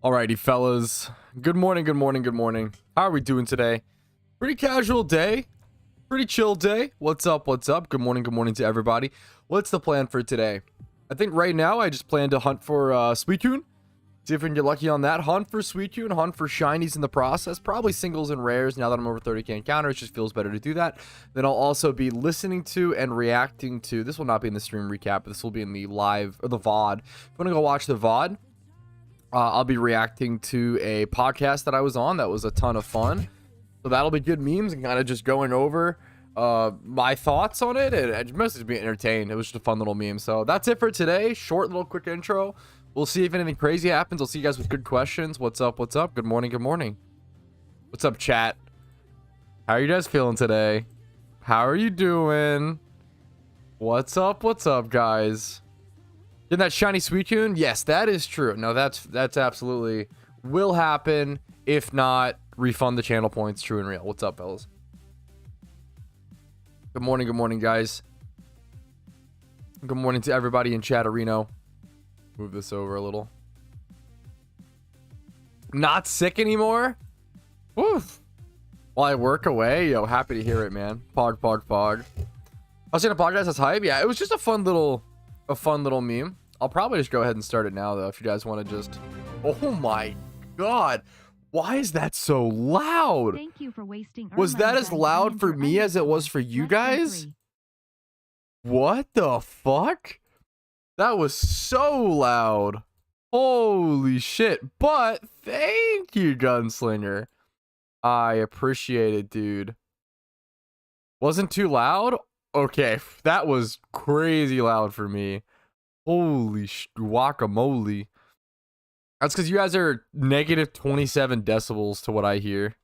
Alrighty, fellas. Good morning, good morning, good morning. How are we doing today? Pretty casual day. Pretty chill day. What's up, what's up? Good morning to everybody. What's the plan for today? I think right now I just plan to hunt for Suicune. See if we can get lucky on that. Hunt for Suicune, hunt for shinies in the process. Probably singles and rares. Now that I'm over 30k encounter, it just feels better to do that. Then I'll also be listening to and reacting to, this will not be in the stream recap, but this will be in the live, or the VOD. If you want to go watch the VOD, I'll be reacting to a podcast that I was on that was a ton of fun. So that'll be good memes and kind of just going over my thoughts on it. And mostly just being entertained. It was just a fun little meme. So that's it for today. Short little quick intro. We'll see if anything crazy happens. I'll see you guys with good questions. What's up? What's up? Good morning. Good morning. What's up, chat? How are you guys feeling today? How are you doing? What's up? What's up, guys? Getting that shiny Suicune? Yes, that is true. No, that's absolutely will happen. If not, refund the channel points. True and real. What's up, fellas? Good morning, guys. Good morning to everybody in Chatterino. Move this over a little. Not sick anymore? Woof. While I work away, yo, happy to hear it, man. Pog. I was gonna podcast that's hype. Yeah, it was just a fun little meme. I'll probably just go ahead and start it now, though, if you guys want to just. Oh my god, why is that so loud? Thank you for wasting. Was that as loud for me as it was for you guys? What the fuck? That was so loud. Holy shit. But thank you, Gunslinger. I appreciate it, dude. Wasn't too loud? Okay, that was crazy loud for me. Holy guacamole. That's because you guys are negative 27 decibels to what I hear.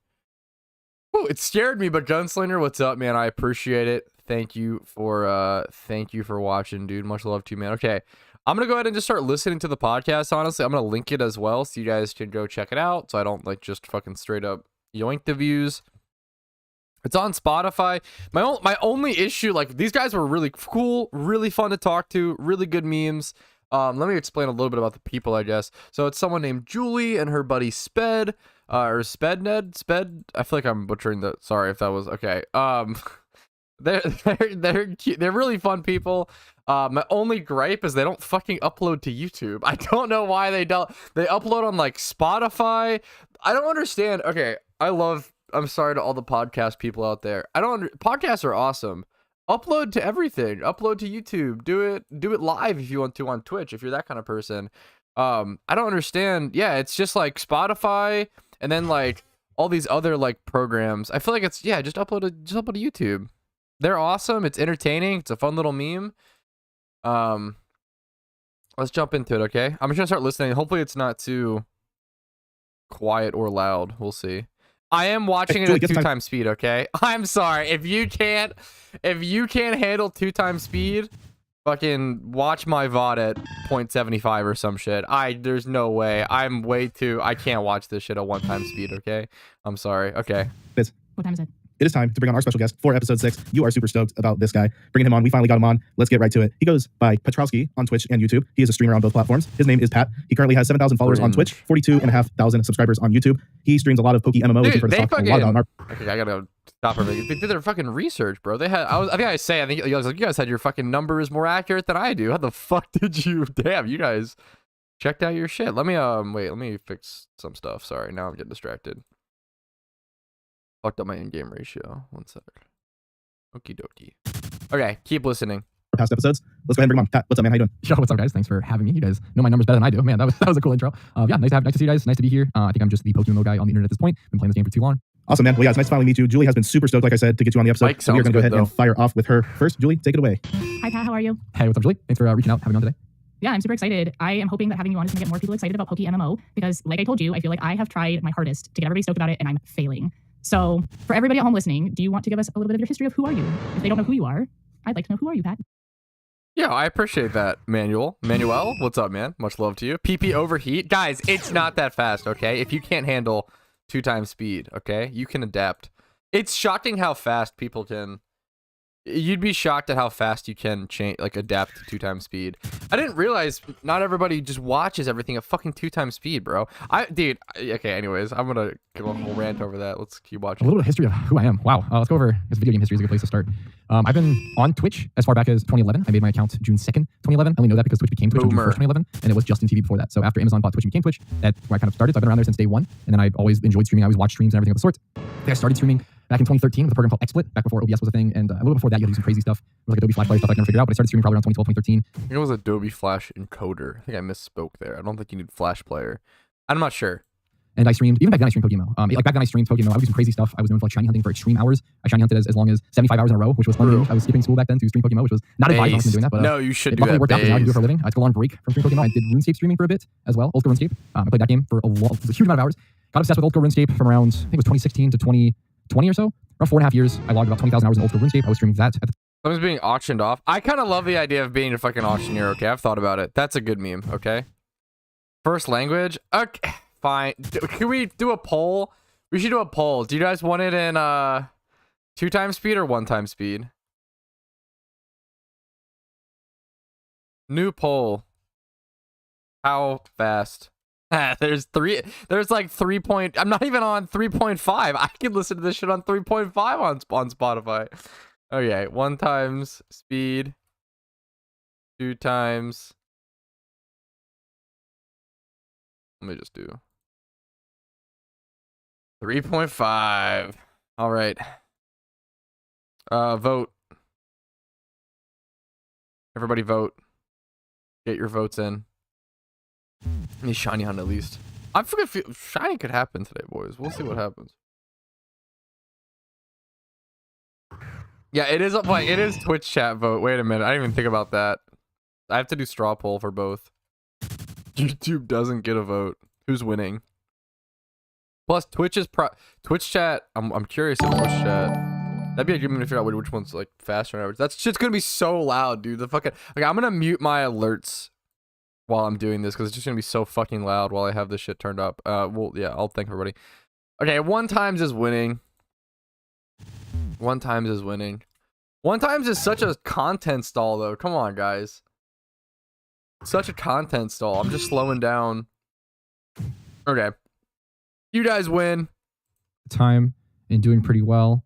Oh, it scared me, but Gunslinger, what's up, man? I appreciate it. Thank you for watching, dude. Much love to you, man. Okay, I'm gonna go ahead and just start listening to the podcast. Honestly, I'm gonna link it as well so you guys can go check it out, so I don't like just fucking straight up yoink the views. It's on Spotify. My only issue, like, these guys were really cool, really fun to talk to, really good memes. Let me explain a little bit about the people, I guess. So it's someone named Julie and her buddy Sped, or Sped. I feel like I'm butchering the. Sorry if that was okay. They're cute. They're really fun people. My only gripe is they don't fucking upload to YouTube. I don't know why they don't. They upload on like Spotify. I don't understand. Okay, I'm sorry to all the podcast people out there. Podcasts are awesome. Upload to everything. Upload to YouTube. Do it live if you want to on Twitch if you're that kind of person. I don't understand. Yeah, it's just like Spotify and then like all these other like programs. I feel like it's just upload to YouTube. They're awesome. It's entertaining. It's a fun little meme. Let's jump into it, okay? I'm just gonna start listening. Hopefully it's not too quiet or loud. We'll see. I am watching it at 2x speed, okay? I'm sorry. If you can't handle 2x speed, fucking watch my VOD at 0.75 or some shit. There's no way. I can't watch this shit at 1x speed, okay? I'm sorry. Okay. What time is it? It is time to bring on our special guest for episode 6. You are super stoked about this guy. Bringing him on. We finally got him on. Let's get right to it. He goes by Patrouski on Twitch and YouTube. He is a streamer on both platforms. His name is Pat. He currently has 7,000 followers on Twitch, 42,500 subscribers on YouTube. He streams a lot of PokeMMO. Dude, they fucking. Okay, I gotta stop for a minute. They did their fucking research, bro. They had. I think you guys had your fucking numbers more accurate than I do. How the fuck did you? Damn, you guys checked out your shit. Let me wait. Let me fix some stuff. Sorry, now I'm getting distracted. Fucked up my in-game ratio. 1 sec. Okie dokie. Okay, keep listening. Past episodes. Let's go ahead and bring him on. Pat, what's up, man? How you doing? Yo, what's up, guys? Thanks for having me. You guys know my numbers better than I do. Man, that was a cool intro. Yeah, nice to see you guys. Nice to be here. I think I'm just the PokeMMO guy on the internet at this point. Been playing this game for too long. Awesome, man. Well, yeah, it's nice to finally meet you. Julie has been super stoked, like I said, to get you on the episode. So we are going to go ahead and fire off with her first. Julie, take it away. Hi, Pat. How are you? Hey, what's up, Julie? Thanks for reaching out, having me on today. Yeah, I'm super excited. I am hoping that having you on is going to get more people excited about PokeMMO because, like I told you, I feel like I have tried my hardest to get everybody stoked about it, and I'm failing. So, for everybody at home listening, do you want to give us a little bit of your history of who are you? If they don't know who you are, I'd like to know who are you, Pat? Yeah, I appreciate that, Manuel. Manuel, what's up, man? Much love to you. PP overheat. Guys, it's not that fast, okay? If you can't handle 2x speed, okay? You can adapt. It's shocking how fast people can You'd be shocked at how fast you can change, like adapt to 2x speed. I didn't realize not everybody just watches everything at fucking 2x speed, bro. Dude, okay, anyways, I'm gonna give a whole rant over that. Let's keep watching. A little bit of history of who I am. Wow. Let's go over this video game history is a good place to start. I've been on Twitch as far back as 2011. I made my account June 2nd, 2011. I only know that because Twitch became Twitch on June 1st, 2011, and it was Justin TV before that. So after Amazon bought Twitch and became Twitch, that's where I kind of started. So I've been around there since day one, and then I always enjoyed streaming. I always watched streams and everything of the sort. I think I started streaming back in 2013 with a program called XSplit, back before OBS was a thing, and a little before that you had to do some crazy stuff. It was like Adobe Flash Player stuff I never figured out, but I started streaming probably around 2012, 2013. I think it was Adobe Flash Encoder. I think I misspoke there. I don't think you need Flash Player. I'm not sure. And I streamed, even back then I streamed PokeMMO. Like back then I streamed PokeMMO. I would do some crazy stuff. I was known for like shiny hunting for extreme hours. I shiny hunted as long as 75 hours in a row, which was fun. I was skipping school back then to stream PokeMMO, which was not advised. I wasn't doing that, but no, you should it do luckily that. Worked out because now I can do it for a living. I took a long break from streaming PokeMMO. I did RuneScape streaming for a bit as well. Old School RuneScape. I played that game for a huge amount of hours. Got obsessed with Old School RuneScape from around, I think it was 2016 to 2020 or so. Around 4.5 years. I logged about 20,000 hours in Old School RuneScape. I was streaming that at the Someone's being auctioned off. I kind of love the idea of being a fucking auctioneer. Okay, I've thought about it. That's a good meme. Okay. First language. Okay, fine. Can we do a poll? We should do a poll. Do you guys want it in 2x speed or 1x speed? New poll. How fast? There's like 3 point. I'm not even on 3.5. I can listen to this shit on 3.5 on Spotify. Okay, 1x speed, 2x. Let me just do 3.5. All right. Vote. Everybody vote. Get your votes in. Let me shiny hunt at least. I forget if shiny could happen today, boys. We'll see what happens. Yeah, it is like it is Twitch chat vote. Wait a minute, I didn't even think about that. I have to do straw poll for both. YouTube doesn't get a vote. Who's winning? Plus Twitch chat. I'm curious if Twitch chat. That'd be a good one to figure out which one's like faster and average. That shit's gonna be so loud, dude. The fucking like I'm gonna mute my alerts while I'm doing this because it's just gonna be so fucking loud while I have this shit turned up. Well, yeah, I'll thank everybody. Okay, 1x is winning. 1x is winning. 1x is such a content stall though. Come on, guys. Such a content stall. I'm just slowing down. Okay. You guys win. time and doing pretty well.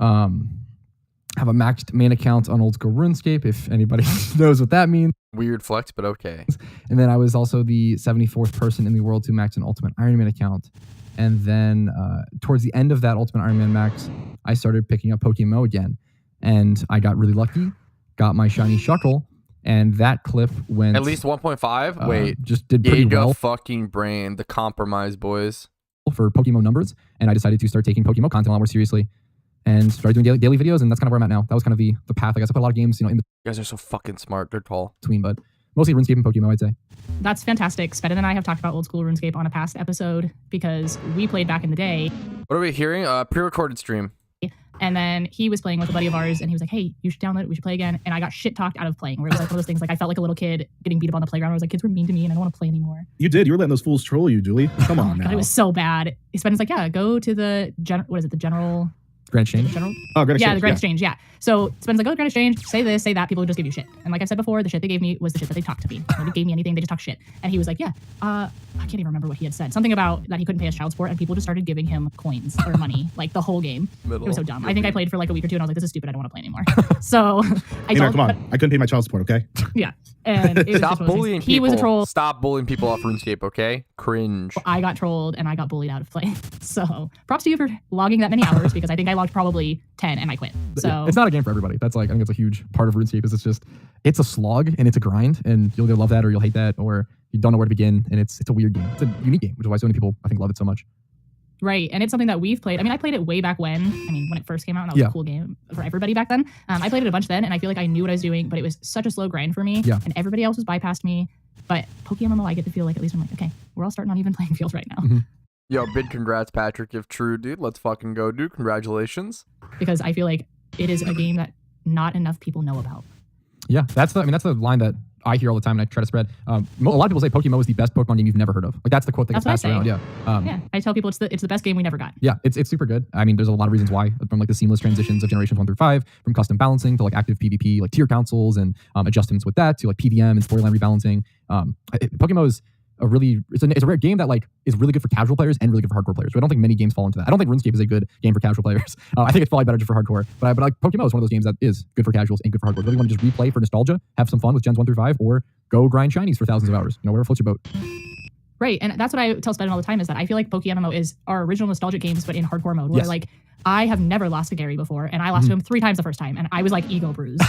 Have a maxed main account on Old School RuneScape, if anybody knows what that means. Weird flex, but okay. And then I was also the 74th person in the world to max an Ultimate Iron Man account. And then towards the end of that Ultimate Iron Man max, I started picking up PokeMMO again. And I got really lucky, got my shiny Shuckle, and that clip went... At least 1.5? Wait. Just did pretty well. Fucking brain. The compromise, boys. For PokeMMO numbers. And I decided to start taking PokeMMO content a lot more seriously. And started doing daily videos, and that's kind of where I'm at now. That was kind of the path. I guess I put a lot of games, in You guys are so fucking smart. Good call. between, but mostly RuneScape and PokeMMO, I'd say. That's fantastic. Spedden and I have talked about Old School RuneScape on a past episode because we played back in the day. What are we hearing? Pre-recorded stream. And then he was playing with a buddy of ours, and he was like, "Hey, you should download it. We should play again." And I got shit talked out of playing. Where it was like one of those things, like I felt like a little kid getting beat up on the playground. I was like, kids were mean to me, and I don't want to play anymore. You did. You were letting those fools troll you, Julie. Come on now. God, it was so bad. Spedden's like, "Yeah, go to the general." Grand Exchange? General? Oh, Grand Exchange. Yeah, the Grand Exchange, yeah. So Spedden's like, go to Grand Exchange, say this, say that. People would just give you shit. And like I've said before, the shit they gave me was the shit that they talked to me. Nobody gave me anything. They just talked shit. And he was like, yeah, I can't even remember what he had said. Something about that he couldn't pay his child support, and people just started giving him coins or money, like the whole game. It was so dumb. I think I played for like a week or two, and I was like, this is stupid. I don't want to play anymore. So come on. I couldn't pay my child support, okay? Yeah. And it was Stop bullying people. He was a troll. Stop bullying people off RuneScape, okay? Cringe. I got trolled, and I got bullied out of play. So props to you for logging that many hours, because I think I logged probably 10 and I quit. So it's not a game for everybody. That's like, I think it's a huge part of RuneScape is it's a slog and it's a grind, and you'll either love that or you'll hate that, or you don't know where to begin. And it's a weird game. It's a unique game, which is why so many people I think love it so much. Right, and it's something that we've played. I mean, I played it way back when. I mean, when it first came out, and that was a cool game for everybody back then. I played it a bunch then, and I feel like I knew what I was doing, but it was such a slow grind for me. Yeah. And everybody else was bypassed me. But PokeMMO, I get to feel like at least I'm like, okay, we're all starting on even playing field right now. Mm-hmm. Yo, big congrats, Patrick. If true, dude, let's fucking go, dude. Congratulations. Because I feel like it is a game that not enough people know about. Yeah, that's the line that I hear all the time and I try to spread. A lot of people say PokeMMO is the best Pokemon game you've never heard of. Like that's the quote that gets That's passed what I around. say. Yeah. Yeah, I tell people it's the best game we never got. Yeah, it's super good. I mean, there's a lot of reasons why, from like the seamless transitions of generations 1 through 5, from custom balancing to like active PvP, like tier councils and adjustments with that to like PVM and storyline rebalancing. PokeMMO is it's a rare game that like is really good for casual players and really good for hardcore players. So I don't think many games fall into that. I don't think RuneScape is a good game for casual players. I think it's probably better just for hardcore. But like PokeMMO is one of those games that is good for casuals and good for hardcore. Really want to just replay for nostalgia, have some fun with gens 1 through 5, or go grind shinies for thousands of hours. You know, whatever floats your boat. Right, and that's what I tell Spedden all the time is that I feel like PokeMMO is our original nostalgic games, but in hardcore mode. Where Yes. like I have never lost to Gary before, and I lost to him 3 times the first time, and I was like ego bruised.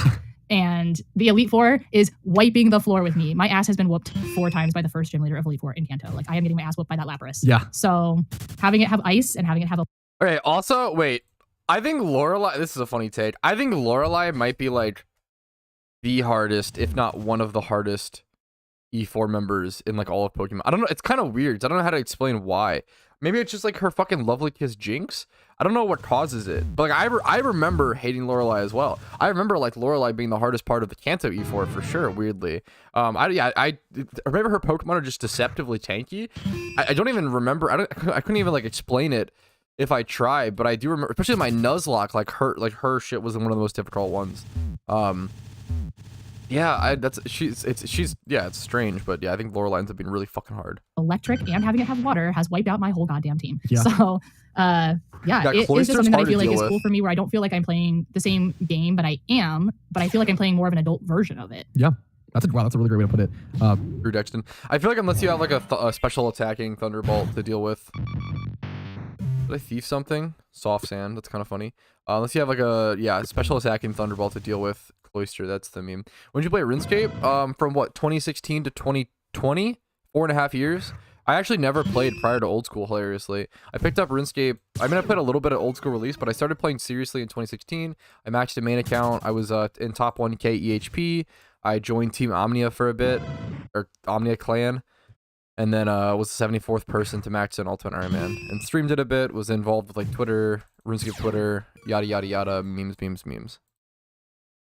And the Elite Four is wiping the floor with me. My ass has been whooped 4 times by the first gym leader of Elite Four in Kanto. Like I am getting my ass whooped by that Lapras. Yeah. So having it have ice and having it have a Okay, also, wait. I think Lorelei, this is a funny take. I think Lorelei might be like the hardest, if not one of the hardest E4 members in like all of Pokemon. I don't know. It's kind of weird. I don't know how to explain why. Maybe it's just like her fucking lovely kiss Jinx. I don't know what causes it. But like I remember hating Lorelei as well. I remember like Lorelei being the hardest part of the Kanto E4 for sure, weirdly. I remember her Pokemon are just deceptively tanky. I don't even remember. I couldn't even like explain it if I tried, but I do remember, especially my Nuzlocke, like her shit was one of the most difficult ones. Yeah, it's strange, but yeah, I think Lorelei ends up being really fucking hard. electric and having it have water has wiped out my whole goddamn team. Yeah. So yeah, it is Cloyster's just something that I hard to feel like deal is with. cool for me, where I don't feel like I'm playing the same game, but I feel like I'm playing more of an adult version of it. Yeah. That's a really great way to put it. Drew Dexton. I feel like unless you have like a special attacking Thunderbolt to deal with. Did I thief something? Soft sand. That's kind of funny. Unless you have like a special attacking Thunderbolt to deal with Cloyster. That's the meme. When did you play RuneScape? From what, 2016 to 2020? 4.5 years. I actually never played prior to Old School, hilariously. I picked up RuneScape. I mean, I played a little bit of Old School release, but I started playing seriously in 2016. I maxed a main account. I was in top 1k EHP. I joined Team Omnia for a bit, or Omnia Clan. And then was the 74th person to max an Ultimate Iron Man. And streamed it a bit, was involved with like Twitter, RuneScape Twitter, yada yada yada, memes.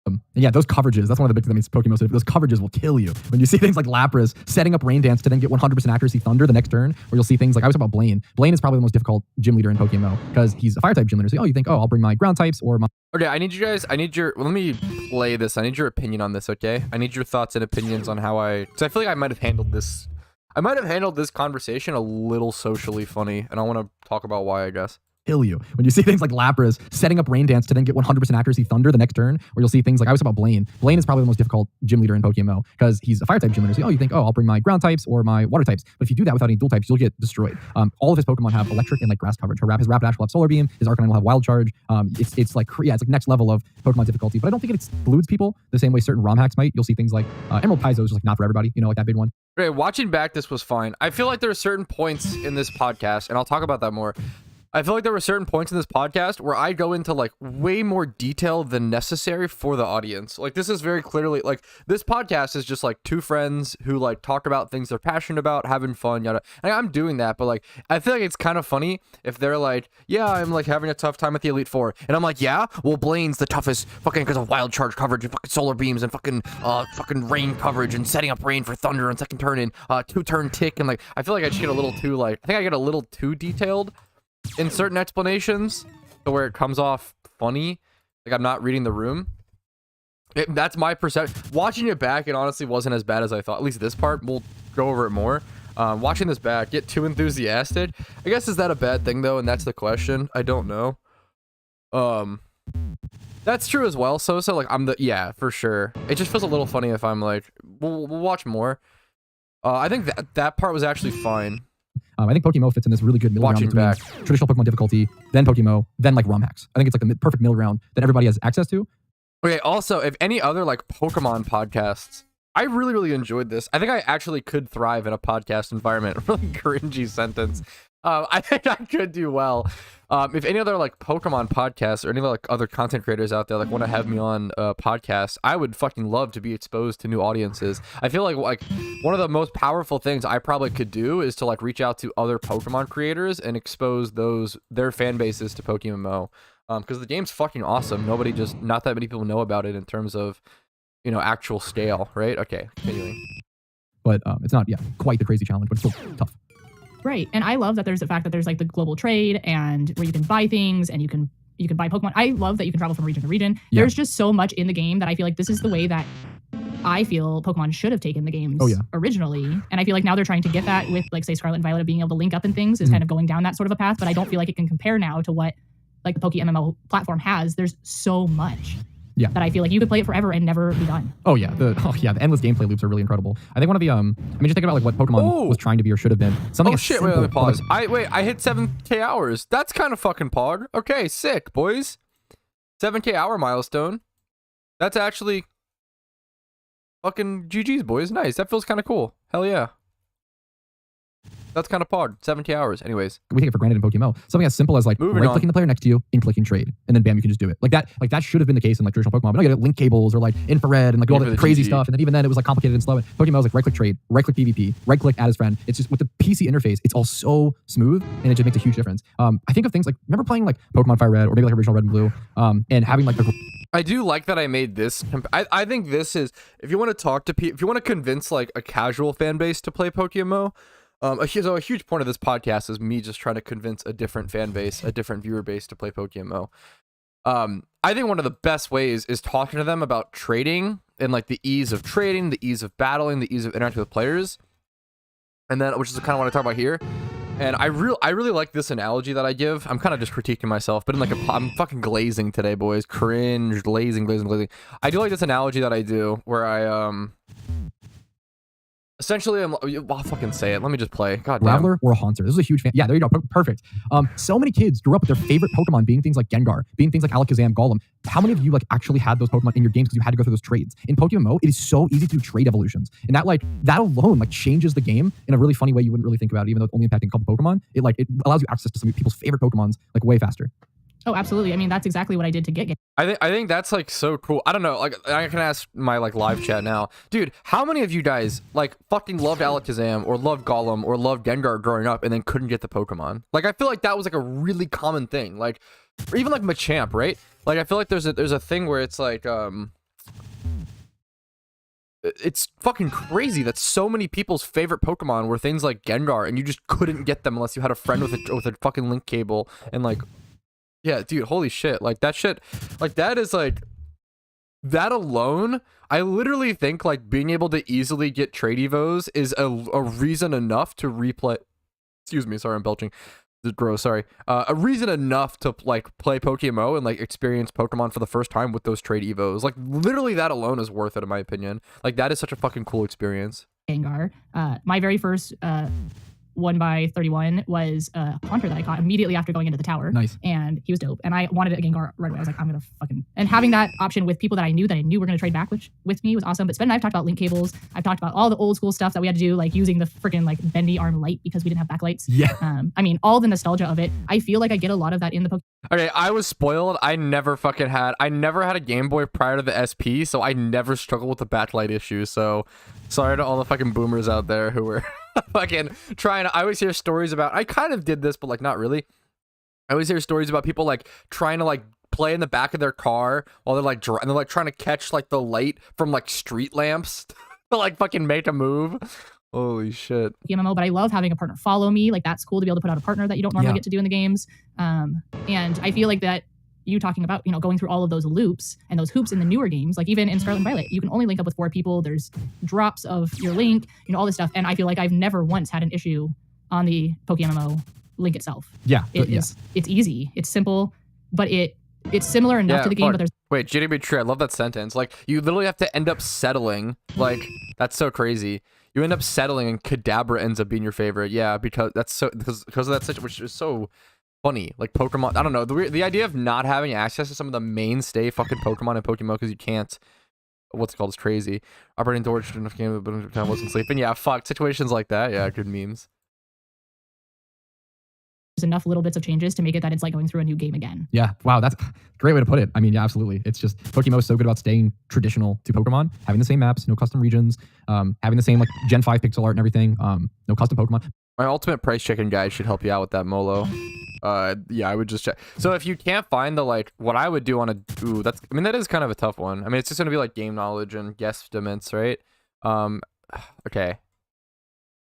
And yeah, those coverages, that's one of the big things that makes PokeMMO so those coverages will kill you. When you see things like Lapras setting up Rain Dance to then get 100% accuracy Thunder the next turn, or you'll see things like, I was talking about Blaine. Blaine is probably the most difficult gym leader in PokeMMO because he's a fire type gym leader. So you think, I'll bring my ground types or my... Okay, let me play this. I need your opinion on this, okay? I need your thoughts and opinions on how because I feel like I might have handled this conversation a little socially funny, and I want to talk about why, I guess. Kill you. When you see things like Lapras setting up Rain Dance to then get 100% accuracy Thunder the next turn, or you'll see things like, I was talking about Blaine. Blaine is probably the most difficult gym leader in PokeMMO because he's a fire type gym leader. So you think, I'll bring my ground types or my water types. But if you do that without any dual types, you'll get destroyed. All of his Pokemon have electric and like grass coverage. His Rapid Dash will have Solar Beam. His Arcanine will have Wild Charge. It's like next level of Pokemon difficulty. But I don't think it excludes people the same way certain ROM hacks might. You'll see things like Emerald Paizo is just like not for everybody. You know, like that big one. Okay, watching back, this was fine. I feel like there are certain points in this podcast, and I'll talk about that more. I feel like there were certain points in this podcast where I go into like way more detail than necessary for the audience. Like this is very clearly like this podcast is just like two friends who like talk about things they're passionate about, having fun, yada. And I'm doing that, but like I feel like it's kind of funny if they're like, yeah, I'm like having a tough time with the Elite Four, and I'm like, yeah, well, Blaine's the toughest fucking because of Wild Charge coverage and fucking Solar Beams and fucking Rain coverage and setting up Rain for Thunder on second turn and 2-turn tick, and like I feel like I just get a little too I think I get a little too detailed in certain explanations to where it comes off funny, like I'm not reading the room. That's my perception. Watching it back, it honestly wasn't as bad as I thought. At least this part, we'll go over it more. Watching this back, get too enthusiastic. I guess, is that a bad thing though? And that's the question. I don't know. That's true as well. So like yeah, for sure. It just feels a little funny if I'm like, we'll watch more. I think that part was actually fine. I think PokeMMO fits in this really good middle ground between traditional Pokemon difficulty, then PokeMMO, then like ROM hacks. I think it's like the perfect middle ground that everybody has access to. Okay, also, if any other like Pokemon podcasts, I really, really enjoyed this. I think I actually could thrive in a podcast environment. Really cringy sentence. I think I could do well. If any other like Pokemon podcasts or any like other content creators out there like want to have me on podcasts, I would fucking love to be exposed to new audiences. I feel like one of the most powerful things I probably could do is to like reach out to other Pokemon creators and expose their fan bases to PokeMMO. Because the game's fucking awesome. Not that many people know about it in terms of you know, actual scale, right? Okay, continuing. But it's not, quite the crazy challenge, but it's still tough. Right. And I love that there's the fact that there's like the global trade and where you can buy things and you can buy Pokemon. I love that you can travel from region to region. Yeah. There's just so much in the game that I feel like this is the way that I feel Pokemon should have taken the games originally. And I feel like now they're trying to get that with like say Scarlet and Violet being able to link up and things is kind of going down that sort of a path. But I don't feel like it can compare now to what like the PokeMMO platform has. There's so much. Yeah. That I feel like you could play it forever and never be done. Oh yeah, the endless gameplay loops are really incredible. I think one of the just think about like what Pokemon was trying to be or should have been. Something as Shit, simple, wait, pause. I hit 7K hours. That's kind of fucking pog. Okay, sick, boys. 7K hour milestone. That's actually fucking GG's, boys. Nice. That feels kind of cool. Hell yeah. That's kind of pog. 7K hours. Anyways. We take it for granted in PokeMMO. Something as simple as like right-clicking the player next to you and clicking trade. And then bam, you can just do it. Like that should have been the case in like traditional Pokemon. But no, you had link cables or like infrared and like all the crazy stuff. And then even then it was like complicated and slow. And PokeMMO was like right-click trade, right-click PvP, right-click add as friend. It's just with the PC interface, it's all so smooth and it just makes a huge difference. I think of things like, remember playing like Pokemon Fire Red or maybe like original Red and Blue and having like the... I do like that I made this. I think this is, if you want to talk to people, if you want to convince like a casual fan base to play PokeMMO, so a huge point of this podcast is me just trying to convince a different fan base, a different viewer base to play PokeMMO. I think one of the best ways is talking to them about trading and like the ease of trading, the ease of battling, the ease of interacting with players. And then, which is kind of what I talk about here. And I really like this analogy that I give. I'm kind of just critiquing myself, but in like I'm fucking glazing today, boys. Cringe, glazing. I do like this analogy that I do where I, essentially, I'll fucking say it. Let me just play. God damn. Graveler or a Haunter. This is a huge fan. Yeah, there you go. Perfect. So many kids grew up with their favorite Pokemon being things like Gengar, being things like Alakazam, Golem. How many of you like actually had those Pokemon in your games because you had to go through those trades? In PokeMMO, it is so easy to do trade evolutions. And that alone like changes the game in a really funny way you wouldn't really think about it, even though it's only impacting a couple Pokemon. It allows you access to some people's favorite Pokemons like way faster. Oh, absolutely. I mean, that's exactly what I did to get. I think that's like so cool. I don't know. Like I can ask my like live chat now, dude. How many of you guys like fucking loved Alakazam or loved Golem or loved Gengar growing up and then couldn't get the Pokemon? Like I feel like that was like a really common thing. Like or even like Machamp, right? Like I feel like there's a thing where it's like it's fucking crazy that so many people's favorite Pokemon were things like Gengar and you just couldn't get them unless you had a friend with a fucking link cable and like. Yeah, dude, holy shit. Like, that shit, like, that is, like, that alone, I literally think, like, being able to easily get trade evos is a reason enough to replay, excuse me, sorry, I'm belching, this is gross, sorry, a reason enough to, like, play PokeMMO and, like, experience Pokemon for the first time with those trade evos. Like, literally that alone is worth it, in my opinion. Like, that is such a fucking cool experience. Gengar. My very first 1x31 was a Haunter that I caught immediately after going into the tower. Nice. And he was dope. And I wanted a Gengar right away. I was like, I'm going to fucking... And having that option with people that I knew were going to trade back with me was awesome. But Sven and I have talked about link cables. I've talked about all the old school stuff that we had to do, like using the freaking like bendy arm light because we didn't have backlights. Yeah. I mean, all the nostalgia of it. I feel like I get a lot of that in the Pokemon. Okay, I was spoiled. I never had a Game Boy prior to the SP, so I never struggled with the backlight issue. So sorry to all the fucking boomers out there who were fucking trying to. I always hear stories about, I kind of did this, but like not really. I always hear stories about people like trying to like play in the back of their car while they're like and they're like trying to catch like the light from like street lamps to like fucking make a move. Holy shit. PokeMMO, but I love having a partner follow me. Like that's cool to be able to put out a partner that you don't normally get to do in the games. And I feel like that you talking about, you know, going through all of those loops and those hoops in the newer games, like even in Scarlet and Violet, you can only link up with 4 people. There's drops of your link, you know, all this stuff. And I feel like I've never once had an issue on the PokeMMO link itself. Yeah. It's easy. It's simple, but it's similar enough to the game, but there's... Wait, JDB Tree, I love that sentence. Like, you literally have to end up settling. Like, that's so crazy. You end up settling and Kadabra ends up being your favorite. Yeah, because that's so... Because of that situation, which is so funny. Like, Pokemon... I don't know. The idea of not having access to some of the mainstay fucking Pokemon and Pokemon because you can't... What's it called is crazy. Operating torch enough game, but I wasn't sleeping. Yeah, fuck. Situations like that. Yeah, good memes. Enough little bits of changes to make it that it's like going through a new game again. Yeah. Wow. That's a great way to put it. I mean, yeah, absolutely. It's just PokeMMO is so good about staying traditional to Pokemon, having the same maps, no custom regions, having the same like Gen 5 pixel art and everything, no custom Pokemon. My ultimate price checking guide should help you out with that, Molo. Yeah, I would just check. So if you can't find the like, what I would do on a, ooh, that's, I mean, that is kind of a tough one. I mean, it's just gonna be like game knowledge and guesstimates, right? Okay.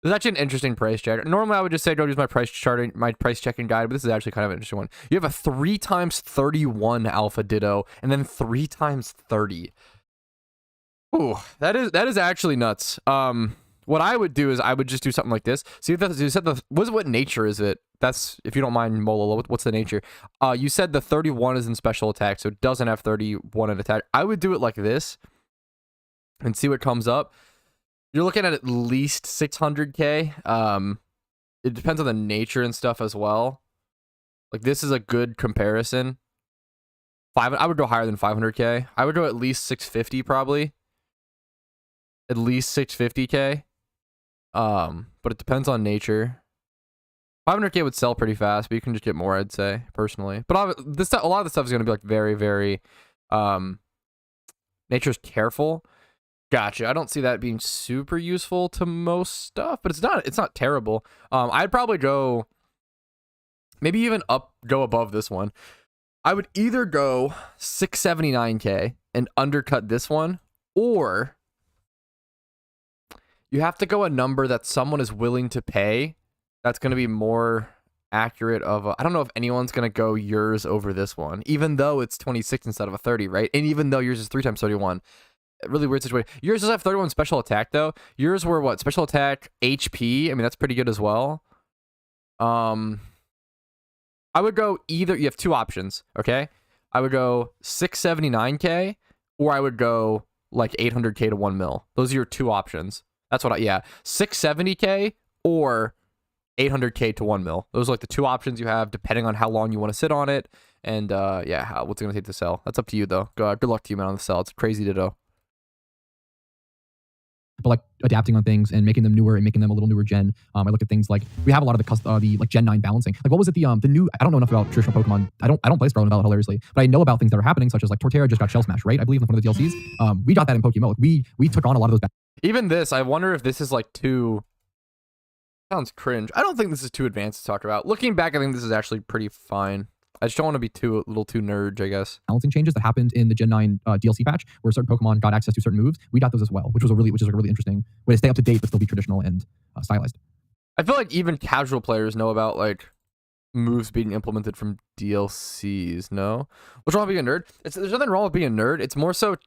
There's actually an interesting price check. Normally, I would just say go use my price charting, my price checking guide, but this is actually kind of an interesting one. You have a 3 times 31 Alpha Ditto, and then 3 times 30. Ooh, that is actually nuts. What I would do is I would just do something like this. See, you said what nature is it? That's, if you don't mind, Molo, what's the nature? You said the 31 is in special attack, so it doesn't have 31 in attack. I would do it like this and see what comes up. You're looking at least 600k. It depends on the nature and stuff as well. Like, this is a good comparison. I would go higher than 500k. I would go at least 650 probably. At least 650k. But it depends on nature. 500k would sell pretty fast, but you can just get more, I'd say, personally. But a lot of the stuff is going to be like very, very nature's careful. Gotcha. I don't see that being super useful to most stuff, but it's not terrible. I'd probably go maybe even go above this one. I would either go 679k and undercut this one, or you have to go a number that someone is willing to pay. That's going to be more accurate of I don't know if anyone's going to go yours over this one, even though it's 26 instead of a 30, right? And even though yours is 3 times 31. Really weird situation. Yours does have 31 special attack though. Yours were what? Special attack, HP. I mean, that's pretty good as well. I would go either. You have 2 options, okay? I would go 679k, or I would go like 800k to 1 mil. Those are your 2 options. That's what yeah. 670k or 800k to 1 mil. Those are like the 2 options you have, depending on how long you want to sit on it. And yeah, what's it gonna take to sell? That's up to you though. Good luck to you, man, on the sell. It's crazy to do. But like adapting on things and making them newer and making them a little newer gen. I look at things like we have a lot of the like Gen 9 balancing. Like what was it the new? I don't know enough about traditional Pokemon. I don't play Scarlet and Violet hilariously, but I know about things that are happening, such as like Torterra just got Shell Smash, right? I believe in one of the DLCs. We got that in PokeMMO. Like, we took on a lot of those. Even this, I wonder if this is like too. Sounds cringe. I don't think this is too advanced to talk about. Looking back, I think this is actually pretty fine. I just don't want to be a little too nerd, I guess. Balancing changes that happened in the Gen 9 DLC patch, where certain Pokemon got access to certain moves. We got those as well, which is like a really interesting way to stay up to date but still be traditional and stylized. I feel like even casual players know about like moves being implemented from DLCs. No, what's wrong with being a nerd? There's nothing wrong with being a nerd. It's more so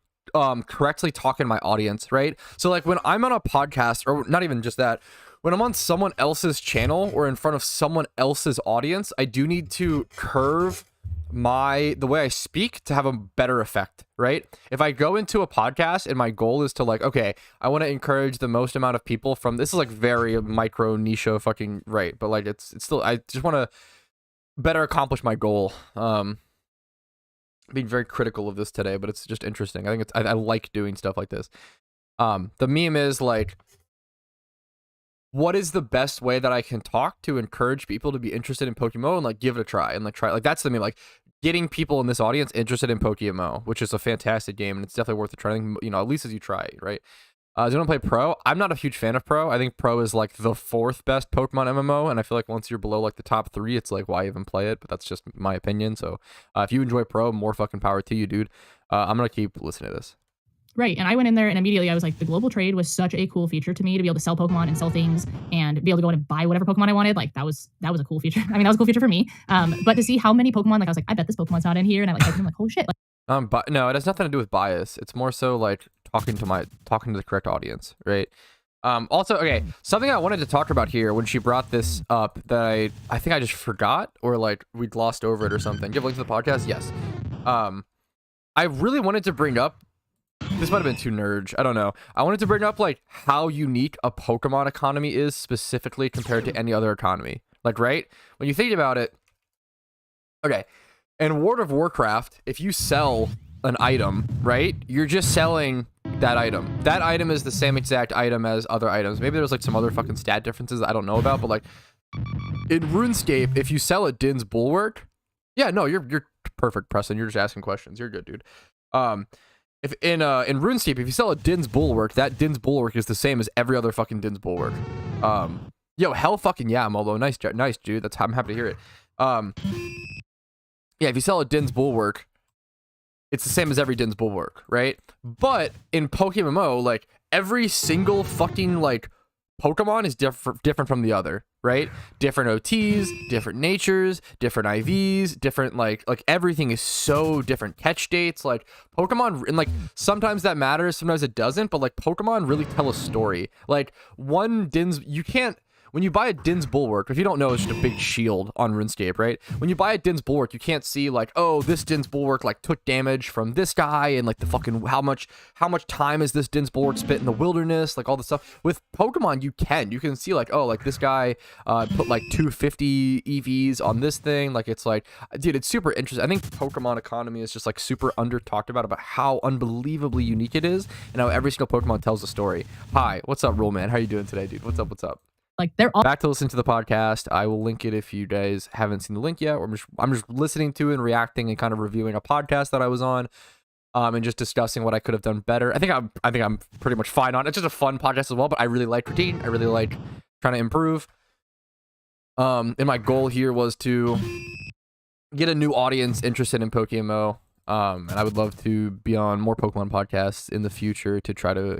correctly talking to my audience, right? So like when I'm on a podcast, or not even just that. When I'm on someone else's channel or in front of someone else's audience, I do need to curve the way I speak to have a better effect, right? If I go into a podcast and my goal is to like, okay, I want to encourage the most amount of people from, this is like very micro niche fucking, right? But like it's still, I just want to better accomplish my goal. Being very critical of this today, but it's just interesting. I think I like doing stuff like this. The meme is like, what is the best way that I can talk to encourage people to be interested in PokeMMO and like give it a try and like try, like that's the meme, like getting people in this audience interested in PokeMMO, which is a fantastic game and it's definitely worth a try. You know, at least as you try, right? Do you want to play Pro? I'm not a huge fan of Pro. I think Pro is like the 4th best Pokemon MMO, and I feel like once you're below like the top 3, it's like why even play it? But that's just my opinion. So if you enjoy Pro, more fucking power to you, dude. I'm gonna keep listening to this. Right. And I went in there and immediately I was like, the global trade was such a cool feature to me, to be able to sell Pokemon and sell things and be able to go in and buy whatever Pokemon I wanted. Like that was a cool feature. I mean, that was a cool feature for me. But to see how many Pokemon, like I was like, I bet this Pokemon's not in here. And I I'm like, holy shit. But no, it has nothing to do with bias. It's more so like talking to the correct audience, right? Also, okay, something I wanted to talk about here when she brought this up that I think I just forgot, or like we glossed over it or something. Do you have a link to the podcast? Yes. I really wanted to bring up, this might have been too nerd, I don't know. I wanted to bring up like how unique a Pokemon economy is specifically compared to any other economy. Like, right? When you think about it, okay, in World of Warcraft, if you sell an item, right, you're just selling that item. That item is the same exact item as other items. Maybe there's like some other fucking stat differences that I don't know about, but like in RuneScape, if you sell a Din's Bulwark, yeah, no, you're perfect, Preston. You're just asking questions. You're good, dude. If in RuneScape, if you sell a Din's Bulwark, that Din's Bulwark is the same as every other fucking Din's Bulwark. Yo, hell fucking yeah, Molo. Nice, dude. I'm happy to hear it. Yeah, if you sell a Din's Bulwark, it's the same as every Din's Bulwark, right? But in PokeMMO, like every single fucking like Pokemon is different from the other, right? Different OTs, different natures, different IVs, different like everything is so different. Catch dates, like Pokemon, and like sometimes that matters, sometimes it doesn't, but like Pokemon really tell a story. Like one Din's, you can't. When you buy a Din's Bulwark, if you don't know, it's just a big shield on RuneScape, right? When you buy a Din's Bulwark, you can't see like, oh, this Din's Bulwark like took damage from this guy, and like the fucking how much time is this Din's Bulwark spent in the wilderness, like all the stuff. With Pokemon, you can see like, oh, like this guy put like 250 EVs on this thing. Like it's like, dude, it's super interesting. I think Pokemon economy is just like super under talked about how unbelievably unique it is, and how every single Pokemon tells a story. Hi, what's up, Roll Man? How you doing today, dude? What's up? What's up? Like they're all Back to listening to the podcast. I will link it if you guys haven't seen the link yet. Or I'm just listening to it and reacting and kind of reviewing a podcast that I was on, and just discussing what I could have done better. I think I'm pretty much fine on it. It's just a fun podcast as well, but I really like critiquing. I really like trying to improve. And my goal here was to get a new audience interested in PokeMMO. And I would love to be on more Pokemon podcasts in the future to try to,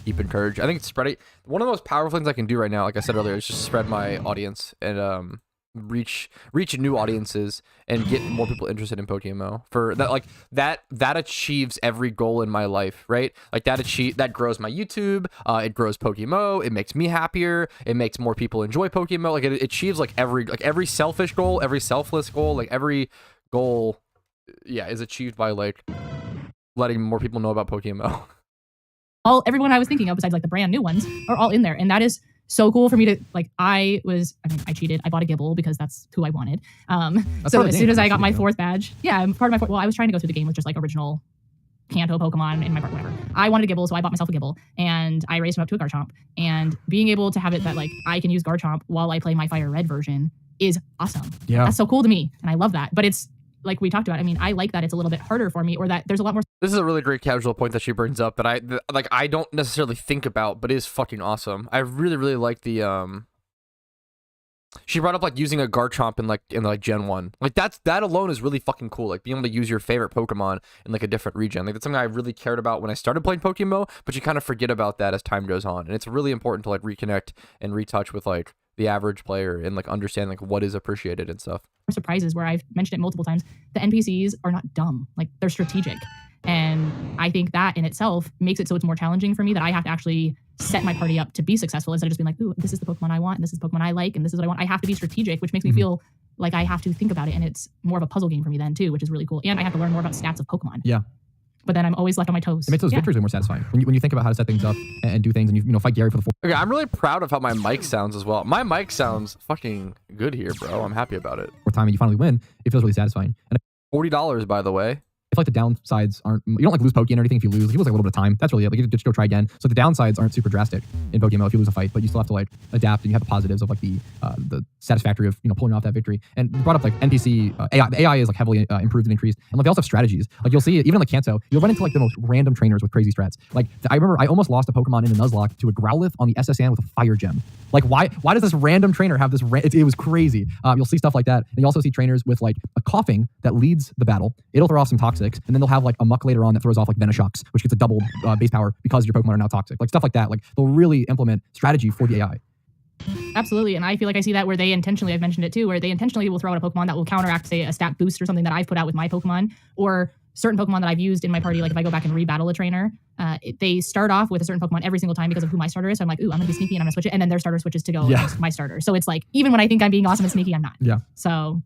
keep encouraged. I think it's spreading. One of the most powerful things I can do right now, like I said earlier, is just spread my audience and reach new audiences and get more people interested in PokeMMO. For that, like that achieves every goal in my life, right? Like that grows my YouTube. It grows PokeMMO. It makes me happier. It makes more people enjoy PokeMMO. Like it achieves like every selfish goal, every selfless goal, like every goal. Yeah, is achieved by like letting more people know about PokeMMO. Everyone I was thinking of, besides like the brand new ones, are all in there, and that is so cool for me to like. I cheated. I bought a Gibble because that's who I wanted. So as soon as I got my 4th badge, yeah, part of my well, I was trying to go through the game with just like original Kanto Pokemon in my part, whatever. I wanted a Gibble, so I bought myself a Gibble, and I raised him up to a Garchomp. And being able to have it that like I can use Garchomp while I play my Fire Red version is awesome. Yeah, that's so cool to me, and I love that. But it's like we talked about, I mean, I like that it's a little bit harder for me, or that there's a lot more. This is a really great casual point that she brings up that I don't necessarily think about, but is fucking awesome. I really, really like the she brought up like using a Garchomp in like Gen 1. Like that alone is really fucking cool. Like being able to use your favorite Pokemon in like a different region. Like that's something I really cared about when I started playing PokeMMO, but you kind of forget about that as time goes on. And it's really important to like reconnect and retouch with like the average player and like understand like what is appreciated and stuff. Surprises where I've mentioned it multiple times. The NPCs are not dumb. Like they're strategic. And I think that in itself makes it so it's more challenging for me that I have to actually set my party up to be successful instead of just being like, ooh, this is the Pokemon I want, and this is the Pokemon I like, and this is what I want. I have to be strategic, which makes me feel like I have to think about it, and it's more of a puzzle game for me then too, which is really cool. And I have to learn more about stats of Pokemon. Yeah. But then I'm always left on my toes. It makes those victories way more satisfying when you think about how to set things up and do things, and you fight Gary for the 4th. Okay, I'm really proud of how my mic sounds as well. My mic sounds fucking good here, bro. I'm happy about it. Time and you finally win, it feels really satisfying. And $40, by the way. I feel like the downsides aren't, you don't like lose Pokeyen or anything if you lose. Like, you lose like a little bit of time. That's really it. Like you just go try again. So the downsides aren't super drastic in PokeMMO if you lose a fight, but you still have to like adapt, and you have the positives of like the satisfactory of pulling off that victory. And you brought up like NPC AI. The AI is like heavily improved and increased, and like they also have strategies. Like you'll see even in like Kanto, you'll run into like the most random trainers with crazy strats. Like I remember I almost lost a Pokemon in a Nuzlocke to a Growlithe on the SSN with a Fire Gem. Like why does this random trainer have this? It was crazy. You'll see stuff like that, and you also see trainers with like a coughing that leads the battle. It'll throw off some toxics, and then they'll have like a muck later on that throws off like Venishocks, which gets a doubled base power because your Pokemon are now toxic. Like stuff like that. Like they'll really implement strategy for the AI. Absolutely. And I feel like I see that where they intentionally, I've mentioned it too, where they intentionally will throw out a Pokemon that will counteract, say, a stat boost or something that I've put out with my Pokemon, or certain Pokemon that I've used in my party. Like if I go back and rebattle a trainer, they start off with a certain Pokemon every single time because of who my starter is. So I'm like, ooh, I'm going to be sneaky and I'm going to switch it. And then their starter switches to go against my starter. So it's like, even when I think I'm being awesome and sneaky, I'm not. Yeah. So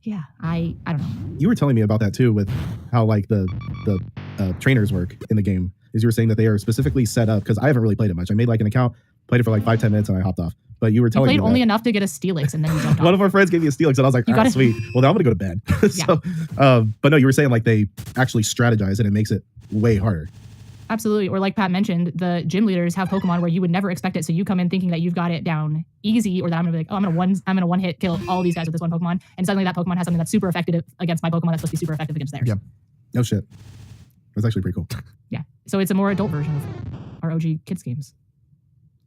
yeah, I don't know. You were telling me about that too, with how like the trainers work in the game. Is you were saying that they are specifically set up, because I haven't really played it much. I made like an account, played it for like 5-10 minutes, and I hopped off. But you were telling me played only enough to get a Steelix, and then you jumped off. One of our friends gave me a Steelix, and I was like, "Ah, sweet. Well, now I'm gonna go to bed." So, but no, you were saying like they actually strategize, and it makes it way harder. Absolutely. Or like Pat mentioned, the gym leaders have Pokemon where you would never expect it. So you come in thinking that you've got it down easy, or that I'm gonna be like, oh, I'm gonna one hit kill all these guys with this one Pokemon, and suddenly that Pokemon has something that's super effective against my Pokemon that's supposed to be super effective against theirs. Yeah. No shit. That's actually pretty cool. Yeah. So it's a more adult version of our OG kids games.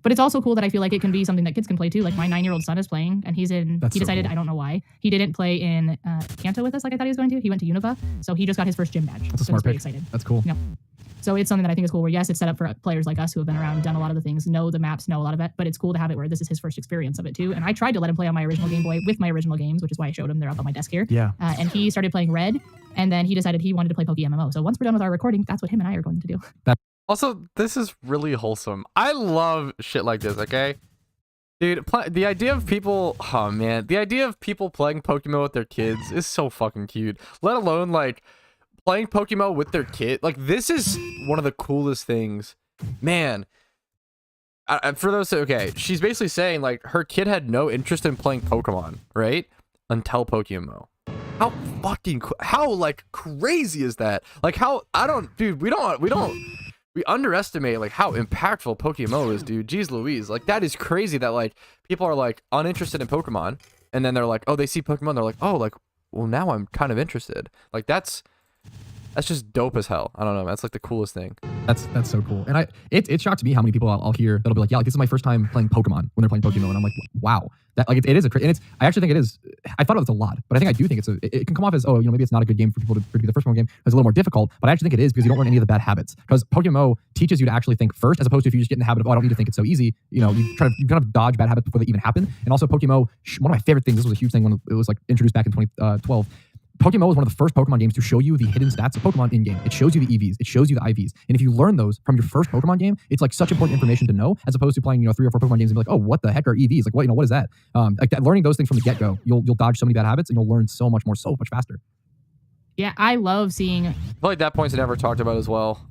But it's also cool that I feel like it can be something that kids can play too. Like my 9-year-old son is playing, and he decided, cool. I don't know why, he didn't play in Kanto with us like I thought he was going to. He went to Unova, so he just got his first gym badge. That's a so smart pretty pick. excited. That's cool. Yep. So it's something that I think is cool where, yes, it's set up for players like us who have been around, done a lot of the things, know the maps, know a lot of it, but it's cool to have it where this is his first experience of it too. And I tried to let him play on my original Game Boy with my original games, which is why I showed him. They're up on my desk here. Yeah. And he started playing Red, and then he decided he wanted to play PokeMMO. So once we're done with our recording, that's what him and I are going to do. Also, this is really wholesome. I love shit like this, okay? Dude, the idea of people... Oh, man. The idea of people playing Pokemon with their kids is so fucking cute. Let alone, like, playing Pokemon with their kid. Like, this is one of the coolest things. Man. For those... Okay, she's basically saying, like, her kid had no interest in playing Pokemon, right? Until Pokemon. How fucking... How, like, crazy is that? Like, how... I don't... Dude, we underestimate like how impactful PokeMMO is, dude. Jeez Louise, like that is crazy that like people are like uninterested in Pokemon, and then they're like, oh, they see Pokemon, they're like, oh, like, well, now I'm kind of interested. Like that's just dope as hell. I don't know, that's like the coolest thing. That's so cool. And it shocks me how many people I'll hear that'll be like, yeah, like this is my first time playing Pokemon when they're playing Pokemon, and I'm like, wow, that like it is and it's I actually think it is. I thought of this a lot, but I think I do think it can come off as, oh, you know, maybe it's not a good game for people to be the first Pokemon game. It's a little more difficult, but I actually think it is because you don't learn any of the bad habits. Because PokeMMO teaches you to actually think first, as opposed to if you just get in the habit of, oh, I don't need to think, it's so easy. You know, you kind of dodge bad habits before they even happen. And also PokeMMO, one of my favorite things. This was a huge thing when it was like introduced back in 2012. PokeMMO was one of the first Pokemon games to show you the hidden stats of Pokemon in game. It shows you the EVs, it shows you the IVs, and if you learn those from your first Pokemon game, it's like such important information to know, as opposed to playing 3 or 4 Pokemon games and be like, oh, what the heck are EVs? Like what is that? Like that, learning those things from the get go, you'll dodge so many bad habits and you'll learn so much faster. Yeah, I love seeing... I feel like that point's never talked about as well.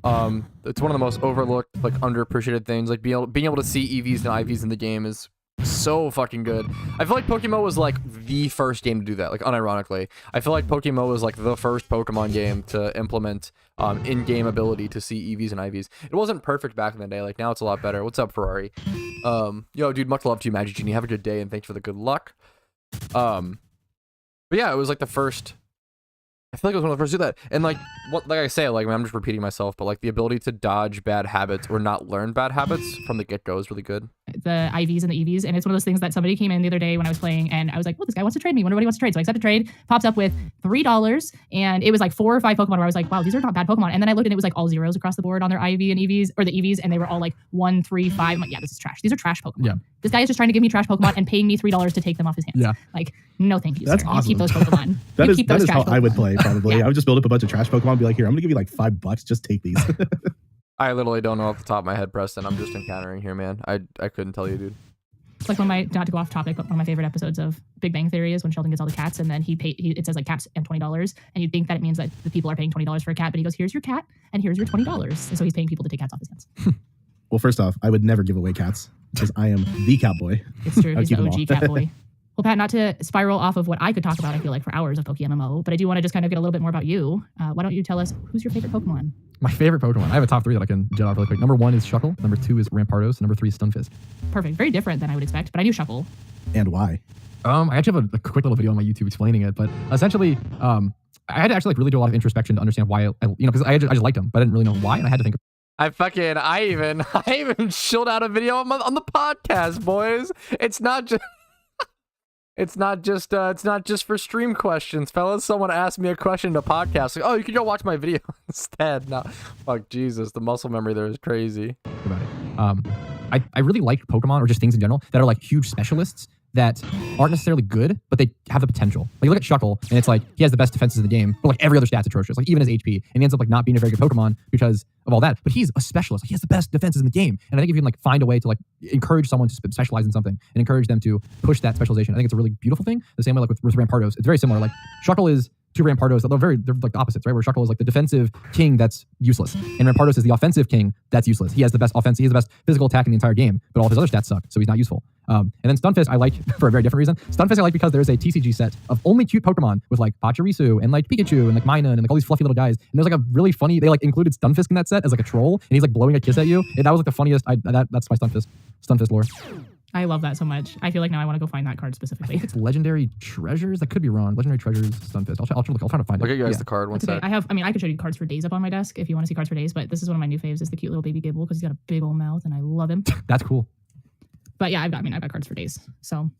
It's one of the most overlooked, like underappreciated things. Like being able to see EVs and IVs in the game is so fucking good. I feel like PokeMMO was like the first game to do that, like unironically. I feel like PokeMMO was like the first Pokemon game to implement in-game ability to see EVs and IVs. It wasn't perfect back in the day, like now it's a lot better. What's up, Ferrari? Yo, dude, much love to you, Magic Genie. Have a good day and thanks for the good luck. But yeah, it was like the first... I feel like it was one of the first to do that. And like I say, like I'm just repeating myself, but like the ability to dodge bad habits or not learn bad habits from the get-go is really good. The IVs and the EVs, and it's one of those things that somebody came in the other day when I was playing, and I was like, well, this guy wants to trade me. Wonder what he wants to trade. So I accept a trade, pops up with $3, and it was like 4 or 5 Pokemon where I was like, wow, these are not bad Pokemon. And then I looked and it was like all zeros across the board on their IV and EVs, or the EVs, and they were all like 1, 3, 5. I'm like, yeah, this is trash. These are trash Pokemon. Yeah. This guy is just trying to give me trash Pokemon and paying me $3 to take them off his hands. Yeah. Like, no thank you, That's sir. awesome. You keep those Pokemon. that is trash how I would Pokemon. play probably. Yeah. I would just build up a bunch of trash Pokemon and be like, here, I'm gonna give you like $5, just take these. I literally don't know off the top of my head, Preston. I'm just encountering here, man. I couldn't tell you, dude. It's like not to go off topic, but one of my favorite episodes of Big Bang Theory is when Sheldon gets all the cats, and then it says like cats and $20, and you'd think that it means that the people are paying $20 for a cat, but he goes, here's your cat, and here's your $20, and so he's paying people to take cats off his hands. Well, first off, I would never give away cats because I am the cat boy. It's true. I'd He's the keep them OG all. cat boy. Well, Pat, not to spiral off of what I could talk about, I feel like, for hours of PokeMMO, but I do want to just kind of get a little bit more about you. Why don't you tell us who's your favorite Pokemon? My favorite Pokemon. I have a top 3 that I can jet off really quick. Number 1 is Shuckle. Number 2 is Rampardos. Number 3 is Stunfisk. Perfect. Very different than I would expect, but I knew Shuckle. And why? I actually have a quick little video on my YouTube explaining it, but essentially, I had to actually like really do a lot of introspection to understand why, because I just liked him, but I didn't really know why, and I had to think. I even shilled out a video on the podcast, boys. It's not just for stream questions, fellas. Someone asked me a question in a podcast, like, oh, you can go watch my video instead. No, fuck Jesus, the muscle memory there is crazy. About it. I really like Pokemon, or just things in general, that are like huge specialists that aren't necessarily good, but they have the potential. Like, you look at Shuckle, and it's like, he has the best defenses in the game, but like every other stat's atrocious, like even his HP, and he ends up like not being a very good Pokemon because of all that. But he's a specialist. Like, he has the best defenses in the game. And I think if you can like find a way to like encourage someone to specialize in something and encourage them to push that specialization, I think it's a really beautiful thing. The same way like with Rampardos, it's very similar. Like, Shuckle is to Rampardos, they're like opposites, right? Where Shuckle is like the defensive king that's useless, and Rampardos is the offensive king that's useless. He has the best offense, he has the best physical attack in the entire game, but all of his other stats suck, so he's not useful. And then Stunfisk I like for a very different reason. Stunfisk I like because there's a TCG set of only cute Pokemon with like Pachirisu and like Pikachu and like Minun and like all these fluffy little guys. And there's like a really funny, they like included Stunfisk in that set as like a troll, and he's like blowing a kiss at you. And that was like the funniest. That's my Stunfisk lore. I love that so much. I feel like now I want to go find that card I specifically. think it's Legendary Treasures. I could be wrong. Legendary Treasures Stunfisk. I'll try to find it. Look at you guys Yeah. the card one It's okay. sec. I could show you cards for days up on my desk if you want to see cards for days, but this is one of my new faves, is the cute little baby Gibble, because he's got a big old mouth and I love him. That's cool. But yeah, I've got cards for days. So,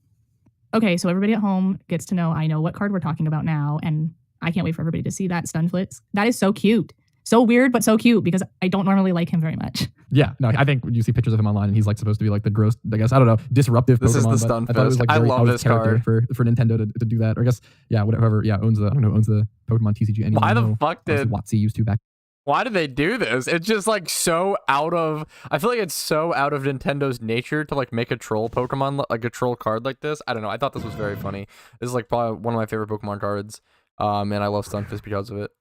okay. So everybody at home gets to know, I know what card we're talking about now. And I can't wait for everybody to see that Stunflitz. That is so cute. So weird, but so cute because I don't normally like him very much. Yeah, no, I think you see pictures of him online and he's like supposed to be like the gross, I guess, I don't know, disruptive This Pokemon. is the I thought it was like I very love this card. for Nintendo to do that. Or I guess, yeah, whoever, owns the Pokemon TCG. Anyone Why the know? fuck did WotC used to back? Why did they do this? It's just like so out of, I feel like it's so out of Nintendo's nature to like make a troll Pokemon, like a troll card like this. I don't know. I thought this was very funny. This is like probably one of my favorite Pokemon cards. And I love Stunfisk because of it.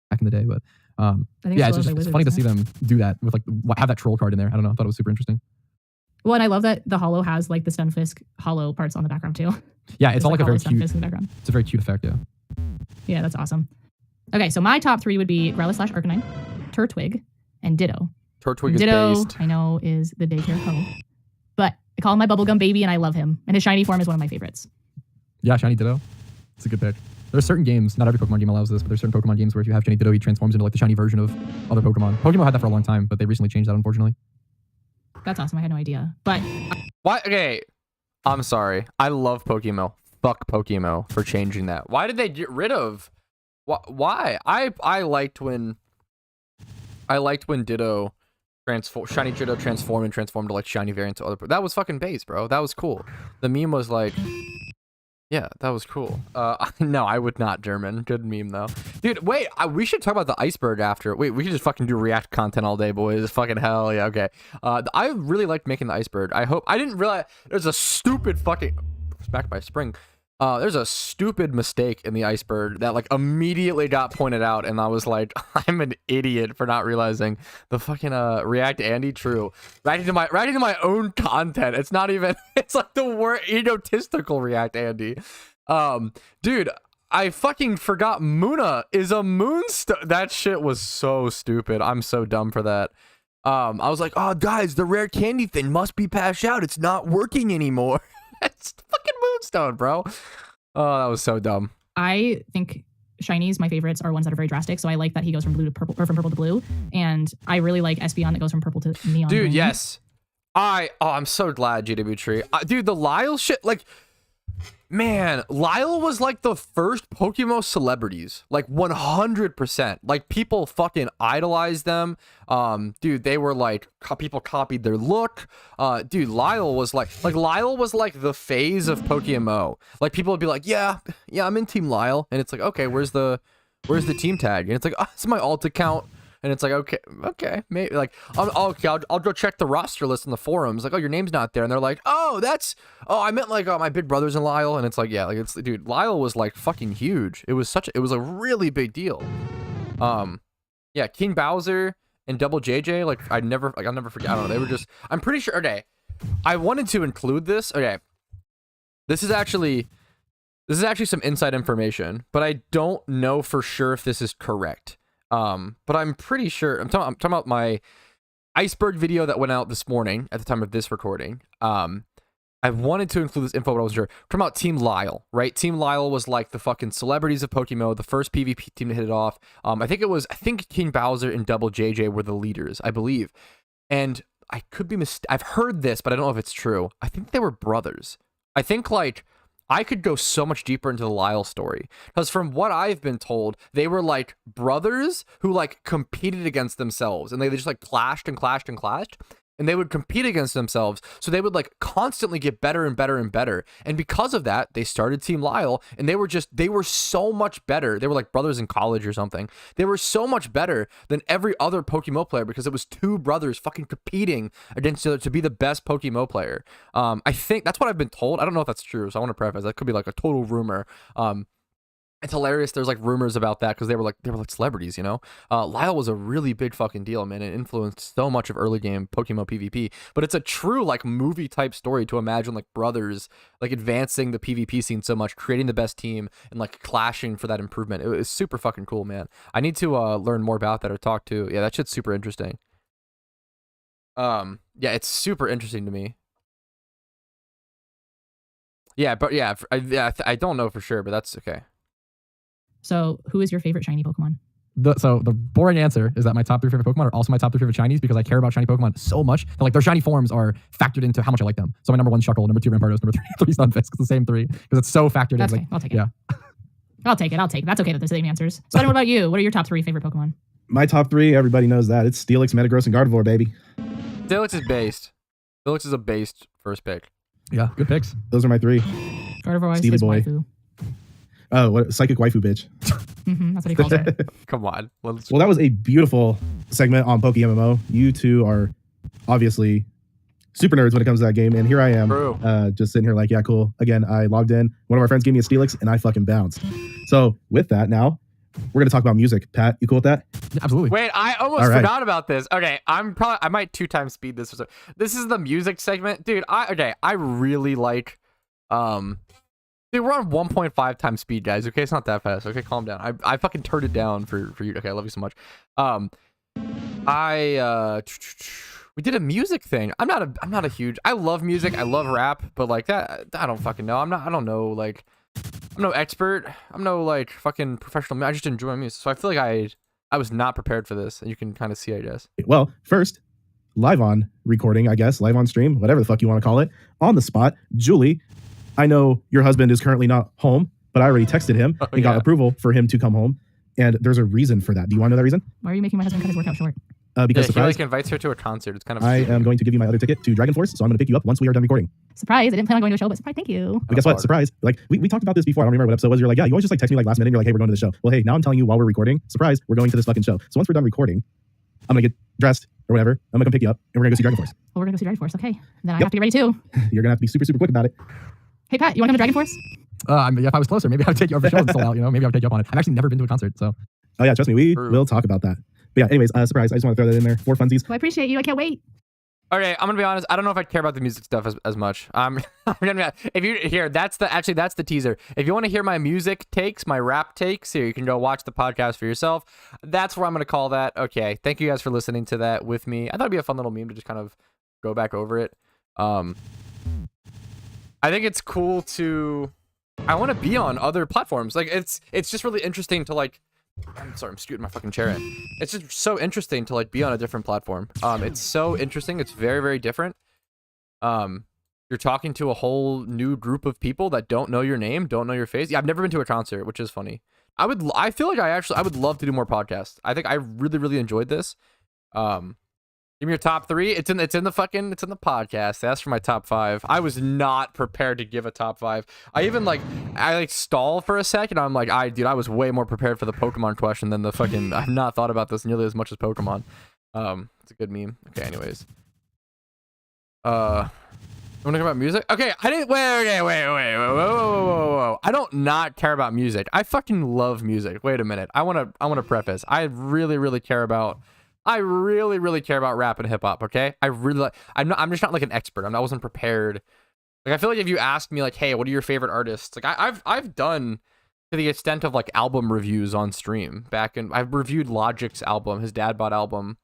Back in the day, but yeah, it's funny to see them do that with like have that troll card in there. I don't know. I thought it was super interesting. Well, and I love that the holo has like the Stunfisk holo parts on the background too. Yeah, it's all like a very cute. In the background. It's a very cute effect. Yeah. Yeah, that's awesome. Okay, so my top 3 would be Growlithe/Arcanine, Turtwig, and Ditto. Turtwig is Ditto, based. I know, is the daycare hoe, but I call him my bubblegum baby, and I love him. And his shiny form is one of my favorites. Yeah, shiny Ditto. It's a good pick. There's certain games, not every Pokemon game allows this, but there's certain Pokemon games where if you have shiny Ditto, he transforms into like the shiny version of other Pokemon. PokeMMO had that for a long time, but they recently changed that, unfortunately. That's awesome. I had no idea. But Why? Okay, I'm sorry. I love PokeMMO. Fuck PokeMMO for changing that. Why did they get rid of? Why? I liked when Ditto shiny Ditto transformed to like shiny variants of other. That was fucking base, bro. That was cool. The meme was like, yeah, that was cool. No, I would not, German. Good meme though, dude. Wait, we should talk about the iceberg after. Wait, we can just fucking do React content all day, boys. Fucking hell, yeah. Okay. I really liked making the iceberg. I didn't realize there's a stupid fucking smacked by spring. There's a stupid mistake in the iceberg that like immediately got pointed out, and I was like, I'm an idiot for not realizing the fucking React Andy true. Writing to my own content. It's not even. It's like the word egotistical React Andy. Dude, I fucking forgot Muna is a moonstone. That shit was so stupid. I'm so dumb for that. I was like, oh guys, the rare candy thing must be passed out. It's not working anymore. It's fucking moonstone, bro. Oh, that was so dumb. I think shinies, my favorites, are ones that are very drastic. So I like that he goes from blue to purple, or from purple to blue. And I really like Espeon that goes from purple to neon. Dude, green. yes. I'm so glad GW Tree. Dude, the Lyle shit, like, man, Lyle was like the first PokeMMO celebrities, like 100%. Like people fucking idolized them. Dude, they were like people copied their look. Dude, Lyle was like the phase of PokeMMO. Like people would be like, yeah, I'm in Team Lyle, and it's like, okay, where's the team tag? And it's like, oh, it's my alt account. And it's like, okay, maybe like, I'll go check the roster list in the forums. Like, oh, your name's not there, and they're like, oh, I meant like my big brother's in Lyle, and it's like, yeah, like dude, Lyle was like fucking huge. It was a really big deal. Yeah, King Bowser and Double JJ, like I'll never forget. I don't know, they were just, I'm pretty sure. Okay, I wanted to include this. Okay, this is actually some inside information, but I don't know for sure if this is correct. But I'm pretty sure I'm talking about my iceberg video that went out this morning at the time of this recording. I wanted to include this info, but I was sure. I'm talking about Team Lyle, right? Team Lyle was like the fucking celebrities of PokeMMO, the first PvP team to hit it off. I think King Bowser and Double JJ were the leaders, I believe. And I could be I've heard this, but I don't know if it's true. I think they were brothers. I think like I could go so much deeper into the Lyle story, because from what I've been told, they were like brothers who like competed against themselves, and they just like clashed, and they would compete against themselves. So they would like constantly get better and better and better. And because of that, they started Team Lyle, and they were so much better. They were like brothers in college or something. They were so much better than every other PokeMMO player, because it was two brothers fucking competing against each other to be the best PokeMMO player. I think that's what I've been told. I don't know if that's true, so I want to preface that could be like a total rumor. It's hilarious. There's like rumors about that because they were like celebrities, you know. Lyle was a really big fucking deal, man. It influenced so much of early game PokeMMO PvP. But it's a true like movie type story to imagine like brothers like advancing the PvP scene so much, creating the best team, and like clashing for that improvement. It was super fucking cool, man. I need to learn more about that or talk to. Yeah, that shit's super interesting. Yeah, it's super interesting to me. Yeah, but yeah, I don't know for sure, but that's okay. So, who is your favorite shiny Pokemon? So the boring answer is that my top 3 favorite Pokemon are also my top 3 favorite shinies because I care about shiny Pokemon so much that like their shiny forms are factored into how much I like them. So my number 1 Shuckle, number 2 Rampardos, number 3 Stunfisk. It's the same 3 because it's so factored That's in. okay. Like, I'll take it. yeah. I'll take it. That's okay that they're the same answers. So what about you? What are your top 3 favorite Pokemon? My top 3, everybody knows that. It's Steelix, Metagross, and Gardevoir, baby. Steelix is based. Steelix is a based first pick. Yeah, good picks. Those are my 3. Gardevoir Steely is boy. waifu. Oh, what psychic waifu bitch. That's what he calls it. Come on. Let's Well, that was a beautiful segment on PokeMMO. You two are obviously super nerds when it comes to that game, and here I am, True. just sitting here like, yeah, cool. Again, I logged in. One of our friends gave me a Steelix, and I fucking bounced. So with that, now we're gonna talk about music. Pat, you cool with that? Yeah, absolutely. Wait, I almost All right. forgot about this. Okay, I might 2x speed this. This is the music segment, dude. I really like, dude, we're on 1.5 times speed, guys. Okay, it's not that fast. Okay, calm down. I fucking turned it down for you. Okay, I love you so much. We did a music thing. I'm not a huge. I love music. I love rap, but like that, I don't fucking know. I don't know. Like, I'm no expert. I'm no like fucking professional. I just enjoy music. So I feel like I was not prepared for this, and you can kind of see, I guess. Well, first, live on recording, I guess, live on stream, whatever the fuck you want to call it, on the spot. Julie, I know your husband is currently not home, but I already texted him and got approval for him to come home. And there's a reason for that. Do you want to know that reason? Why are you making my husband cut his workout short? Because he surprise, like invites her to a concert. It's kind of. I am going to give you my other ticket to Dragon Force, so I'm going to pick you up once we are done recording. Surprise! I didn't plan on going to a show, but surprise! Thank you. But guess what? Surprise! Like we talked about this before. I don't remember what episode it was. You're like, yeah, you always just like text me like last minute. And you're like, hey, we're going to the show. Well, hey, now I'm telling you while we're recording. Surprise! We're going to this fucking show. So once we're done recording, I'm gonna get dressed or whatever. I'm gonna come pick you up, and we're gonna go see Dragon Force. Well, we're gonna go see Dragon Force. Okay, then I have to get ready too. You're gonna have to be super quick about it. Hey Pat, you want to come to Dragon Force? I mean, if I was closer, maybe I would take you over the show and sold out. You know, maybe I would take you up on it. I've actually never been to a concert, so. Oh yeah, trust me, we True. will talk about that. But yeah, anyways, surprise! I just want to throw that in there for funsies. Well, I appreciate you. I can't wait. Okay, I'm gonna be honest. I don't know if I care about the music stuff as much. I'm gonna if you here, that's the teaser. If you want to hear my music takes, my rap takes, here you can go watch the podcast for yourself. That's where I'm gonna call that. Okay, thank you guys for listening to that with me. I thought it'd be a fun little meme to just kind of go back over it. I think it's cool to. I want to be on other platforms. Like it's just really interesting to like. I'm sorry, I'm scooting my fucking chair in. It's just so interesting to like be on a different platform. It's so interesting. It's very, very different. You're talking to a whole new group of people that don't know your name, don't know your face. Yeah, I've never been to a concert, which is funny. I feel like I would love to do more podcasts. I think I really, really enjoyed this. Give me your top 3. It's in the podcast. That's for my top 5. I was not prepared to give a top 5. I stall for a second. I'm like, I was way more prepared for the Pokemon question than the fucking. I've not thought about this nearly as much as Pokemon. It's a good meme. Okay, anyways. You want to talk about music? Okay, I didn't. Wait, whoa. I don't not care about music. I fucking love music. Wait a minute. I want to preface. I really, really care about rap and hip hop. Okay, I'm just not like an expert. I wasn't prepared. Like I feel like if you asked me like, hey, what are your favorite artists? Like I've done to the extent of like album reviews on stream. I've reviewed Logic's album, his Dad Bod album,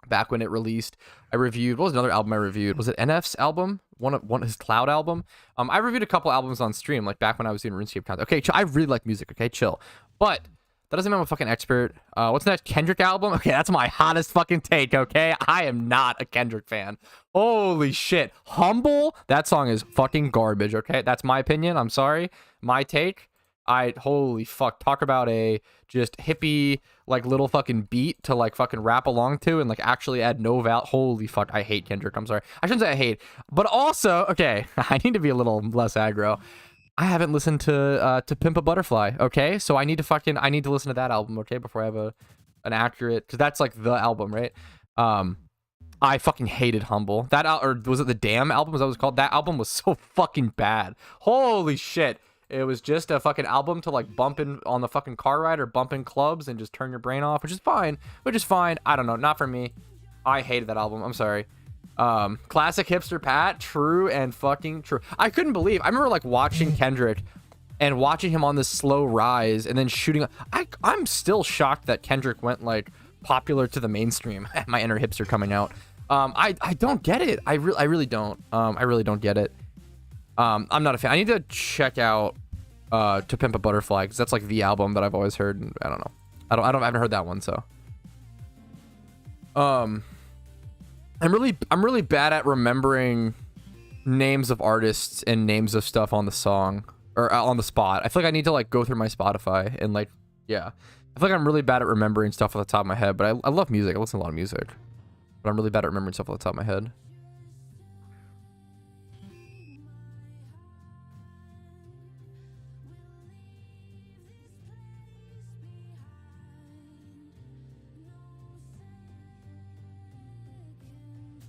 back when it released. I reviewed what was another album I reviewed? Was it NF's album? One his Cloud album. I reviewed a couple albums on stream like back when I was doing RuneScape content. Okay, I really like music. Okay, chill, but. That doesn't mean I'm a fucking expert. What's that Kendrick album? Okay, that's my hottest fucking take, okay? I am not a Kendrick fan. Holy shit. Humble? That song is fucking garbage, okay? That's my opinion. I'm sorry. My take. Holy fuck. Talk about a just hippie, like, little fucking beat to, like, fucking rap along to and, like, actually add no val. Holy fuck. I hate Kendrick. I'm sorry. I shouldn't say I hate. But also, okay, I need to be a little less aggro. I haven't listened to Pimp a Butterfly, okay? So I need to listen to that album, okay, before I have an accurate, because that's like the album, right? I fucking hated Humble. Or was it the Damn album? Was that what it was called? That album was so fucking bad. Holy shit. It was just a fucking album to like bump in on the fucking car ride or bump in clubs and just turn your brain off, which is fine. I don't know, not for me. I hated that album. I'm sorry. Classic hipster Pat, true and fucking true. I couldn't believe. I remember like watching Kendrick and watching him on this slow rise and then shooting. I'm still shocked that Kendrick went like popular to the mainstream. My inner hipster coming out. I don't get it. I really don't. I really don't get it. I'm not a fan. I need to check out To Pimp a Butterfly because that's like the album that I've always heard. And I don't know. I haven't heard that one. So, I'm really bad at remembering names of artists and names of stuff on the song or on the spot. I feel like I need to like go through my Spotify and like, yeah, I feel like I'm really bad at remembering stuff off the top of my head, but I love music. I listen to a lot of music, but I'm really bad at remembering stuff off the top of my head.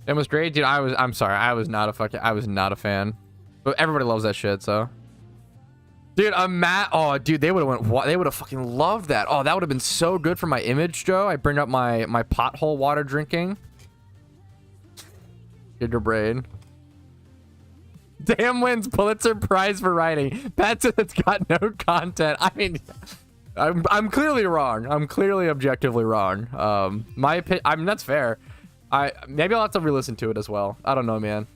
It was great, dude. I'm sorry. I was not a fan. But everybody loves that shit, so. Dude, I'm mad. Oh, dude, they would have fucking loved that. Oh, that would have been so good for my image, Joe. I bring up my pothole water drinking. Get your brain. Damn wins Pulitzer Prize for writing. Pat said it's got no content. I mean, I'm clearly wrong. I'm clearly objectively wrong. My opinion, I mean, that's fair. Maybe I'll have to re-listen to it as well. I don't know, man.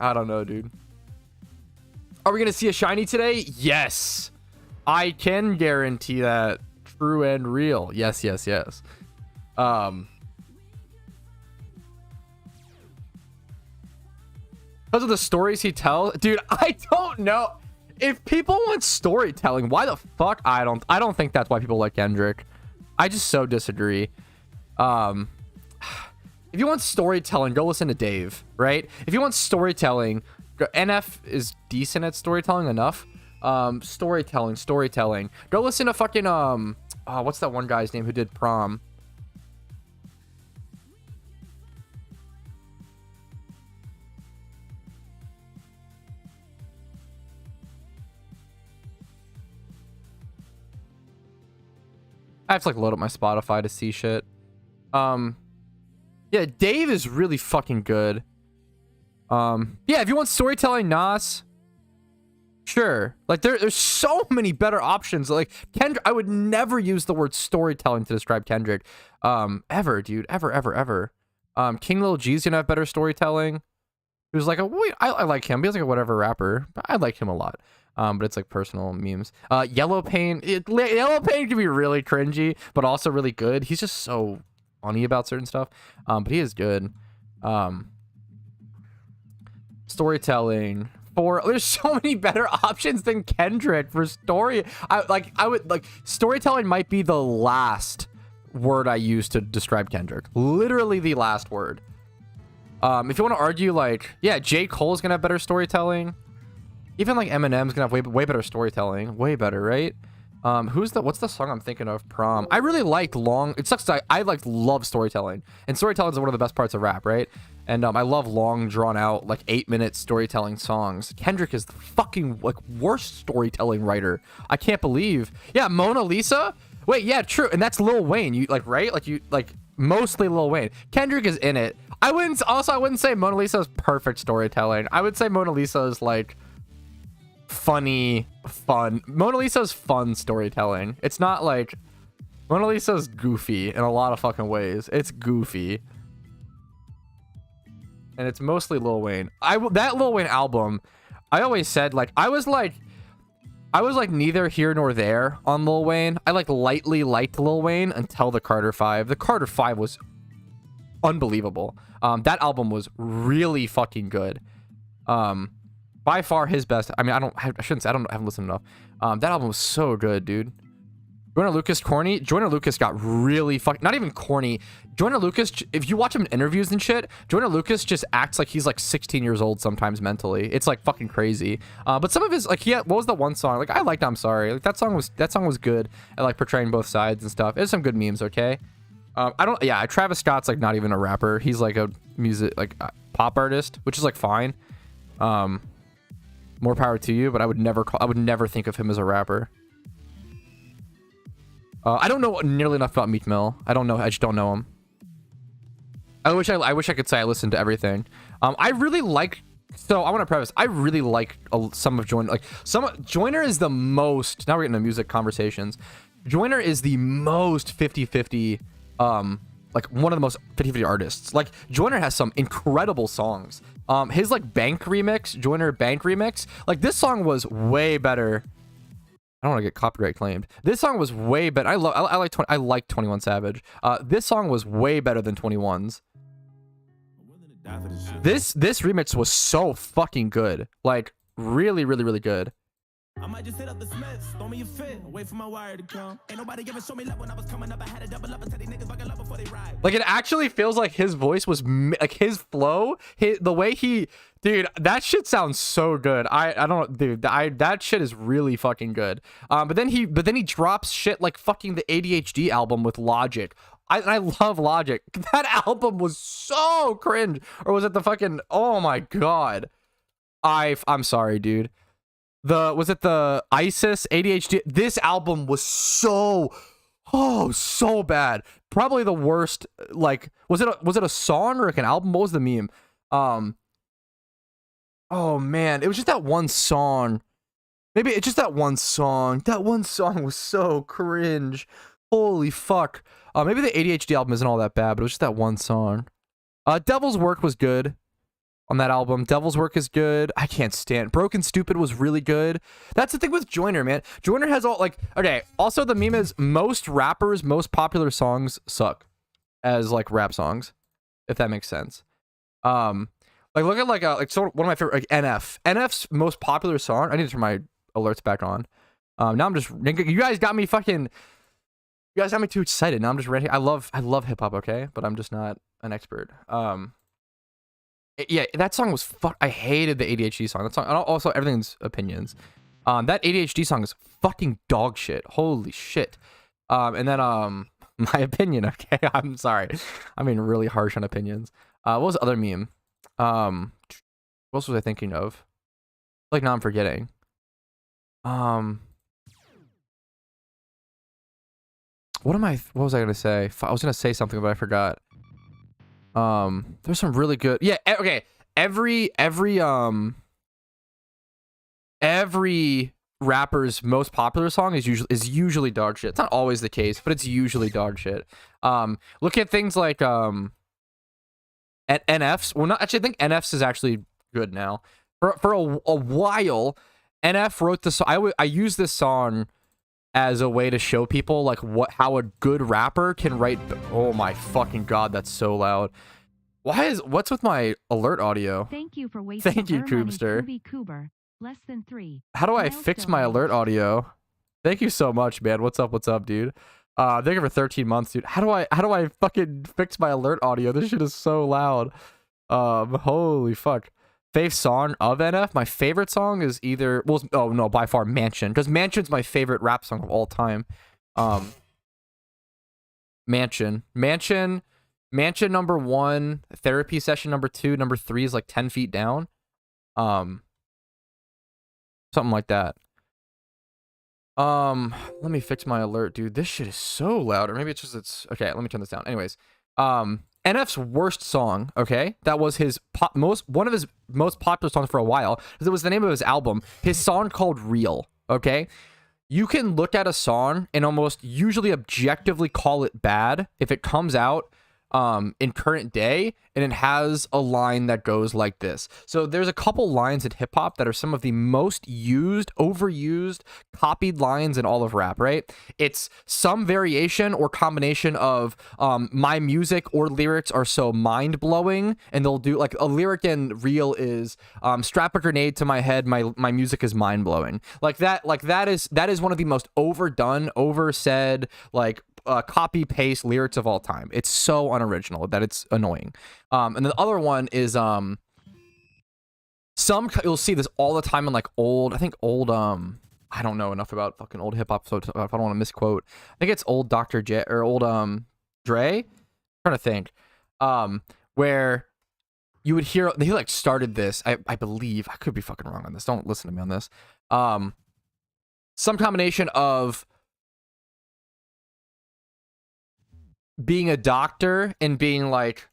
I don't know, dude. Are we gonna see a shiny today? Yes. I can guarantee that. True and real. Yes, yes, yes. Because of the stories he tells, dude, I don't know. If people want storytelling, why the fuck? I don't think that's why people like Kendrick. I just so disagree. If you want storytelling, go listen to Dave, right? If you want storytelling, NF is decent at storytelling enough. Storytelling. Go listen to fucking, what's that one guy's name who did Prom? I have to like load up my Spotify to see shit. Yeah, Dave is really fucking good. Yeah, if you want storytelling, Nas, sure. Like there's so many better options. Like Kendrick, I would never use the word storytelling to describe Kendrick. Ever, dude, ever. King Lil G's gonna have better storytelling. He was like I like him. He was like a whatever rapper, but I like him a lot. But it's like personal memes. Yellow Pain can be really cringy, but also really good. He's just so funny about certain stuff, but he is good. Storytelling there's so many better options than Kendrick for story. I would storytelling might be the last word I use to describe Kendrick. Literally the last word. If you want to argue, like, yeah, J. Cole's gonna have better storytelling. Even like Eminem's gonna have way better storytelling. Way better, right? What's the song I'm thinking of? Prom. I really liked It sucks. I love storytelling, and storytelling is one of the best parts of rap, right? And I love long, drawn out, like 8-minute storytelling songs. Kendrick is the fucking like worst storytelling writer. I can't believe. Yeah, Mona Lisa. Wait, yeah, true. And that's Lil Wayne. You like, right? Like you like mostly Lil Wayne. Kendrick is in it. I wouldn't say Mona Lisa is perfect storytelling. I would say Mona Lisa is like fun. Mona Lisa's fun storytelling. It's not like Mona Lisa's goofy in a lot of fucking ways. It's goofy. And it's mostly Lil Wayne. That Lil Wayne album, I always said like I was like neither here nor there on Lil Wayne. I like lightly liked Lil Wayne until the Carter 5. The Carter 5 was unbelievable. That album was really fucking good. By far his best. I mean, I haven't listened enough. That album was so good, dude. Joyner Lucas corny. Joyner Lucas got really not even corny. Joyner Lucas, if you watch him in interviews and shit, Joyner Lucas just acts like he's like 16 years old sometimes mentally. It's like fucking crazy. But some of his like what was the one song? Like I liked I'm Sorry. Like that song was good at like portraying both sides and stuff. There's some good memes, okay? Travis Scott's like not even a rapper. He's like a pop artist, which is like fine. More power to you, but I would never think of him as a rapper. I don't know nearly enough about Meek Mill. I just don't know him. I wish I could say I listened to everything. I really like. So I want to preface. I really like some of Joyner. Joyner is the most. Now we're getting into music conversations. Joyner is the most 50-50. Like one of the most 50-50 artists. Like Joyner has some incredible songs. His like Bank remix, Joyner Bank remix. Like this song was way better I don't want to get copyright claimed. This song was way better. I like 21 Savage. This song was way better than 21's. This remix was so fucking good. Like really, really, really good. I might just hit up the Smiths, throw me a fit, wait for my wire to come. Ain't nobody ever show me love when I was coming up. I had to double up and tell these niggas fucking love before they ride. Like it actually feels like his voice was like his flow, the way he, dude, that shit sounds so good. I don't, dude, that shit is really fucking good. But then he drops shit like fucking the ADHD album with Logic. I love Logic. That album was so cringe. Or was it the fucking, oh my god. I'm sorry, dude. Was it the ISIS ADHD? This album was so bad. Probably the worst. Like, was it a song or like an album? What was the meme? Oh man, it was just that one song. Maybe it's just that one song. That one song was so cringe. Holy fuck. Maybe the ADHD album isn't all that bad, but it was just that one song. Devil's Work was good. On that album, Devil's Work is good. I can't stand Broken Stupid was really good. That's the thing with Joyner, man. Joyner has all like, okay, also the meme is most rappers, most popular songs suck as like rap songs, if that makes sense. Like look at like so one of my favorite, like NF's most popular song. I need to turn my alerts back on. Now I'm just, you guys got me too excited. Now I'm just ready. I love hip hop, okay, but I'm just not an expert. Yeah, that song was I hated the ADHD song. That song, and also everything's opinions. That ADHD song is fucking dog shit. Holy shit. And then my opinion. Okay, I'm sorry. I mean, really harsh on opinions. What was the other meme? What else was I thinking of? Like now I'm forgetting. What was I gonna say? I was gonna say something, but I forgot. There's some really good, yeah, okay, every rapper's most popular song is usually dog shit. It's not always the case, but it's usually dog shit. Look at things like at NF's, well, not actually, I think NF's is actually good now. For a while, NF wrote the song. I use this song as a way to show people like how a good rapper can write. Oh my fucking god, that's so loud. What's with my alert audio? Thank you for wasting. Thank you, Coobster. Less than 3. How do I fix my alert audio? Thank you so much, man. What's up, dude? Thank you for 13 months, dude. How do I fucking fix my alert audio? This shit is so loud. Holy fuck. Fave song of NF, my favorite song is either, well, oh no, by far Mansion, because Mansion's my favorite rap song of all time. Mansion number 1, Therapy Session number 2, number 3 is like 10 Feet Down. Something like that. Let me fix my alert, dude. This shit is so loud, or maybe it's okay, let me turn this down. Anyways, NF's worst song, okay? That was one of his most popular songs for a while, because it was the name of his album. His song called Real, okay? You can look at a song and almost usually objectively call it bad if it comes out in current day and it has a line that goes like this. So there's a couple lines in hip hop that are some of the most used, overused, copied lines in all of rap, right? It's some variation or combination of my music or lyrics are so mind-blowing, and they'll do like a lyric in Real is strap a grenade to my head, my music is mind-blowing. Like that is one of the most overdone, oversaid, like copy paste lyrics of all time. It's so unoriginal that it's annoying. And the other one is you'll see this all the time in like old I don't know enough about fucking old hip hop, so if I don't want to misquote, I think it's old Dr. J or old Dre. I'm trying to think. Where you would hear, he like started this, I believe, I could be fucking wrong on this, don't listen to me on this. Some combination of being a doctor and being like,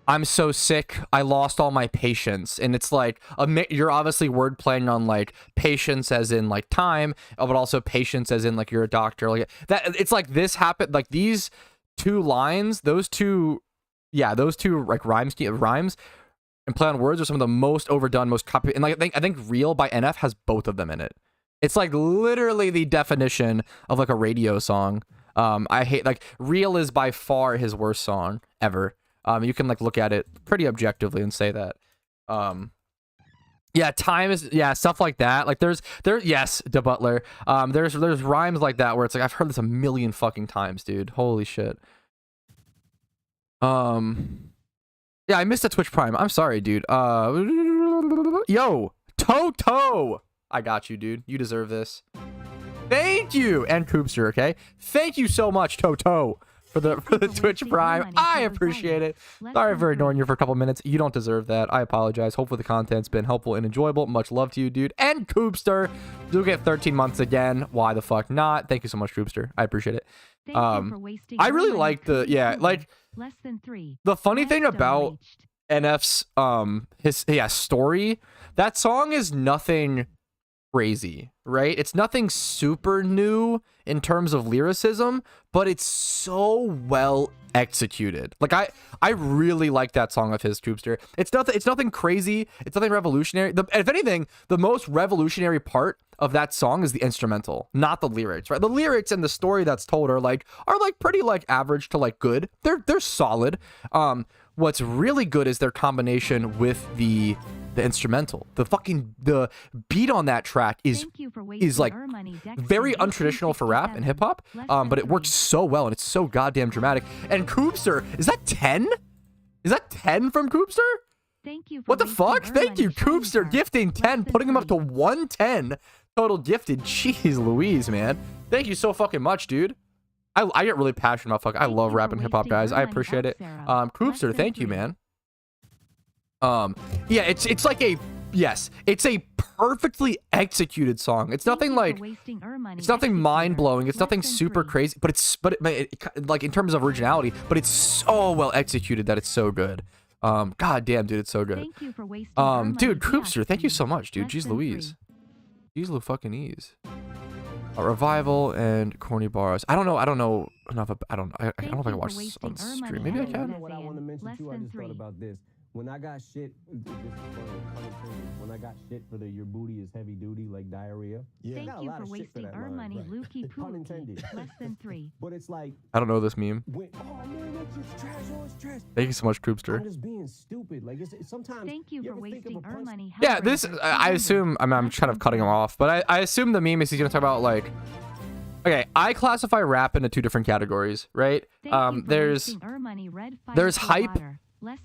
I'm so sick, I lost all my patients. And it's like, you're obviously word playing on like patience as in like time, but also patience as in like you're a doctor. Like that, it's like this happened, like these two lines, those two like rhymes and play on words are some of the most overdone, most copy. And like I think Real by NF has both of them in it. It's like literally the definition of like a radio song. I hate, like, Real is by far his worst song ever. You can like look at it pretty objectively and say that. Yeah, time is, yeah, stuff like that. Like yes, De Butler. There's rhymes like that where it's like, I've heard this a million fucking times, dude. Holy shit. Yeah, I missed a Twitch Prime. I'm sorry, dude. Yo, Toto. I got you, dude. You deserve this. Thank you. And Coopster, okay? Thank you so much, Toto, for the Twitch Prime. I appreciate it. Sorry for ignoring you for a couple minutes. You don't deserve that. I apologize. Hopefully the content's been helpful and enjoyable. Much love to you, dude. And Coopster, you'll get 13 months again. Why the fuck not? Thank you so much, Coopster. I appreciate it. I really like the, yeah, like, the funny thing about NF's his story, that song is nothing crazy, right? It's nothing super new in terms of lyricism, but it's so well executed. Like I really like that song of his, Coopster. It's nothing crazy. It's nothing revolutionary. If anything, the most revolutionary part of that song is the instrumental, not the lyrics, right? The lyrics and the story that's told are pretty like average to like good. They're solid. What's really good is their combination with the instrumental. The beat on that track is like very untraditional for rap and hip hop, but it works so well and it's so goddamn dramatic. And Coopster, is that 10? Is that 10 from Coopster? What the fuck? Thank you, Coopster, gifting 10, putting him up to 110 total gifted. Jeez Louise, man. Thank you so fucking much, dude. I get really passionate about fuck. I love rap and hip hop, guys. I appreciate it. Coopster, thank you, man. Yeah, it's like a, yes, it's a perfectly executed song. It's nothing like, it's nothing mind-blowing. It's nothing super crazy, but it, like in terms of originality, but it's so well executed that it's so good. God damn, dude, it's so good. Dude, Coopster, thank you so much, dude. Jeez Louise. Jeez Lou fucking ease. Revival and corny bars. I don't know enough. I don't know if I can watch this on stream. Maybe I can. What I want to mention too, I just thought about this. When I got shit, when I got shit for the your booty is heavy duty, like diarrhea. Yeah. Thank you for wasting our money, Lukey Pun intended. Less than 3. But it's like, I don't know this meme. oh man, that's just trash. Oh, it's trash. Thank you so much, Coopster. I'm just being stupid. Like it's sometimes. Thank you for wasting our money. Yeah, this, I assume, I'm kind of cutting him off, but I assume the meme is he's gonna talk about like, okay, I classify rap into 2 different categories, right? There's hype.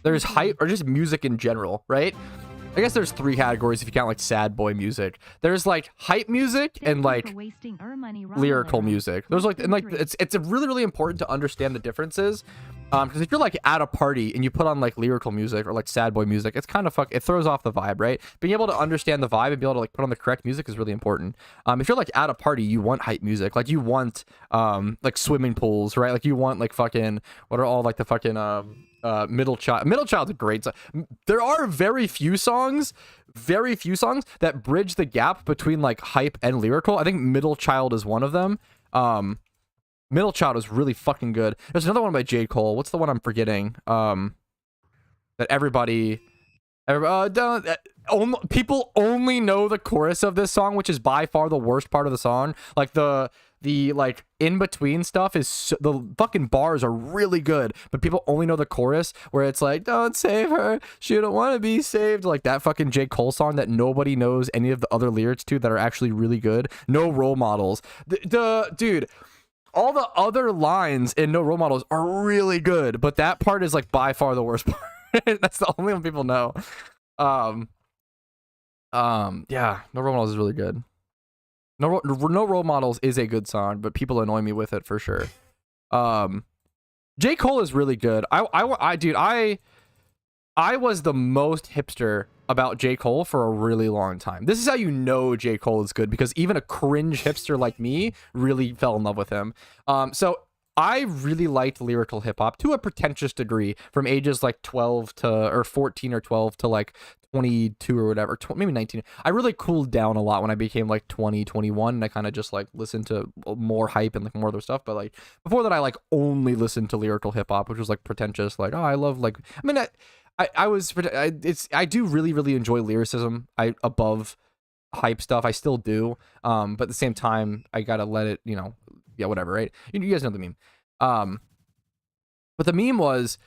There's hype, or just music in general, right? I guess there's 3 categories if you count like sad boy music. There's like hype music and like lyrical music. There's like, and like it's really, really important to understand the differences. Because if you're like at a party and you put on like lyrical music or like sad boy music, it's kind of it throws off the vibe, right? Being able to understand the vibe and be able to like put on the correct music is really important. If you're like at a party, you want hype music, like you want like swimming pools, right? Like you want like fucking, what are all like the fucking Middle Child's a great song. There are very few songs that bridge the gap between like hype and lyrical. I think Middle Child is one of them. Middle Child is really fucking good. There's another one by J. Cole. What's the one I'm forgetting? That people only know the chorus of this song, which is by far the worst part of the song. Like the like in between stuff is the fucking bars are really good, but people only know the chorus where it's like, don't save her, she don't want to be saved, like that fucking J. Cole song that nobody knows any of the other lyrics to that are actually really good. No Role Models. Dude, all the other lines in No Role Models are really good, but that part is like by far the worst part. That's the only one people know. Yeah, No Role Models is really good. No Role Models is a good song, but people annoy me with it for sure. J. Cole is really good. I was the most hipster about J. Cole for a really long time. This is how you know J. Cole is good, because even a cringe hipster like me really fell in love with him. So I really liked lyrical hip hop to a pretentious degree from ages like 12 to, or 14 or 12 to like 22 or whatever, maybe 19. I really cooled down a lot when I became like 20, 21, and I kind of just like listened to more hype and like more other stuff. But like before that, I like only listened to lyrical hip hop, which was like pretentious. Like, oh, I love like, I mean, I do really, really enjoy lyricism above hype stuff. I still do. But at the same time, I gotta let it, you know, yeah, whatever, right? You guys know the meme. But the meme was,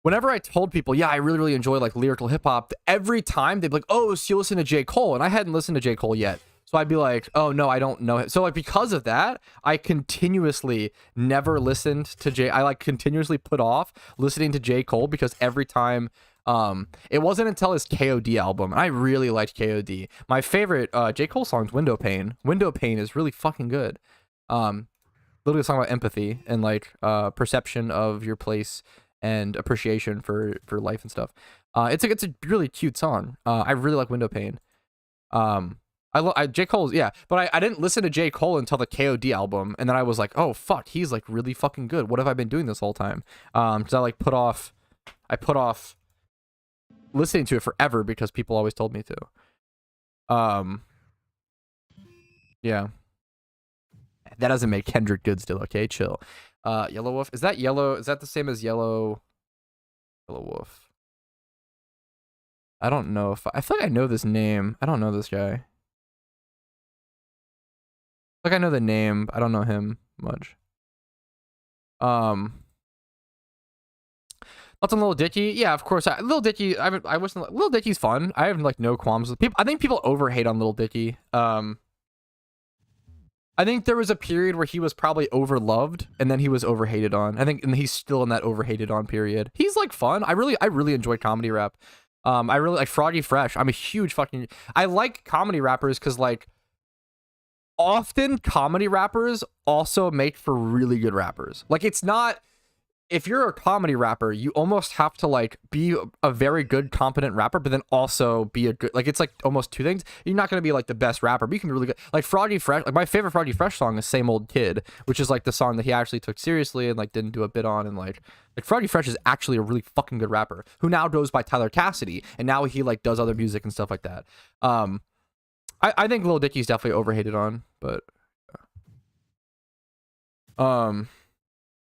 whenever I told people, yeah, I really, really enjoy like lyrical hip hop, every time they'd be like, oh, so you listen to J. Cole? And I hadn't listened to J. Cole yet. So I'd be like, oh, no, I don't know him. So like, because of that, I continuously never listened to I like continuously put off listening to J. Cole, because every time, it wasn't until his KOD album, and I really liked KOD. My favorite J. Cole song is Window Pane. Window Pane is really fucking good. Literally a song about empathy and like perception of your place and appreciation for life and stuff. It's a really cute song. I really like Window Pane. J. Cole's, yeah, but I didn't listen to J. Cole until the KOD album, and then I was like, oh fuck, he's like really fucking good. What have I been doing this whole time? So I put off listening to it forever because people always told me to. Yeah. That doesn't make Kendrick good still, okay? Chill. Yellow Wolf. Is that yellow? Is that the same as Yellow Wolf? I don't know if I feel like I know this name. I don't know this guy. Like I know the name, I don't know him much. Lots on Lil Dicky. Yeah, of course. Lil Dicky, I wasn't Lil Dicky's fun. I have like no qualms with people. I think people overhate on Lil Dicky. I think there was a period where he was probably overloved and then he was overhated on. I think, and he's still in that overhated on period. He's like fun. I really enjoy comedy rap. I really like Froggy Fresh. I'm a huge fucking, I like comedy rappers because like often comedy rappers also make for really good rappers. Like it's not, if you're a comedy rapper, you almost have to like be a very good, competent rapper, but then also be a good, like it's like almost two things. You're not going to be like the best rapper, but you can be really good. Like Froggy Fresh, like my favorite Froggy Fresh song is Same Old Kid, which is like the song that he actually took seriously and like didn't do a bit on. And like Froggy Fresh is actually a really fucking good rapper who now goes by Tyler Cassidy. And now he like does other music and stuff like that. I think Lil Dicky's definitely overhated on, but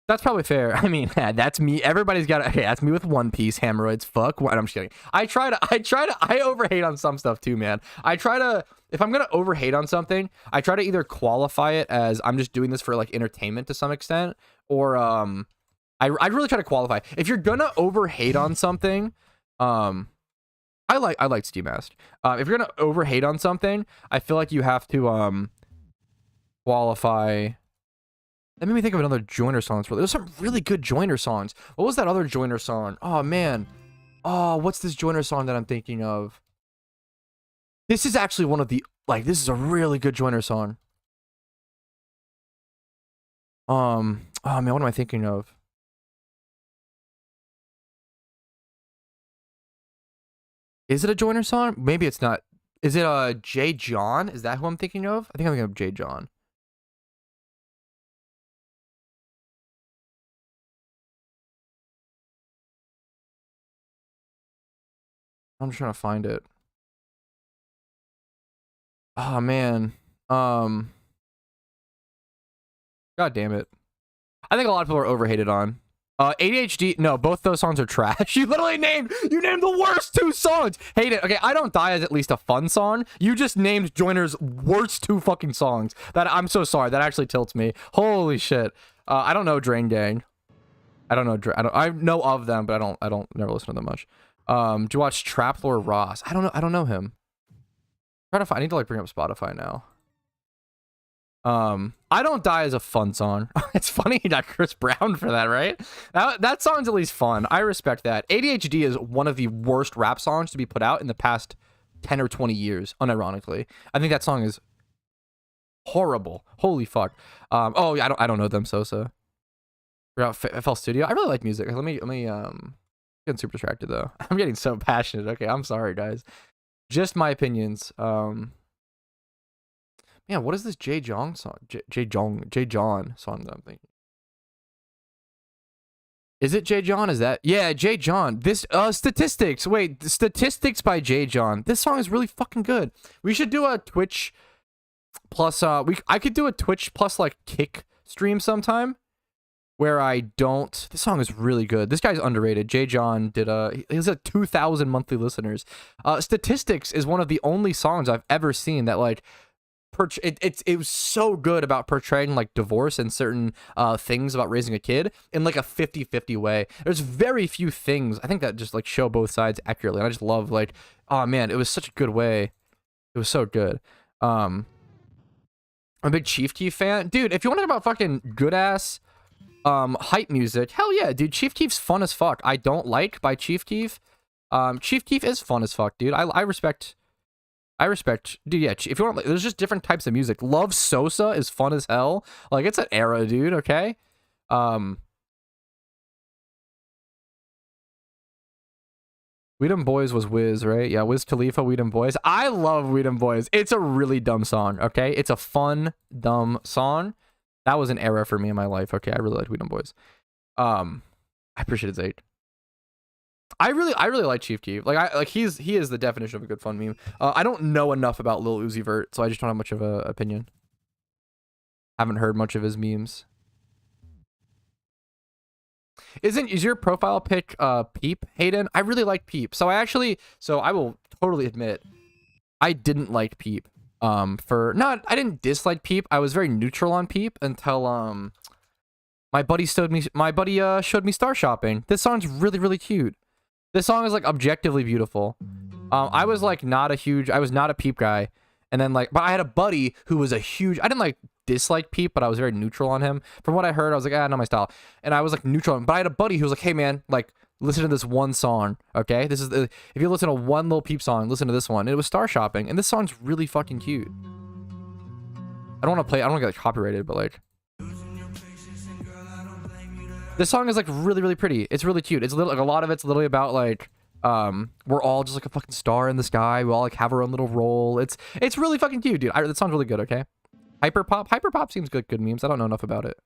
that's probably fair. I mean, that's me. Everybody's got okay, that's me with One Piece, hemorrhoids. Fuck. I'm just kidding. I overhate on some stuff too, man. If I'm gonna overhate on something, I try to either qualify it as I'm just doing this for like entertainment to some extent, or I really try to qualify. If you're gonna overhate on something, I like Ski Mask. If you're gonna overhate on something, I feel like you have to qualify. That made me think of another Joyner song. There's some really good Joyner songs. What was that other Joyner song? Oh man. Oh, what's this Joyner song that I'm thinking of? This is actually one of the like. This is a really good Joyner song. Oh man, what am I thinking of? Is it a Joyner song? Maybe it's not. Is it J. John? Is that who I'm thinking of? I think I'm thinking of J. John. I'm trying to find it. Oh man. God damn it. I think a lot of people are overhated on. ADHD, no, both those songs are trash. You named the worst two songs. Hate it. Okay, I Don't Die is at least a fun song. You just named Joyner's worst two fucking songs. That I'm so sorry. That actually tilts me. Holy shit. I don't know Drain Gang. I don't know. I know of them, but I don't never listen to them much. Do you watch Trap Lord Ross? I don't know him. I need to like bring up Spotify now. I Don't Die is a fun song. It's funny you got Chris Brown for that, right? That song's at least fun. I respect that. ADHD is one of the worst rap songs to be put out in the past 10 or 20 years, unironically. I think that song is horrible. Holy fuck. Oh, yeah, I don't know them, Sosa. FL Studio. I really like music. Let me getting super distracted though. I'm getting so passionate. Okay, I'm sorry guys. Just my opinions. Man, what is this J. Jong song? J. John song that I'm thinking. Is it J. John? Is that? Yeah, J. John. This Statistics. Wait, Statistics by J. John. This song is really fucking good. We should do a Twitch plus I could do a Twitch plus like Kick stream sometime. where I don't. This song is really good. This guy's underrated. J. John did he has 2,000 monthly listeners. Statistics is one of the only songs I've ever seen that like it was so good about portraying like divorce and certain things about raising a kid in like a 50-50 way. There's very few things I think that just like show both sides accurately, and I just love like, oh man, it was such a good way. It was so good. I'm a big Chief Keef fan, dude. If you want to talk about fucking good ass hype music, hell yeah, dude. Chief Keef's fun as fuck. I don't like by Chief Keef. Chief Keef is fun as fuck, dude. I respect, dude. Yeah, if you want, like, there's just different types of music. Love Sosa is fun as hell. Like, it's an era, dude. Okay. Weedem Boys was Wiz, right? Yeah, Wiz Khalifa, Weedem Boys. I love Weedem Boys. It's a really dumb song. Okay, it's a fun, dumb song. That was an era for me in my life. Okay, I really liked Weedem Boys. I appreciate Zake. I really like Chief Keef. Like he is the definition of a good fun meme. I don't know enough about Lil Uzi Vert, so I just don't have much of an opinion. Haven't heard much of his memes. Is your profile pic Peep, Hayden? I really like Peep. So I will totally admit I didn't like Peep. I didn't dislike Peep. I was very neutral on Peep until my buddy showed me Star Shopping. This song's really, really cute. This song is like objectively beautiful. I was like not a Peep guy. And then like, but I had a buddy who was I didn't like dislike Peep, but I was very neutral on him. From what I heard, I was like, not my style. And I was like neutral on him. But I had a buddy who was like, hey man, like listen to this one song, okay? This is if you listen to one little Peep song, listen to this one. And it was Star Shopping, and this song's really fucking cute. I don't want to get like, copyrighted, but like this song is like really, really pretty. It's really cute. It's like a lot of it's literally about like we're all just like a fucking star in the sky. We all like have our own little role. It's really fucking cute, dude. That sounds really good. Okay, Hyperpop seems good memes. I don't know enough about it.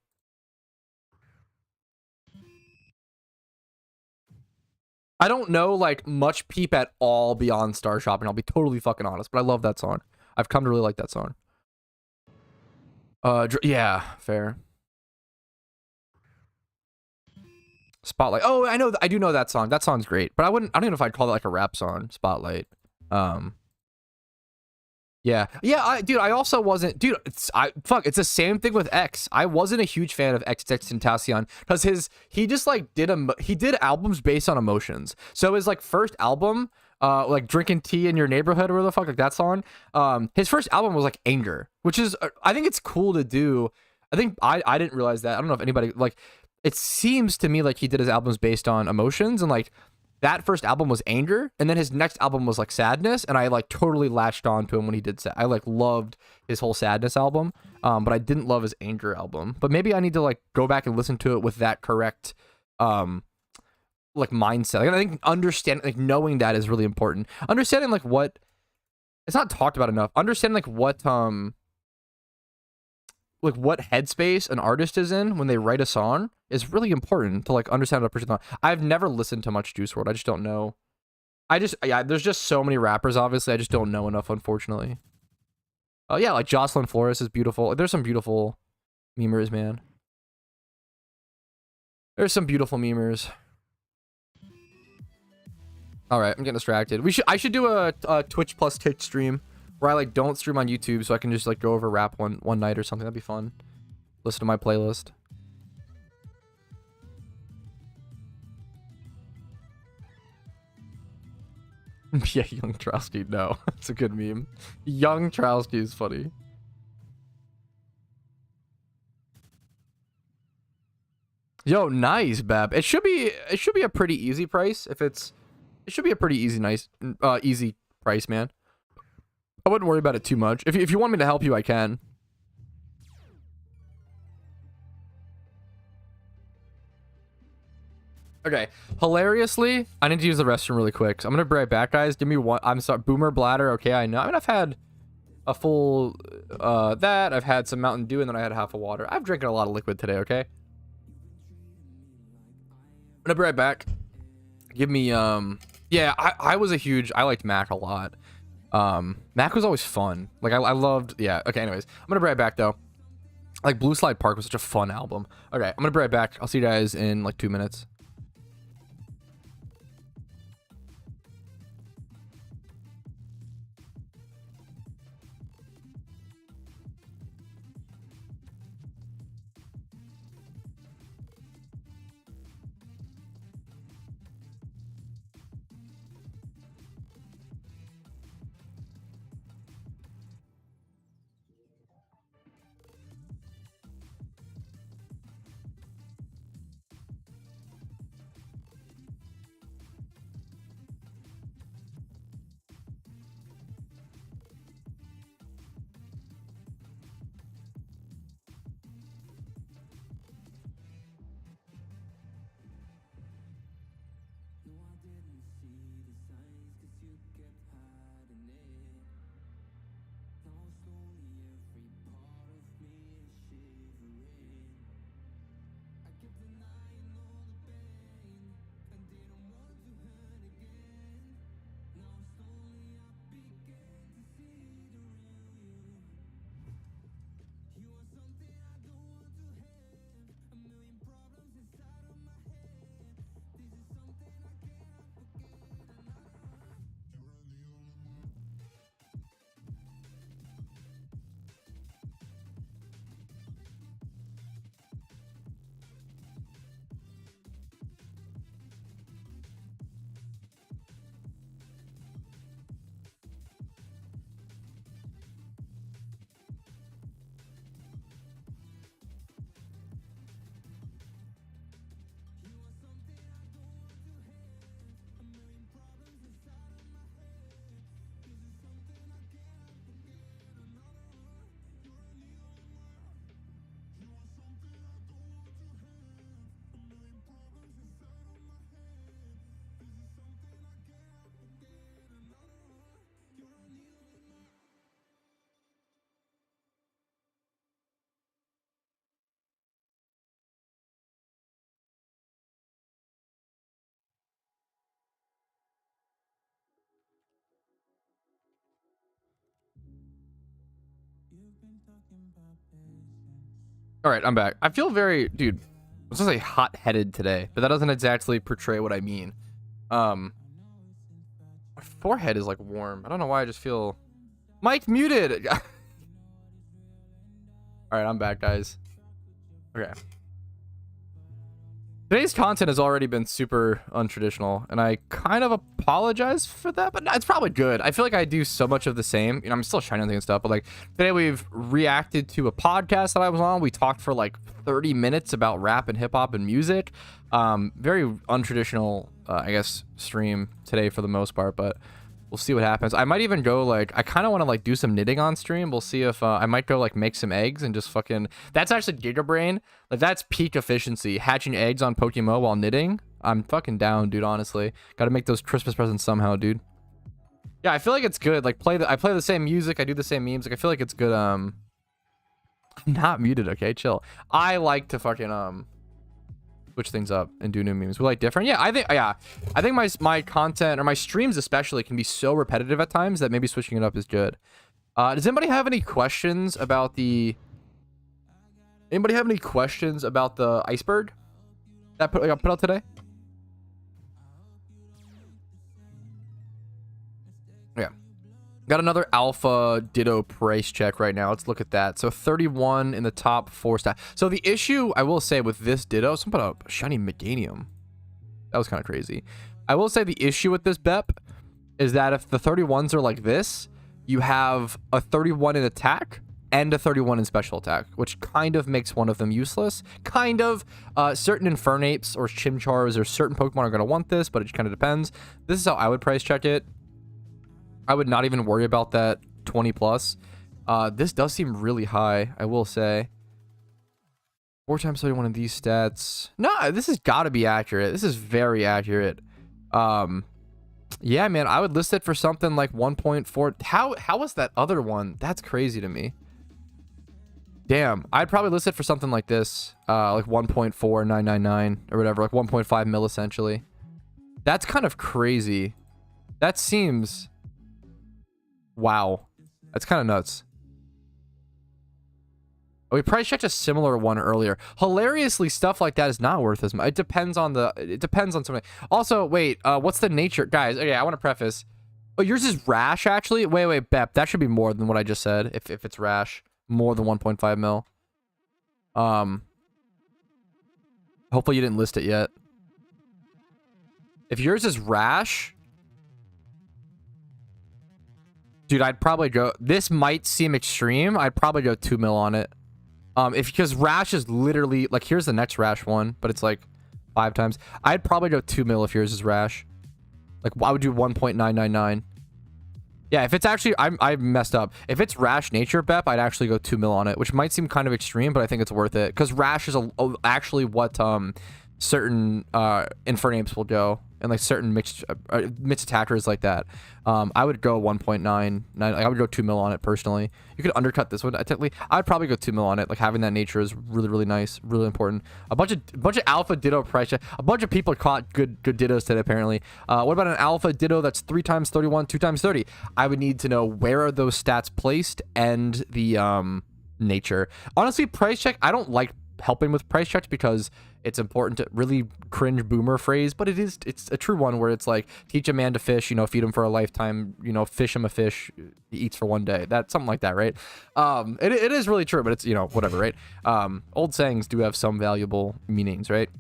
I don't know like much Peep at all beyond Star Shopping. I'll be totally fucking honest, but I love that song. I've come to really like that song. Yeah, fair. Spotlight. Oh, I do know that song. That song's great, but I don't even know if I'd call it like a rap song. Spotlight. Yeah. Dude, I also wasn't, dude, it's the same thing with X. I wasn't a huge fan of XXXTentacion because he just like he did albums based on emotions. So his like first album, like Drinking Tea in Your Neighborhood or whatever the fuck, like that song, his first album was like Anger, which is, I think it's cool to do. I think I didn't realize that. I don't know if anybody, like, it seems to me like he did his albums based on emotions, and like that first album was Anger, and then his next album was like Sadness, and I like totally latched on to him when he did I like loved his whole Sadness album, but I didn't love his Anger album. But maybe I need to like go back and listen to it with that correct like mindset. Like, I think understanding, like knowing that is really important. Understanding like what it's not talked about enough. Understanding like what headspace an artist is in when they write a song is really important to like understand a person. I've never listened to much Juice WRLD. I just don't know. There's just so many rappers, obviously. I just don't know enough, unfortunately. Oh yeah, like Jocelyn Flores is beautiful. There's some beautiful memers, man. There's some beautiful memers. All right, I'm getting distracted. I should do a Twitch plus Twitch stream where I like don't stream on YouTube, so I can just like go over rap one night or something. That'd be fun. Listen to my playlist. Yeah, Young Patrouski. No, it's a good meme. Young Patrouski is funny. Yo, nice, Bab. It should be a pretty easy price. It should be a pretty easy price, man. I wouldn't worry about it too much. If you want me to help you, I can. Okay. Hilariously, I need to use the restroom really quick. So I'm gonna be right back, guys. Give me one. I'm sorry. Boomer bladder. Okay, I know. I mean, I've had a full that. I've had some Mountain Dew, and then I had half a water. I've drinking a lot of liquid today. Okay. I'm gonna be right back. Give me yeah. I liked Mac a lot. Mac was always fun. Like I loved. Yeah. Okay. Anyways, I'm gonna be right back though. Like Blue Slide Park was such a fun album. Okay, I'm gonna be right back. I'll see you guys in like 2 minutes. All right, I'm back. I feel very, dude, I was gonna say hot-headed today, but that doesn't exactly portray what I mean. My forehead is like warm. I don't know why. I just feel Mike muted. All right, I'm back, guys. Okay. Today's content has already been super untraditional, and I kind of apologize for that, but it's probably good. I feel like I do so much of the same. You know, I'm still shining on things and stuff, but like today we've reacted to a podcast that I was on. We talked for like 30 minutes about rap and hip hop and music. Very untraditional, I guess, stream today for the most part, but we'll see what happens. I might even go like, I kind of want to like do some knitting on stream. We'll see if I might go like make some eggs and just fucking, that's actually Gigabrain. Like that's peak efficiency. Hatching eggs on PokeMMO while knitting. I'm fucking down, dude, honestly. Got to make those Christmas presents somehow, dude. Yeah, I feel like it's good. Like I play the same music. I do the same memes. Like I feel like it's good. I'm not muted. Okay, chill. I like to fucking, switch things up and do new memes. We like different. Yeah, I think my content or my streams especially can be so repetitive at times that maybe switching it up is good. Does anybody have any questions about the iceberg that I put out today? Yeah. Got another alpha ditto price check right now. Let's look at that. So 31 in the top 4 stat. So the issue I will say with this ditto, someone put a shiny Meganium. That was kind of crazy. I will say the issue with this BEP is that if the 31s are like this, you have a 31 in attack and a 31 in special attack, which kind of makes one of them useless. Kind of. Certain Infernapes or Chimchars or certain Pokemon are going to want this, but it just kind of depends. This is how I would price check it. I would not even worry about that 20 plus. This does seem really high, I will say. 4 times 31 of these stats. No, this has got to be accurate. This is very accurate. Yeah, man, I would list it for something like 1.4. How was that other one? That's crazy to me. Damn, I'd probably list it for something like this, like 1.4999 or whatever, like 1.5 mil essentially. That's kind of crazy. That seems... Wow. That's kind of nuts. Oh, we price checked a similar one earlier. Hilariously, stuff like that is not worth as much. It depends on something. Also, wait, what's the nature? Guys, okay, I want to preface. Oh, yours is rash, actually? Wait, Bep, that should be more than what I just said, if it's rash. More than 1.5 mil. Hopefully you didn't list it yet. If yours is rash... Dude, I'd probably go... This might seem extreme. I'd probably go 2 mil on it. Because rash is literally... Like, here's the next rash one, but it's like 5 times. I'd probably go 2 mil if yours is rash. Like, I would do 1.999. Yeah, if it's actually... I messed up. If it's rash nature, Bep, I'd actually go 2 mil on it, which might seem kind of extreme, but I think it's worth it. Because rash is actually what certain Infernames will go. And like certain mixed attackers like that. I would go 1.99. I would go 2 mil on it personally. You could undercut this one. Technically, I'd probably go 2 mil on it. Like having that nature is really, really nice, really important. A bunch of alpha ditto price. A bunch of people caught good dittos today apparently. What about an alpha ditto that's 3 times 31, 2 times 30? I would need to know where are those stats placed and the nature. Honestly, price check. I don't like helping with price checks because it's important to really cringe boomer phrase, but it's a true one where it's like teach a man to fish, feed him for a lifetime, fish him a fish, he eats for one day. That's something like that, right? It is really true, but it's whatever, right? Old sayings do have some valuable meanings, right?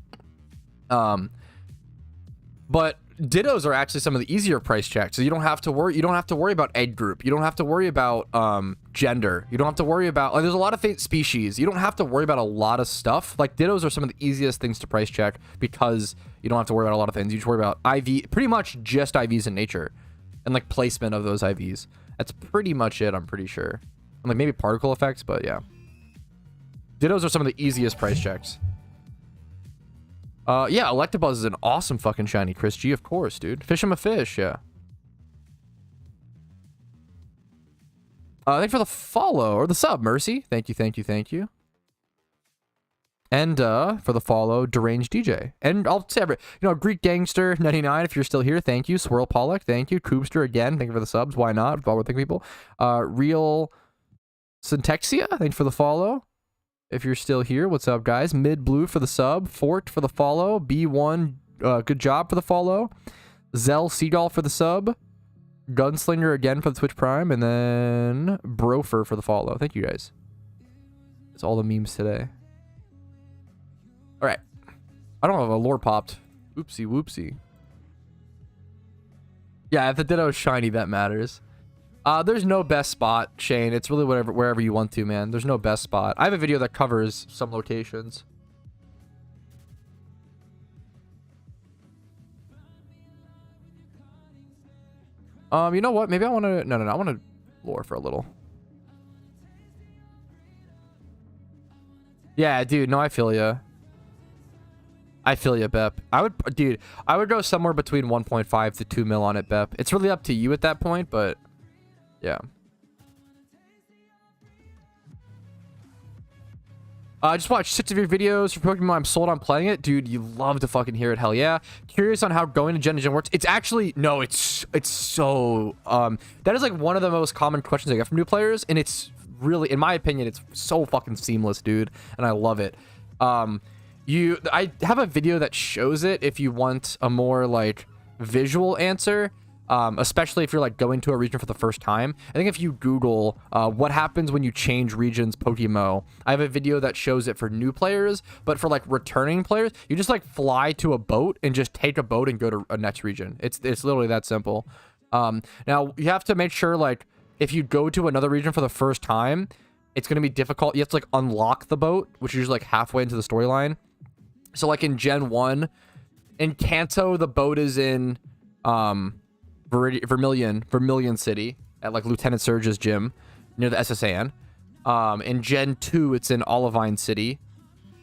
But dittos are actually some of the easier price checks, so you don't have to worry about egg group, you don't have to worry about gender, you don't have to worry about there's a lot of species, you don't have to worry about a lot of stuff. Like dittos are some of the easiest things to price check because you don't have to worry about a lot of things. You just worry about pretty much just IVs in nature and like placement of those IVs. That's pretty much it, I'm pretty sure. And like maybe particle effects, but yeah, dittos are some of the easiest price checks. Yeah, Electabuzz is an awesome fucking shiny, Chris G, of course, dude. Fish him a fish, yeah. Thank you for the follow, or the sub, Mercy. Thank you. And, for the follow, Deranged DJ. And I'll say Greek Gangster 99, if you're still here, thank you. Swirl Pollock, thank you. Koobster again, thank you for the subs, why not? While we're thinking people. Real Syntexia, thank you for the follow. If you're still here, what's up, guys? Mid Blue for the sub. Fort for the follow. B1, good job for the follow. Zell Seagull for the sub. Gunslinger again for the Twitch Prime. And then Brofer for the follow. Thank you, guys. That's all the memes today. All right. I don't have a lore popped. Oopsie whoopsie. Yeah, if the Ditto is shiny, that matters. There's no best spot, Shane. It's really wherever you want to, man. There's no best spot. I have a video that covers some locations. You know what? Maybe I want to... No. I want to lore for a little. Yeah, dude. No, I feel ya. I feel ya, Bep. I would go somewhere between 1.5 to 2 mil on it, Bep. It's really up to you at that point, but... Yeah. I just watched 6 of your videos for PokeMMO. I'm sold on playing it. Dude, you love to fucking hear it. Hell yeah. Curious on how going to Gen works. It's actually... No, it's so... that is like one of the most common questions I get from new players. And it's really... In my opinion, it's so fucking seamless, dude. And I love it. I have a video that shows it if you want a more, like, visual answer. Especially if you're like going to a region for the first time. I think if you Google what happens when you change regions PokeMMO, I have a video that shows it for new players, but for like returning players, you just like fly to a boat and just take a boat and go to a next region. It's literally that simple. Now you have to make sure like if you go to another region for the first time, it's going to be difficult. You have to like unlock the boat, which is usually like halfway into the storyline. So like in Gen 1, in Kanto, the boat is in Vermilion City at like Lieutenant Surge's gym near the SSAN. In Gen 2, it's in Olivine City.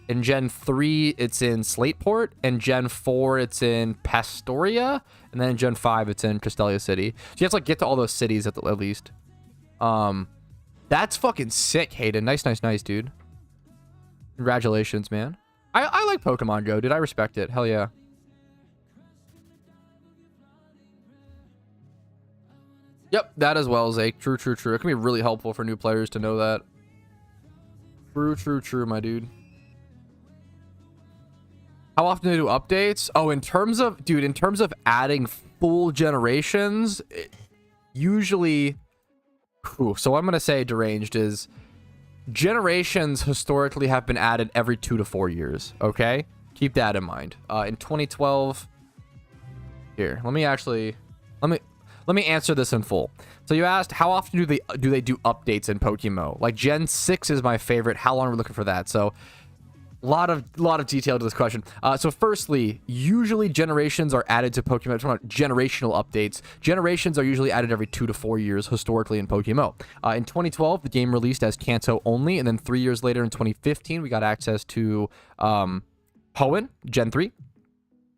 In Gen 3, it's in Slateport. In Gen 4, it's in Pastoria. And then in Gen 5, it's in Castelia City. So you have to like get to all those cities at least. That's fucking sick, Hayden. Nice, dude. Congratulations, man. I like Pokemon Go, dude. I respect it. Hell yeah. Yep, that as well, Zake. True. It can be really helpful for new players to know that. True, my dude. How often do they do updates? Oh, in terms of adding full generations, usually. So what I'm gonna say, deranged, is generations historically have been added every 2 to 4 years. Okay, keep that in mind. In 2012, here, let me answer this in full. So you asked how often do they do updates in PokeMMO? Like Gen 6 is my favorite. How long are we looking for that? So a lot of detail to this question. So firstly, usually generations are added to Pokemon. Generational updates. Generations are usually added every 2 to 4 years historically in PokeMMO. In 2012, the game released as Kanto only, and then 3 years later in 2015, we got access to Hoenn Gen 3.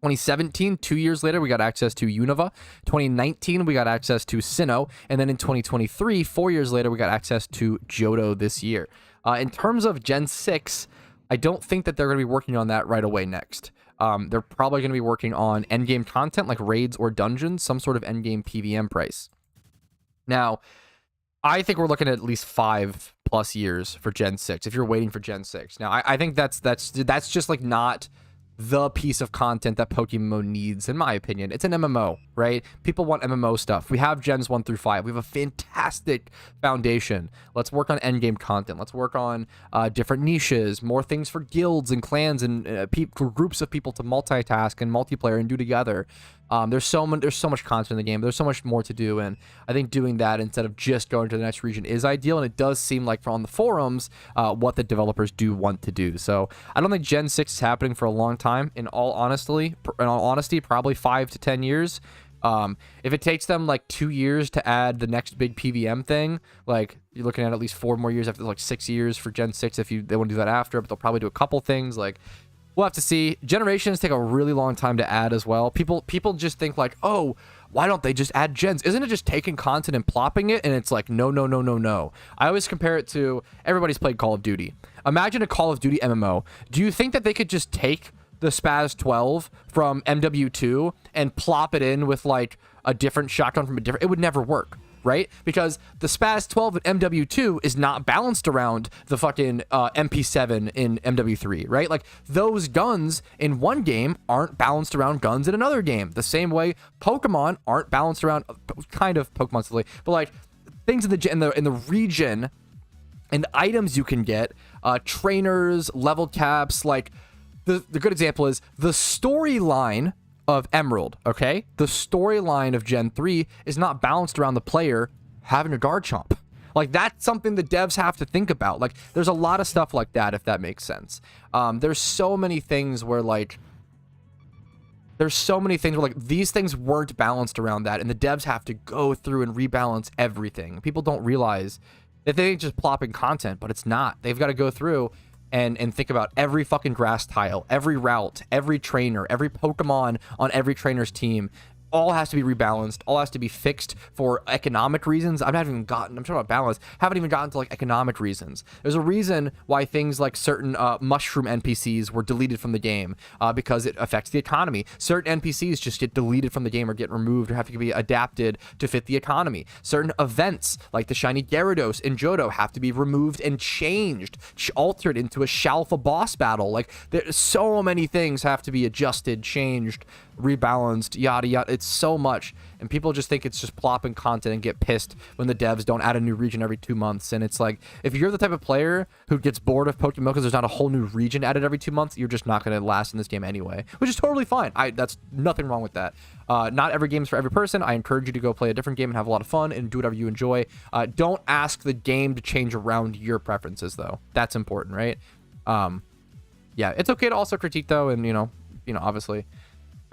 2017, 2 years later, we got access to Unova. 2019, we got access to Sinnoh. And then in 2023, 4 years later, we got access to Johto this year. In terms of Gen 6, I don't think that they're going to be working on that right away next. They're probably going to be working on endgame content like raids or dungeons, some sort of endgame PVM price. Now, I think we're looking at least 5+ years for Gen 6 if you're waiting for Gen 6. Now, I think that's just like not the piece of content that PokeMMO needs, in my opinion. It's an MMO, right? People want MMO stuff. We have Gens 1 through 5. We have a fantastic foundation. Let's work on endgame content. Let's work on different niches, more things for guilds and clans and groups of people to multitask and multiplayer and do together. There's so much content in the game. There's so much more to do, and I think doing that instead of just going to the next region is ideal, and it does seem like on the forums what the developers do want to do. So I don't think Gen 6 is happening for a long time. In all honesty, probably 5 to 10 years. If it takes them like 2 years to add the next big PVM thing, like you're looking at least 4 more years after, like 6 years for Gen 6 if they want to do that after, but they'll probably do a couple things. Like, we'll have to see. Generations take a really long time to add as well. People just think like, oh, why don't they just add gens? Isn't it just taking content and plopping it? And it's like, no. I always compare it to, everybody's played Call of Duty. Imagine a Call of Duty MMO. Do you think that they could just take the Spaz 12 from MW2 and plop it in with like a different shotgun from a different? It would never work. Right? Because the Spaz 12 in MW2 is not balanced around the fucking MP7 in MW3, right? Like, those guns in one game aren't balanced around guns in another game. The same way Pokemon aren't balanced around, kind of Pokemon specifically, but like things in the region and the items you can get, trainers, level caps. Like the good example is the storyline of Emerald, okay? The storyline of Gen 3 is not balanced around the player having a Garchomp. Like, that's something the devs have to think about. Like, there's a lot of stuff like that, if that makes sense. There's so many things where, like, these things weren't balanced around that, and the devs have to go through and rebalance everything. People don't realize that they ain't just plopping content, but it's not. They've got to go through and think about every fucking grass tile, every route, every trainer, every Pokemon on every trainer's team. All has to be rebalanced. All has to be fixed for economic reasons. I'm talking about balance. Haven't even gotten to like economic reasons. There's a reason why things like certain mushroom NPCs were deleted from the game because it affects the economy. Certain NPCs just get deleted from the game or get removed or have to be adapted to fit the economy. Certain events like the shiny Gyarados in Johto have to be removed and changed, altered into a Shalfa boss battle. Like, there's so many things have to be adjusted, changed, rebalanced, yada yada. It's so much, and people just think it's just plopping content and get pissed when the devs don't add a new region every 2 months. And it's like, if you're the type of player who gets bored of PokeMMO because there's not a whole new region added every 2 months, you're just not going to last in this game anyway, which is totally fine. That's nothing wrong with that. Not every game's for every person. I encourage you to go play a different game and have a lot of fun and do whatever you enjoy. Don't ask the game to change around your preferences, though. That's important, right? Yeah, it's okay to also critique, though, and you know, obviously.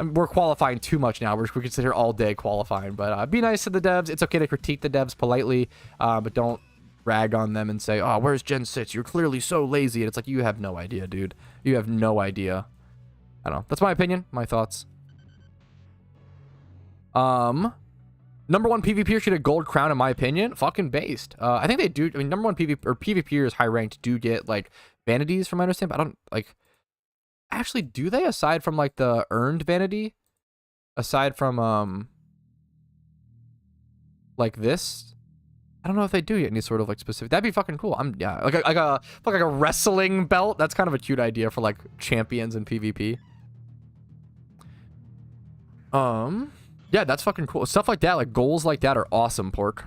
We're qualifying too much now. We could sit here all day qualifying, but be nice to the devs. It's okay to critique the devs politely, but don't rag on them and say, oh, where's Gen 6? You're clearly so lazy. And it's like, you have no idea, dude. You have no idea. I don't know. That's my opinion, my thoughts. Number 1 PvPer should get a gold crown, in my opinion. Fucking based. I think they do. I mean, number 1 PvPers high ranked do get like vanities, from my understanding, but I don't like. Actually, do they, aside from like the earned vanity, aside from like this, I don't know if they do any sort of like specific. That'd be fucking cool. Yeah, like a wrestling belt. That's kind of a cute idea for like champions in PvP. Yeah, that's fucking cool. Stuff like that, like goals like that are awesome, Pork.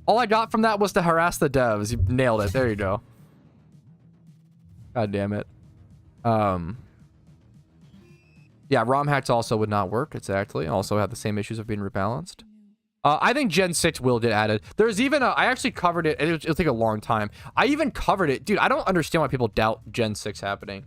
All I got from that was to harass the devs. You nailed it. There you go. God damn it. Yeah, ROM hacks also would not work. Exactly. Also have the same issues of being rebalanced. I think Gen 6 will get added. There's even I actually covered it. It'll take a long time. I even covered it. Dude, I don't understand why people doubt Gen 6 happening.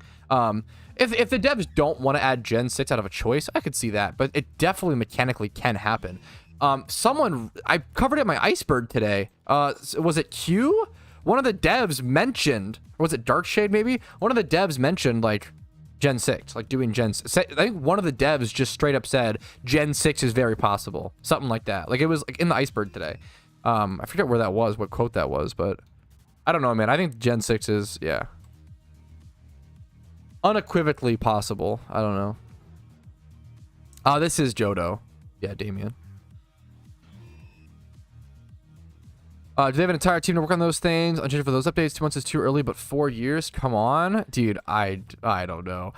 If the devs don't want to add Gen 6 out of a choice, I could see that. But it definitely mechanically can happen. I covered it in my iceberg today. Was it Q? One of the devs mentioned, or was it Darkshade maybe? One of the devs mentioned like Gen 6, like doing Gen 6. I think one of the devs just straight up said Gen 6 is very possible. Something like that. Like it was like in the iceberg today. I forget where that was, what quote that was, but I don't know, man. I think Gen 6 is, yeah, unequivocally possible. I don't know. This is Jodo. Yeah, Damien. Do they have an entire team to work on those things? Unchanged for those updates. 2 months is too early, but 4 years? Come on. Dude, I don't know.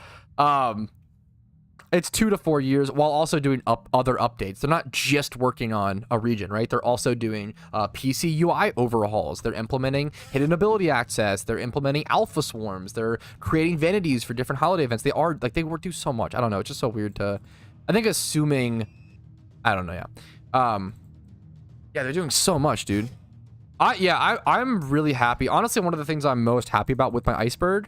It's 2 to 4 years while also doing other updates. They're not just working on a region, right? They're also doing PC UI overhauls. They're implementing hidden ability access. They're implementing alpha swarms. They're creating vanities for different holiday events. They work do so much. I don't know. It's just so weird to, I think assuming, I don't know. Yeah. Yeah, they're doing so much, dude. I'm really happy. Honestly, one of the things I'm most happy about with my iceberg,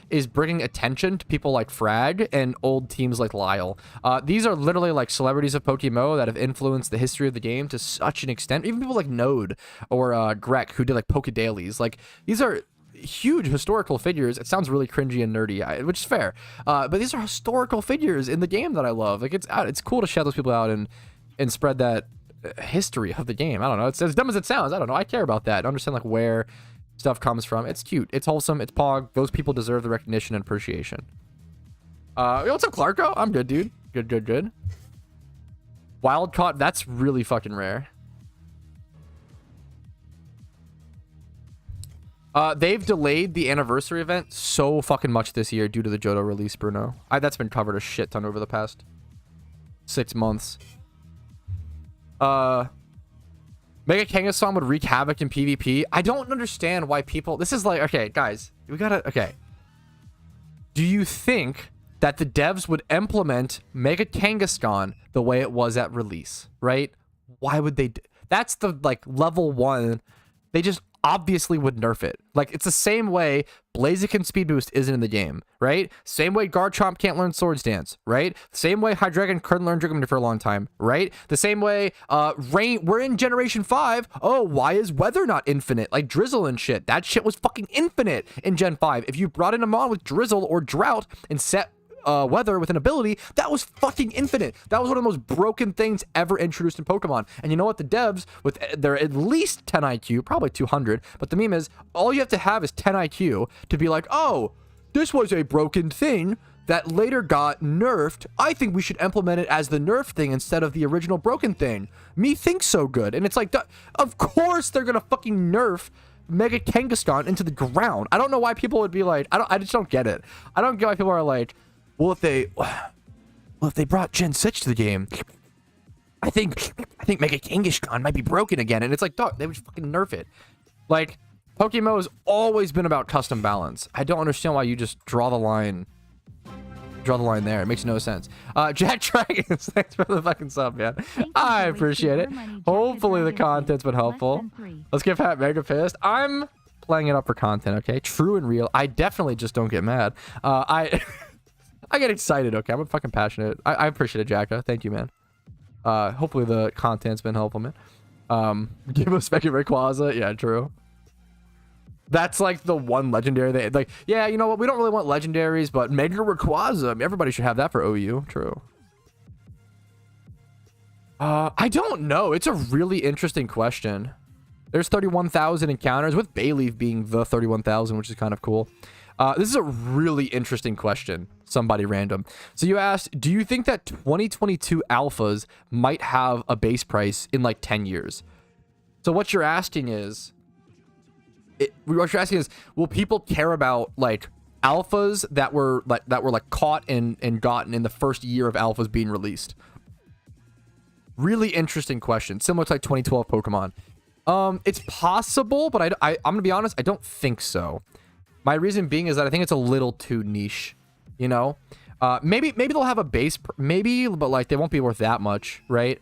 is bringing attention to people like Frag and old teams like Lyle. These are literally like celebrities of PokeMMO that have influenced the history of the game to such an extent. Even people like Node or Grek, who did like Poke Dailies. Like, these are huge historical figures. It sounds really cringy and nerdy, which is fair. But these are historical figures in the game that I love. Like, it's cool to shout those people out and spread that history of the game. I don't know. It's as dumb as it sounds. I don't know. I care about that. I understand like where stuff comes from. It's cute. It's wholesome. It's pog. Those people deserve the recognition and appreciation. What's up, Clarko? I'm good, dude. Good. Wild caught. That's really fucking rare. They've delayed the anniversary event so fucking much this year due to the Johto release, Bruno. That's been covered a shit ton over the past 6 months. Mega Kangaskhan would wreak havoc in PvP. I don't understand why people... This is like... Okay, guys. We gotta... Okay. Do you think that the devs would implement Mega Kangaskhan the way it was at release? Right? Why would they... That's the, like, level 1. They just obviously would nerf it. Like, it's the same way Blaziken Speed Boost isn't in the game, right? Same way Garchomp can't learn Swords Dance, right? Same way Hydreigon couldn't learn Dragon for a long time, right? The same way Rain, we're in Generation 5. Oh, why is Weather not infinite? Like Drizzle and shit. That shit was fucking infinite in Gen 5. If you brought in a mon with Drizzle or Drought and set Weather with an ability, that was fucking infinite. That was one of the most broken things ever introduced in Pokemon. And you know what? The devs, with their at least 10 IQ, probably 200, but the meme is, all you have to have is 10 IQ to be like, oh, this was a broken thing that later got nerfed. I think we should implement it as the nerf thing instead of the original broken thing. Me thinks so good. And it's like, of course they're gonna fucking nerf Mega Kangaskhan into the ground. I don't know why people would be like, I just don't get it. I don't get why people are like, well, if they brought Gen 6 to the game, I think Mega Kangaskhan might be broken again. And it's like, dog, they would fucking nerf it. Like, PokeMMO has always been about custom balance. I don't understand why you just draw the line there. It makes no sense. Jack Dragons, thanks for the fucking sub, man. I appreciate it. Hopefully the content's been helpful. Let's get Pat mega pissed. I'm playing it up for content, okay? True and real. I definitely just don't get mad. I get excited, okay? I'm fucking passionate. I appreciate it, Jacka. Thank you, man. Hopefully the content's been helpful, man. Give us Spectre Rayquaza. Yeah, true. That's like the one legendary they like. Yeah, you know what? We don't really want legendaries, but Mega Rayquaza. I mean, everybody should have that for OU. True. I don't know. It's a really interesting question. There's 31,000 encounters, with Bayleaf being the 31,000, which is kind of cool. This is a really interesting question. Somebody random. So you asked, do you think that 2022 alphas might have a base price in like 10 years? So what you're asking is, will people care about like alphas that were like caught and gotten in the first year of alphas being released? Really interesting question. Similar to like 2012 Pokemon. It's possible, but I'm gonna be honest, I don't think so. My reason being is that I think it's a little too niche, you know? Maybe they'll have a base, maybe, but like they won't be worth that much, right?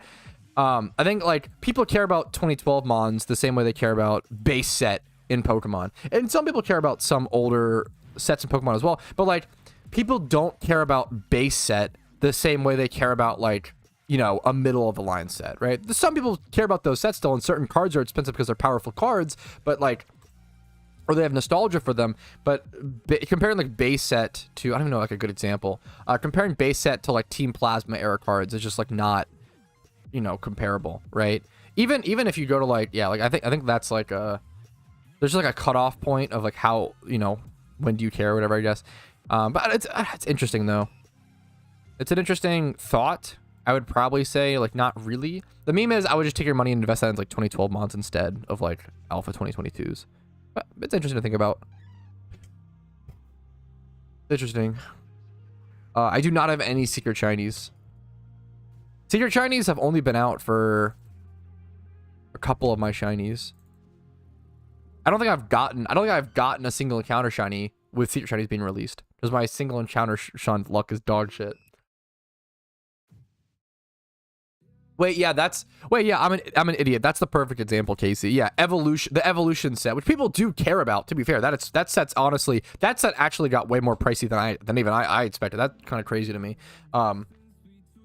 I think like people care about 2012 Mons the same way they care about base set in Pokemon. And some people care about some older sets in Pokemon as well, but like people don't care about base set the same way they care about like, you know, a middle of the line set, right? Some people care about those sets still, and certain cards are expensive because they're powerful cards, but like, or they have nostalgia for them. But comparing like base set to, I don't even know like a good example. Comparing base set to like Team Plasma era cards is just like not, you know, comparable, right? Even if you go to like, yeah, like I think that's like a, there's just like a cutoff point of like how, you know, when do you care or whatever, I guess. But it's interesting though. It's an interesting thought. I would probably say like not really. The meme is I would just take your money and invest that in like 2012 mods instead of like alpha 2022s. But it's interesting to think about. Interesting. I do not have any secret shinies. Secret shinies have only been out for a couple of my shinies. I don't think I've gotten a single encounter shiny with secret shinies being released, because my single encounter shine luck is dog shit. Wait, yeah, I'm an idiot. That's the perfect example, Casey. Yeah, the evolution set, which people do care about. To be fair, that set actually got way more pricey than even I expected. That's kind of crazy to me.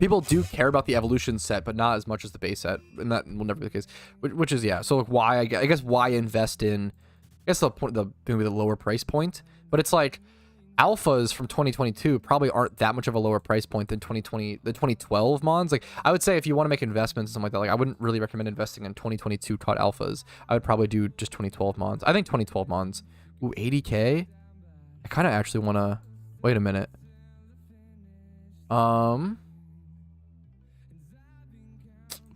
People do care about the evolution set, but not as much as the base set, and that will never be the case. Which is, yeah. So like, why I guess why invest in? I guess maybe the lower price point, but it's like alphas from 2022 probably aren't that much of a lower price point than the 2012 mons. Like I would say if you want to make investments and something like that, like I wouldn't really recommend investing in 2022 caught alphas. I would probably do just 2012 mons. I think 2012 mons. Ooh, 80K. I kind of actually want to. Wait a minute.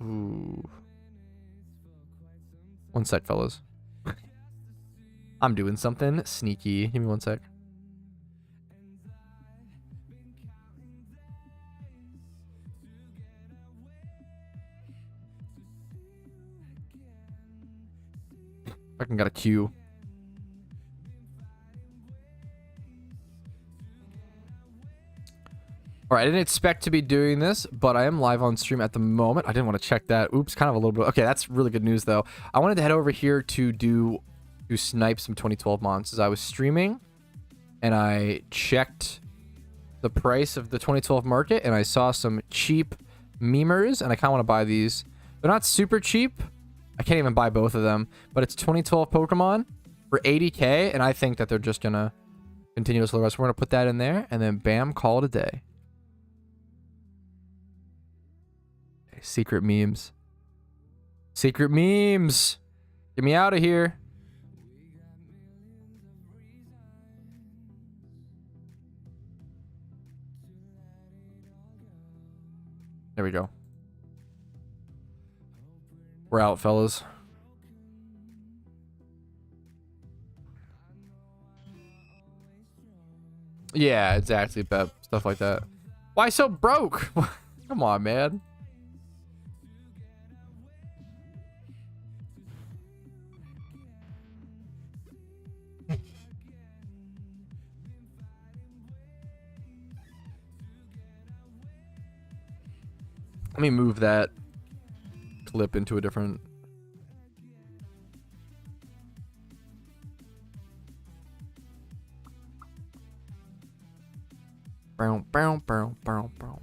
Ooh. One sec, fellas. I'm doing something sneaky. Give me one sec. Fucking got a queue. All right, I didn't expect to be doing this, but I am live on stream at the moment. I didn't want to check that. Oops, kind of a little bit. Okay, that's really good news though. I wanted to head over here to snipe some 2012 monsters. I was streaming and I checked the price of the 2012 market and I saw some cheap memers and I kind of want to buy these. They're not super cheap. I can't even buy both of them, but it's 2012 Pokemon for 80K, and I think that they're just gonna continue to slow us. We're gonna put that in there, and then bam, call it a day. Okay, secret memes. Secret memes. Get me out of here. There we go. We're out, fellas. Yeah, exactly, Pep. Stuff like that. Why so broke? Come on, man. Let me move that clip into a different. Bow, bow, bow, bow, bow.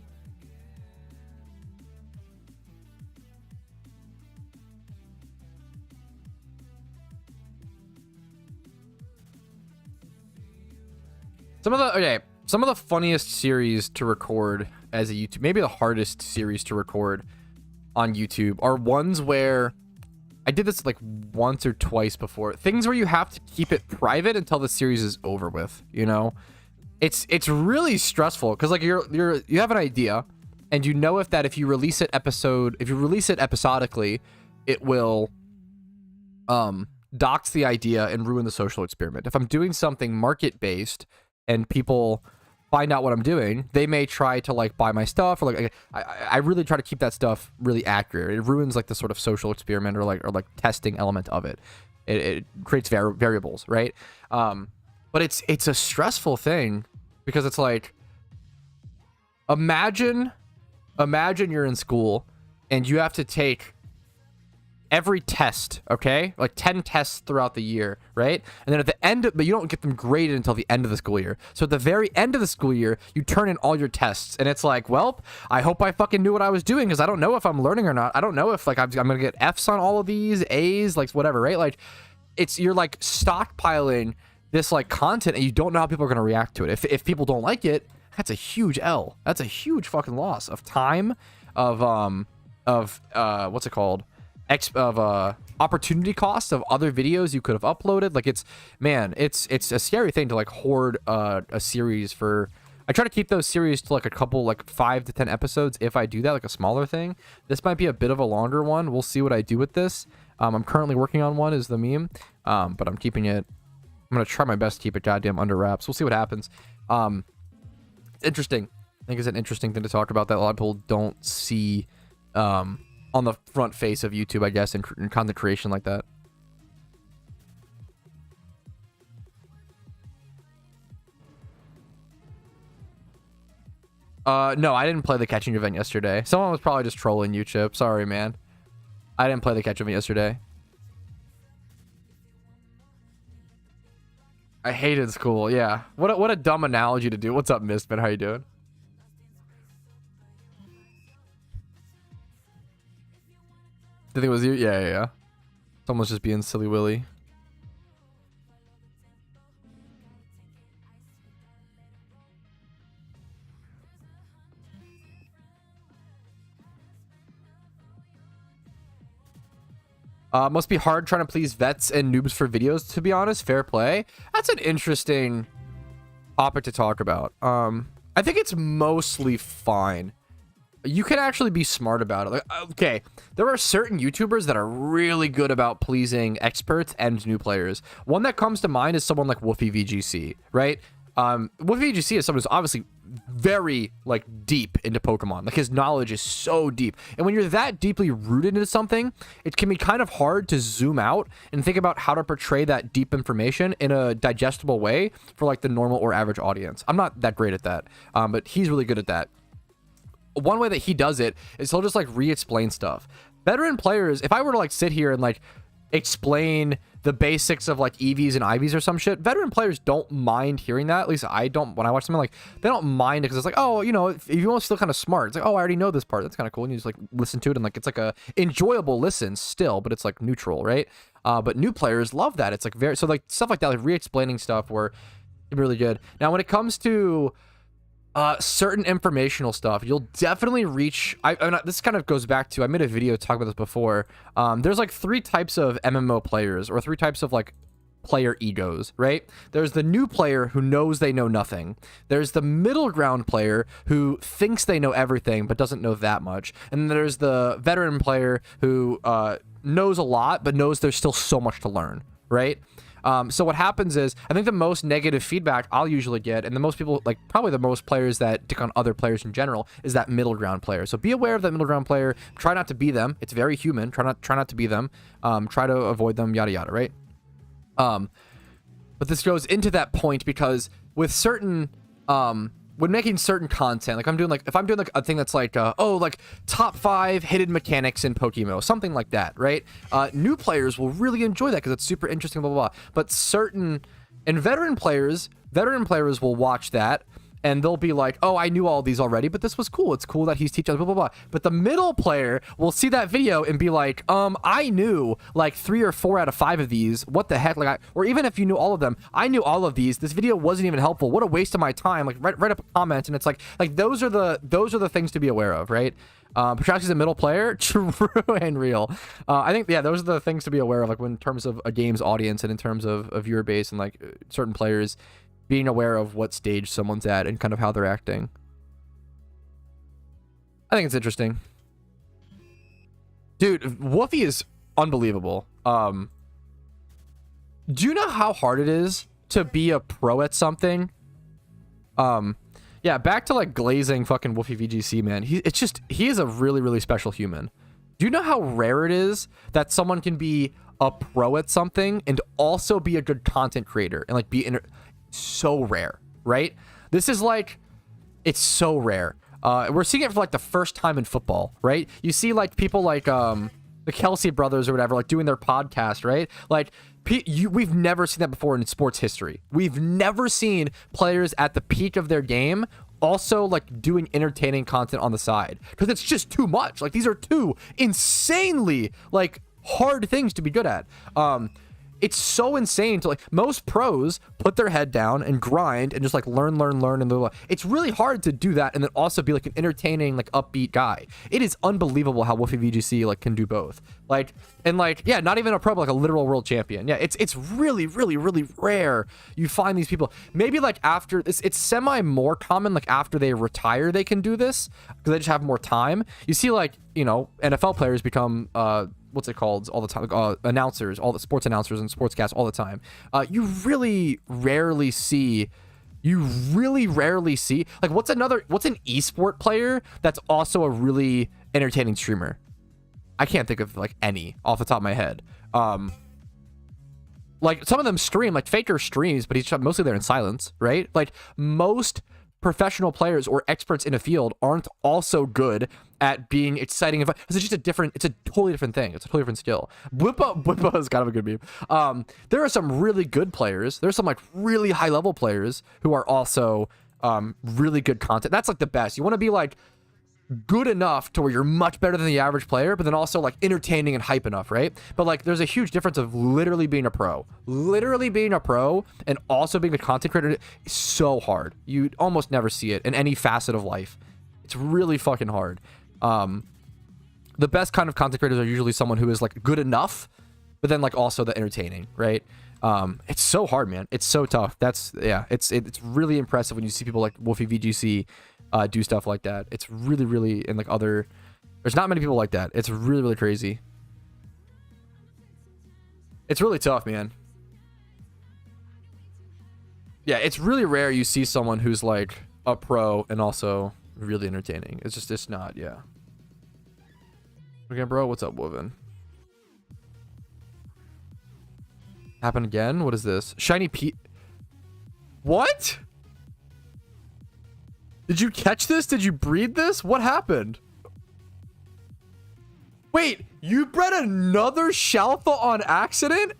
Some of the funniest series to record as a YouTube, maybe the hardest series to record on YouTube, are ones where I did this like once or twice before. Things where you have to keep it private until the series is over with, you know? It's really stressful because like you have an idea and you know if you release it episodically, it will dox the idea and ruin the social experiment. If I'm doing something market based and people find out what I'm doing, they may try to like buy my stuff, or like I really try to keep that stuff really accurate. It ruins like the sort of social experiment or like testing element of it. It creates variables, right? But it's a stressful thing because it's like, imagine you're in school and you have to take every test, okay? Like 10 tests throughout the year, right? And then at the end, but you don't get them graded until the end of the school year. So at the very end of the school year, you turn in all your tests. And it's like, well, I hope I fucking knew what I was doing because I don't know if I'm learning or not. I don't know if like I'm going to get Fs on all of these, As, like whatever, right? Like you're like stockpiling this like content and you don't know how people are going to react to it. If people don't like it, that's a huge L. That's a huge fucking loss of time, of what's it called? Opportunity cost of other videos you could have uploaded. Like it's a scary thing to like hoard a series for. I try to keep those series to like a couple, like 5 to 10 episodes if I do that, like a smaller thing. This might be a bit of a longer one. We'll see what I do with this. I'm currently working on one, is the meme, but I'm keeping it. I'm gonna try my best to keep it goddamn under wraps. We'll see what happens. Interesting. I think it's an interesting thing to talk about that a lot of people don't see on the front face of YouTube, I guess, in content creation like that. No, I didn't play the catching event yesterday. Someone was probably just trolling you, Chip. Sorry, man. I didn't play the catch event yesterday. I hated school. Yeah. What a dumb analogy to do. What's up, Mistman? How you doing? I think it was you. Yeah. Someone's just being silly willy. Must be hard trying to please vets and noobs for videos, to be honest. Fair play. That's an interesting topic to talk about. I think it's mostly fine. You can actually be smart about it. Like, okay, there are certain YouTubers that are really good about pleasing experts and new players. One that comes to mind is someone like Woofy VGC, right? Woofy VGC is someone who's obviously very like deep into Pokemon. Like his knowledge is so deep, and when you're that deeply rooted into something, it can be kind of hard to zoom out and think about how to portray that deep information in a digestible way for like the normal or average audience. I'm not that great at that, but he's really good at that. One way that he does it is he'll just like re-explain stuff. Veteran players, if I were to like sit here and like explain the basics of like EVs and IVs or some shit, veteran players don't mind hearing that. At least I don't. When I watch something, like, they don't mind it because it's like, oh, you know, if you want to feel kind of smart, it's like, oh, I already know this part. That's kind of cool. And you just like listen to it, and like it's like a enjoyable listen still, but it's like neutral, right? But new players love that. It's like very, so like stuff like that, like re-explaining stuff, were really good. Now when it comes to certain informational stuff, you'll definitely reach. This kind of goes back to, I made a video talking about this before. There's like 3 types of MMO players, or 3 types of like player egos, right? There's the new player who knows they know nothing. There's the middle ground player who thinks they know everything but doesn't know that much. And then there's the veteran player who knows a lot but knows there's still so much to learn, right? So what happens is, I think the most negative feedback I'll usually get, and the most people, like probably the most players that dick on other players in general, is that middle ground player. So be aware of that middle ground player. Try not to be them. It's very human. Try not to be them. Try to avoid them, yada yada, right? But this goes into that point because with certain when making certain content, like if I'm doing like a thing that's like like top 5 hidden mechanics in PokeMMO, something like that, right? New players will really enjoy that because it's super interesting, blah blah blah. But veteran players will watch that and they'll be like, oh, I knew all these already, but this was cool. It's cool that he's teaching us, blah, blah, blah. But the middle player will see that video and be like, I knew like 3 or 4 out of 5 of these. What the heck? Like, or even if you knew all of them, I knew all of these. This video wasn't even helpful. What a waste of my time. Like, write up a comment, and it's like those are the things to be aware of, right? Patrouski's a middle player, true and real. I think, yeah, those are the things to be aware of, like when in terms of a game's audience and in terms of viewer base and like certain players, being aware of what stage someone's at and kind of how they're acting. I think it's interesting. Dude, Woofy is unbelievable. Do you know how hard it is to be a pro at something? Yeah, back to like glazing fucking Woofy VGC, man. He is a really, really special human. Do you know how rare it is that someone can be a pro at something and also be a good content creator and like so rare, right? This is like, it's so rare. We're seeing it for like the first time in football, right? You see like people like the Kelsey brothers or whatever, like doing their podcast, right? Like we've never seen that before in sports history. We've never seen players at the peak of their game also like doing entertaining content on the side, because it's just too much. Like these are two insanely like hard things to be good at. It's so insane to like, most pros put their head down and grind and just like learn, and it's really hard to do that and then also be like an entertaining, like upbeat guy. It is unbelievable how Woofy VGC like can do both. Like, and like, yeah, not even a pro, but like a literal world champion. Yeah, it's really, really, really rare you find these people. Maybe like after this, it's semi more common, like after they retire, they can do this because they just have more time. You see like, you know, NFL players become, what's it called all the time, announcers, all the sports announcers and sportscasts all the time. You really rarely see like what's an esport player that's also a really entertaining streamer? I can't think of like any off the top of my head. Like some of them stream, like Faker streams, but he's mostly there in silence, right? Like most professional players or experts in a field aren't also good at being exciting. It's just it's a totally different thing. It's a totally different skill. Blippo is kind of a good meme. There are some really good players. There's some like really high level players who are also really good content. That's like the best. You want to be like good enough to where you're much better than the average player, but then also like entertaining and hype enough, right? But like there's a huge difference of literally being a pro and also being a content creator. Is so hard. You almost never see it in any facet of life. It's really fucking hard. The best kind of content creators are usually someone who is like good enough, but then like also the entertaining, right? It's so hard, man. It's so tough. It's really impressive when you see people like Woofy VGC do stuff like that. It's really, really, and like there's not many people like that. It's really, really crazy. It's really tough, man. Yeah, it's really rare you see someone who's like a pro and also really entertaining. It's not, yeah. Okay, bro, what's up, Woven? Happen again? What is this? Shiny Pete. What? Did you catch this? Did you breed this? What happened? Wait, you bred another Shalfa on accident?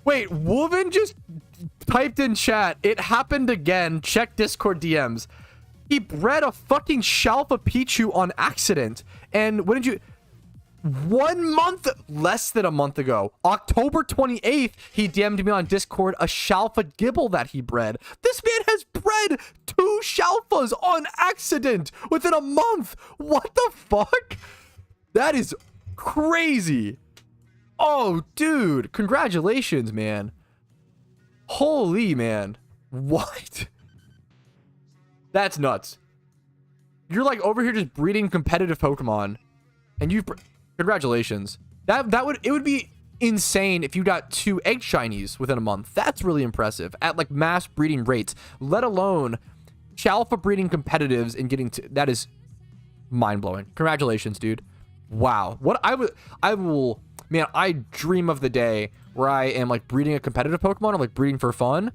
Wait, Woven just typed in chat. It happened again. Check Discord DMs. He bred a fucking Shalfa Pichu on accident. And when did you... 1 month, less than a month ago, October 28th, he DM'd me on Discord a Shalfa Gibble that he bred. This man has bred 2 Shalfas on accident within a month. What the fuck? That is crazy. Oh, dude. Congratulations, man. Holy, man. What? That's nuts. You're like over here just breeding competitive Pokemon, and you've... Congratulations. It would be insane if you got 2 egg shinies within a month. That's really impressive at like mass breeding rates, let alone Shalfa breeding competitives and getting to... That is mind-blowing. Congratulations, dude. Wow. What I will, man, I dream of the day where I am like breeding a competitive Pokemon or like breeding for fun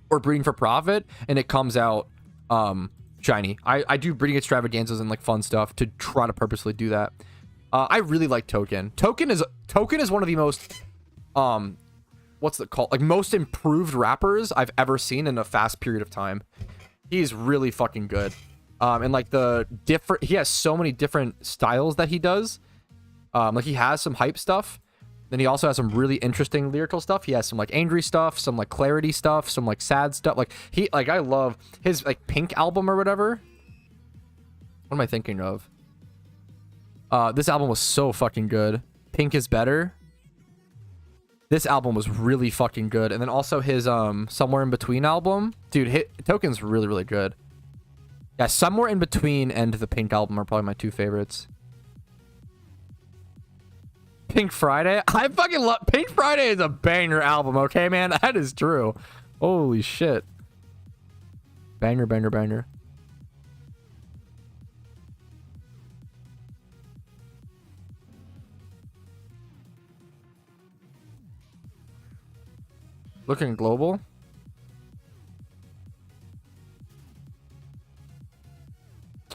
or breeding for profit and it comes out shiny. I do breeding extravaganzas and like fun stuff to try to purposely do that. I really like Token. Token is one of the most what's it called? Like most improved rappers I've ever seen in a fast period of time. He's really fucking good. And like he has so many different styles that he does. Like he has some hype stuff. Then he also has some really interesting lyrical stuff. He has some like angry stuff, some like clarity stuff, some like sad stuff. Like I love his like Pink album or whatever. What am I thinking of? This album was so fucking good. Pink is Better. This album was really fucking good. And then also his Somewhere in Between album. Dude, Token's really, really good. Yeah, Somewhere in Between and the Pink album are probably my two favorites. Pink Friday. I fucking love Pink Friday is a banger album, okay, man? That is true. Holy shit. Banger, banger, banger. Looking global.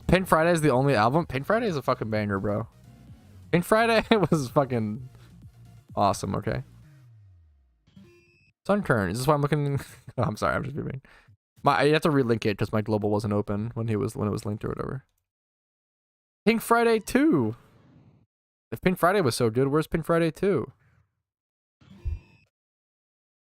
Pink Friday is the only album. Pink Friday is a fucking banger, bro. Pink Friday was fucking awesome. Okay. Suncurrent. Is this why I'm looking? Oh, I'm sorry. I'm just being. I have to relink it because my global wasn't open when it was linked or whatever. Pink Friday 2. If Pink Friday was so good, where's Pink Friday 2?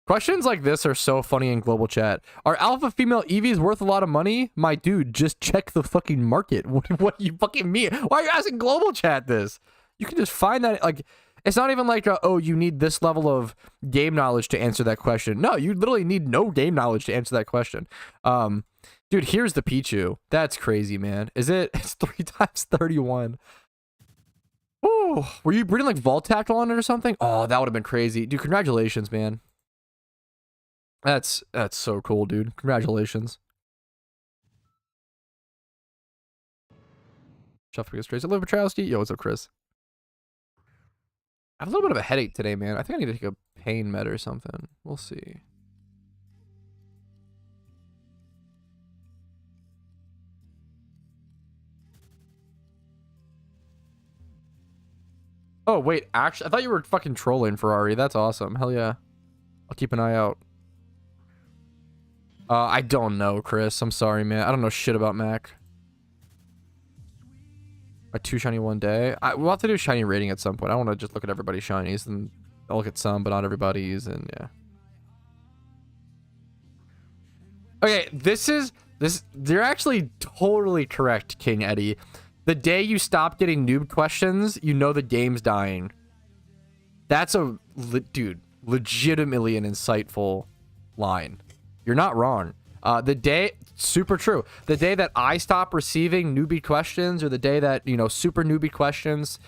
Questions like this are so funny in global chat. Are alpha female EVs worth a lot of money? My dude, just check the fucking market. What do you fucking mean? Why are you asking global chat this? You can just find that, like, it's not even like, oh, you need this level of game knowledge to answer that question. No, you literally need no game knowledge to answer that question. Dude, here's the Pichu. That's crazy, man. It's 3 times 31. Ooh, were you breeding like Voltac on it or something? Oh, that would have been crazy. Dude, congratulations, man. That's so cool, dude. Congratulations. Shuffle gets straight. Hello, Patrouski. Yo, what's up, Chris? I have a little bit of a headache today, man. I think I need to take a pain med or something. We'll see. Oh, wait. Actually, I thought you were fucking trolling, Ferrari. That's awesome. Hell yeah. I'll keep an eye out. I don't know, Chris. I'm sorry, man. I don't know shit about Mac. A 2 shiny 1 day. We'll have to do shiny rating at some point. I want to just look at everybody's shinies, and I'll look at some, but not everybody's, and yeah. Okay, they're actually totally correct, King Eddie. The day you stop getting noob questions, you know the game's dying. That's dude, legitimately an insightful line. You're not wrong. Super true. The day that I stop receiving newbie questions, or the day that, you know, super newbie questions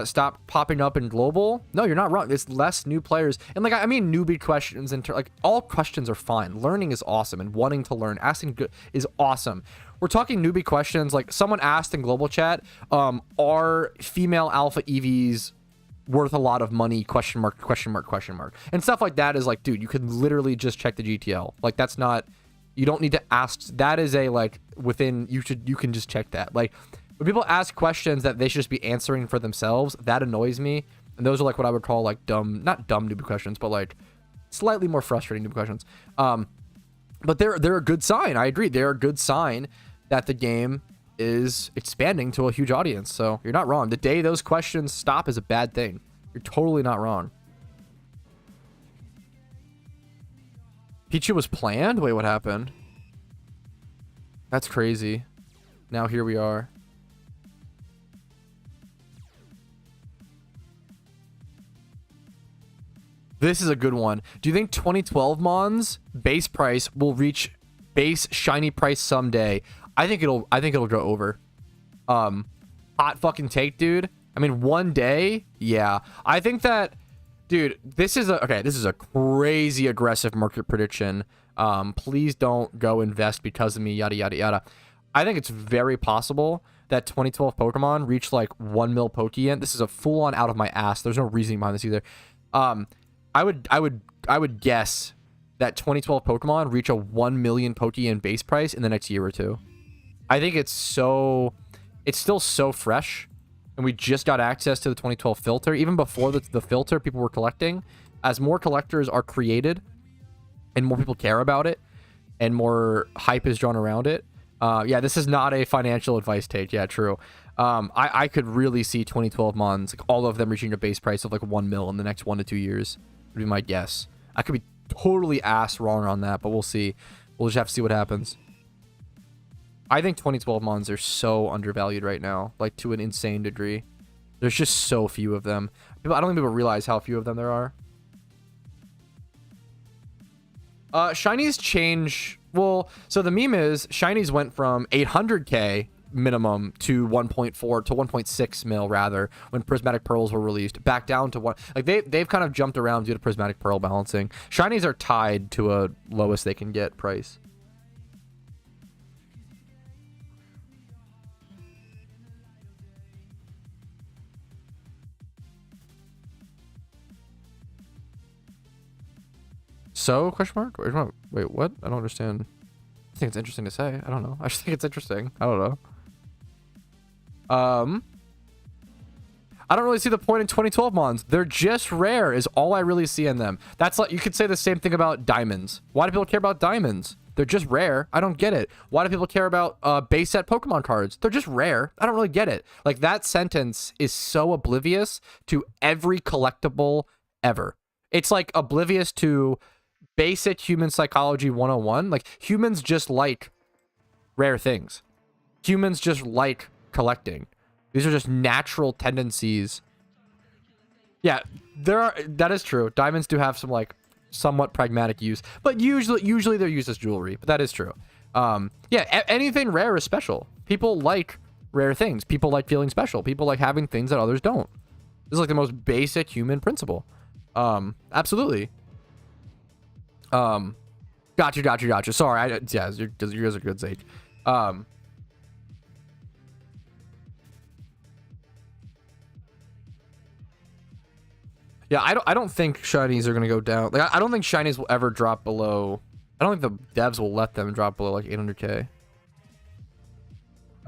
stop popping up in global, no, you're not wrong. It's less new players. And like, I mean newbie questions, and like all questions are fine. Learning is awesome, and wanting to learn, asking good is awesome. We're talking newbie questions. Like someone asked in global chat, are female alpha EVs worth a lot of money, question mark, question mark, question mark, and stuff like that. Is like, dude, you can literally just check the GTL. Like, that's not, you don't need to ask. That is a, like, within, you can just check that. Like, when people ask questions that they should just be answering for themselves, that annoys me. And those are like what I would call like not dumb newbie questions, but like slightly more frustrating newbie questions. But they're a good sign. I agree. They're a good sign that the game is expanding to a huge audience. So you're not wrong. The day those questions stop is a bad thing. You're totally not wrong. Pichu was planned? Wait, what happened? That's crazy. Now here we are. This is a good one. Do you think 2012 Mons base price will reach base shiny price someday? I think it'll go over. Hot fucking take, dude. I mean, one day, yeah. I think that, dude, this is a crazy aggressive market prediction. Please don't go invest because of me, yada yada yada. I think it's very possible that 2012 Pokemon reach like 1 mil Pokeyen. This is a full on out of my ass. There's no reasoning behind this either. I would guess that 2012 Pokemon reach a 1 million Pokeyen base price in the next year or two. I think it's still so fresh, and we just got access to the 2012 filter. Even before the filter, people were collecting. As more collectors are created and more people care about it, and more hype is drawn around it. Yeah, this is not a financial advice take. Yeah, true. I could really see 2012 mons, like all of them reaching a base price of like 1 mil in the next 1 to 2 years. Would be my guess. I could be totally ass wrong on that, but we'll see. We'll just have to see what happens. I think 2012 mons are so undervalued right now, like to an insane degree. There's just so few of them. I don't think people realize how few of them there are. Shinies change. Well, so the meme is shinies went from 800k minimum to 1.4 to 1.6 mil rather when prismatic pearls were released, back down to 1. Like they've kind of jumped around due to prismatic pearl balancing. Shinies are tied to a lowest they can get price. So, question mark? Wait, what? I don't understand. I think it's interesting to say. I don't know. I just think it's interesting. I don't know. I don't really see the point in 2012 mons. They're just rare is all I really see in them. That's like, you could say the same thing about diamonds. Why do people care about diamonds? They're just rare. I don't get it. Why do people care about base set Pokemon cards? They're just rare. I don't really get it. Like, that sentence is so oblivious to every collectible ever. It's like oblivious to basic human psychology 101. Like, humans just like rare things. Humans just like collecting. These are just natural tendencies. Yeah, that is true. Diamonds do have some like somewhat pragmatic use, but usually they're used as jewelry, but that is true. Yeah, anything rare is special. People like rare things. People like feeling special. People like having things that others don't. This is like the most basic human principle. Absolutely. Gotcha. Sorry, yeah, you guys are good, Zeke. Yeah, I don't think shinies are gonna go down. Like, I don't think shinies will ever drop below. I don't think the devs will let them drop below like 800k.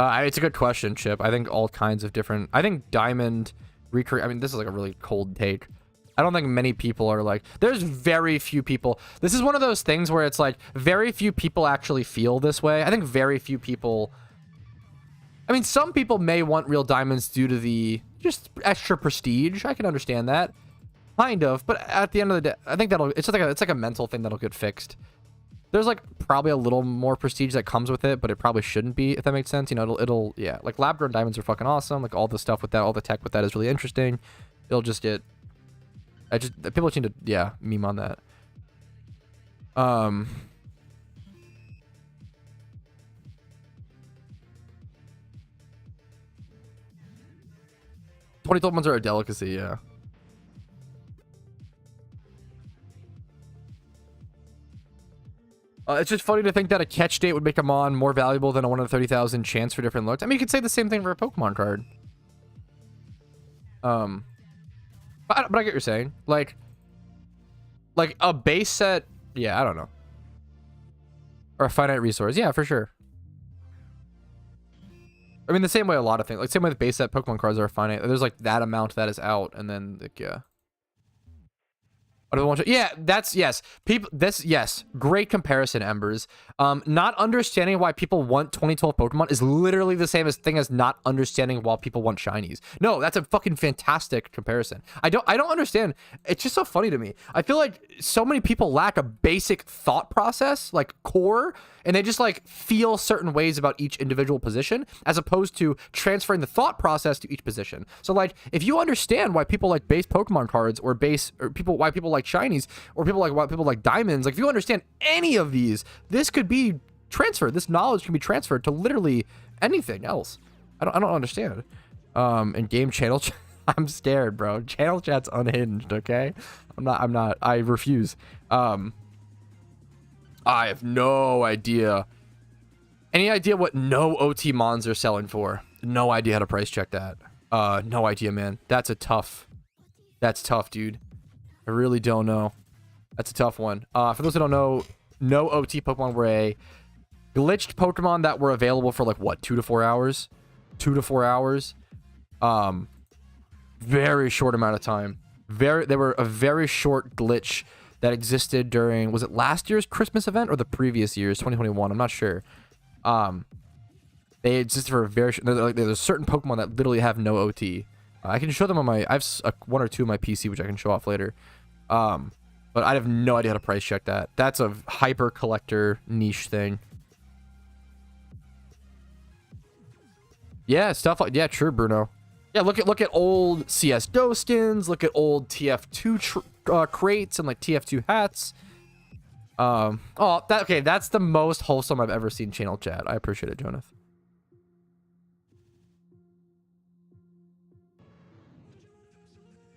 It's a good question, Chip. I think all kinds of different. I think diamond recreate. I mean, this is like a really cold take. I don't think many people are like. There's very few people. This is one of those things where it's like very few people actually feel this way. I think very few people. I mean, some people may want real diamonds due to the just extra prestige. I can understand that. Kind of, but at the end of the day, I think it's like a mental thing that'll get fixed. There's like probably a little more prestige that comes with it, but it probably shouldn't be, if that makes sense. You know, it'll yeah, like lab grown diamonds are fucking awesome. Like all the stuff with that, all the tech with that is really interesting. It'll just get, people seem to, yeah, meme on that. 2012 ones are a delicacy, yeah. It's just funny to think that a catch date would make a mon more valuable than a 1 in 30,000 chance for different looks. I mean, you could say the same thing for a Pokemon card. But I get what you're saying. Like a base set, yeah, I don't know. Or a finite resource, yeah, for sure. I mean, the same way a lot of things, like same way the base set Pokemon cards are finite. There's like that amount that is out, and then like, yeah. Yeah, that's, yes. People, yes. Great comparison, Embers. Not understanding why people want 2012 Pokemon is literally the same thing as not understanding why people want shinies. No, that's a fucking fantastic comparison. I don't understand. It's just so funny to me. I feel like so many people lack a basic thought process, like core, and they just like feel certain ways about each individual position as opposed to transferring the thought process to each position. So like, if you understand why people like base Pokemon cards or why people like shinies or why people like diamonds, like if you understand any of these, this could be transferred. This knowledge can be transferred to literally anything else. I don't understand. And game channel, I'm scared, bro. Channel chat's unhinged. Okay, I'm not. I refuse. I have no idea. Any idea what no OT mons are selling for? No idea how to price check that. No idea, man. That's tough, dude. I really don't know. That's a tough one. For those who don't know, no OT Pokemon were a glitched Pokemon that were available for like what, 2 to 4 hours? 2 to 4 hours. Very short amount of time. They were a very short glitch that existed during, was it last year's Christmas event or the previous year's 2021? I'm not sure. They existed for a very, like, there's certain Pokemon that literally have no OT. I can show them on my, I have one or two on my PC, which I can show off later. But I have no idea how to price check that. That's a hyper collector niche thing. Yeah, stuff like, yeah, true, Bruno. Yeah, look at old CSGO skins, look at old TF2 crates and like TF2 hats. Okay, that's the most wholesome I've ever seen channel chat. I appreciate it, Jonathan.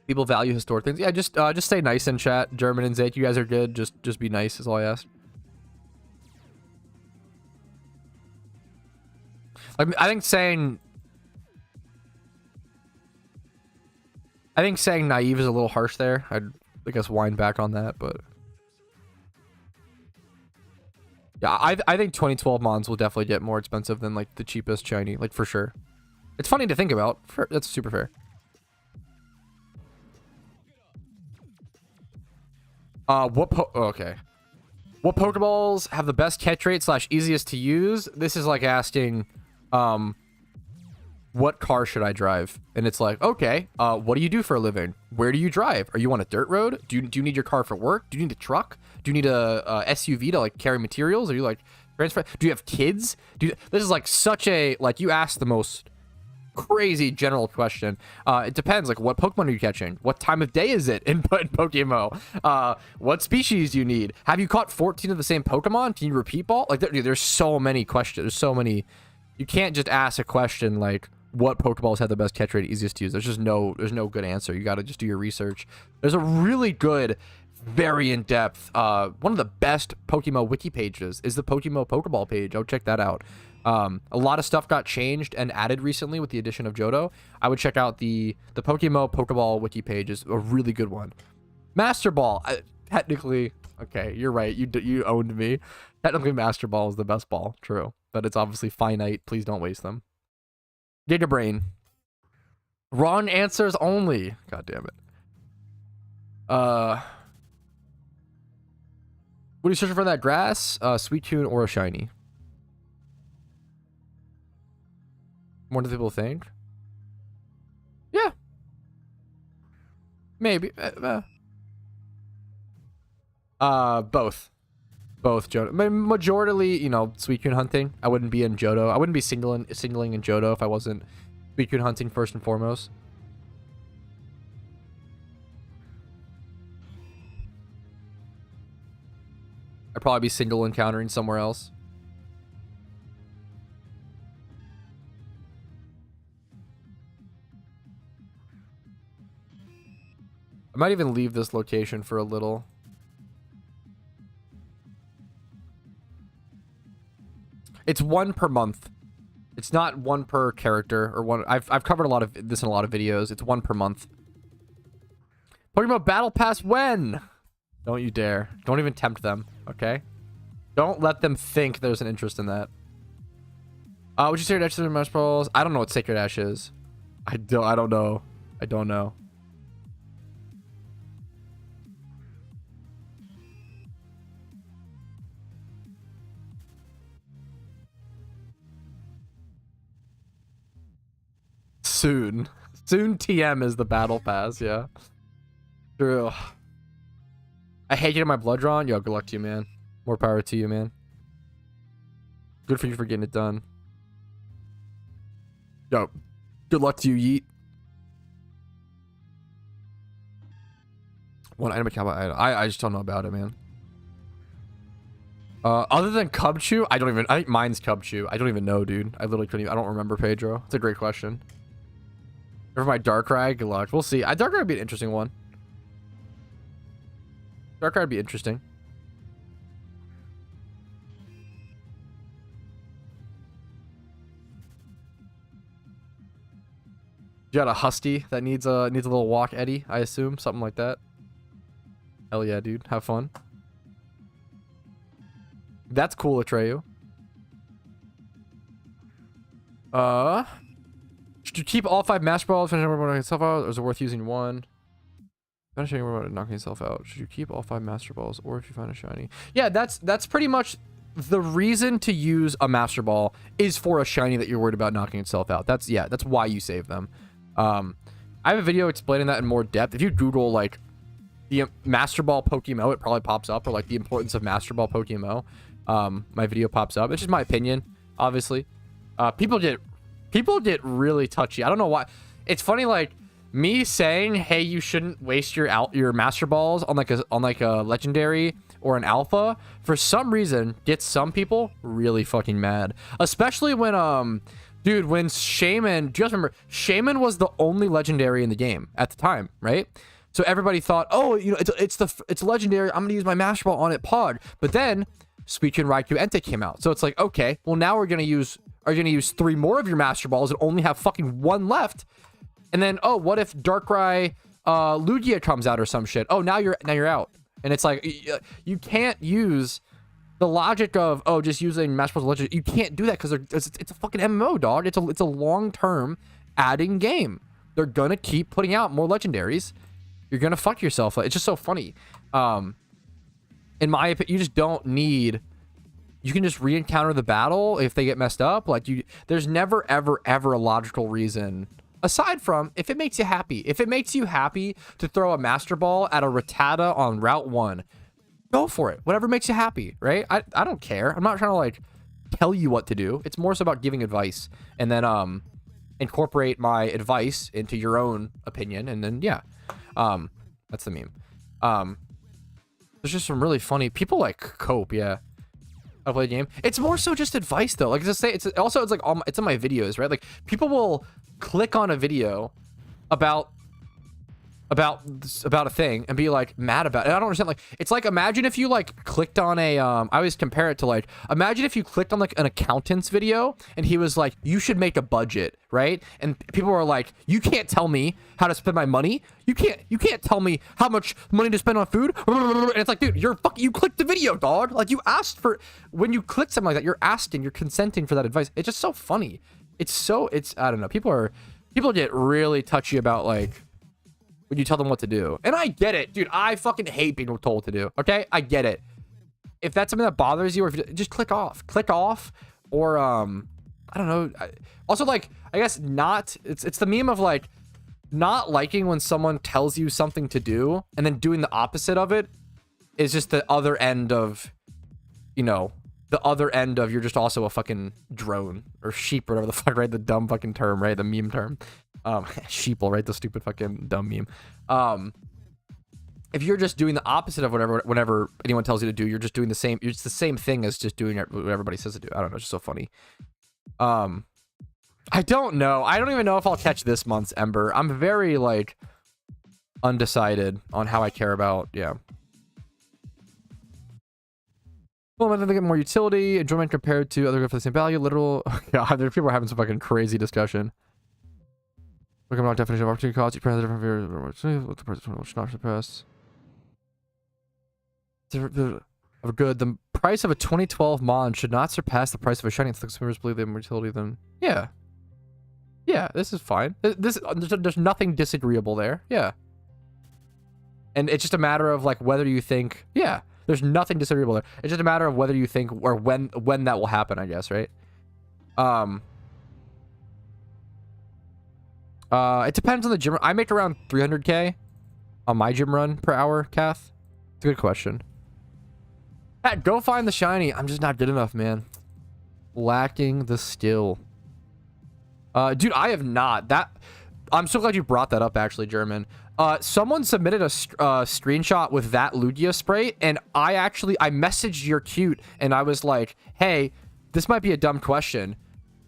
People value historic things. Yeah, just stay nice in chat. German and Zake, you guys are good. Just be nice is all I ask. Like, I think saying naive is a little harsh there. I'd, I guess, wind back on that, but yeah, I think 2012 Mons will definitely get more expensive than like the cheapest shiny, like for sure. It's funny to think about. That's super fair. Okay. What Pokeballs have the best catch rate / easiest to use? This is like asking, what car should I drive? And it's like, okay, what do you do for a living? Where do you drive? Are you on a dirt road? Do you need your car for work? Do you need a truck? Do you need a SUV to like carry materials? Are you like transfer? Do you have kids? This is like such a, like, you ask the most crazy general question. It depends, like, what Pokemon are you catching? What time of day is it in PokeMMO? What species do you need? Have you caught 14 of the same Pokemon? Can you repeat ball? Like, there's so many questions. There's so many. You can't just ask a question like, what Pokeballs have the best catch rate, easiest to use? There's no good answer. You got to just do your research. There's a really good, very in-depth, one of the best PokeMMO wiki pages is the PokeMMO Pokeball page. I'll check that out. A lot of stuff got changed and added recently with the addition of Johto. I would check out the PokeMMO Pokeball wiki page. Is a really good one. Master Ball, technically, okay, you're right. You owned me. Technically, Master Ball is the best ball. True, but it's obviously finite. Please don't waste them. Giga Brain. Wrong answers only. God damn it. What are you searching for in that grass? Suicune or a shiny? More than people think. Yeah. Maybe. Both. Both Johto. Majority, you know, Suicune hunting. I wouldn't be in Johto. I wouldn't be singling in Johto if I wasn't Suicune hunting first and foremost. I'd probably be single encountering somewhere else. I might even leave this location for a little. It's one per month. It's not one per character or one. I've covered a lot of this in a lot of videos. It's one per month. PokeMMO Battle Pass when? Don't you dare. Don't even tempt them, okay? Don't let them think there's an interest in that. Would you say Sacred Ash is Mash Balls? I don't know what Sacred Ash is. I don't know. I don't know. Soon TM is the battle pass. Yeah, true. I hate getting my blood drawn. Yo, good luck to you, man. More power to you, man. Good for you for getting it done. Yo, good luck to you, Yeet. One item account. I just don't know about it, man. Other than Cubchoo, I think mine's Cubchoo. I don't even know, dude. I literally couldn't even, I don't remember, Pedro. It's a great question. For my Darkrai, good luck. We'll see. Darkrai would be an interesting one. Darkrai would be interesting. You got a Husky that needs a little walk, Eddie, I assume, something like that. Hell yeah, dude. Have fun. That's cool, Atreyu. Should you keep all 5 Master Balls and everyone itself out, or is it worth using one? Find a shiny, what about knocking yourself out? Should you keep all 5 Master Balls, or if you find a shiny? Yeah, that's pretty much the reason to use a Master Ball is for a shiny that you're worried about knocking itself out. That's why you save them. I have a video explaining that in more depth. If you Google like the Master Ball PokeMMO, it probably pops up, or like the importance of Master Ball PokeMMO. My video pops up. It's just my opinion, obviously. People get really touchy. I don't know why. It's funny, like me saying, hey, you shouldn't waste your Master Balls on like a legendary or an alpha, for some reason gets some people really fucking mad. Especially when dude, when Shaman, do you guys remember Shaman was the only legendary in the game at the time, right? So everybody thought, oh, you know, it's legendary, I'm gonna use my Master Ball on it pod. But then Suicune, Raikou, Entei came out. So it's like, okay, well now are you gonna use 3 more of your Master Balls and only have fucking 1 left? And then, oh, what if Darkrai Lugia comes out or some shit? Oh, now you're out. And it's like, you can't use the logic of, oh, just using Master Balls Legend. You can't do that because it's a fucking MMO, dog. It's a long-term adding game. They're gonna keep putting out more legendaries. You're gonna fuck yourself. It's just so funny. In my opinion, you just don't need. You can just re-encounter the battle if they get messed up. Like there's never ever a logical reason. Aside from if it makes you happy. If it makes you happy to throw a Master Ball at a Rattata on Route 1, go for it. Whatever makes you happy, right? I don't care. I'm not trying to like tell you what to do. It's more so about giving advice and then incorporate my advice into your own opinion, and then yeah. That's the meme. There's just some really funny people like cope, yeah. I play the game. It's more so just advice though. Like it's like it's in my videos, right? Like people will click on a video about a thing and be like mad about it. And I don't understand. Like it's like, imagine if you like clicked on a I always compare it to like, imagine if you clicked on like an accountant's video and he was like, you should make a budget, right? And people were like, you can't tell me how to spend my money. You can't tell me how much money to spend on food. And it's like, dude, you clicked the video, dog. Like you asked for, when you click something like that, you're consenting for that advice. It's just so funny. I don't know. People get really touchy about like when you tell them what to do. And I get it, dude. I fucking hate being told what to do. Okay, I get it. If that's something that bothers you, or if you just click off, or I don't know. Also, like, I guess not. It's the meme of like not liking when someone tells you something to do and then doing the opposite of it is just the other end of, you know, you're just also a fucking drone or sheep or whatever the fuck, right? The dumb fucking term, right? The meme term. Sheeple, right? The stupid fucking dumb meme. If you're just doing the opposite of whenever anyone tells you to do, you're just doing the same. It's the same thing as just doing what everybody says to do. I don't know. It's just so funny. I don't know. I don't even know if I'll catch this month's Ember. I'm very like undecided on how I care about. Yeah. Well, I think they get more utility, enjoyment compared to other for the same value. Literal. Yeah, people are having some fucking crazy discussion. Look at definition of opportunity cost. You press the different variables. What the person will not surpass. Good. The price of a 2012 Mon should not surpass the price of a shiny. If the consumers believe they have more utility, then yeah. Yeah, this is fine. There's nothing disagreeable there. Yeah. And it's just a matter of like whether you think, yeah, there's nothing disagreeable there. It's just a matter of whether you think or when that will happen, I guess, right? It depends on the gym. I make around 300k on my gym run per hour, Kath. It's a good question. Pat, go find the shiny. I'm just not good enough, man. Lacking the skill. Dude, I have not. I'm so glad you brought that up, actually, German. Someone submitted a screenshot with that Lugia spray, and I messaged your cute, and I was like, hey, this might be a dumb question,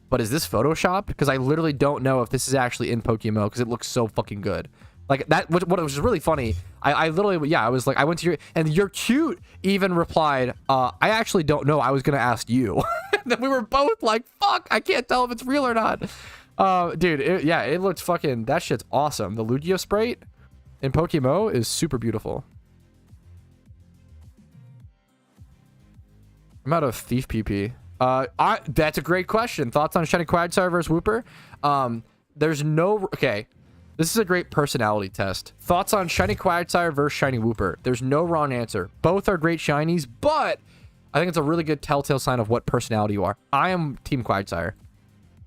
but is this Photoshopped? Because I literally don't know if this is actually in PokeMMO, because it looks so fucking good. Like, that, what was really funny, I literally, yeah, I was like, I went to your, and your cute even replied, I actually don't know, I was gonna ask you. And then we were both like, fuck, I can't tell if it's real or not. Dude, it looks fucking, that shit's awesome. The Lugia Sprite in PokeMMO is super beautiful. I'm out of Thief PP. That's a great question. Thoughts on Shiny Quagsire versus Wooper? There's no, okay. This is a great personality test. Thoughts on Shiny Quagsire versus Shiny Wooper? There's no wrong answer. Both are great shinies, but I think it's a really good telltale sign of what personality you are. I am Team Quagsire.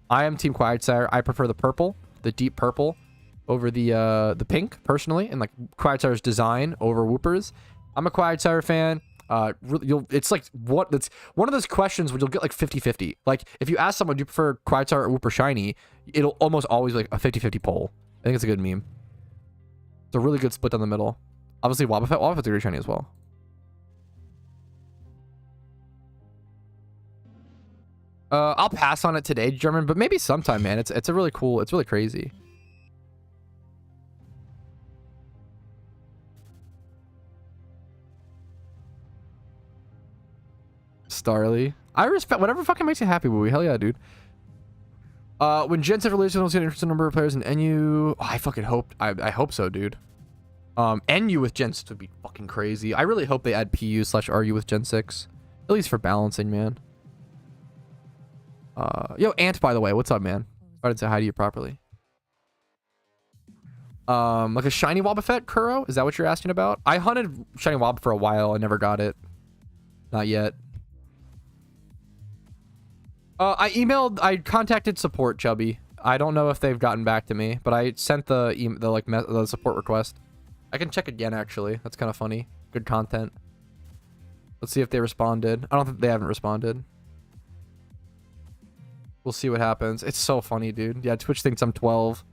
I prefer the purple, the deep purple, over the pink, personally, and like Quagsire's design over Wooper's. I'm a Quagsire fan. It's like it's one of those questions where you'll get like 50-50. Like if you ask someone, do you prefer Quagsire or Wooper shiny, it'll almost always be like a 50-50 poll. I think it's a good meme. It's a really good split down the middle. Obviously, Wobbuffet's a great shiny as well. I'll pass on it today, German, but maybe sometime, man. It's a really cool. It's really crazy. Starly. I respect whatever fucking makes you happy, Wooey. Hell yeah, dude. When Gen 7 releases, we'll see an interesting number of players in NU. Oh, I fucking hope. I hope so, dude. NU with Gen 6 would be fucking crazy. I really hope they add PU/RU with Gen 6. At least for balancing, man. Yo, Ant, by the way, what's up, man? I didn't say hi to you properly. Like a shiny Wobbuffet, Kuro? Is that what you're asking about? I hunted shiny Wob for a while. I never got it. Not yet. I contacted support, Chubby. I don't know if they've gotten back to me, but I sent the support request. I can check again, actually. That's kind of funny. Good content. Let's see if they responded. I don't think they haven't responded. We'll see what happens. It's so funny, dude. Yeah, Twitch thinks I'm 12.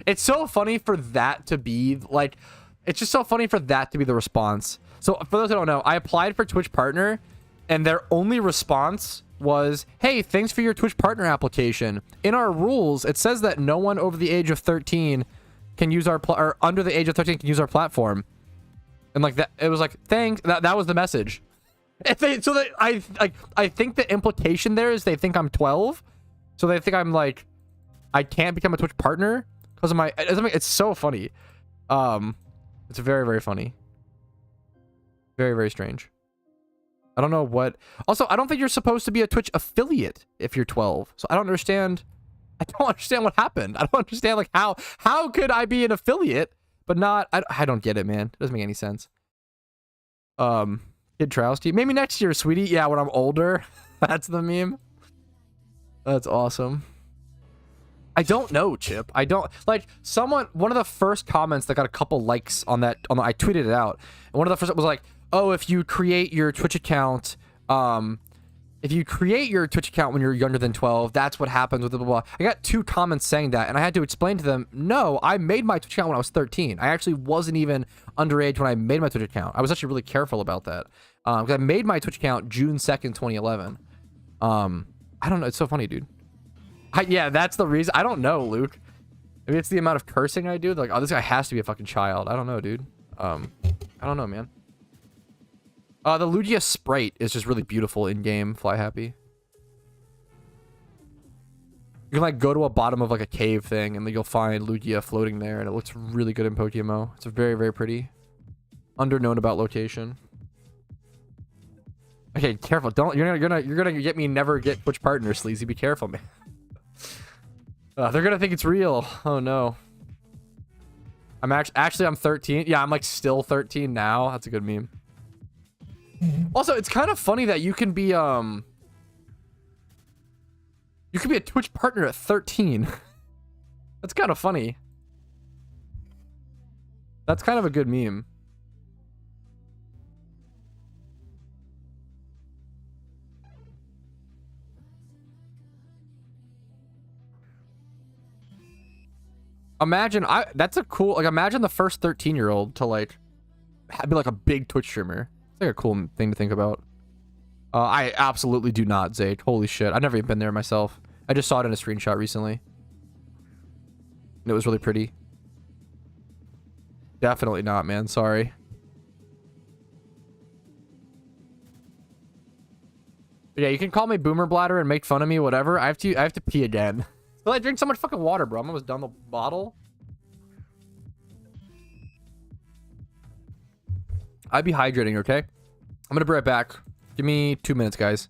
It's so funny for that to be like, it's just so funny for that to be the response. So for those who don't know, I applied for Twitch Partner and their only response was, hey, thanks for your Twitch Partner application. In our rules, it says that no one over the age of 13 can use our or under the age of 13 can use our platform. And like that, it was like, thanks. That was the message. I think the implication there is they think I'm 12, so they think I'm like, I can't become a Twitch partner because of my. It's so funny. It's very, very funny. Very, very strange. I don't know what. Also, I don't think you're supposed to be a Twitch affiliate if you're 12. So I don't understand. I don't understand what happened. I don't understand like how could I be an affiliate but not. I don't get it, man. It doesn't make any sense. Kid Trousty. Maybe next year, sweetie. Yeah, when I'm older. That's the meme. That's awesome. I don't know, Chip. I don't like one of the first comments that got a couple likes on that I tweeted it out. And one of the first was like, "Oh, if you create your Twitch account when you're younger than 12, that's what happens with blah, blah, blah." I got 2 comments saying that, and I had to explain to them, no, I made my Twitch account when I was 13. I actually wasn't even underage when I made my Twitch account. I was actually really careful about that. Because I made my Twitch account June 2nd, 2011. I don't know. It's so funny, dude. Yeah, that's the reason. I don't know, Luke. Maybe it's the amount of cursing I do. They're like, oh, this guy has to be a fucking child. I don't know, dude. I don't know, man. The Lugia Sprite is just really beautiful in-game. Fly Happy. You can like go to a bottom of like a cave thing and then you'll find Lugia floating there and it looks really good in PokeMMO. It's very, very pretty. Underknown about location. Okay, careful. Don't you're gonna get me never get Twitch partner, Sleazy. Be careful, man. They're gonna think it's real. Oh no. I'm actually I'm 13. Yeah, I'm like still 13 now. That's a good meme. Also, it's kind of funny that you can be a Twitch partner at 13. That's kind of funny. That's kind of a good meme. Imagine that's a cool imagine the first 13-year-old to like be like a big Twitch streamer. It's like a cool thing to think about. I absolutely do not, Zake. Holy shit. I've never even been there myself. I just saw it in a screenshot recently. And it was really pretty. Definitely not, man. Sorry. But yeah, you can call me Boomer Bladder and make fun of me, whatever. I have to pee again. Well, I drink so much fucking water, bro. I'm almost done the bottle. I'd be hydrating, okay? I'm gonna be right back. Give me 2 minutes, guys.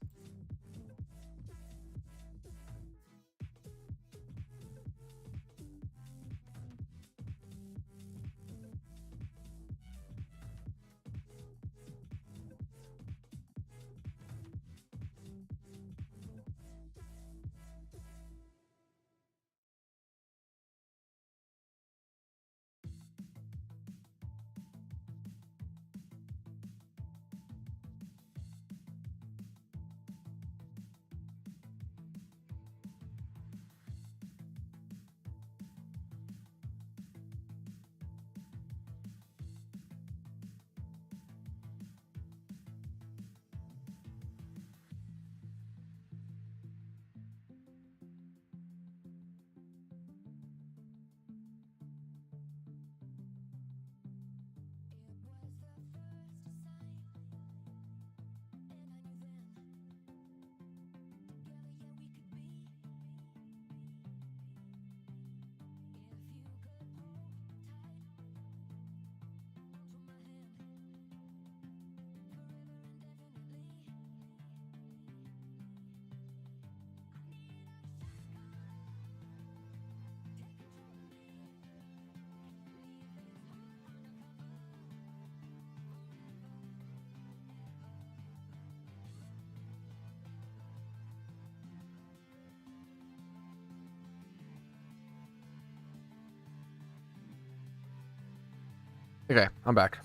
Okay, I'm back.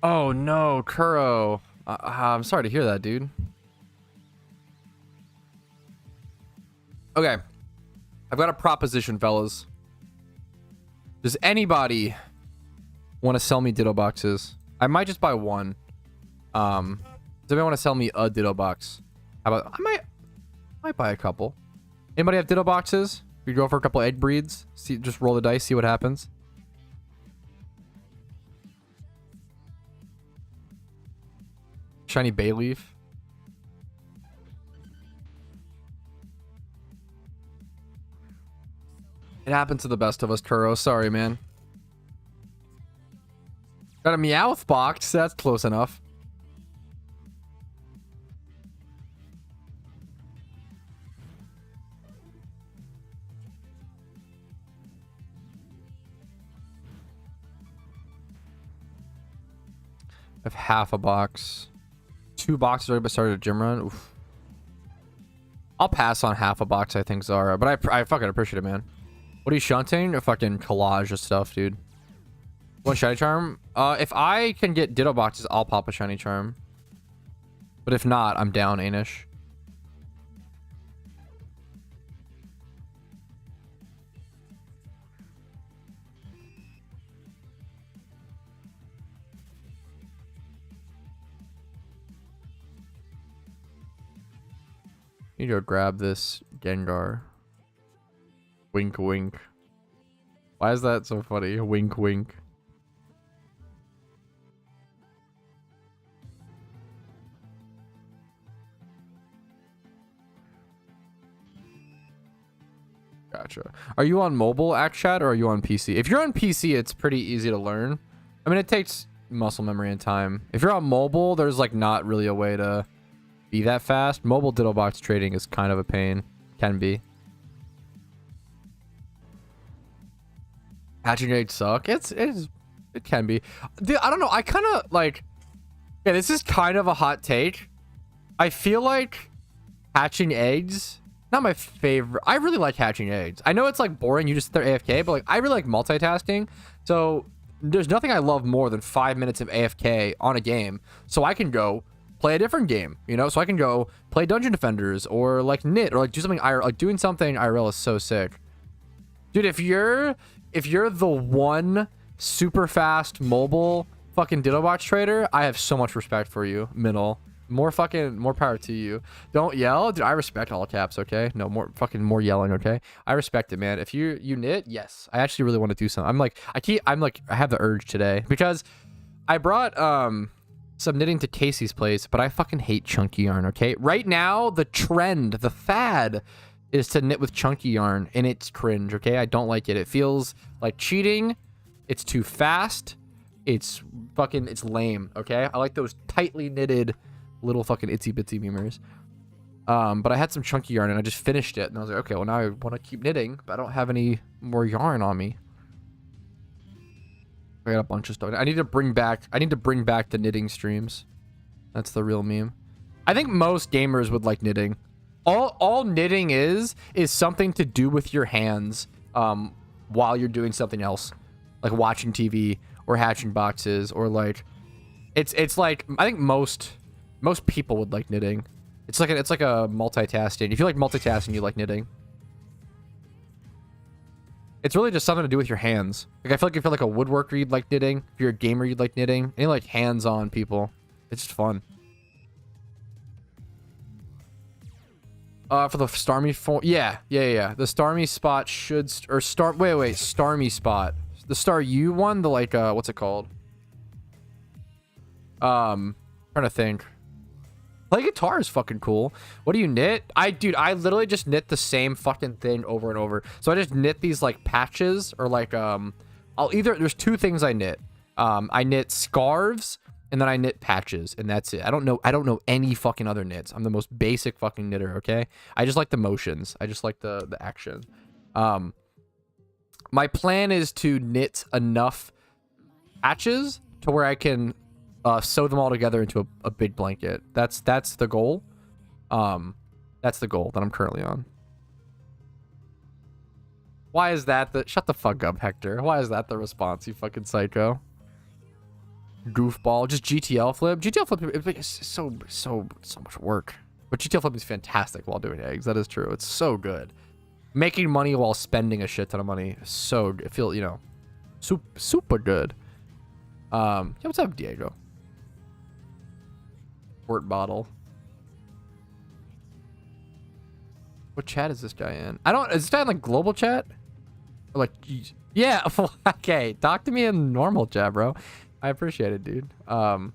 Oh no, Kuro. I'm sorry to hear that, dude. Okay. I've got a proposition, fellas. Does anybody want to sell me Ditto boxes? I might just buy one. Does anybody want to sell me a Ditto box? How about I might buy a couple. Anybody have Ditto boxes? We go for a couple egg breeds. See, just roll the dice, see what happens. Shiny Bayleaf. It happens to the best of us, Kuro. Sorry, man. Got a Meowth box. That's close enough. I have half a box. 2 boxes already started a gym run. Oof. I'll pass on half a box, I think, Zara. But I fucking appreciate it, man. What are you shunting? A fucking collage of stuff, dude. One shiny charm? If I can get Ditto boxes, I'll pop a shiny charm. But if not, I'm down, Anish. Need to go grab this Gengar. Wink, wink. Why is that so funny? Wink, wink. Gotcha. Are you on mobile, Chat, or are you on PC? If you're on PC, it's pretty easy to learn. I mean, it takes muscle memory and time. If you're on mobile, there's like not really a way to be that fast. Mobile Ditto box trading is kind of a pain. Can be. Hatching eggs suck. It can be. I don't know. I kind of like. Yeah, this is kind of a hot take. I feel like hatching eggs, not my favorite. I really like hatching eggs. I know it's like boring. You just sit there AFK, but like I really like multitasking. So there's nothing I love more than 5 minutes of AFK on a game. So I can go play a different game, you know? So I can go play Dungeon Defenders or like knit or like do something IRL. Like doing something IRL is so sick. Dude, if you're the one super fast mobile fucking Ditto box trader, I have so much respect for you, Minnle. More power to you. Don't yell, dude. I respect all caps, okay? No more yelling, okay? I respect it, man. If you knit, yes. I actually really want to do something. I have the urge today because I brought some knitting to Casey's place, but I fucking hate chunky yarn, okay? Right now, the trend, the fad is to knit with chunky yarn, and it's cringe, okay? I don't like it. It feels like cheating. It's too fast. It's lame, okay? I like those tightly knitted little fucking itsy bitsy memers. But I had some chunky yarn and I just finished it, and I was like, okay, well now I want to keep knitting, but I don't have any more yarn on me. I got a bunch of stuff. I need to bring back the knitting streams. That's the real meme. I think most gamers would like knitting. All knitting is something to do with your hands while you're doing something else, like watching TV or hatching boxes, or like it's like, I think most people would like knitting. It's like a multitasking. If you like multitasking, you like knitting. It's really just something to do with your hands. Like I feel like if you're like a woodworker, you'd like knitting. If you're a gamer, you'd like knitting. Any like hands-on people, it's just fun. For the Starmie form, yeah. The Starmie spot should Starmie spot. The Star U one, the like what's it called? Trying to think. Play guitar is fucking cool. What do you knit? I literally just knit the same fucking thing over and over. So I just knit these like patches, or like there's 2 things I knit. I knit scarves and then I knit patches, and that's it. I don't know any fucking other knits. I'm the most basic fucking knitter, okay? I just like the motions. I just like the action. My plan is to knit enough patches to where I can sew them all together into a big blanket. That's the goal. That's the goal that I'm currently on. Why is that the... Shut the fuck up, Hector. Why is that the response, you fucking psycho? Goofball. Just GTL flip. GTL flip it's so much work. But GTL flip is fantastic while doing eggs. That is true. It's so good. Making money while spending a shit ton of money. So it feels, you know, super good. Yeah, what's up, Diego? Squirt bottle. What chat is this guy in? I don't... Is this guy in, like, global chat? Or, like... Yeah, okay. Talk to me in normal chat, bro. I appreciate it, dude. Yo.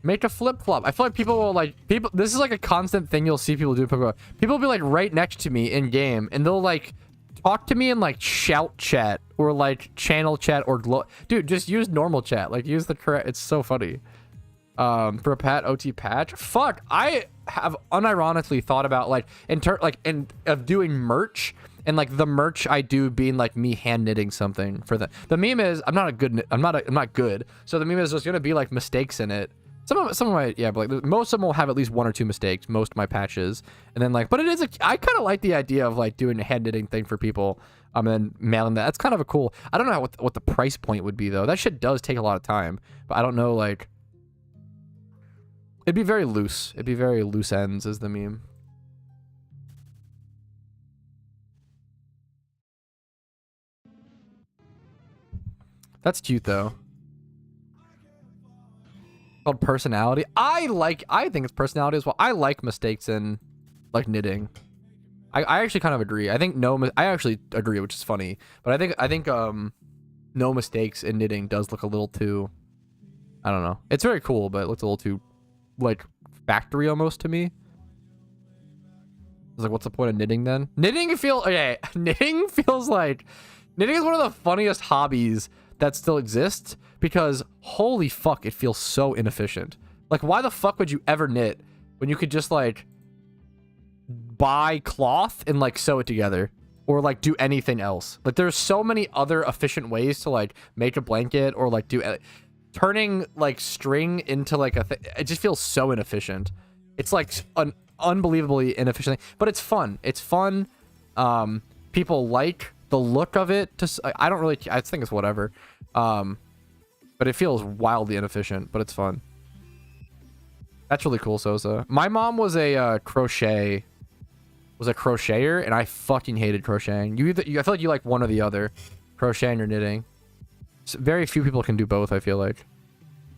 Make a flip-flop. I feel like people will, like... This is, like, a constant thing you'll see people do. People will be, like, right next to me in-game, and they'll, like... Talk to me in, like, shout chat or, like, channel chat or dude, just use normal chat. Like, use the correct... It's so funny. For a Pat OT patch. Fuck, I have unironically thought about, like, of doing merch, and, like, the merch I do being, like, me hand knitting something for the meme is I'm not good. So the meme is there's gonna be, like, mistakes in it. Some of my, yeah, but like most of them will have at least 1 or 2 mistakes, most of my patches. And then, like, but it is, I kind of like the idea of, like, doing a hand knitting thing for people, and then mailing that. That's kind of a cool, I don't know what the price point would be, though. That shit does take a lot of time, but I don't know, like, it'd be very loose. It'd be very loose ends is the meme. That's cute, though. Called personality. I think it's personality as well. I like mistakes in, like, knitting. I actually kind of agree. I think I actually agree, which is funny. But I think no mistakes in knitting does look a little too, I don't know. It's very cool, but it looks a little too, like, factory almost to me. I was like, what's the point of knitting then? Knitting is one of the funniest hobbies that still exists, because holy fuck, it feels so inefficient. Like, why the fuck would you ever knit when you could just, like, buy cloth and, like, sew it together, or, like, do anything else? Like, there's so many other efficient ways to, like, make a blanket, or, like, do turning, like, string into, like, a thing. It just feels so inefficient. It's, like, an unbelievably inefficient thing, but it's fun. It's fun. People like the look of it. I don't really, I think it's whatever. But it feels wildly inefficient, but it's fun. That's really cool, Sosa. My mom was a crocheter, and I fucking hated crocheting. I feel like you like one or the other, crocheting or knitting. Very few people can do both, I feel like.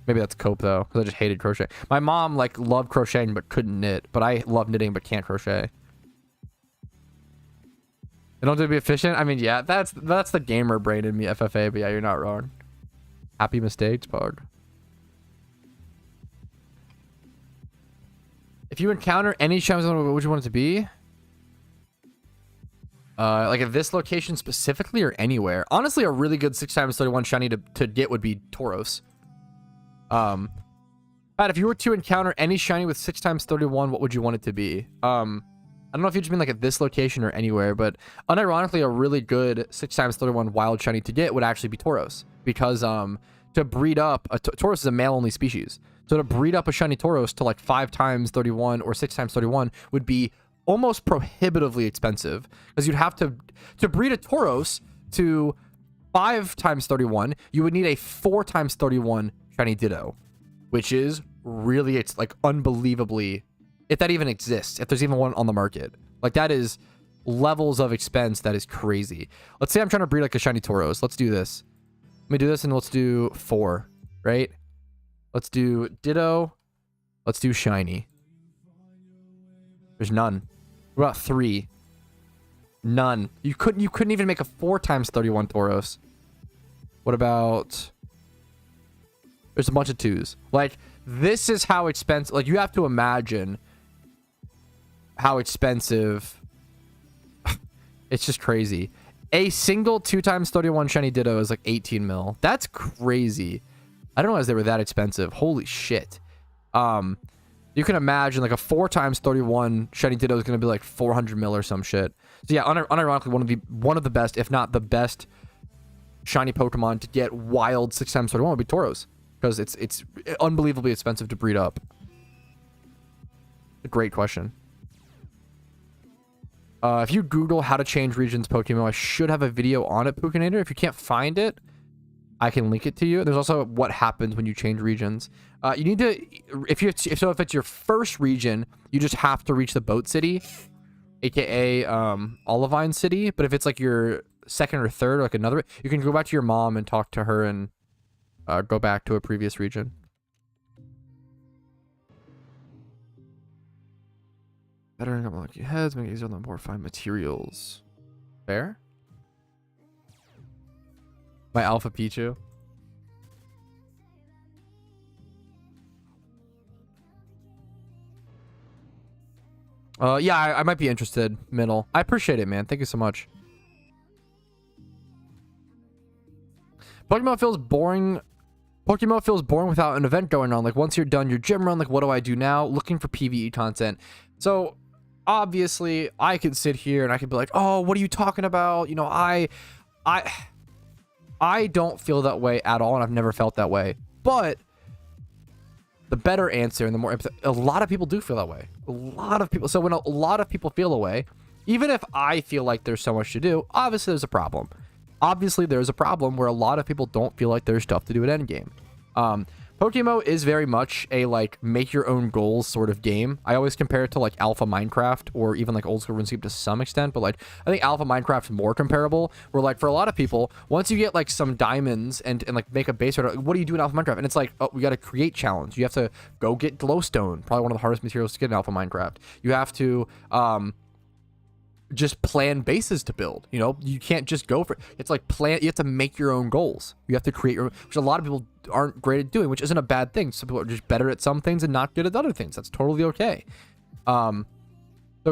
Maybe that's cope, though, because I just hated crochet. My mom, like, loved crocheting but couldn't knit, but I love knitting but can't crochet. They don't do to be efficient? I mean, yeah, that's the gamer brain in me, FFA, but yeah, you're not wrong. Happy mistakes, Pog. If you encounter any shinies, what would you want it to be? Like at this location specifically or anywhere? Honestly, a really good 6x31 shiny to get would be Tauros. Pat, if you were to encounter any shiny with 6x31, what would you want it to be? I don't know if you just mean like at this location or anywhere, but unironically, a really good 6x31 wild shiny to get would actually be Tauros, because to breed up Tauros is a male-only species, so to breed up a shiny Tauros to like 5x31 or 6x31 would be almost prohibitively expensive, because you'd have to breed a Tauros to 5x31, you would need a 4x31 shiny Ditto, which is really, it's like unbelievably, if that even exists, if there's even one on the market, like that is levels of expense that is crazy. Let's say I'm trying to breed like a shiny Tauros. Let's do this. Let me do this, and let's do 4, right? Let's do Ditto. Let's do shiny. There's none. What about 3? None. You couldn't even make a 4x31 Tauros. What about... There's a bunch of 2s. Like, this is how expensive... Like, you have to imagine how expensive... It's just crazy. A single 2x31 shiny Ditto is like 18 mil. That's crazy. I don't realize they were that expensive. Holy shit. You can imagine like a 4x31 shiny Ditto is going to be like 400 mil or some shit. So yeah, unironically, one of the best, if not the best shiny Pokemon to get wild 6x31 would be Tauros. Because it's unbelievably expensive to breed up. A great question. If you Google how to change regions Pokemon, I should have a video on it, Pokinator. If you can't find it, I can link it to you. There's also what happens when you change regions. You need to, if it's your first region, you just have to reach the boat city, aka Olivine City. But if it's like your second or third, or like another, you can go back to your mom and talk to her and go back to a previous region. Better income lucky heads, make it easier to more find materials. Fair? My Alpha Pichu. Yeah, I might be interested, Middle. I appreciate it, man. Thank you so much. Pokemon feels boring. Pokemon feels boring without an event going on. Like, once you're done your gym run, like, what do I do now? Looking for PvE content. So, obviously, I could sit here and I could be like, oh, what are you talking about? You know, I don't feel that way at all, and I've never felt that way. But the better answer and the more, a lot of people do feel that way. A lot of people. So when a lot of people feel a way, even if I feel like there's so much to do, obviously there's a problem. Obviously there's a problem where a lot of people don't feel like there's stuff to do at endgame. PokeMMO is very much a like make your own goals sort of game. I always compare it to like Alpha Minecraft or even like old school RuneScape to some extent, but like I think Alpha Minecraft's more comparable. Where like for a lot of people, once you get like some diamonds and like make a base, what do you do in Alpha Minecraft? And it's like, oh, we got to create challenge. You have to go get glowstone, probably one of the hardest materials to get in Alpha Minecraft. You have to just plan bases to build. You know, you can't just go for it. It's like plan. You have to make your own goals. You have to create your own, which a lot of people aren't great at doing, which isn't a bad thing. Some people are just better at some things and not good at other things. That's totally okay. So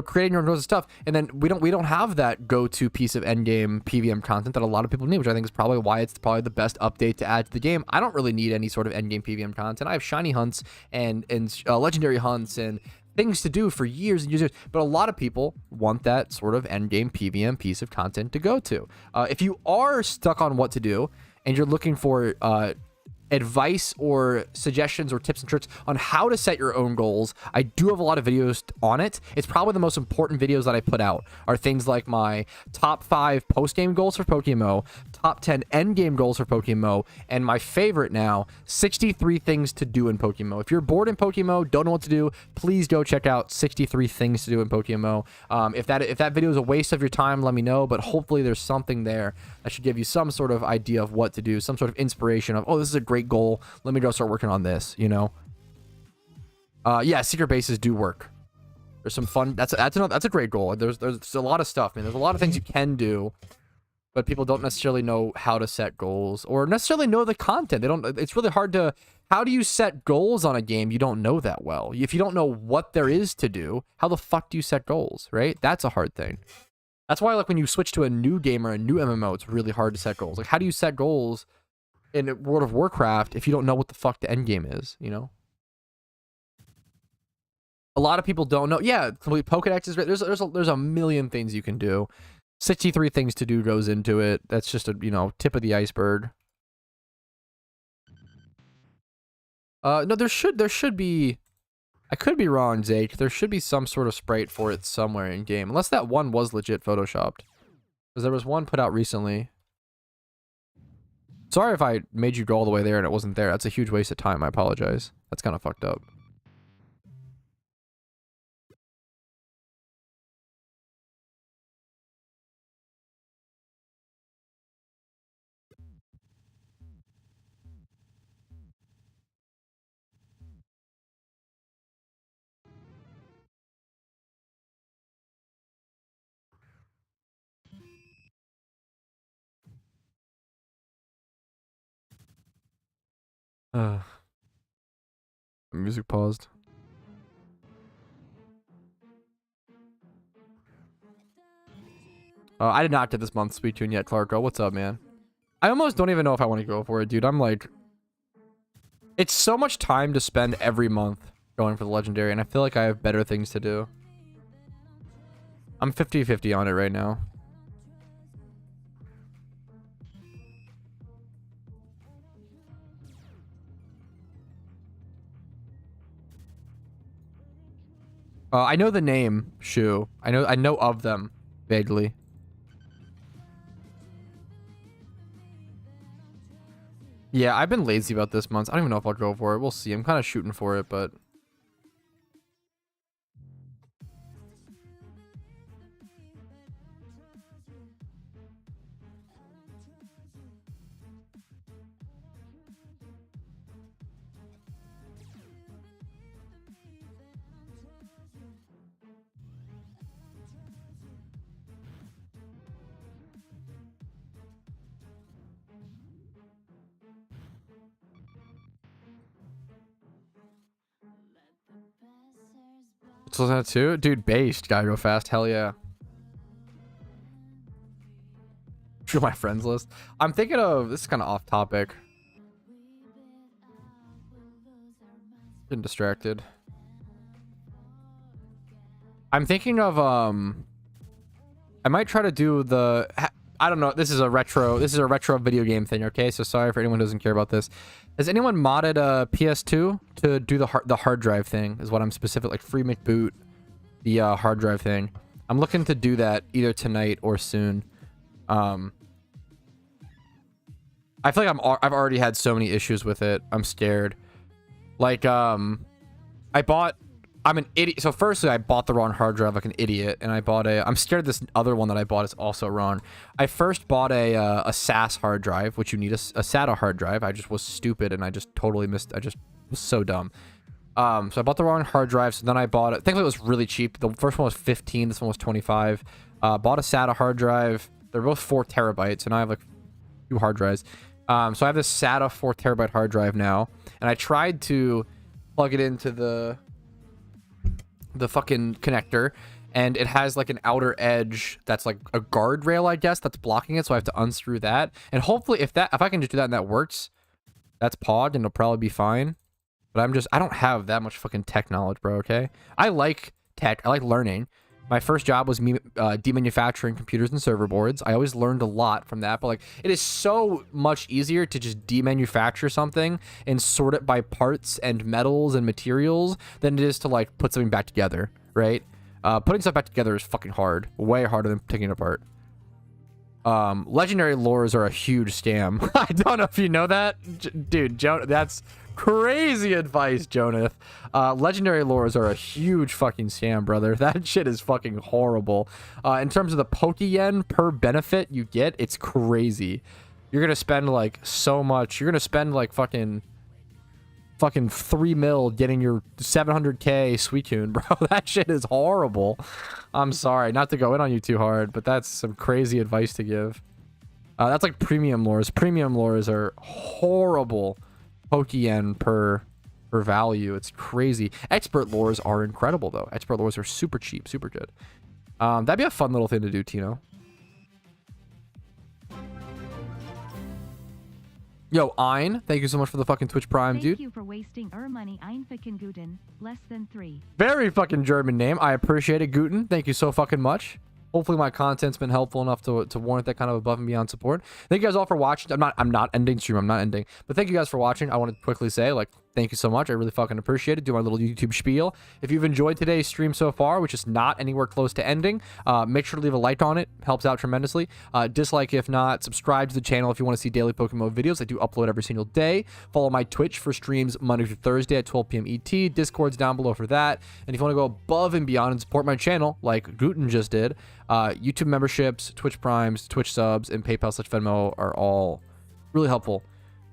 creating your own goals and stuff, and then we don't have that go-to piece of endgame PVM content that a lot of people need, which I think is probably why it's probably the best update to add to the game. I don't really need any sort of endgame PVM content. I have shiny hunts and legendary hunts and things to do for years and years, but a lot of people want that sort of endgame PVM piece of content to go to. If you are stuck on what to do and you're looking for advice or suggestions or tips and tricks on how to set your own goals, I do have a lot of videos on it. It's probably the most important videos that I put out are things like my top 5 post-game goals for PokeMMO, top 10 end-game goals for PokeMMO, and my favorite now, 63 things to do in PokeMMO. If you're bored in PokeMMO, don't know what to do, please go check out 63 things to do in PokeMMO. If that video is a waste of your time, let me know, but hopefully there's something there that should give you some sort of idea of what to do, some sort of inspiration of, oh, this is a great goal, let me go start working on this, you know. Yeah, secret bases do work. There's some fun. That's a great goal. There's a lot of stuff, man. There's a lot of things you can do, but people don't necessarily know how to set goals or necessarily know the content. They don't. It's really hard to. How do you set goals on a game you don't know that well? If you don't know what there is to do, how the fuck do you set goals, right? That's a hard thing. That's why, like, when you switch to a new game or a new MMO, it's really hard to set goals. Like, how do you set goals in World of Warcraft if you don't know what the fuck the end game is, you know? A lot of people don't know. Yeah, complete Pokedex is great. There's a million things you can do. 63 things to do goes into it. That's just a, you know, tip of the iceberg. No, there should be. I could be wrong, Zake. There should be some sort of sprite for it somewhere in game, unless that one was legit photoshopped. Because there was one put out recently. Sorry if I made you go all the way there and it wasn't there. That's a huge waste of time. I apologize. That's kind of fucked up. Music paused. I did not get this month's Suicune yet, Clarko. What's up, man? I almost don't even know if I want to go for it, dude. I'm like... It's so much time to spend every month going for the Legendary, and I feel like I have better things to do. I'm 50-50 on it right now. I know the name Shu. I know of them vaguely. Yeah, I've been lazy about this month. I don't even know if I'll go for it. We'll see. I'm kind of shooting for it, but so that too, dude. Based, gotta go fast. Hell yeah. Show my friends list. I'm thinking of this is kind of off topic. Been distracted. I'm thinking of I might try to do the I don't know. This is a retro video game thing. Okay, so sorry for anyone who doesn't care about this. Has anyone modded a PS2 to do the hard drive thing? Is what I'm specific, like free McBoot, the hard drive thing. I'm looking to do that either tonight or soon. I feel like I've already had so many issues with it. I'm scared. Like I'm an idiot. So firstly, I bought the wrong hard drive like an idiot, and I'm scared this other one that I bought is also wrong. I first bought a SAS hard drive, which you need a SATA hard drive. I just was stupid, and I just totally missed. I just was so dumb. So I bought the wrong hard drive. So then I bought it. Thankfully, it was really cheap. The first one was 15. This one was 25. Bought a SATA hard drive. They're both 4 terabytes, and I have like 2 hard drives. So I have this SATA 4 terabyte hard drive now, and I tried to plug it into the fucking connector, and it has like an outer edge that's like a guardrail, I guess, that's blocking it, so I have to unscrew that. And hopefully if I can just do that and that works, that's pogged and it'll probably be fine. But I don't have that much fucking tech knowledge, bro. Okay, I like tech, I like learning. My first job was me demanufacturing computers and server boards. I always learned a lot from that, but like it is so much easier to just demanufacture something and sort it by parts and metals and materials than it is to like put something back together, right? Putting stuff back together is fucking hard, way harder than taking it apart. Legendary lures are a huge scam. I don't know if you know that, dude. That's crazy advice, Jonath. Legendary lures are a huge fucking scam, brother. That shit is fucking horrible. In terms of the Pokeyen per benefit you get, it's crazy. You're gonna spend like so much. You're gonna spend like fucking 3 mil getting your 700k Suicune, bro. That shit is horrible. I'm sorry, not to go in on you too hard, but that's some crazy advice to give. That's like premium lures. Premium lures are horrible Pokeyen per value. It's crazy. Expert lures are incredible though. Expert lures are super cheap, super good. That'd be a fun little thing to do, Tino. Yo, Ein, thank you so much for the fucking Twitch Prime, dude. Thank you for wasting money. Einficken Guten, less than 3. Very fucking German name. I appreciate it, Guten. Thank you so fucking much. Hopefully my content's been helpful enough to warrant that kind of above and beyond support. Thank you guys all for watching. I'm not ending stream. I'm not ending. But thank you guys for watching. I want to quickly say, like, thank you so much. I really fucking appreciate it. Do my little YouTube spiel. If you've enjoyed today's stream so far, which is not anywhere close to ending, make sure to leave a like on it. Helps out tremendously. Dislike if not. Subscribe to the channel if you want to see daily PokeMMO videos. I do upload every single day. Follow my Twitch for streams Monday through Thursday at 12 p.m. ET. Discord's down below for that. And if you want to go above and beyond and support my channel, like Guten just did, YouTube memberships, Twitch Primes, Twitch subs, and PayPal/Venmo are all really helpful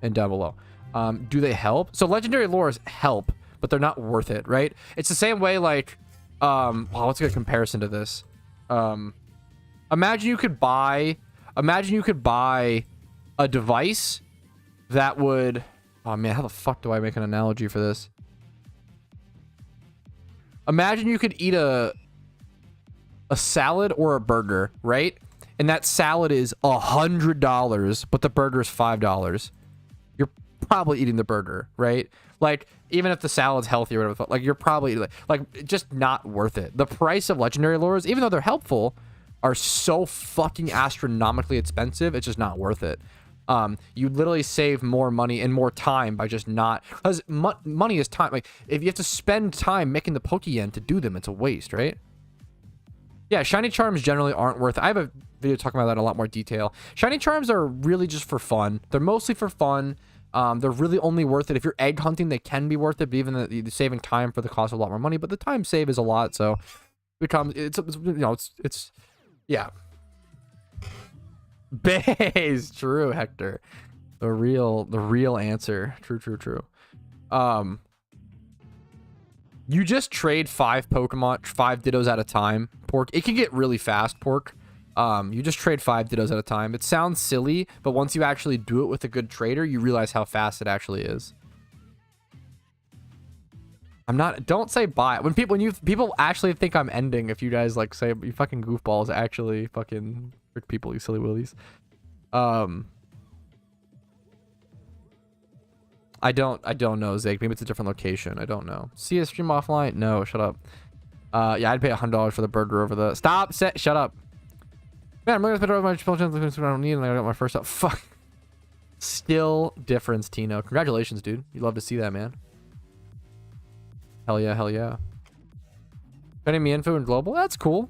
and down below. Do they help? So legendary lures help, but they're not worth it, right? It's the same way like, well, what's a good comparison to this? Imagine you could buy a device that would, oh man, how the fuck do I make an analogy for this? Imagine you could eat a salad or a burger, right? And that salad is $100, but the burger is $5. You're probably eating the burger, right? Like, even if the salad's healthy or whatever, like, you're probably like just not worth it. The price of legendary lures, even though they're helpful, are so fucking astronomically expensive. It's just not worth it. You literally save more money and more time by just not, because money is time. Like if you have to spend time making the Pokeyen to do them, it's a waste, right? Yeah, shiny charms generally aren't worth it. I have a video talking about that in a lot more detail. Shiny charms are really just for fun. They're mostly for fun. They're really only worth it if you're egg hunting. They can be worth it, but even the saving time for the cost of a lot more money. But the time save is a lot, so it's you know it's yeah. Bays, true, Hector. The real answer. True. You just trade 5 Pokemon, 5 Dittos at a time, Pork. It can get really fast, Pork. You just trade 5 Dittos at a time. It sounds silly, but once you actually do it with a good trader, you realize how fast it actually is. Don't say bye. When people actually think I'm ending, if you guys like say you fucking goofballs actually fucking trick people, you silly willies. I don't know, Zig. Maybe it's a different location. I don't know. See a stream offline? No, shut up. Yeah, I'd pay $100 for the burger over the shut up. Man, I'm looking at my I don't need, and I got my first up. Fuck. Still difference, Tino. Congratulations, dude. You love to see that, man. Hell yeah. Sending me info in global? That's cool.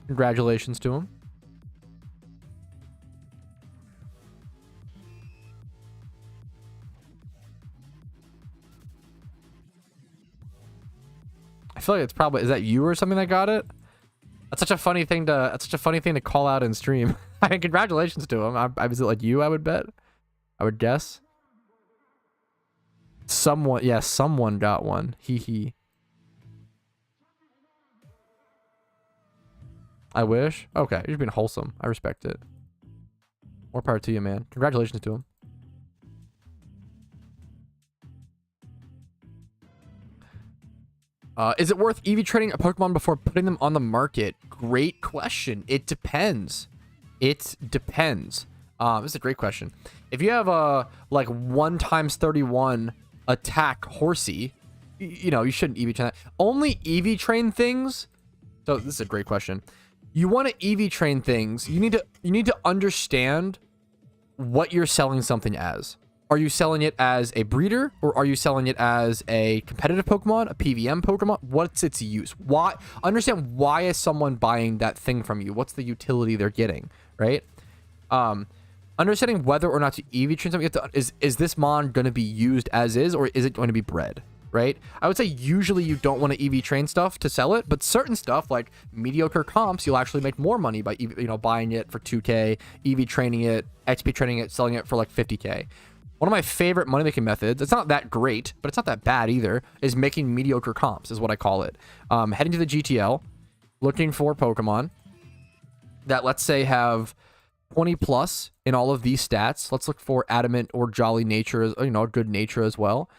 Congratulations to him. I feel like it's probably, is that you or something that got it? That's such a funny thing to call out in stream. I mean, congratulations to him. I was it like you, I would bet. I would guess. Someone got one. Hee. I wish. Okay, you're being wholesome. I respect it. More power to you, man. Congratulations to him. Is it worth EV trading a Pokemon before putting them on the market? Great question. It depends. This is a great question. If you have a like 1x31 attack Horsey, you know, you shouldn't EV train that. Only EV train things. So this is a great question. You want to EV train things. You need to understand what you're selling something as. Are you selling it as a breeder, or are you selling it as a competitive Pokemon, a PVM Pokemon? What's its use? Why? Understand why is someone buying that thing from you? What's the utility they're getting, right? Understanding whether or not to EV train something, is this mon going to be used as is, or is it going to be bred, right? I would say usually you don't want to EV train stuff to sell it, but certain stuff like mediocre comps, you'll actually make more money by buying it for 2K, EV training it, XP training it, selling it for like 50K. One of my favorite money making methods, it's not that great, but it's not that bad either, is making mediocre comps, is what I call it. Heading to the GTL, looking for Pokemon that, let's say, have 20 plus in all of these stats. Let's look for adamant or jolly nature, good nature as well.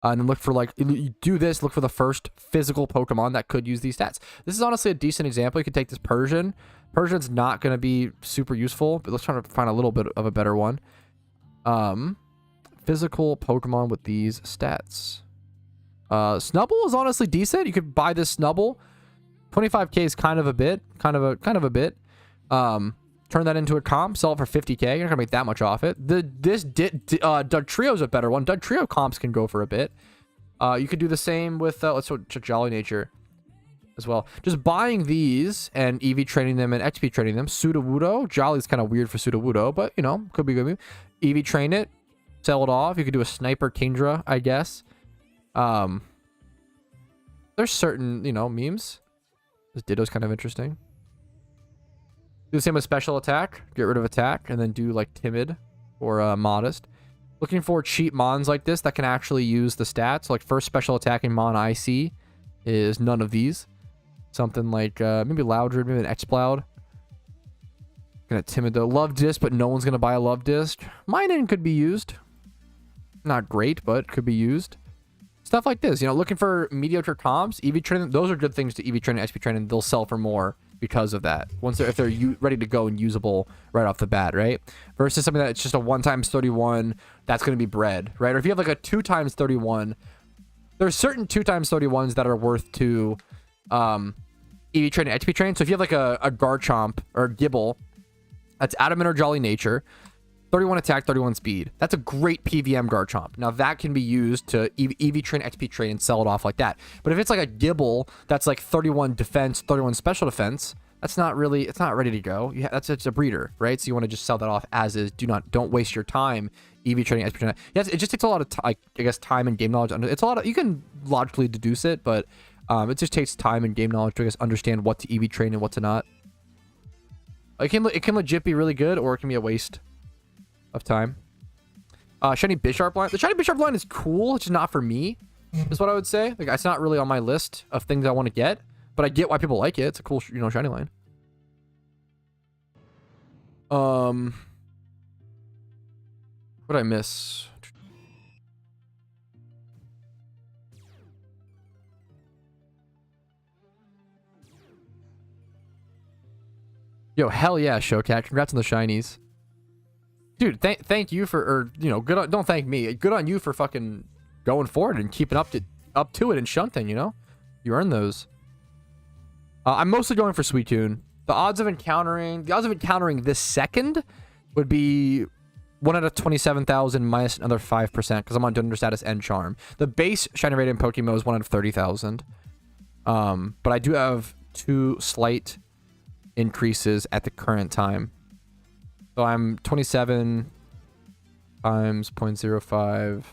And then look for, like, you do this, look for the first physical Pokemon that could use these stats. This is honestly a decent example. You could take this Persian. Persian's not going to be super useful, but let's try to find a little bit of a better one. Physical Pokemon with these stats. Snubble is honestly decent. You could buy this Snubble. 25k is kind of a bit. Turn that into a comp, sell it for 50k. You're not gonna make that much off it. Doug Trio's a better one. Doug Trio comps can go for a bit. You could do the same with let's check Jolly Nature as well. Just buying these and EV training them and XP training them. Sudowoodo. Jolly's kind of weird for Sudowoodo, but could be good. EV train it. Sell it off. You could do a Sniper Kingdra, I guess. There's certain, memes. This Ditto's kind of interesting. Do the same with special attack. Get rid of attack. And then do like timid or modest. Looking for cheap mons like this that can actually use the stats. Like first special attacking mon I see is none of these. Something like maybe Loudred, maybe an X-Cloud. Gonna timid though. Love Disc, but no one's gonna buy a Love Disc. Mine could be used. Not great, but could be used. Stuff like this, looking for mediocre comps, EV training. Those are good things to EV training, XP training. They'll sell for more because of that. If they're ready to go and usable right off the bat, right? Versus something that's just a 1x31 that's going to be bred, right? Or if you have like a 2x31, there's certain 2x31s that are worth to EV training, XP training. So if you have like a Garchomp or a Gibble That's Adamant or Jolly Nature. 31 attack, 31 speed. That's a great PVM Garchomp. Now that can be used to EV train, XP train, and sell it off like that. But if it's like a Gibble that's like 31 defense, 31 special defense, that's not really, it's not ready to go. It's a breeder, right? So you want to just sell that off as is. Don't waste your time EV training, XP training. Yes, it just takes a lot of I guess time and game knowledge. It's a lot of, you can logically deduce it, but it just takes time and game knowledge to, I guess, understand what to EV train and what to not. It can legit be really good, or it can be a waste of time. Shiny Bisharp line. The Shiny Bisharp line is cool. It's just not for me, is what I would say. Like, it's not really on my list of things I want to get, but I get why people like it. It's a cool, shiny line. What did I miss? Yo, hell yeah, Showcat. Congrats on the shinies. Dude, thank you for, or, good on, don't thank me. Good on you for fucking going forward and keeping up to it and shunting, You earned those. I'm mostly going for Suicune. The odds of encountering this second would be 1 out of 27,000 minus another 5% because I'm on Dunder status and Charm. The base shiny rate in PokeMMO is 1 out of 30,000. But I do have 2 slight increases at the current time. So I'm 27 times 0.05.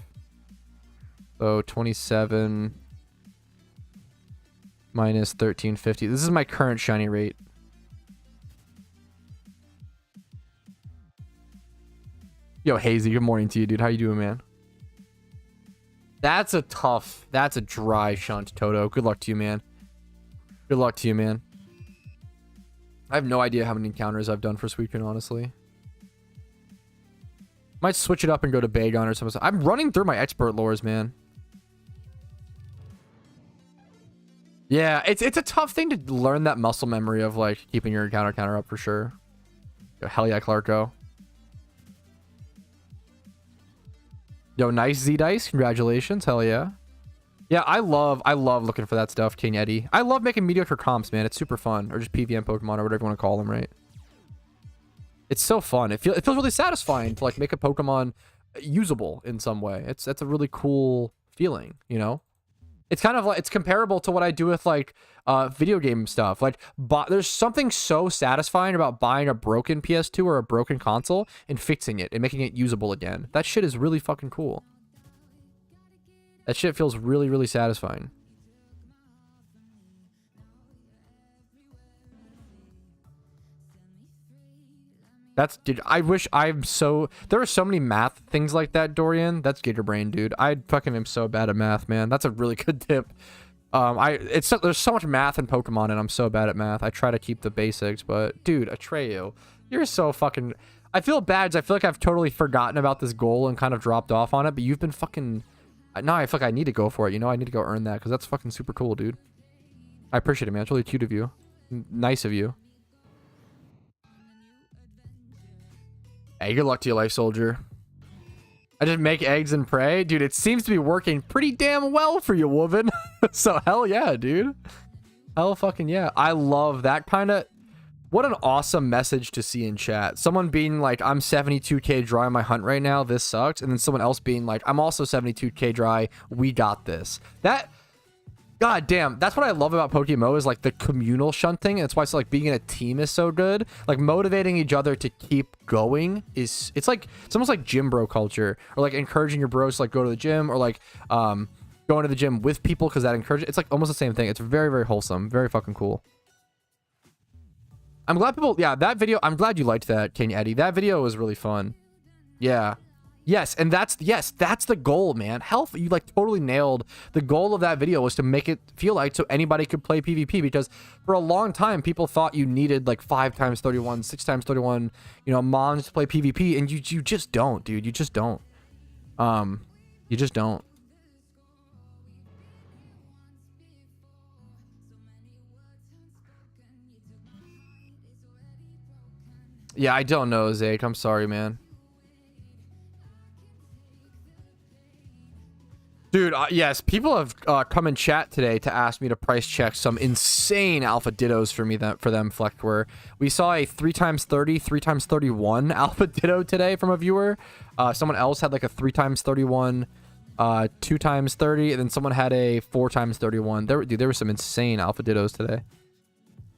So 27 minus 1350. This is my current shiny rate. Yo, Hazy, good morning to you, dude. How you doing, man? That's a dry shunt, Toto. Good luck to you, man. Good luck to you, man. I have no idea how many encounters I've done for Suicune, honestly. Might switch it up and go to Bagon or something. I'm running through my expert lores, man. Yeah, it's a tough thing to learn that muscle memory of, like, keeping your counter up for sure. Yo, hell yeah, Clarko. Yo, nice Z-Dice. Congratulations. Hell yeah. Yeah, I love looking for that stuff, King Eddie. I love making mediocre comps, man. It's super fun. Or just PVM Pokemon or whatever you want to call them, right? It's so fun. It feels really satisfying to, like, make a Pokemon usable in some way. That's a really cool feeling, It's kind of like, it's comparable to what I do with, like, video game stuff. Like, there's something so satisfying about buying a broken PS2 or a broken console and fixing it and making it usable again. That shit is really fucking cool. That shit feels really, really satisfying. Dude, I wish there are so many math things like that, Dorian. That's Gator Brain, dude. I fucking am so bad at math, man. That's a really good tip. There's so much math in Pokemon and I'm so bad at math. I try to keep the basics, but dude, Atreyu, you're so fucking, I feel bad. I feel like I've totally forgotten about this goal and kind of dropped off on it, but you've been fucking, now I feel like I need to go for it. I need to go earn that because that's fucking super cool, dude. I appreciate it, man. It's really cute of you. Nice of you. Hey, good luck to you, Life Soldier. I just make eggs and pray. Dude, it seems to be working pretty damn well for you, Woven. So, hell yeah, dude. Hell fucking yeah. I love that kind of... What an awesome message to see in chat. Someone being like, I'm 72k dry on my hunt right now. This sucks. And then someone else being like, I'm also 72k dry. We got this. God damn, that's what I love about PokeMMO is like the communal shunting. That's why it's like being in a team is so good. Like motivating each other to keep going it's almost like gym bro culture, or like encouraging your bros to like go to the gym, or like going to the gym with people because that encourages. It's like almost the same thing. It's very, very wholesome, very fucking cool. I'm glad that video, I'm glad you liked that, King Eddie. That video was really fun. Yeah. Yes, and that's the goal, man. Health, you like totally nailed. The goal of that video was to make it feel like so anybody could play PvP, because for a long time people thought you needed like 5 times 31, 6 times 31, mons to play PvP, and you just don't, dude. You just don't. You just don't. Yeah, I don't know, Zake. I'm sorry, man. Dude, Dude, yes, people have come in chat today to ask me to price check some insane alpha dittos for me for them, Flector. We saw a 3x30, 3x31 alpha ditto today from a viewer. Someone else had like a 3x31, 2x30, and then someone had a 4x31. There were some insane alpha dittos today.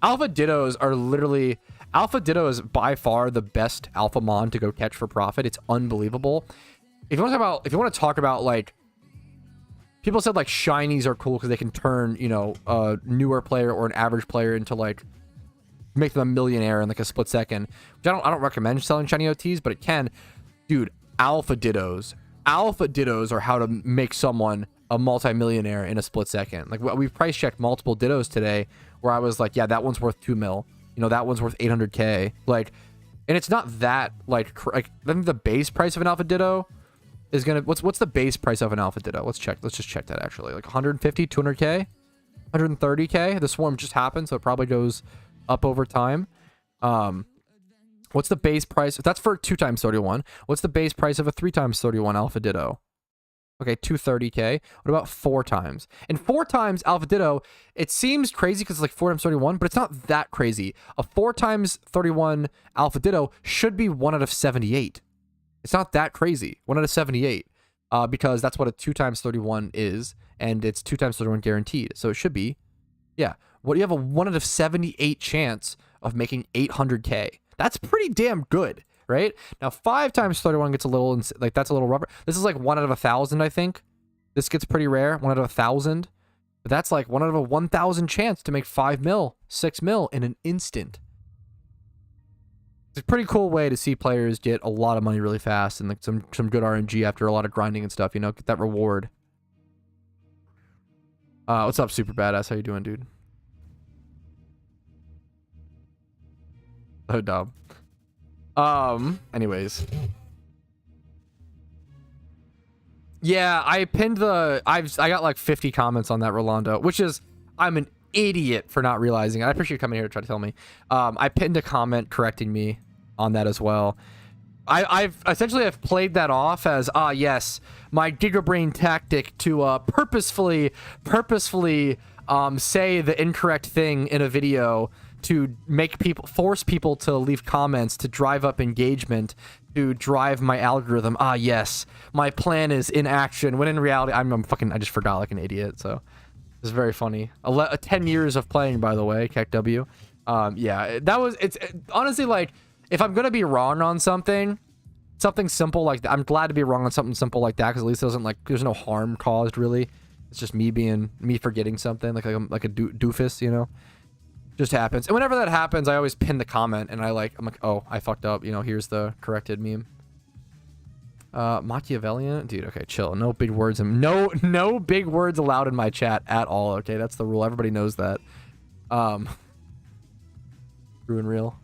Alpha dittos are literally... Alpha ditto is by far the best alpha mon to go catch for profit. It's unbelievable. If you want to talk about like... People said like shinies are cool because they can turn, you know, a newer player or an average player into like make them a millionaire in like a split second. Which I don't recommend selling shiny OTs, but it can. Dude, alpha dittos are how to make someone a multi-millionaire in a split second. Like we price checked multiple dittos today where I was like, yeah, that one's worth 2 mil. You know, that one's worth 800k. Like, and it's not that like I think the base price of an alpha ditto is gonna what's the base price of an alpha ditto? Let's just check that actually. Like 150, 200k, 130k. The swarm just happened, so it probably goes up over time. What's the base price? That's for 2x31. What's the base price of a 3x31 alpha ditto? Okay, 230k. What about 4x? And 4x alpha ditto, it seems crazy because it's like 4x31, but it's not that crazy. A 4x31 alpha ditto should be 1 out of 78. It's not that crazy. 1 out of 78. Because that's what a 2x31 is, and it's 2x31 guaranteed. So it should be, yeah. What, you have a 1 out of 78 chance of making 800k. That's pretty damn good, right? Now 5x31 gets a little, like that's a little rubber. This is like 1 out of 1,000, I think. This gets pretty rare, 1 out of 1,000. But that's like 1 out of a 1,000 chance to make 5 mil, 6 mil in an instant. It's a pretty cool way to see players get a lot of money really fast and like some good RNG after a lot of grinding and stuff, you know, get that reward. What's up, Super Badass? How you doing, dude? Oh, dumb. Anyways. Yeah, I pinned I got like 50 comments on that, Rolando, which is, I'm an idiot for not realizing it. I appreciate you coming here to try to tell me. I pinned a comment correcting me on that as well. I've played that off as, yes, my Gigabrain tactic to purposefully say the incorrect thing in a video to force people to leave comments, to drive up engagement, to drive my algorithm. Yes, my plan is in action, when in reality I just forgot like an idiot. So it's very funny. 10 years of playing, by the way, KEKW. Yeah, it's honestly like, if I'm gonna be wrong on something simple like that, I'm glad to be wrong on something simple like that, because at least it doesn't like, there's no harm caused really. It's just me forgetting something like a doofus, you know. Just happens. And whenever that happens, I always pin the comment and I'm like, oh, I fucked up, you know, here's the corrected meme. Machiavellian, dude, okay, chill. No big words and no big words allowed in my chat at all. Okay, that's the rule. Everybody knows that. True and real.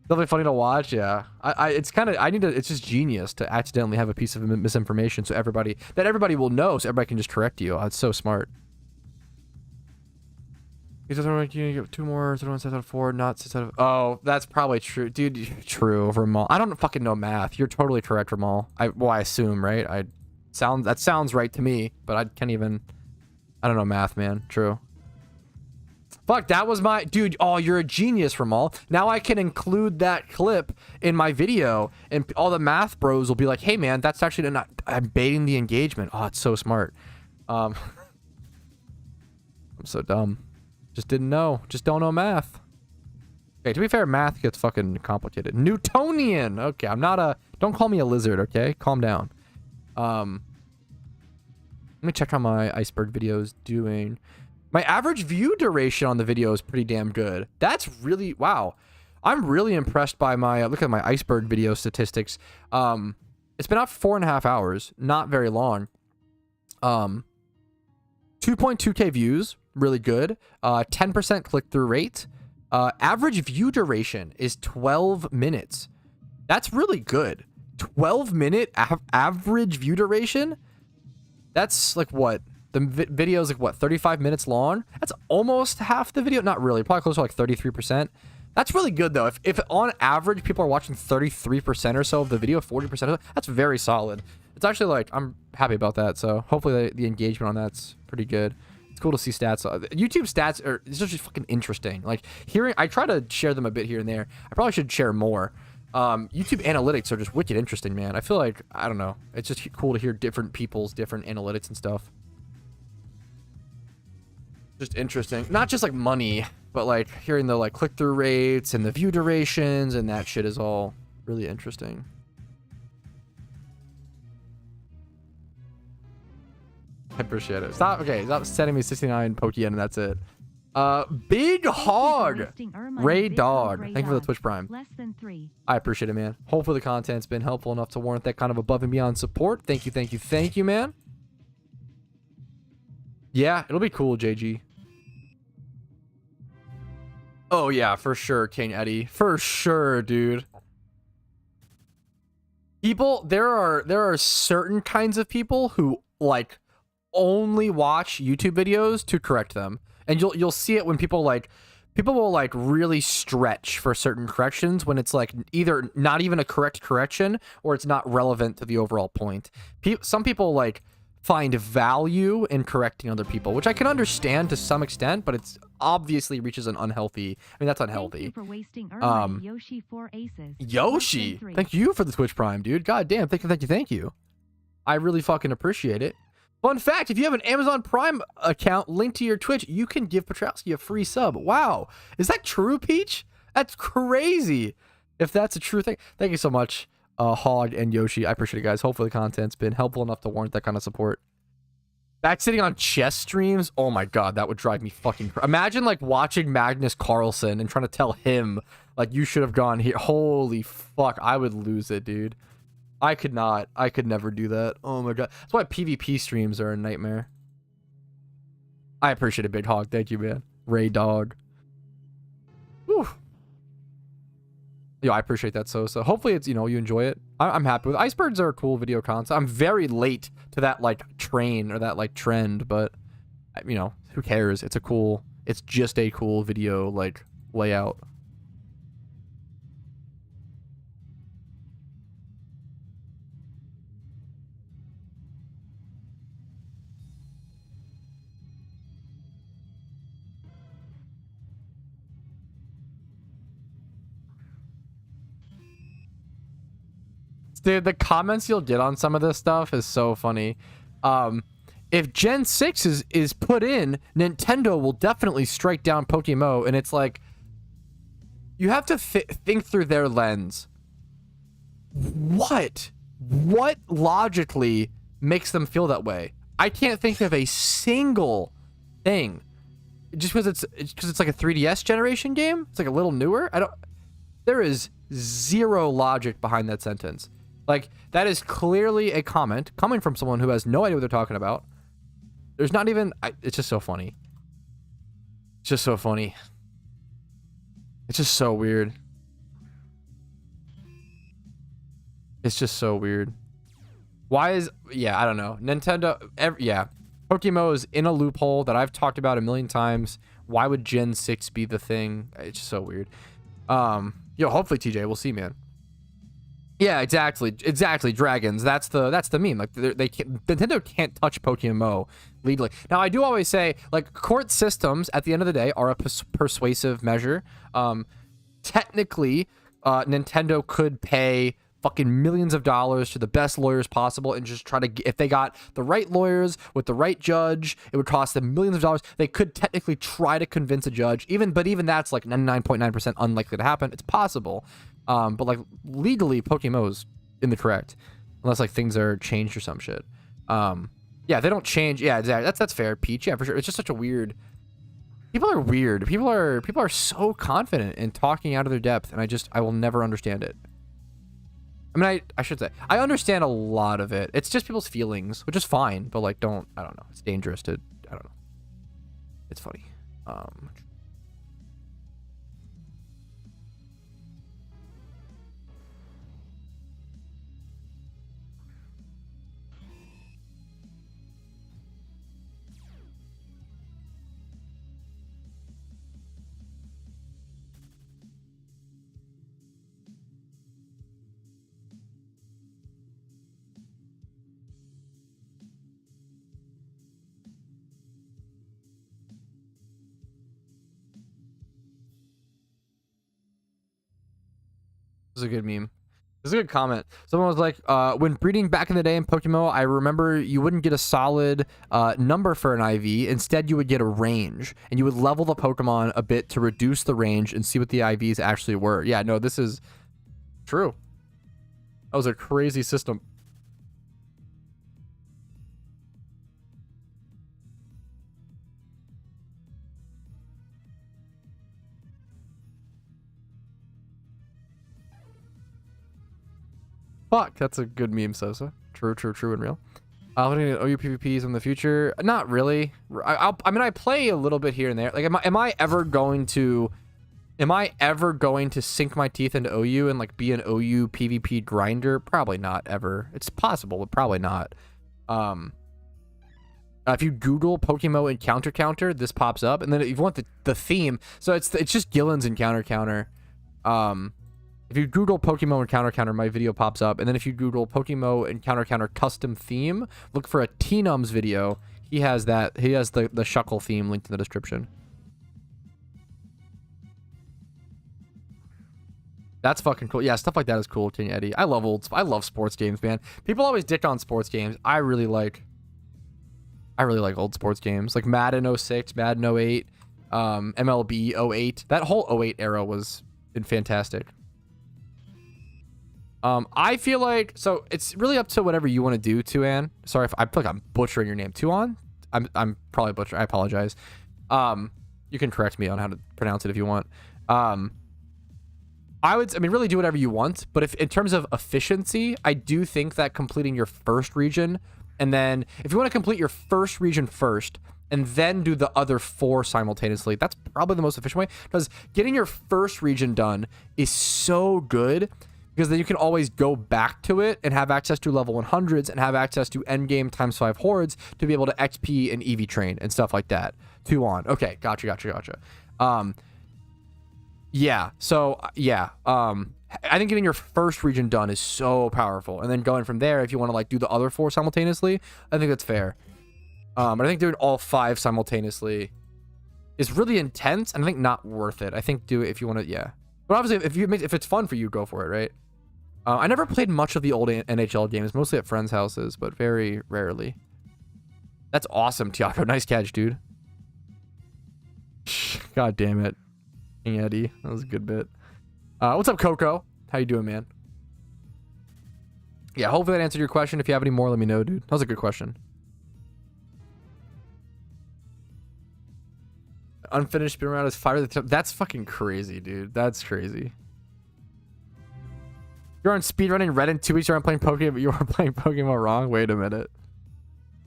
Definitely funny to watch. Yeah, it's just genius to accidentally have a piece of misinformation so everybody will know, so everybody can just correct you. It's so smart. He says, you get 2 more, 1 6 out of 4, not 6 out of... Oh, that's probably true. Dude, true, Ramal. I don't fucking know math. You're totally correct, Ramal. I assume, right? That sounds right to me, but I can't even... I don't know math, man. True. Fuck, that was my... Dude, oh, you're a genius, Ramal. Now I can include that clip in my video, and all the math bros will be like, hey, man, that's actually not... I'm baiting the engagement. Oh, it's so smart. I'm so dumb. Just didn't know. Just don't know math. Okay, to be fair, math gets fucking complicated. Newtonian! Okay, I'm not a... Don't call me a lizard, okay? Calm down. Let me check how my iceberg video is doing. My average view duration on the video is pretty damn good. That's really... Wow. I'm really impressed by my... look at my iceberg video statistics. It's been out for 4.5 hours. Not very long. 2.2k views. Really good. 10% click-through rate. Average view duration is 12 minutes. That's really good. 12-minute average view duration? That's like what? The video is like what, 35 minutes long? That's almost half the video. Not really, probably close to like 33%. That's really good though. If on average people are watching 33% or so of the video, 40% of it, that's very solid. It's actually like, I'm happy about that. So hopefully the engagement on that's pretty good. It's cool to see stats. YouTube stats are it's just fucking interesting. Like hearing, I try to share them a bit here and there. I probably should share more. YouTube analytics are just wicked interesting, man. I feel like, I don't know. It's just cool to hear different people's different analytics and stuff. Just interesting. Not just like money, but like hearing the like click-through rates and the view durations and that shit is all really interesting. I appreciate it. Stop sending me 69 Pokeyen and that's it. Big Hog, Ray Dog. Thank you for the Twitch Prime. Less than 3. I appreciate it, man. Hopefully the content's been helpful enough to warrant that kind of above and beyond support. Thank you, man. Yeah, it'll be cool, JG. Oh yeah, for sure, King Eddie. For sure, dude. People, there are certain kinds of people who like only watch YouTube videos to correct them. And you'll see it when people will like really stretch for certain corrections when it's like either not even a correct correction or it's not relevant to the overall point. Some people like find value in correcting other people, which I can understand to some extent, but it's obviously reaches an unhealthy. I mean, that's unhealthy. Thank you for wasting Yoshi 4 aces. Yoshi, thank you for the Twitch Prime, dude. God damn, thank you. I really fucking appreciate it. Fun fact, if you have an Amazon Prime account linked to your Twitch, you can give Patrouski a free sub. Wow. Is that true, Peach? That's crazy. If that's a true thing. Thank you so much, Hog and Yoshi. I appreciate it, guys. Hopefully the content's been helpful enough to warrant that kind of support. Back sitting on chess streams? Oh my god, that would drive me fucking crazy. Imagine like watching Magnus Carlsen and trying to tell him, like, you should have gone here. Holy fuck, I would lose it, dude. I could not. I could never do that. Oh my god. That's why PvP streams are a nightmare. I appreciate it, Big Hog. Thank you, man. Ray Dog. Whew. Yo, I appreciate that so hopefully it's, you know, you enjoy it. I'm happy with it. Icebergs are a cool video concept. I'm very late to that like train or that like trend, but you know, who cares? It's just a cool video like layout. Dude, the comments you'll get on some of this stuff is so funny. If Gen 6 is put in, Nintendo will definitely strike down PokeMMO, and it's like, you have to think through their lens. What logically makes them feel that way? I can't think of a single thing. Just because it's like a 3DS generation game? It's like a little newer? There is zero logic behind that sentence. Like, that is clearly a comment coming from someone who has no idea what they're talking about. There's not even... it's just so funny. It's just so funny. It's just so weird. It's just so weird. Why is... Yeah, I don't know. Nintendo... yeah. PokeMMO is in a loophole that I've talked about a million times. Why would Gen 6 be the thing? It's just so weird. Yo, hopefully, TJ, we'll see, man. Yeah, exactly, dragons. That's the meme. Like Nintendo can't touch PokeMMO legally. Now, I do always say, like, court systems at the end of the day are a persuasive measure. Technically, Nintendo could pay fucking millions of dollars to the best lawyers possible and just try to, if they got the right lawyers with the right judge, it would cost them millions of dollars. They could technically try to convince a judge, but even that's like 99.9% unlikely to happen. It's possible. But like legally, PokeMMO's in the correct, unless like things are changed or some shit. Yeah, they don't change. Yeah, exactly. That's fair, Peach. Yeah, for sure. It's just such a weird. People are weird. People are so confident in talking out of their depth, and I will never understand it. I mean, I should say I understand a lot of it. It's just people's feelings, which is fine. But like, I don't know. It's dangerous to. I don't know. It's funny. This is a good meme. This is a good comment. Someone was like, when breeding back in the day in PokeMMO, I remember you wouldn't get a solid number for an IV. Instead, you would get a range, and you would level the Pokemon a bit to reduce the range and see what the IVs actually were. Yeah, no, this is true. That was a crazy system. Fuck, that's a good meme, Sosa. True, true, true, and real. Looking at OU PvPs in the future, not really. I mean, I play a little bit here and there. Like, am I ever going to sink my teeth into OU and like be an OU PvP grinder? Probably not ever. It's possible, but probably not. If you Google PokeMMO Encounter Counter, this pops up, and then if you want the theme, so it's just Gillen's Encounter Counter. If you Google PokeMMO Encounter Counter, my video pops up. And then if you Google PokeMMO Encounter Counter custom theme, look for a T-Nums video. He has that. He has the Shuckle theme linked in the description. That's fucking cool. Yeah, stuff like that is cool, King Eddie. I love sports games, man. People always dick on sports games. I really like old sports games. Like Madden 06, Madden 08, MLB 08. That whole 08 era was fantastic. I feel like, so it's really up to whatever you want to do, Tuan. Sorry if I feel like I'm butchering your name. Tuan? I'm probably butchering. I apologize. You can correct me on how to pronounce it if you want. I mean, really do whatever you want, but if in terms of efficiency, I do think that completing your first region, and then if you want to complete your first region first, and then do the other 4 simultaneously, that's probably the most efficient way, because getting your first region done is so good, because then you can always go back to it and have access to level 100s and have access to endgame ×5 hordes to be able to XP and EV train and stuff like that. Tuan. Okay, gotcha. Yeah, so, yeah. I think getting your first region done is so powerful. And then going from there, if you want to, like, do the other 4 simultaneously, I think that's fair. But I think doing all 5 simultaneously is really intense, and I think not worth it. I think do it if you want to, yeah. But obviously, if it's fun for you, go for it, right? I never played much of the old NHL games, mostly at friends' houses, but very rarely. That's awesome, Tiago. Nice catch, dude. God damn it. King Eddie. That was a good bit. What's up, Coco? How you doing, man? Yeah, hopefully that answered your question. If you have any more, let me know, dude. That was a good question. Unfinished spin around is fire. That's fucking crazy, dude. That's crazy. You're on speedrunning Red in 2 weeks. You're on playing Pokemon, but you are playing Pokemon wrong. Wait a minute.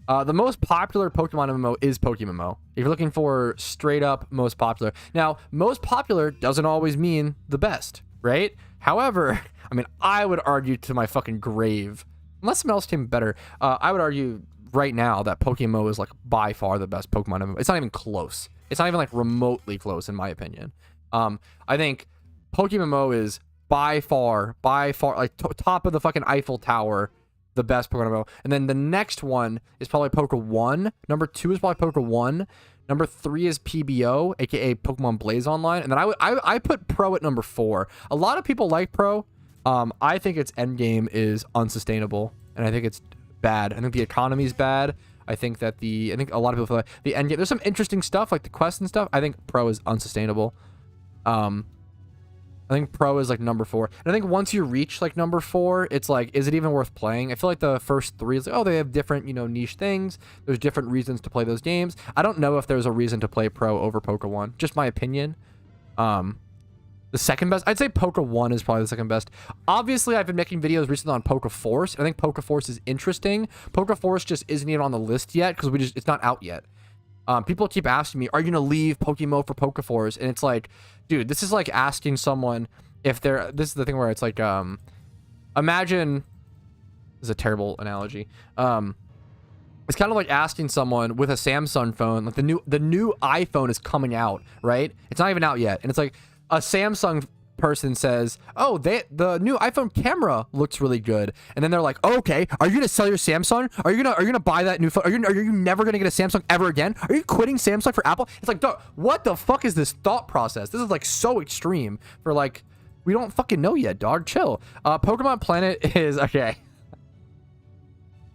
The most popular Pokemon MMO is PokeMMO. If you're looking for straight up most popular. Now, most popular doesn't always mean the best, right? However, I mean, I would argue to my fucking grave, unless someone else came better, I would argue right now that PokeMMO is like by far the best Pokemon MMO. It's not even close. It's not even like remotely close in my opinion. I think PokeMMO is by far like top of the fucking Eiffel Tower, the best Pokemon MMO. And then the next one is probably Poke1. Number 2 is probably Poke1. Number 3 is PBO, aka Pokemon Blaze Online. And then I put Pro at number 4. A lot of people like Pro. I think its endgame is unsustainable, and I think it's bad. I think the economy is bad. I think that I think a lot of people feel like the endgame. There's some interesting stuff like the quests and stuff. I think Pro is unsustainable. I think Pro is like number 4. And I think once you reach like number 4, it's like, is it even worth playing? I feel like the first 3 is like, oh, they have different, niche things. There's different reasons to play those games. I don't know if there's a reason to play Pro over Poke1. Just my opinion. The second best, I'd say Poke1 is probably the second best. Obviously, I've been making videos recently on Pokeforce. I think Pokeforce is interesting. Pokeforce just isn't even on the list yet because it's not out yet. People keep asking me, are you gonna leave PokeMMO for Pokeforce? And it's like, dude, this is like asking someone if they're. This is the thing where it's like, imagine. This is a terrible analogy. It's kind of like asking someone with a Samsung phone, like the new iPhone is coming out, right? It's not even out yet, and it's like a Samsung person says, oh, the new iPhone camera looks really good, and then they're like, oh, okay, are you gonna sell your Samsung? Are you gonna buy that new phone? Are you never gonna get a Samsung ever again? Are you quitting Samsung for Apple? It's like, duh, what the fuck is this thought process? This is like so extreme for like We don't fucking know yet, dog. Chill. Pokemon Planet is okay.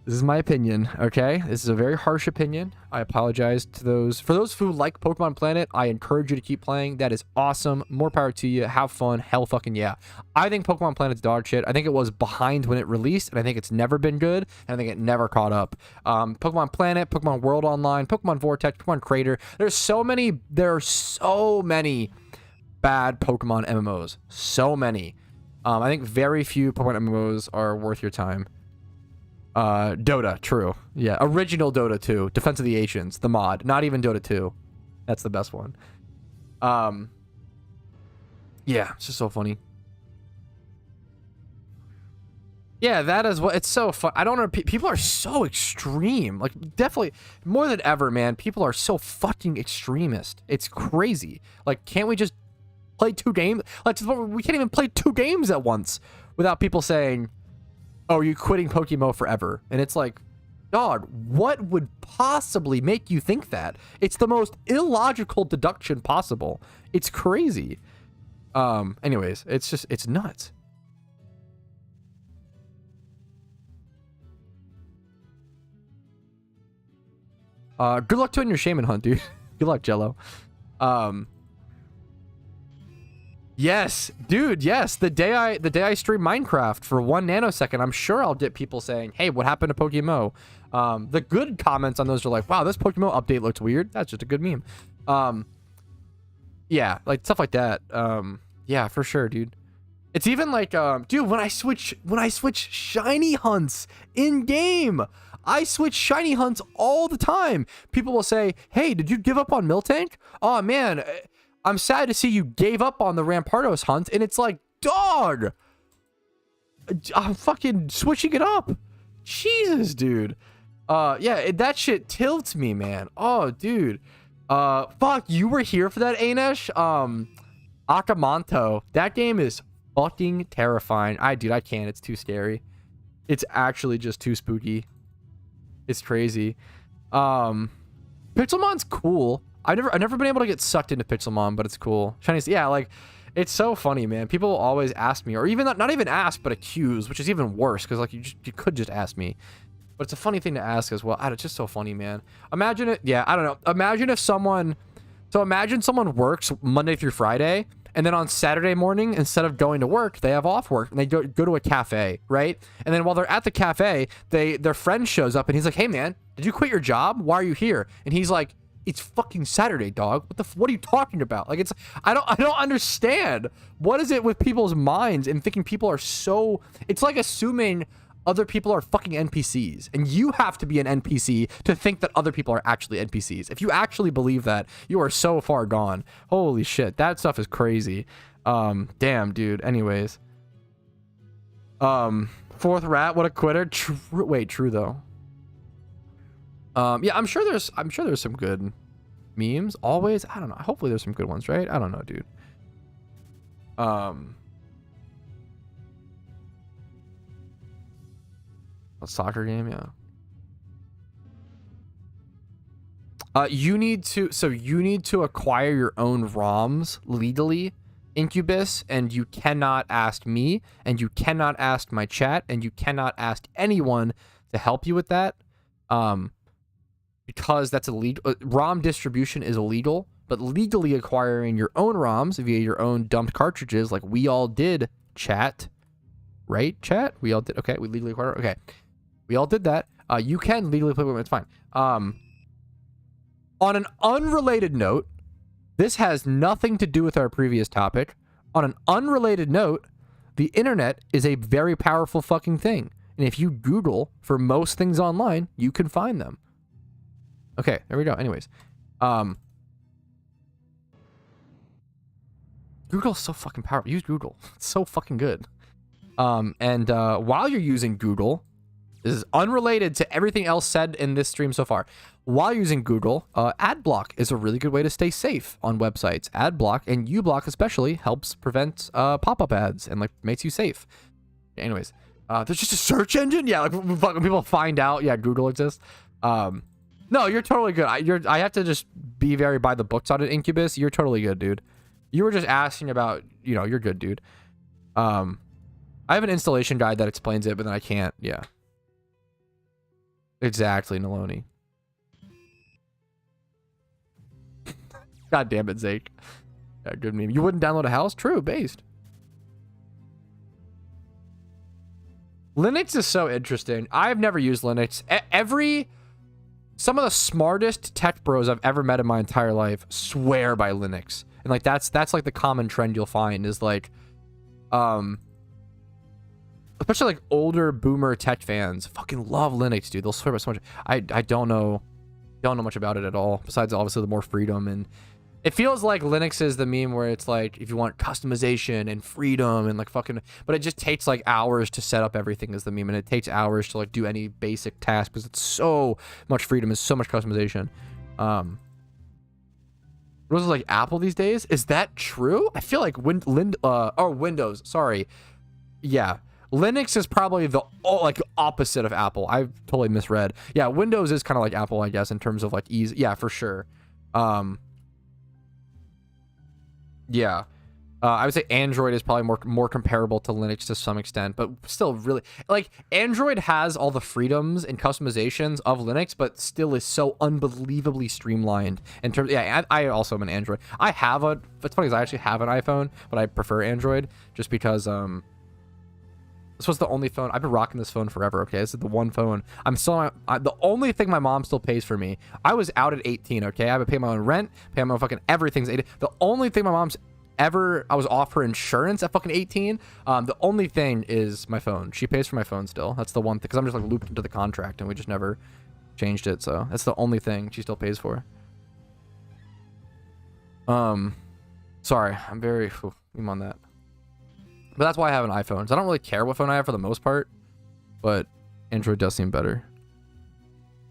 This is my opinion, okay? This is a very harsh opinion. I apologize to those. For those who like Pokemon Planet, I encourage you to keep playing. That is awesome. More power to you. Have fun. Hell fucking yeah. I think Pokemon Planet's dog shit. I think it was behind when it released, and I think it's never been good, and I think it never caught up. Pokemon Planet, Pokemon World Online, Pokemon Vortex, Pokemon Crater. There are so many bad Pokemon MMOs. So many. I think very few Pokemon MMOs are worth your time. Dota, true. Yeah, original Dota 2, Defense of the Ancients, the mod, not even Dota 2. That's the best one. Yeah, it's just so funny. Yeah, that is what, it's so fun. I don't know, people are so extreme. Like, definitely, more than ever, man, people are so fucking extremist. It's crazy. Like, can't we just play 2 games? Like, we can't even play 2 games at once without people saying, oh, are you quitting PokeMMO forever? And it's like, dog, what would possibly make you think that? It's the most illogical deduction possible. It's crazy. Anyways, it's nuts. Good luck to in your shaman hunt, dude. Good luck, Jello. Yes, dude, yes. The day I stream Minecraft for 1 nanosecond, I'm sure I'll get people saying, hey, what happened to PokeMMO? The good comments on those are like, wow, this PokeMMO update looked weird. That's just a good meme. Yeah, like stuff like that. Yeah, for sure, dude. It's even like, dude, when I switch shiny hunts in game, I switch shiny hunts all the time. People will say, hey, did you give up on Miltank? Oh man, I'm sad to see you gave up on the Rampardos hunt. And it's like, dog, I'm fucking switching it up. Jesus, dude. Yeah, that shit tilts me, man. Oh, dude. Fuck, you were here for that, Anesh? Akamanto. That game is fucking terrifying. Dude, I can't. It's too scary. It's actually just too spooky. It's crazy. Pixelmon's cool. I've never been able to get sucked into Pixelmon, but it's cool. Chinese, yeah, like, it's so funny, man. People will always ask me, or even not even ask, but accuse, which is even worse, because like you could just ask me. But it's a funny thing to ask as well. It's just so funny, man. Imagine it. Yeah, I don't know. Imagine if someone works Monday through Friday, and then on Saturday morning, instead of going to work, they have off work and they go to a cafe, right? And then while they're at the cafe, their friend shows up and he's like, hey man, did you quit your job? Why are you here? And he's like, it's fucking Saturday, dog. What are you talking about? Like, I don't understand. What is it with people's minds and thinking people are so, it's like assuming other people are fucking NPCs, and you have to be an NPC to think that other people are actually NPCs. If you actually believe that, you are so far gone. Holy shit, that stuff is crazy. Damn, dude. Anyways, fourth rat, what a quitter. True though. Yeah, I'm sure there's some good memes. Always, I don't know. Hopefully there's some good ones, right? I don't know, dude. A soccer game, yeah. You need to acquire your own ROMs legally, Incubus, and you cannot ask me, and you cannot ask my chat, and you cannot ask anyone to help you with that. Because that's illegal. ROM distribution is illegal, but legally acquiring your own ROMs via your own dumped cartridges, like we all did, chat, right? Chat, we all did. Okay, we legally acquired. Okay, we all did that. You can legally play with them. It's fine. On an unrelated note, this has nothing to do with our previous topic. On an unrelated note, the internet is a very powerful fucking thing, and if you Google for most things online, you can find them. Okay, there we go. Anyways, Google's so fucking powerful. Use Google. It's so fucking good. And while you're using Google, this is unrelated to everything else said in this stream so far. While using Google, AdBlock is a really good way to stay safe on websites. AdBlock and uBlock especially helps prevent pop-up ads and like makes you safe. Anyways, there's just a search engine. Yeah, like when people find out, yeah, Google exists. No, you're totally good. I have to just be very by the books on it, Incubus. You're totally good, dude. You were just asking about, you're good, dude. I have an installation guide that explains it, but then I can't. Yeah. Exactly, Naloni. God damn it, Zake. Yeah, good meme. You wouldn't download a house? True, based. Linux is so interesting. I've never used Linux. Some of the smartest tech bros I've ever met in my entire life swear by Linux. And like that's like the common trend you'll find is like especially like older boomer tech fans fucking love Linux, dude. They'll swear by so much. I don't know much about it at all, besides obviously the more freedom. And it feels like Linux is the meme where it's like if you want customization and freedom and like fucking, but it just takes like hours to set up everything is the meme, and it takes hours to like do any basic task because it's so much freedom and so much customization. What is it, like Apple these days? Is that true? I feel like Windows. Sorry, yeah. Linux is probably the like opposite of Apple. I've totally misread. Yeah, Windows is kind of like Apple, I guess, in terms of like ease. Yeah, for sure. Yeah. I would say Android is probably more comparable to Linux to some extent, but still really like Android has all the freedoms and customizations of Linux, but still is so unbelievably streamlined in terms. Yeah, I also am an Android. It's funny because I actually have an iPhone, but I prefer Android just because this was the only phone. I've been rocking this phone forever. Okay, this is the one phone I'm still the only thing my mom still pays for me. I was out at 18. Okay, I would pay my own rent, pay my own fucking everything's 18. The only thing my mom's I was off her insurance at fucking 18. The only thing is my phone. She pays for my phone still. That's the one thing, because I'm just like looped into the contract and we just never changed it. So that's the only thing she still pays for. Sorry, I'm very I'm on that. But that's why I have an iPhone. So I don't really care what phone I have for the most part, but Android does seem better.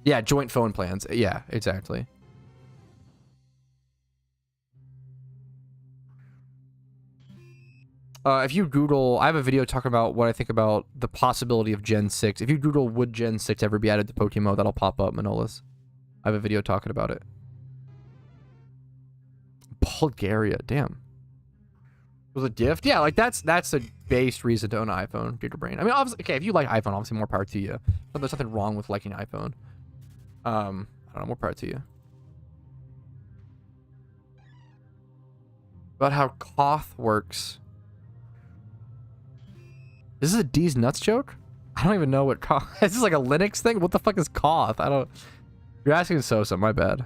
Yeah, joint phone plans. Yeah, exactly. If you Google, I have a video talking about what I think about the possibility of Gen 6. If you Google, would Gen 6 ever be added to PokeMMO, that'll pop up, Manolis. I have a video talking about it. Bulgaria, damn. Was it gift? Yeah, like that's a base reason to own an iPhone, Peter Brain. I mean, obviously, okay, if you like iPhone, obviously more power to you. But there's nothing wrong with liking iPhone. I don't know, more power to you. About how Koth works. Is this a D's nuts joke? I don't even know what Koth. Is this like a Linux thing? What the fuck is Koth? I don't. You're asking Sosa. My bad.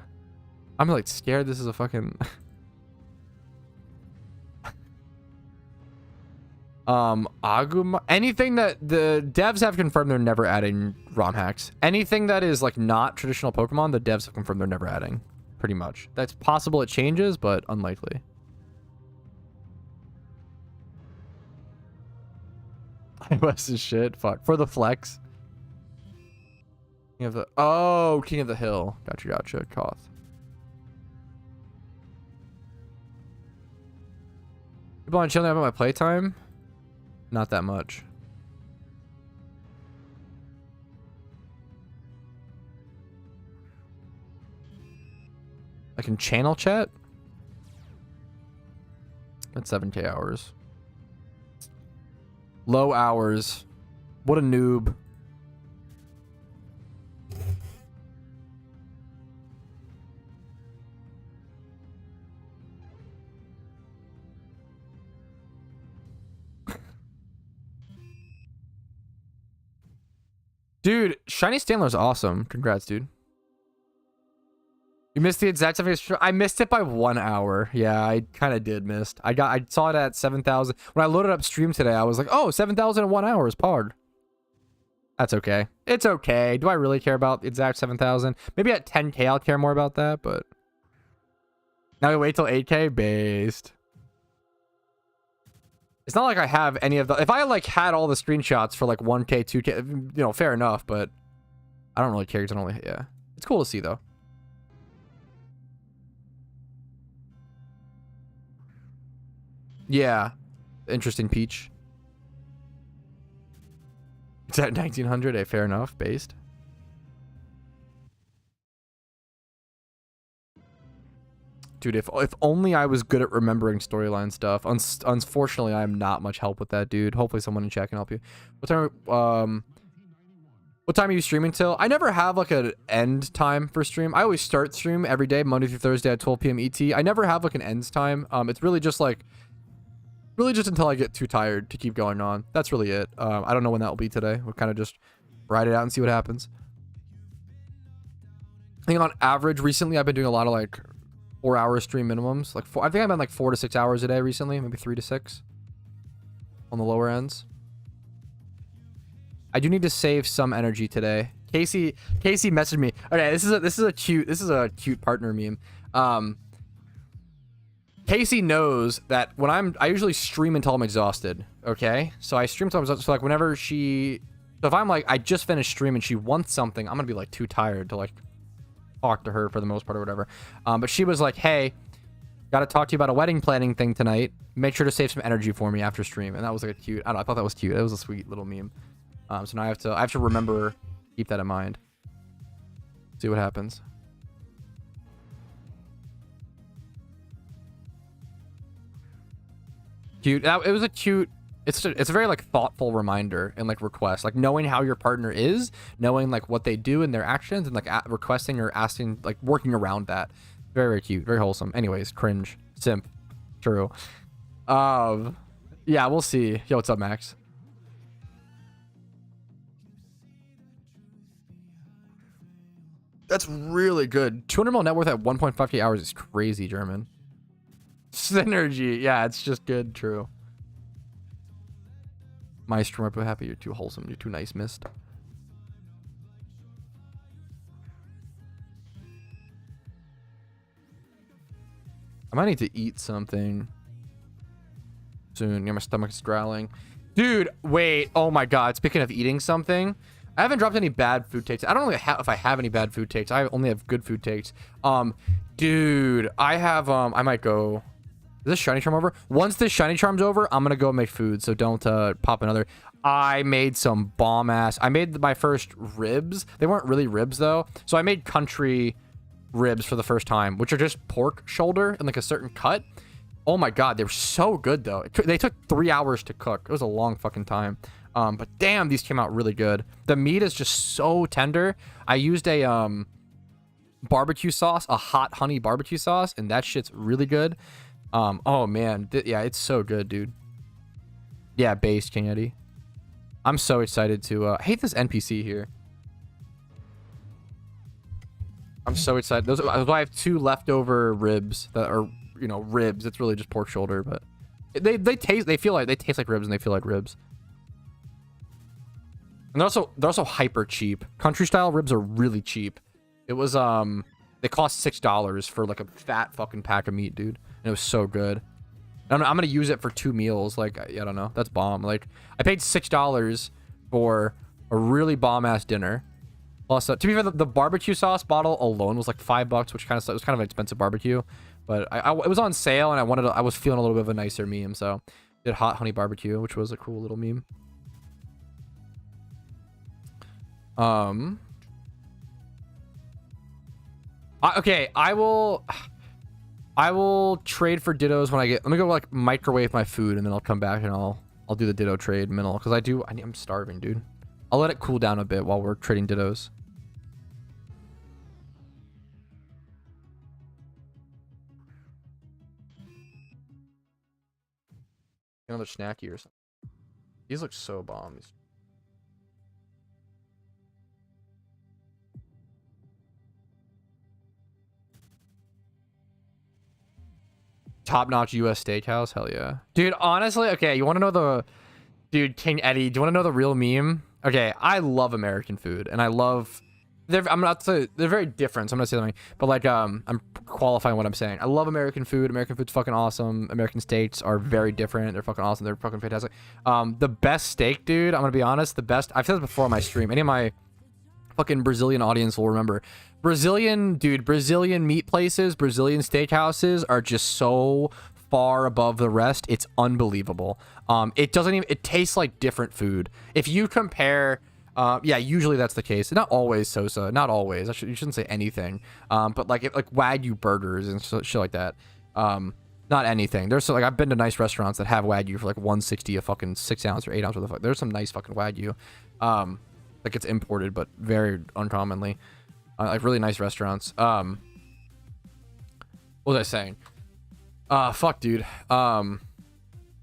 I'm like scared. This is a fucking. Aguma. Anything that the devs have confirmed they're never adding ROM hacks. Anything that is like not traditional Pokemon, the devs have confirmed they're never adding. Pretty much. That's possible. It changes, but unlikely. iOS is shit. Fuck. For the flex. King of the... Oh, King of the Hill. Gotcha. Koth. People on chilling about my playtime? Not that much. I can channel chat? That's 7K hours. Low hours. What a noob. Dude, Shiny Stanler's awesome. Congrats, dude. You missed the exact 7K. I missed it by 1 hour. Yeah, I kind of did miss. I saw it at 7,000. When I loaded up stream today, I was like, oh, 7,000 in 1 hour is pog. That's okay. It's okay. Do I really care about the exact 7,000? Maybe at 10K I'll care more about that, but... Now we wait till 8K? Based. It's not like I have any of the... If I, like, had all the screenshots for, like, 1K, 2K, you know, fair enough, but... I don't really care because I don't really... Yeah. It's cool to see, though. Yeah. Interesting peach. It's at 1900, fair enough, based. Dude, if only I was good at remembering storyline stuff. Unfortunately, I am not much help with that, dude. Hopefully someone in chat can help you. What time are you streaming till? I never have like an end time for stream. I always start stream every day, Monday through Thursday at 12 p.m. ET. I never have like an ends time. It's really just until I get too tired to keep going on. That's really it. I don't know when that will be today. We'll kind of just ride it out and see what happens. I think on average recently I've been doing a lot of like 4-hour stream minimums. I think I've been like 4 to 6 hours a day recently, maybe 3 to 6 on the lower ends. I do need to save some energy today. Casey messaged me. Okay, this is a cute partner meme. Casey knows that when I usually stream until I'm exhausted. Okay, so I stream until I'm exhausted. So like whenever so if I'm like I just finished streaming, she wants something, I'm gonna be like too tired to like talk to her for the most part or whatever. But she was like, hey, gotta talk to you about a wedding planning thing tonight. Make sure to save some energy for me after stream. And that was like a cute. I don't know, I thought that was cute. It was a sweet little meme. So now I have to remember, keep that in mind. See what happens. Cute. It was a cute. It's a very like thoughtful reminder and like request, like knowing how your partner is, knowing like what they do in their actions, and like requesting or asking, like working around that. Very, very cute, very wholesome. Anyways, cringe, simp, true. Yeah, we'll see. Yo, what's up, Max? That's really good. 200 mil net worth at 1.5k hours is crazy, German. Synergy. Yeah, it's just good. True. My streamer, but happy you're too wholesome. You're too nice, mist. I might need to eat something soon. Yeah, my stomach is growling. Dude, wait. Oh my god. Speaking of eating something, I haven't dropped any bad food takes. I don't really have if I have any bad food takes. I only have good food takes. Dude, I have I might go. Is this shiny charm over? Once this shiny charm's over, I'm gonna go make food. So don't pop another. I made some bomb ass. I made my first ribs. They weren't really ribs though. So I made country ribs for the first time, which are just pork shoulder and like a certain cut. Oh my god, they were so good though. They took 3 hours to cook. It was a long fucking time. But damn, these came out really good. The meat is just so tender. I used a barbecue sauce, a hot honey barbecue sauce, and that shit's really good. Oh man, yeah, it's so good, dude. Yeah, base King Eddie. I'm so excited to I hate this NPC here. I'm so excited. Those I have 2 leftover ribs that are, you know, ribs. It's really just pork shoulder, but they taste like ribs and they feel like ribs. And they're also hyper cheap. Country style ribs are really cheap. It was they cost $6 for like a fat fucking pack of meat, dude. And it was so good. I'm gonna use it for 2 meals. Like I don't know, that's bomb. Like I paid $6 for a really bomb ass dinner. Plus, to be fair, the barbecue sauce bottle alone was like $5, which was kind of an expensive barbecue. But it was on sale, and I was feeling a little bit of a nicer meme, so did hot honey barbecue, which was a cool little meme. Okay, I will trade for dittos when I get. Let me go like microwave my food, and then I'll come back and I'll do the ditto trade middle, because I'm starving, dude. I'll let it cool down a bit while we're trading dittos. Another snacky or something. These look so bomb. Top-notch US steakhouse? Hell yeah. Dude, honestly, okay, you want to know the... Dude, King Eddie, do you want to know the real meme? Okay, I love American food, and I love... they're very different, so I'm not saying something, but like, I'm qualifying what I'm saying. I love American food. American food's fucking awesome. American steaks are very different. They're fucking awesome. They're fucking fantastic. The best steak, dude, I'm gonna be honest, the best... I've said this before on my stream. Any of my fucking Brazilian audience will remember. Brazilian meat places, Brazilian steakhouses are just so far above the rest. It's unbelievable. It tastes like different food. If you compare Yeah, usually that's the case. Not always, Sosa. Not always. You shouldn't say anything. But like Wagyu burgers and shit like that. Not anything. There's like I've been to nice restaurants that have Wagyu for like 160 a fucking 6 ounce or 8 ounce. What the fuck? There's some nice fucking Wagyu. Like it's imported, but very uncommonly. Like really nice restaurants. What was I saying? Fuck, dude. I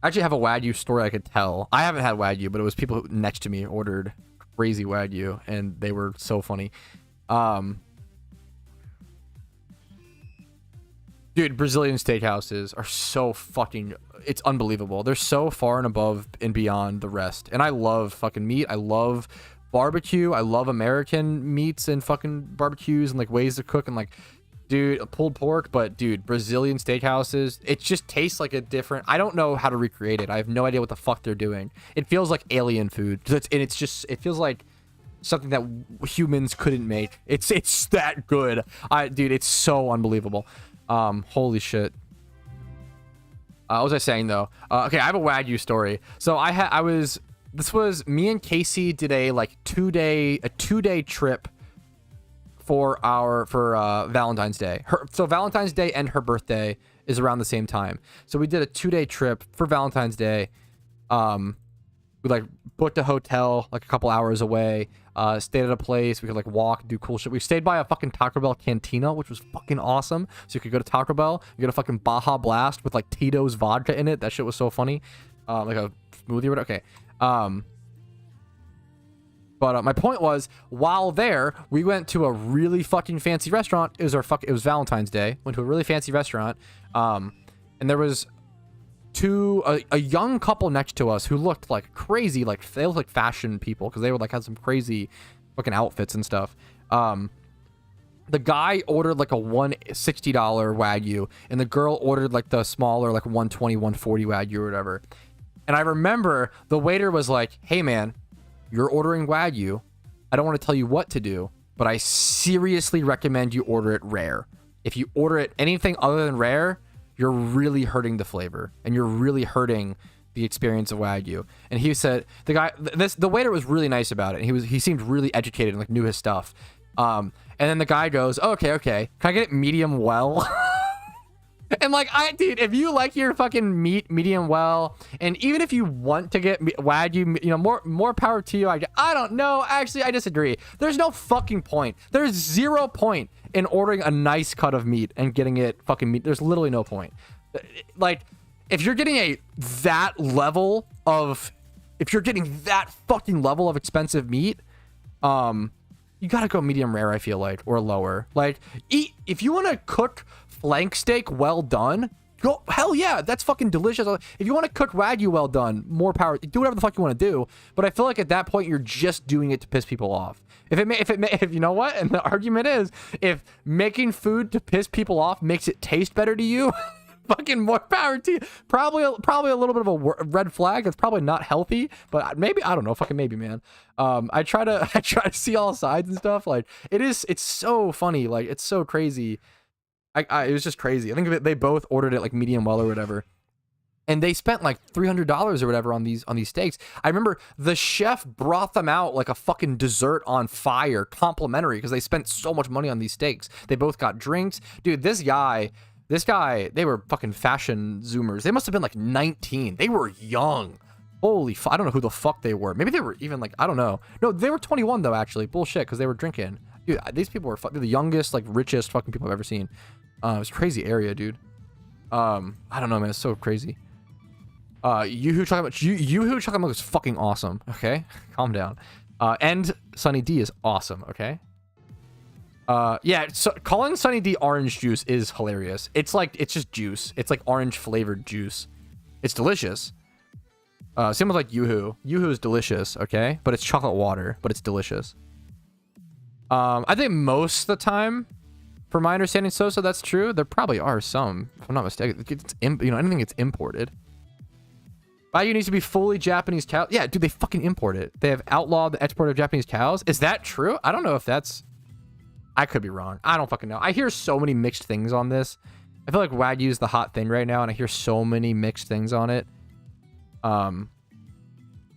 actually have a Wagyu story I could tell. I haven't had Wagyu, but it was people next to me ordered crazy Wagyu, and they were so funny. Dude, Brazilian steakhouses are so fucking... It's unbelievable. They're so far and above and beyond the rest. And I love fucking meat. I love barbecue. I love American meats and fucking barbecues and like ways to cook and like... Dude, pulled pork, but dude, Brazilian steakhouses, it just tastes like a different... I don't know how to recreate it. I have no idea what the fuck they're doing. It feels like alien food. And it's just... It feels like something that humans couldn't make. It's that good. Dude, it's so unbelievable. Holy shit. What was I saying though? Okay, I have a Wagyu story. So this was me and Casey did a like 2-day trip for Valentine's Day. So Valentine's Day and her birthday is around the same time. So we did a 2-day trip for Valentine's Day. We like booked a hotel like a couple hours away. Stayed at a place we could like walk, do cool shit. We stayed by a fucking Taco Bell cantina, which was fucking awesome. So you could go to Taco Bell, you get a fucking Baja Blast with like Tito's vodka in it. That shit was so funny. Like a smoothie or whatever. Okay. But my point was, while there, we went to a really fucking fancy restaurant. It was Valentine's Day. Went to a really fancy restaurant. And there was a young couple next to us who looked like crazy, like they looked like fashion people because they would like had some crazy fucking outfits and stuff. The guy ordered like a $160 Wagyu, and the girl ordered like the smaller, like 120, 140 Wagyu or whatever. And I remember the waiter was like, "Hey man, you're ordering Wagyu. I don't want to tell you what to do, but I seriously recommend you order it rare. If you order it anything other than rare, you're really hurting the flavor and you're really hurting the experience of Wagyu." And he said, the waiter was really nice about it. And he seemed really educated and like knew his stuff. And then the guy goes, "Okay. Can I get it medium well?" And like, dude, if you like your fucking meat medium well, and even if you want to get Wagyu, you know, more power to you. I don't know. Actually, I disagree. There's no fucking point. There's 0 point in ordering a nice cut of meat and getting it fucking meat. There's literally no point. Like, if you're getting that fucking level of expensive meat, you gotta go medium rare, I feel like, or lower. Like, if you want to cook flank steak well done, go, hell yeah, that's fucking delicious. If you want to cook Wagyu well done, more power. Do whatever the fuck you want to do. But I feel like at that point, you're just doing it to piss people off. If you know what, and the argument is, if making food to piss people off makes it taste better to you, fucking more power to you. Probably a little bit of a red flag. That's probably not healthy, but maybe, I don't know, fucking maybe, man. I try to see all sides and stuff. Like it's so funny. Like it's so crazy. It was just crazy. I think they both ordered it like medium well or whatever. And they spent like $300 or whatever on these steaks. I remember the chef brought them out like a fucking dessert on fire, complimentary, because they spent so much money on these steaks. They both got drinks. Dude, this guy, they were fucking fashion zoomers. They must have been like 19. They were young. Holy fuck. I don't know who the fuck they were. Maybe they were even like, I don't know. No, they were 21 though, actually. Bullshit, because they were drinking. Dude, these people were the youngest, like richest fucking people I've ever seen. It was a crazy area, dude. I don't know, man. It's so crazy. Yoo-hoo chocolate milk is fucking awesome. Okay, calm down. And Sunny D is awesome. Okay. Yeah. So calling Sunny D orange juice is hilarious. It's just juice. It's like orange flavored juice. It's delicious. Same with like Yoo-hoo. Yoo-hoo is delicious. Okay, but it's chocolate water, but it's delicious. I think most of the time, for my understanding, so that's true. There probably are some, if I'm not mistaken. It's anything that's imported. Wagyu needs to be fully Japanese cow. Yeah, dude, they fucking import it. They have outlawed the export of Japanese cows. Is that true? I don't know if that's... I could be wrong. I don't fucking know. I hear so many mixed things on this. I feel like Wagyu is the hot thing right now, and I hear so many mixed things on it. I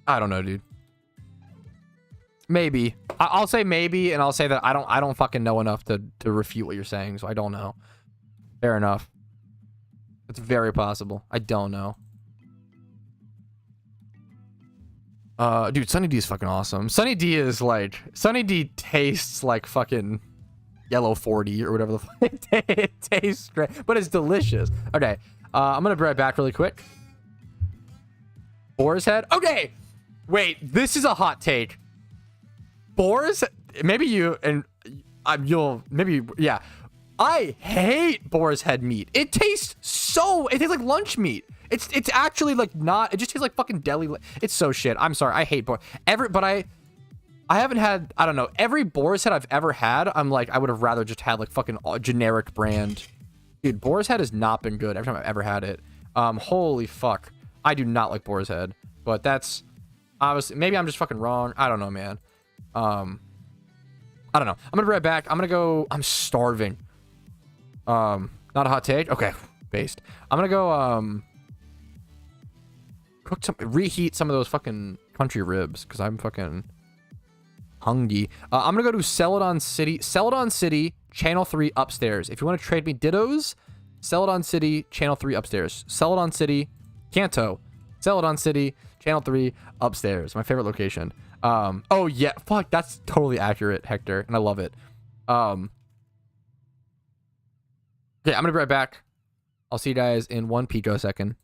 don't know, dude. Maybe. I'll say maybe, and I'll say that I don't fucking know enough to refute what you're saying, so I don't know. Fair enough. It's very possible. I don't know. Dude, Sunny D is fucking awesome. Sunny D is like... Sunny D tastes like fucking yellow 40 or whatever the fuck it tastes, but it's delicious. Okay, I'm gonna be right back really quick. Boar's Head? Okay! Wait, this is a hot take. Boar's... Maybe you... And you'll... Maybe... Yeah. I hate Boar's Head meat. It tastes so... It tastes like lunch meat. It's actually like not... It just tastes like fucking deli... It's so shit. I'm sorry. I hate Boar... But I haven't had... I don't know. Every Boar's Head I've ever had, I'm like... I would have rather just had like fucking generic brand. Dude, Boar's Head has not been good every time I've ever had it. Holy fuck. I do not like Boar's Head. But that's... Obviously... Maybe I'm just fucking wrong. I don't know, man. I don't know. I'm gonna be right back. I'm gonna go... I'm starving. Not a hot take? Okay. Based. I'm gonna go, reheat some of those fucking country ribs, because I'm fucking hungry. I'm gonna go to Celadon City, Channel 3 upstairs. If you want to trade me dittos, Celadon City, Channel 3 upstairs. Celadon City, Kanto. Celadon City, Channel 3 upstairs. My favorite location. Oh yeah, fuck, that's totally accurate, Hector, and I love it. Okay, I'm gonna be right back. I'll see you guys in 1 picosecond.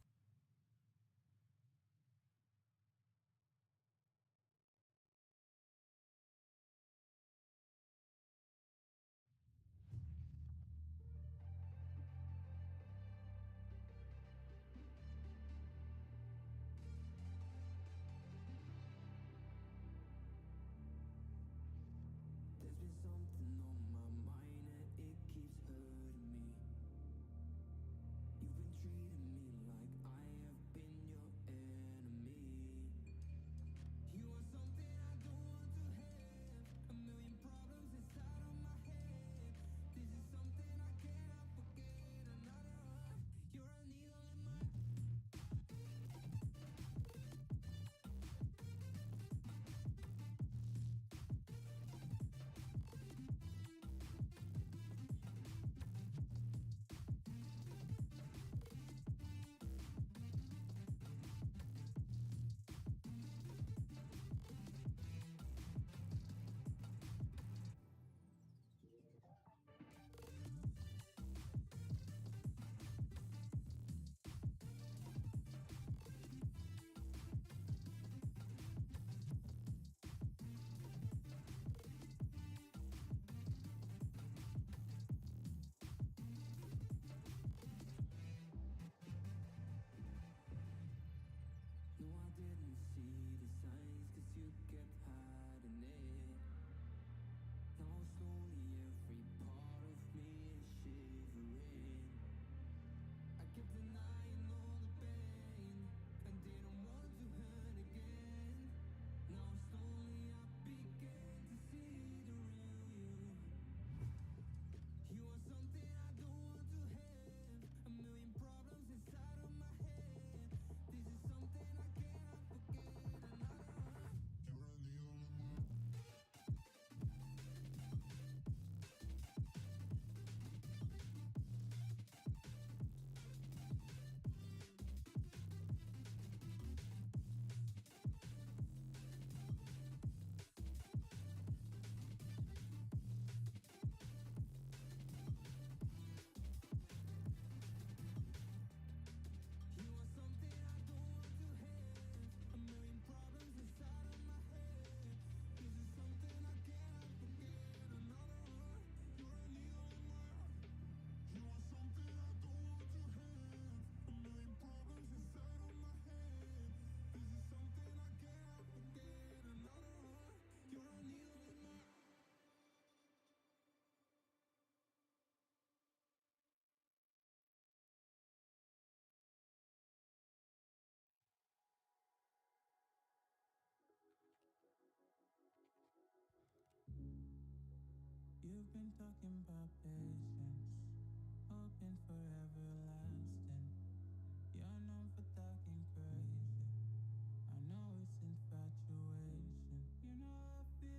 You've been talking about patience, hoping for everlasting. You're known for talking crazy. I know it's infatuation. You know I feel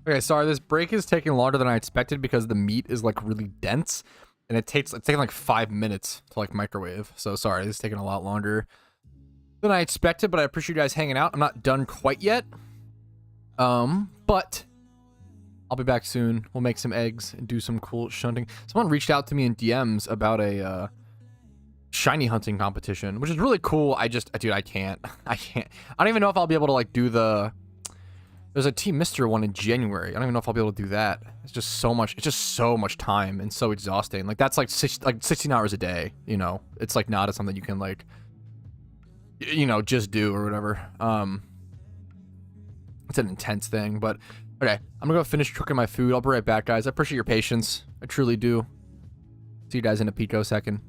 Okay, sorry, this break is taking longer than I expected because the meat is like really dense, and it's taking like 5 minutes to like microwave. So sorry, this is taking a lot longer than I expected, but I appreciate you guys hanging out. I'm not done quite yet, but I'll be back soon. We'll make some eggs and do some cool shunting. Someone reached out to me in DMs about a shiny hunting competition, which is really cool. Dude, I can't. I don't even know if I'll be able to like do the. There's a Team Mister one in January. I don't even know if I'll be able to do that. It's just so much time and so exhausting. Like that's like 16 hours a day, you know. It's like not something you can like, you know, just do or whatever. It's an intense thing, but okay. I'm gonna go finish cooking my food. I'll be right back, guys. I appreciate your patience. I truly do. See you guys in a picosecond.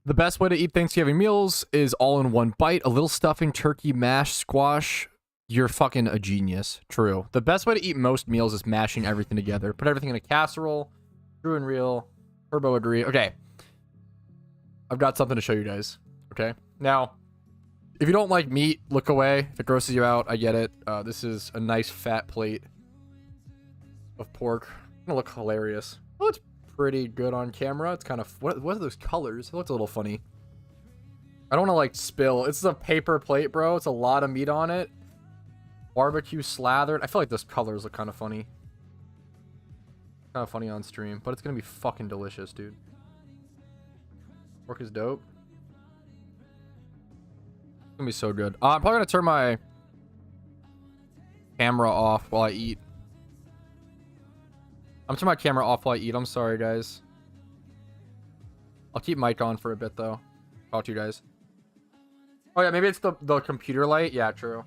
The best way to eat Thanksgiving meals is all in one bite. A little stuffing, turkey, mash, squash. You're fucking a genius. True. The best way to eat most meals is mashing everything together. Put everything in a casserole. True and real. Turbo agree. Okay. I've got something to show you guys. Okay. Now, if you don't like meat, look away. If it grosses you out, I get it. This is a nice fat plate of pork. It's gonna look hilarious. Oh, it's pretty good on camera. It's kind of, what are those colors? It looks a little funny. I don't want to like spill. It's a paper plate, bro. It's a lot of meat on it. Barbecue slathered. I feel like those colors look kind of funny. Kind of funny on stream, but it's gonna be fucking delicious, dude. Pork is dope. It's gonna be so good. I'm probably gonna turn my camera off while I eat. I'm turning my camera off while I eat. I'm sorry, guys. I'll keep mic on for a bit, though. Talk to you guys. Oh, yeah, maybe it's the computer light. Yeah, true.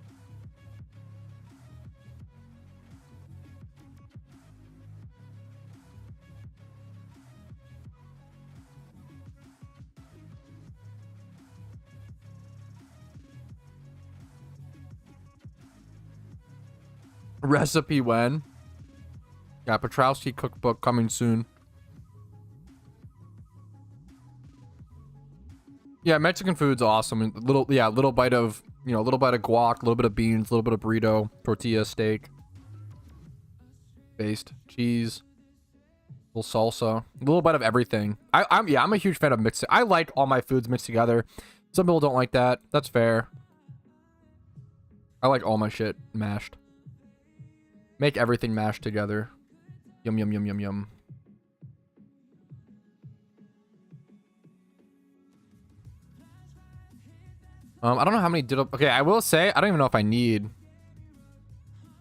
Recipe when? Yeah, Patrouski cookbook coming soon. Yeah, Mexican food's awesome. Little bite of, you know, a little bite of guac, a little bit of beans, a little bit of burrito, tortilla, steak, based, cheese, little salsa, a little bite of everything. I'm a huge fan of mixing. I like all my foods mixed together. Some people don't like that. That's fair. I like all my shit mashed. Make everything mashed together. Yum, yum, yum, yum, yum. I don't know how many did. Okay, I will say, I don't even know if I need.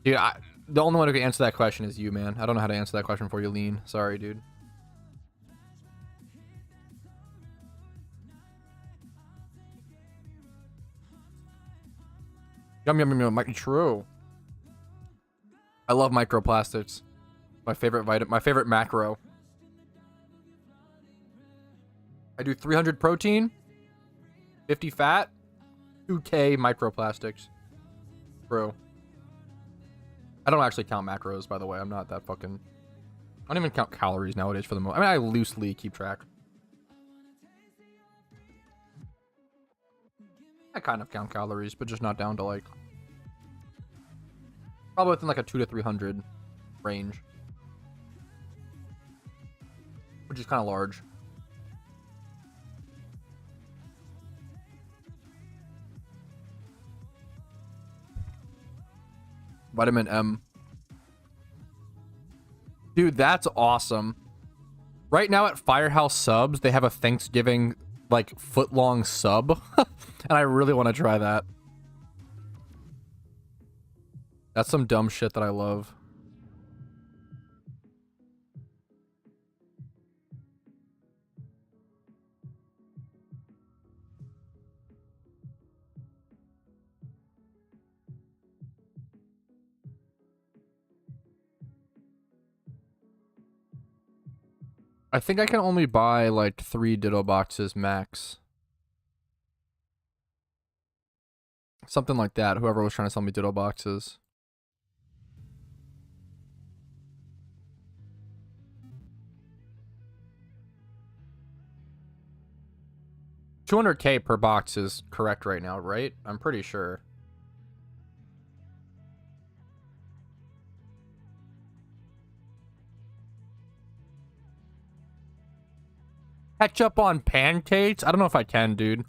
Dude, the only one who can answer that question is you, man. I don't know how to answer that question for you, Lean. Sorry, dude. Yum, yum, yum, yum. Might be true. I love microplastics. My favorite my favorite macro. I do 300 protein, 50 fat, 2K microplastics. Bro. I don't actually count macros, by the way. I'm not that fucking... I don't even count calories nowadays for the most... I mean, I loosely keep track. I kind of count calories, but just not down to, like... Probably within, like, a 200 to 300 range. Which is kind of large. Vitamin M. Dude, that's awesome. Right now at Firehouse Subs, they have a Thanksgiving, like, foot-long sub. And I really want to try that. That's some dumb shit that I love. I think I can only buy like 3 Ditto boxes max. Something like that. Whoever was trying to sell me Ditto boxes. $200K per box is correct right now, right? I'm pretty sure. Ketchup on pancakes? I don't know if I can, dude.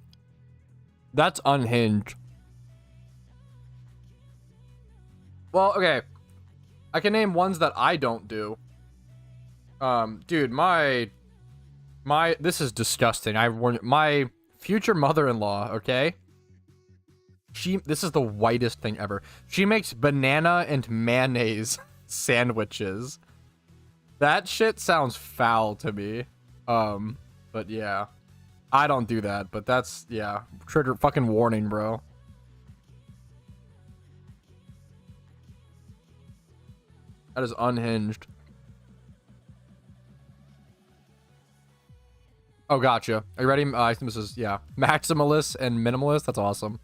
That's unhinged. Well, okay. I can name ones that I don't do. Dude, this is disgusting. My future mother-in-law, okay? This is the whitest thing ever. She makes banana and mayonnaise sandwiches. That shit sounds foul to me. But yeah. I don't do that, but that's, yeah. Trigger fucking warning, bro. That is unhinged. Oh, gotcha. Are you ready? I think this is, yeah. Maximalist and minimalist. That's awesome.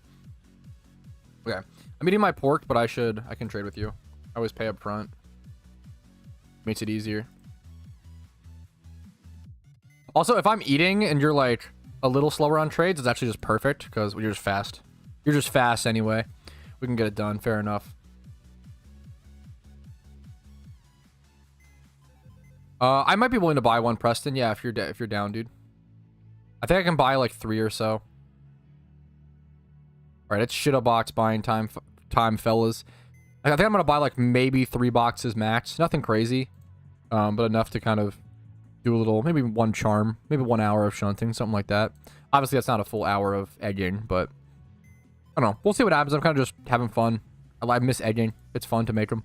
Okay. I'm eating my pork, but I can trade with you. I always pay up front. Makes it easier. Also, if I'm eating and you're like a little slower on trades, it's actually just perfect because you're just fast. You're just fast anyway. We can get it done. Fair enough. I might be willing to buy one, Preston. Yeah, if you're down, dude. I think I can buy like 3 or so. All right, it's shit a box buying time, fellas. I think I'm gonna buy like maybe 3 boxes max. Nothing crazy, but enough to kind of do a little, maybe 1 charm, maybe 1 hour of shunting, something like that. Obviously, that's not a full hour of egging, but I don't know. We'll see what happens. I'm kind of just having fun. I miss egging. It's fun to make them.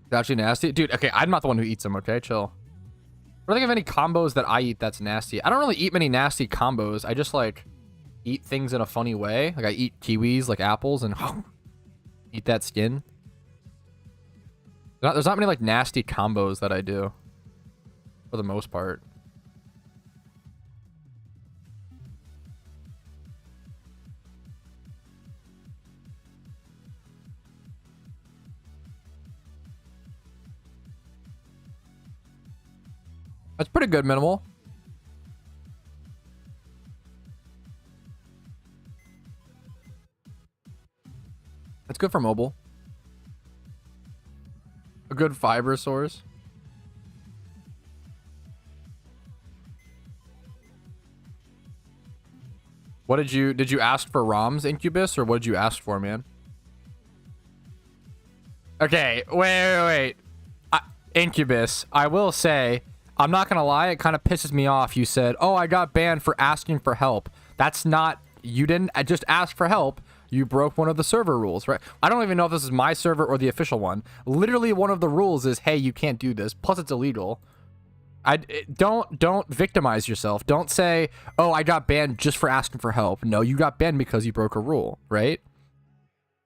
It's actually nasty, dude. Okay, I'm not the one who eats them. Okay, chill. I don't think of any combos that I eat that's nasty. I don't really eat many nasty combos. I just like eat things in a funny way. Like I eat kiwis like apples and eat that skin. There's not many like nasty combos that I do for the most part. That's pretty good, minimal. That's good for mobile. A good fiber source. What did you ask for ROMs, Incubus, or what did you ask for, man? Okay, wait. Incubus, I will say, I'm not gonna lie, it kind of pisses me off. You said, oh, I got banned for asking for help. That's not, you didn't just ask for help. You broke one of the server rules, right? I don't even know if this is my server or the official one. Literally, one of the rules is, hey, you can't do this. Plus, it's illegal. Don't victimize yourself. Don't say, oh, I got banned just for asking for help. No, you got banned because you broke a rule, right?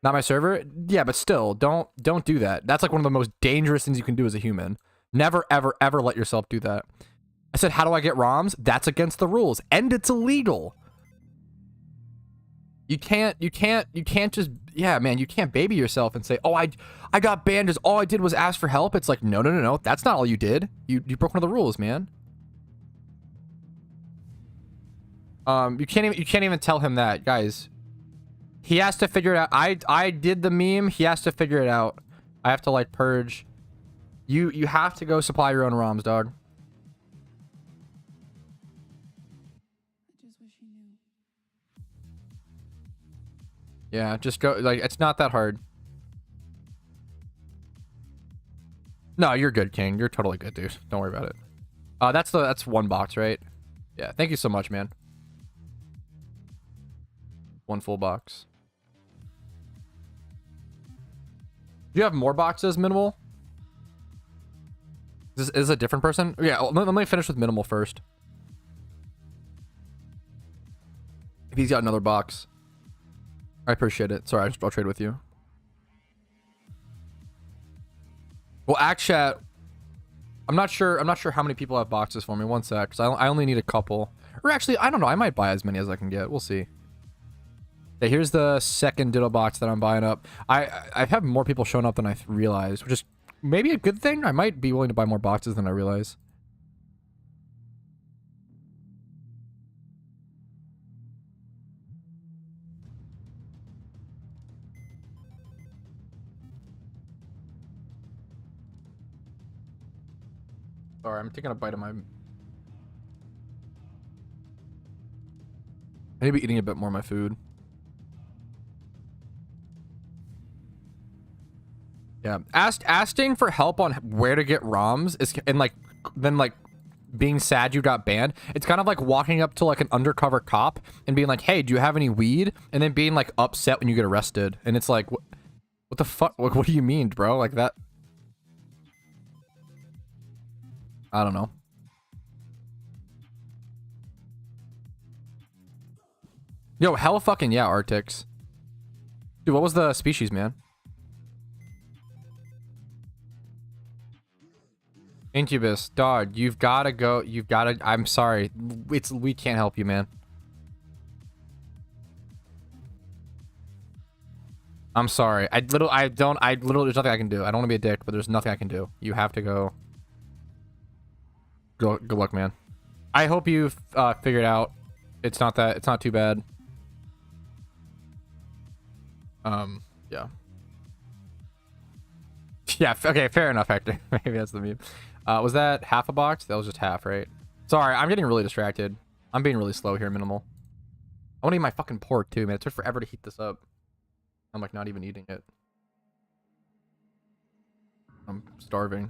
Not my server? Yeah, but still, don't do that. That's like one of the most dangerous things you can do as a human. Never, ever, ever let yourself do that. I said, how do I get ROMs? That's against the rules, and it's illegal. You can't just, yeah, man, you can't baby yourself and say, oh, I got banned as all I did was ask for help. It's like, no. That's not all you did. You broke one of the rules, man. You can't even tell him that, guys. He has to figure it out. I did the meme. He has to figure it out. I have to like purge. You have to go supply your own ROMs, dog. Yeah, just go. Like, it's not that hard. No, you're good, King. You're totally good, dude. Don't worry about it. That's one box, right? Yeah. Thank you so much, man. One full box. Do you have more boxes, Minimal? Is this a different person? Yeah. Let me finish with Minimal first. If he's got another box. I appreciate it. Sorry, I'll trade with you. Well, Act-Chat, I'm not sure how many people have boxes for me. One sec, because I only need a couple. Or actually, I don't know. I might buy as many as I can get. We'll see. Okay, here's the second Ditto box that I'm buying up. I have more people showing up than I realized, which is maybe a good thing. I might be willing to buy more boxes than I realize. Sorry, I'm taking a bite of my... I need to be eating a bit more of my food. Yeah, asking for help on where to get ROMs is, and like, then like being sad you got banned. It's kind of like walking up to like an undercover cop and being like, hey, do you have any weed? And then being like upset when you get arrested. And it's like, what the fuck? What do you mean, bro? Like that... I don't know. Yo, hell fucking yeah, Arctics. Dude, what was the species, man? Incubus, dog, you've gotta go. You've gotta... I'm sorry. We can't help you, man. I'm sorry. There's nothing I can do. I don't want to be a dick, but there's nothing I can do. You have to go. Good luck, man. I hope you've figured out. It's not too bad. Yeah. Yeah, okay, fair enough, Hector. Maybe that's the meme. Was that half a box? That was just half, right? Sorry, I'm getting really distracted. I'm being really slow here, Minimal. I want to eat my fucking pork, too, man. It took forever to heat this up. I'm, like, not even eating it. I'm starving.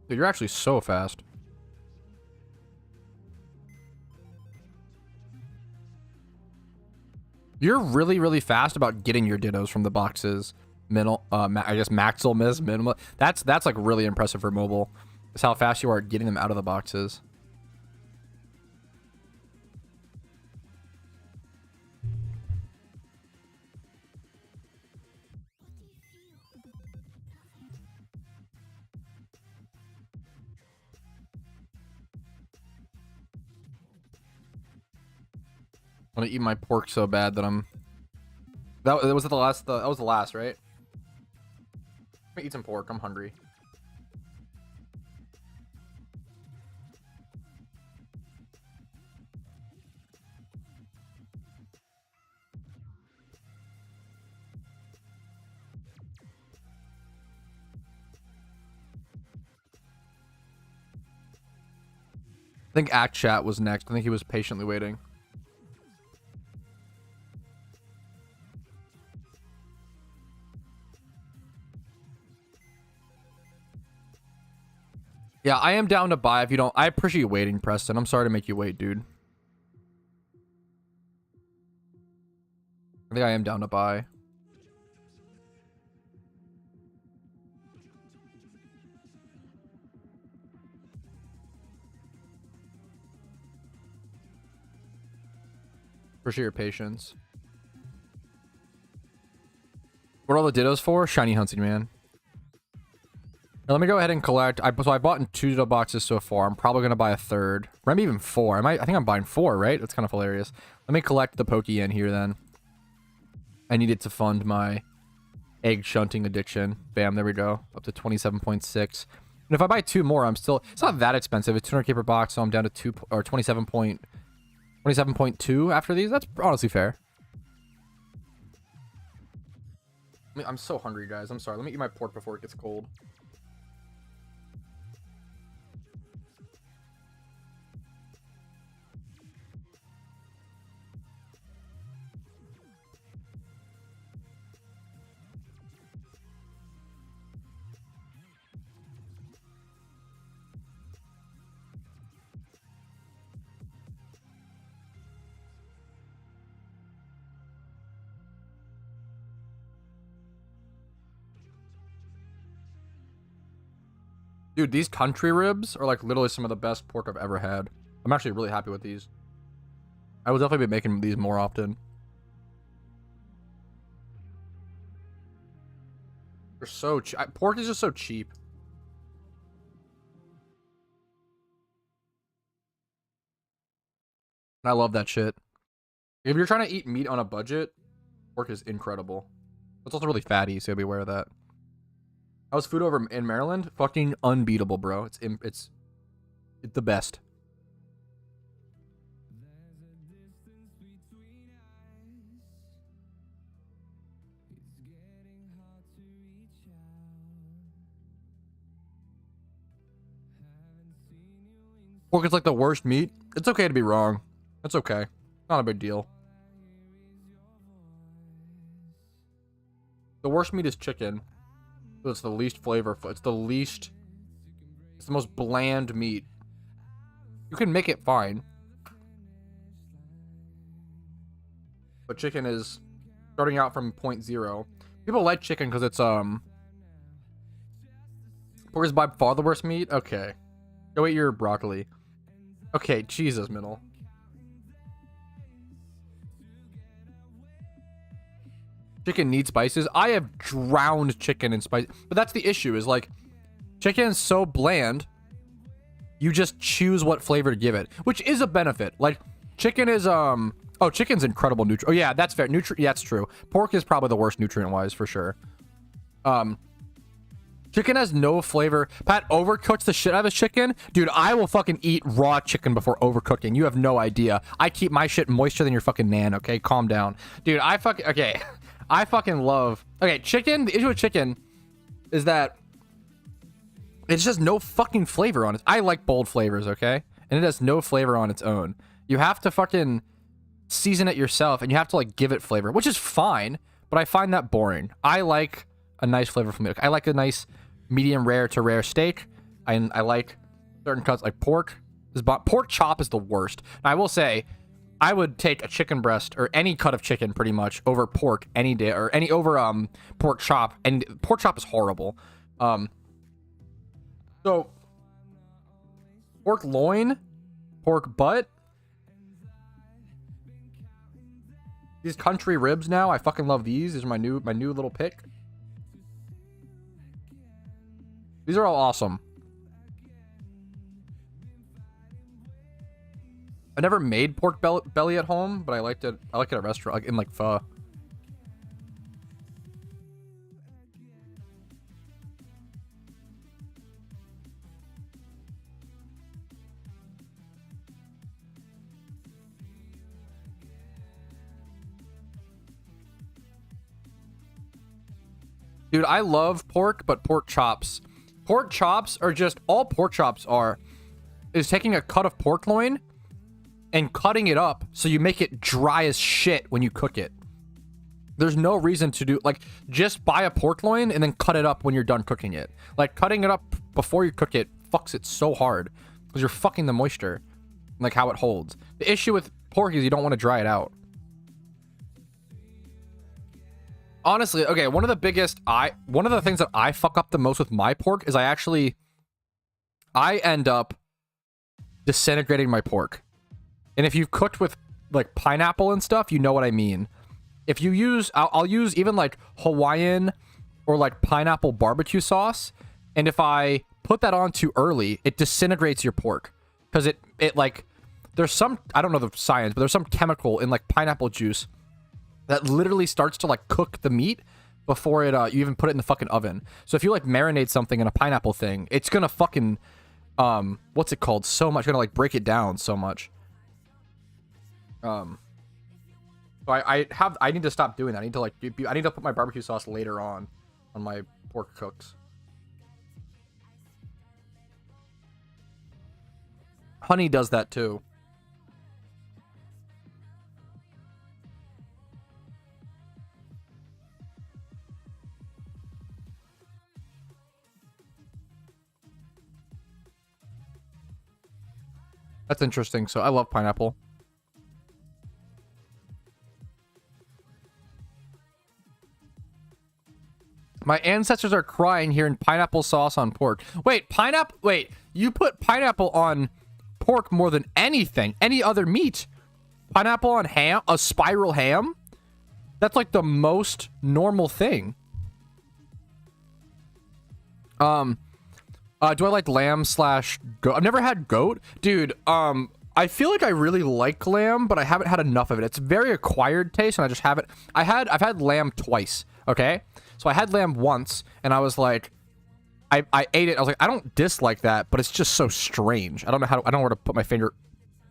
Dude, you're actually so fast. You're really, really fast about getting your Dittos from the boxes. I guess Maxil, Miss, Minimal. That's like really impressive for mobile. It's how fast you are getting them out of the boxes. want to eat my pork so bad that I'm... That was the last... that was the last, right? Let me eat some pork. I'm hungry. I think Act Chat was next. I think he was patiently waiting. Yeah, I am down to buy if you don't. I appreciate you waiting, Preston. I'm sorry to make you wait, dude. I think I am down to buy. Appreciate your patience. What are all the dittos for? Shiny hunting, man. Now, let me go ahead and collect. So I bought in 2 ditto boxes so far. I'm probably gonna buy a third. Or maybe even 4. I think I'm buying 4, right? That's kind of hilarious. Let me collect the Pokeyen here then. I need it to fund my egg shunting addiction. Bam, there we go. Up to 27.6. And if I buy 2 more, I'm still... It's not that expensive. It's 200k per box, so I'm down to 27.2 after these. That's honestly fair. I'm so hungry, guys. I'm sorry. Let me eat my pork before it gets cold. Dude, these country ribs are like literally some of the best pork I've ever had. I'm actually really happy with these. I will definitely be making these more often. They're so cheap. Pork is just so cheap. And I love that shit. If you're trying to eat meat on a budget, pork is incredible. It's also really fatty, so be aware of that. How's food over in Maryland? Fucking unbeatable, bro. It's the best. Pork is like the worst meat. It's okay to be wrong. It's okay. Not a big deal. The worst meat is chicken. It's the least flavorful. It's the most bland meat. You can make it fine. But chicken is starting out from 0.0. People like chicken because it's, pork is by far the worst meat? Okay. Go eat your broccoli. Okay, Jesus, middle. Chicken needs spices. I have drowned chicken in spice, but that's the issue. Is like, chicken is so bland. You just choose what flavor to give it, which is a benefit. Like, chicken is oh, chicken's incredible nutrient. Oh yeah, that's fair. Yeah, that's true. Pork is probably the worst nutrient-wise for sure. Chicken has no flavor. Pat overcooks the shit out of his chicken. Dude, I will fucking eat raw chicken before overcooking. You have no idea. I keep my shit moister than your fucking nan. Okay, calm down, dude. Okay. I fucking love... Okay, chicken... The issue with chicken is that it's just no fucking flavor on it. I like bold flavors, okay? And it has no flavor on its own. You have to fucking season it yourself, and you have to, like, give it flavor, which is fine, but I find that boring. I like a nice flavor from it. I like a nice medium rare to rare steak. I like certain cuts, like pork. Pork chop is the worst. And I will say... I would take a chicken breast or any cut of chicken pretty much over pork any day, or over pork chop, and pork chop is horrible. So pork loin, pork butt, these country ribs now, I fucking love these. These are my new little pick. These are all awesome. I never made pork belly at home, but I liked it. I like it at a restaurant, like in like pho. Dude, I love pork, but pork chops. Pork chops are just, all pork chops are, is taking a cut of pork loin and cutting it up so you make it dry as shit when you cook it. There's no reason to do, like, just buy a pork loin and then cut it up when you're done cooking it. Like, cutting it up before you cook it fucks it so hard because you're fucking the moisture, like how it holds. The issue with pork is you don't want to dry it out. Honestly, okay, one of the things that I fuck up the most with my pork is I end up disintegrating my pork. And if you've cooked with like pineapple and stuff, you know what I mean. If you use, I'll use even like Hawaiian or like pineapple barbecue sauce. And if I put that on too early, it disintegrates your pork. Because it like, there's some, I don't know the science, but there's some chemical in like pineapple juice that literally starts to like cook the meat before it you even put it in the fucking oven. So if you like marinate something in a pineapple thing, it's gonna fucking what's it called? So much, gonna like break it down so much. So I need to stop doing that. I need to like I need to put my barbecue sauce later on my pork cooks. Honey does that too. That's interesting. So I love pineapple. My ancestors are crying hearing pineapple sauce on pork. Wait, pineapple? Wait, you put pineapple on pork more than anything, any other meat. Pineapple on ham, a spiral ham? That's like the most normal thing. Do I like lamb slash goat? I've never had goat. Dude, I feel like I really like lamb, but I haven't had enough of it. It's very acquired taste, and I just haven't. I've had lamb twice, okay? So I had lamb once, and I was like, I ate it. I was like, I don't dislike that, but it's just so strange. I don't know where to put my finger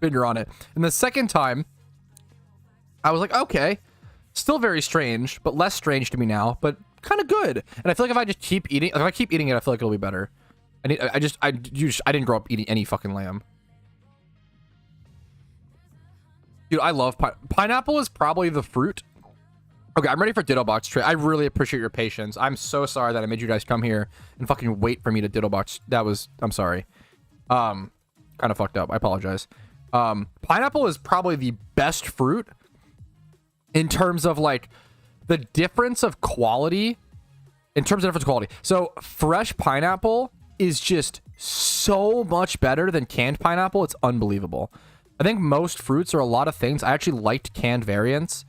on it. And the second time, I was like, okay, still very strange, but less strange to me now, but kind of good. And I feel like if I just keep eating, if I keep eating it, I feel like it'll be better. I didn't grow up eating any fucking lamb. Dude, I love pineapple is probably the fruit. Okay, I'm ready for Ditto Box trade. I really appreciate your patience. I'm so sorry that I made you guys come here and fucking wait for me to Ditto Box. I'm sorry. Kind of fucked up. I apologize. Pineapple is probably the best fruit in terms of like the difference of quality. So fresh pineapple is just so much better than canned pineapple. It's unbelievable. I think most fruits are a lot of things. I actually liked canned variants.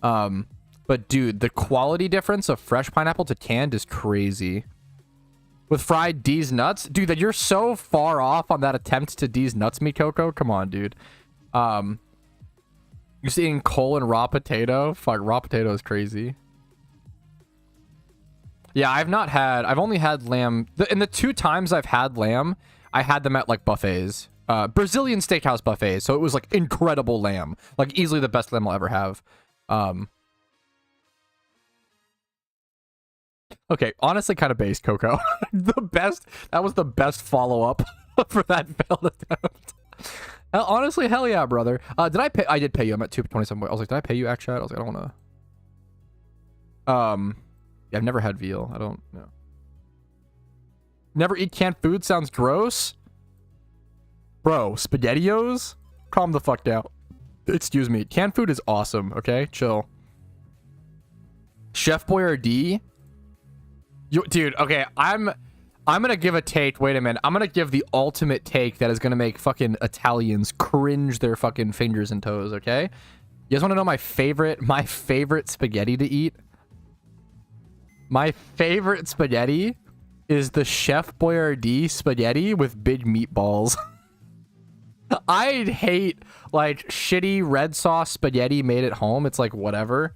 But dude, the quality difference of fresh pineapple to canned is crazy. With fried D's nuts? Dude, that you're so far off on that attempt to D's nuts me, Coco. Come on, dude. You're seeing coal and raw potato? Fuck, raw potato is crazy. Yeah, I've only had lamb. In the 2 times I've had lamb, I had them at like buffets. Brazilian steakhouse buffets. So it was like incredible lamb. Like easily the best lamb I'll ever have. Okay, honestly kind of base, Coco. That was the best follow-up for that failed attempt. Honestly, hell yeah, brother. I did pay you. I'm at 227. I was like, did I pay you, Act? I was like, I don't want to. Yeah, I've never had veal. I don't know. Never eat canned food sounds gross. Bro, SpaghettiOs? Calm the fuck down. Excuse me. Canned food is awesome, okay? Chill. Chef Boyardee? Dude, okay, I'm gonna give a take. Wait a minute. I'm gonna give the ultimate take that is gonna make fucking Italians cringe their fucking fingers and toes, okay? You guys wanna know my favorite spaghetti to eat? My favorite spaghetti is the Chef Boyardee spaghetti with big meatballs. I hate like shitty red sauce spaghetti made at home. It's like whatever.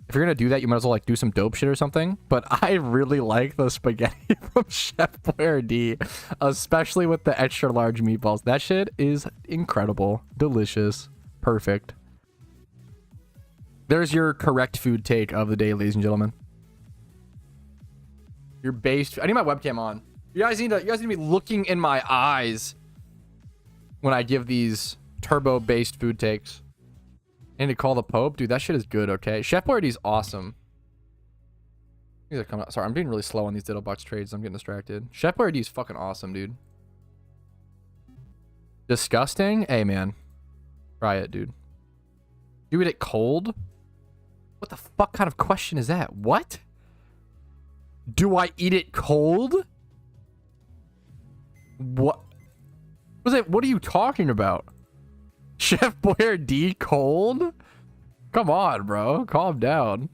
If you're gonna do that, you might as well like do some dope shit or something. But I really like the spaghetti from Chef Boyardee, especially with the extra large meatballs. That shit is incredible, delicious, perfect. There's your correct food take of the day, ladies and gentlemen. Your based. I need my webcam on. You guys need to be looking in my eyes when I give these turbo-based food takes. I need to call the Pope. Dude, that shit is good, okay? Chef Boyardee's awesome. These are coming out. Sorry, I'm being really slow on these Diddle Box trades. I'm getting distracted. Chef Boyardee's fucking awesome, dude. Disgusting? Hey, man. Try it, dude. Do it cold? What the fuck kind of question is that? What? Do I eat it cold? What? What are you talking about? Chef Boyardee cold? Come on, bro. Calm down.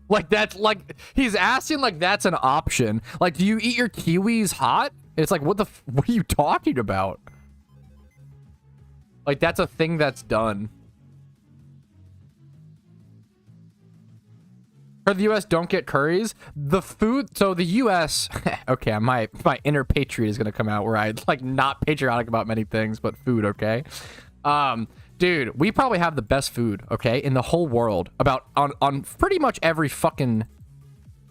Like, that's like, he's asking like that's an option. Like, do you eat your kiwis hot? It's like, what are you talking about? Like, that's a thing that's done. For the US, don't get curries. The food, so the US, okay, my inner patriot is gonna come out where I like not patriotic about many things, but food, okay? Dude, we probably have the best food, okay, in the whole world. About on pretty much every fucking,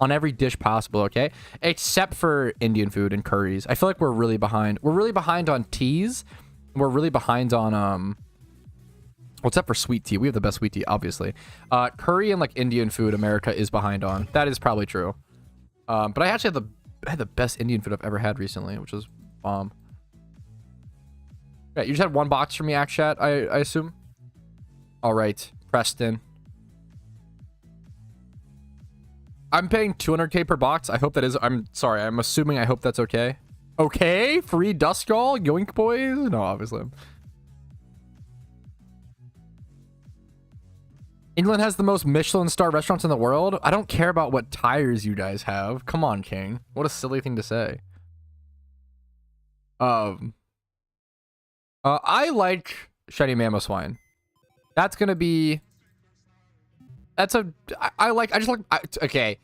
on every dish possible, okay? Except for Indian food and curries. I feel like we're really behind. We're really behind on teas. We're really behind on well, except for sweet tea. We have the best sweet tea, obviously. Curry and like Indian food, America is behind on. That is probably true. But I actually had the best Indian food I've ever had recently, which was bomb. Yeah, you just had one box for me, Act Chat, I assume? All right, Preston. I'm paying 200k per box. I hope that is, I'm sorry, I'm assuming, I hope that's okay. Okay, free Duskull, Yoink Boys? No, obviously. England has the most Michelin star restaurants in the world. I don't care about what tires you guys have. Come on, King. What a silly thing to say. I like shiny Mamoswine. That's gonna be. That's a. Okay.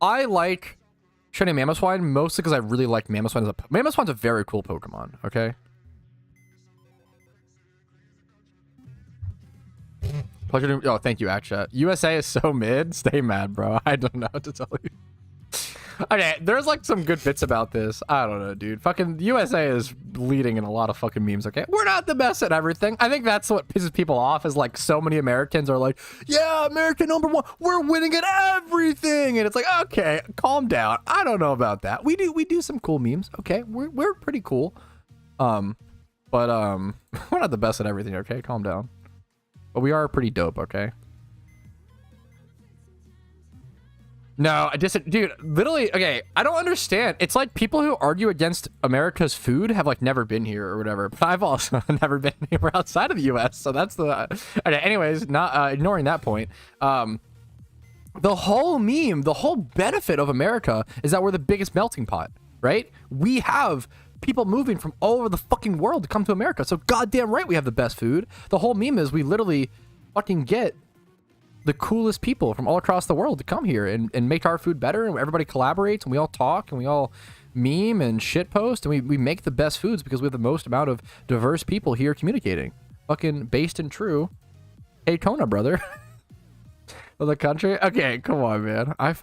I like shiny Mamoswine mostly because I really like Mamoswine. Mamoswine's a very cool Pokemon. Okay. Pleasure to, oh, thank you, Aksha. USA is so mid. Stay mad, bro. I don't know what to tell you. Okay, there's like some good bits about this. I don't know, dude. Fucking USA is leading in a lot of fucking memes, okay? We're not the best at everything. I think that's what pisses people off is like so many Americans are like, yeah, America #1. We're winning at everything. And it's like, okay, calm down. I don't know about that. We do some cool memes, okay? We're pretty cool. But we're not the best at everything, okay? Calm down. But we are pretty dope, okay? No, dude, literally, okay, I don't understand. It's like people who argue against America's food have like never been here or whatever. But I've also never been anywhere outside of the US. So that's the, okay, anyways, not ignoring that point. The whole meme, the whole benefit of America is that we're the biggest melting pot, right? We have people moving from all over the fucking world to come to America. So goddamn right we have the best food. The whole meme is we literally fucking get the coolest people from all across the world to come here and make our food better, and everybody collaborates and we all talk and we all meme and shitpost, and we make the best foods because we have the most amount of diverse people here communicating. Fucking based and true. Hey Kona, brother. Of the country? Okay, come on, man. I've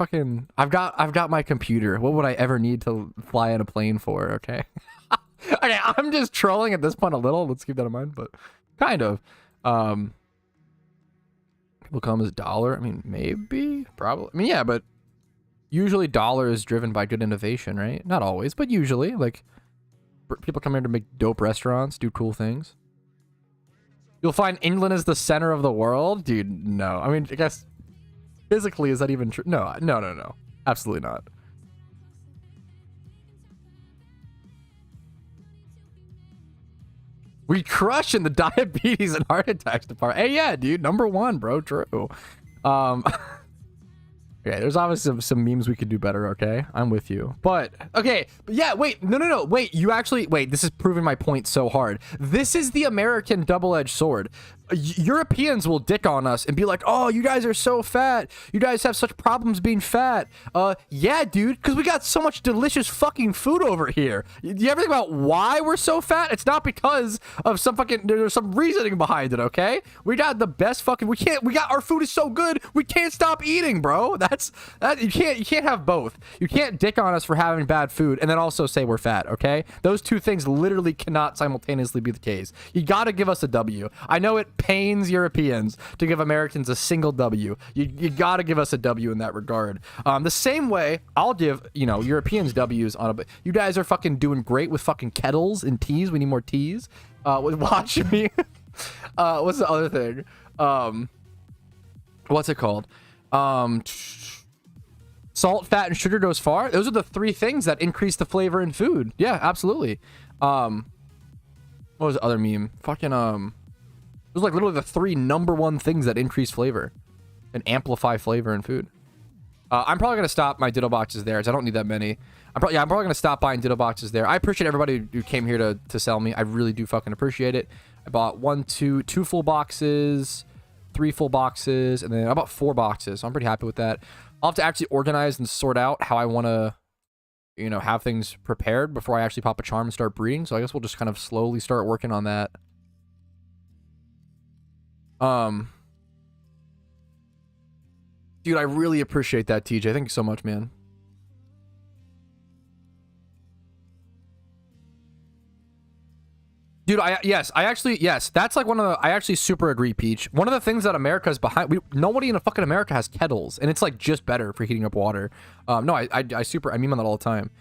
got my computer. What would I ever need to fly in a plane for? Okay. Okay, I'm just trolling at this point a little. Let's keep that in mind, but kind of. People come as dollar. I mean, maybe, probably. I mean, yeah, but usually dollar is driven by good innovation, right? Not always, but usually. Like, people come here to make dope restaurants, do cool things. You'll find England is the center of the world? Dude, no. I mean, I guess physically, is that even true? No. Absolutely not. We crush in the diabetes and heart attacks department. Hey, yeah, dude, #1, bro. True. Okay, there's obviously some memes we could do better, okay? I'm with you. But, okay, but yeah, wait, no. Wait, you actually, wait, this is proving my point so hard. This is the American double-edged sword. Europeans will dick on us and be like, oh, you guys are so fat. You guys have such problems being fat. Yeah, dude, because we got so much delicious fucking food over here. Do you ever think about why we're so fat? It's not because of some fucking, there's some reasoning behind it, okay? We got the best fucking, our food is so good, we can't stop eating, bro. You can't have both. You can't dick on us for having bad food and then also say we're fat, okay? Those two things literally cannot simultaneously be the case. You gotta give us a W. I know it pains Europeans to give Americans a single W. You gotta give us a W in that regard. The same way I'll give, Europeans W's on a, you guys are fucking doing great with fucking kettles and teas. We need more teas. Watch me. What's the other thing? What's it called? Salt, fat, and sugar goes far. Those are the three things that increase the flavor in food. Yeah, absolutely. What was the other meme? Fucking, it was like literally the three #1 things that increase flavor and amplify flavor in food. I'm probably going to stop my ditto boxes there, as I don't need that many. I'm probably going to stop buying ditto boxes there. I appreciate everybody who came here to sell me. I really do fucking appreciate it. I bought two full boxes, 3 full boxes, and then I bought 4 boxes. So I'm pretty happy with that. I'll have to actually organize and sort out how I want to, have things prepared before I actually pop a charm and start breeding. So I guess we'll just kind of slowly start working on that. Dude, I really appreciate that, TJ. Thank you so much, man. Dude, yes, that's like one of the, I actually super agree, Peach. One of the things that America is behind, nobody in fucking America has kettles, and it's like just better for heating up water. No, I meme on that all the time.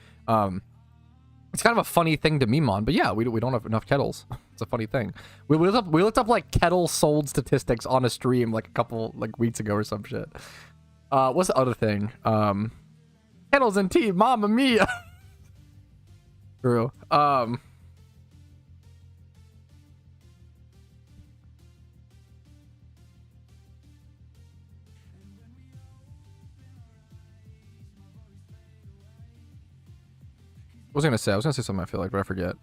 It's kind of a funny thing to meme on, but yeah, we don't have enough kettles. It's a funny thing. We looked up like kettle sold statistics on a stream like a couple weeks ago or some shit. What's the other thing? Kettles and tea, mamma mia. True. What was I gonna say? I was gonna say something, I feel like, but I forget.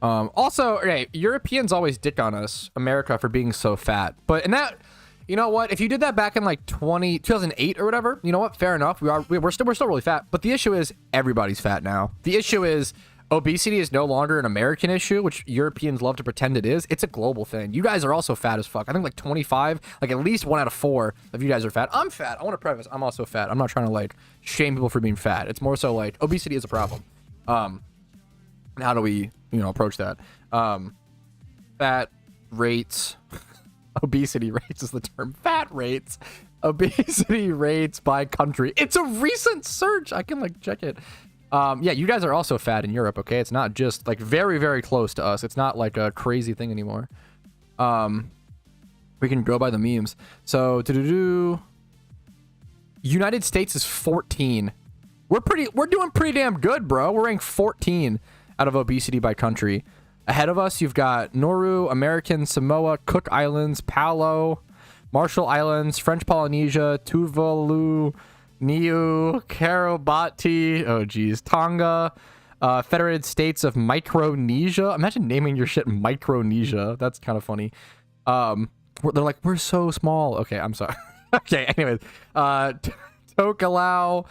Also, okay, Europeans always dick on us, America, for being so fat. But in that, you know what? If you did that back in like 2008 or whatever, you know what? Fair enough. We're still really fat. But the issue is everybody's fat now. The issue is obesity is no longer an American issue, which Europeans love to pretend it is. It's a global thing. You guys are also fat as fuck. I think like 25, like at least 1 out of 4 of you guys are fat. I'm fat. I want to preface, I'm also fat. I'm not trying to like shame people for being fat. It's more so like obesity is a problem. How do we, approach that? Fat rates, obesity rates is the term. Fat rates, obesity rates by country. It's a recent search. I can like check it. Yeah, you guys are also fat in Europe, okay? It's not just like very, very close to us. It's not like a crazy thing anymore. We can go by the memes. So, United States is 14. We're doing pretty damn good, bro. We're ranked 14 out of obesity by country. Ahead of us, you've got Nauru, American Samoa, Cook Islands, Palau, Marshall Islands, French Polynesia, Tuvalu, Niue, Kiribati, oh geez, Tonga, Federated States of Micronesia. Imagine naming your shit Micronesia. That's kind of funny. They're like, we're so small. Okay, I'm sorry. Okay, anyways. Tokelau,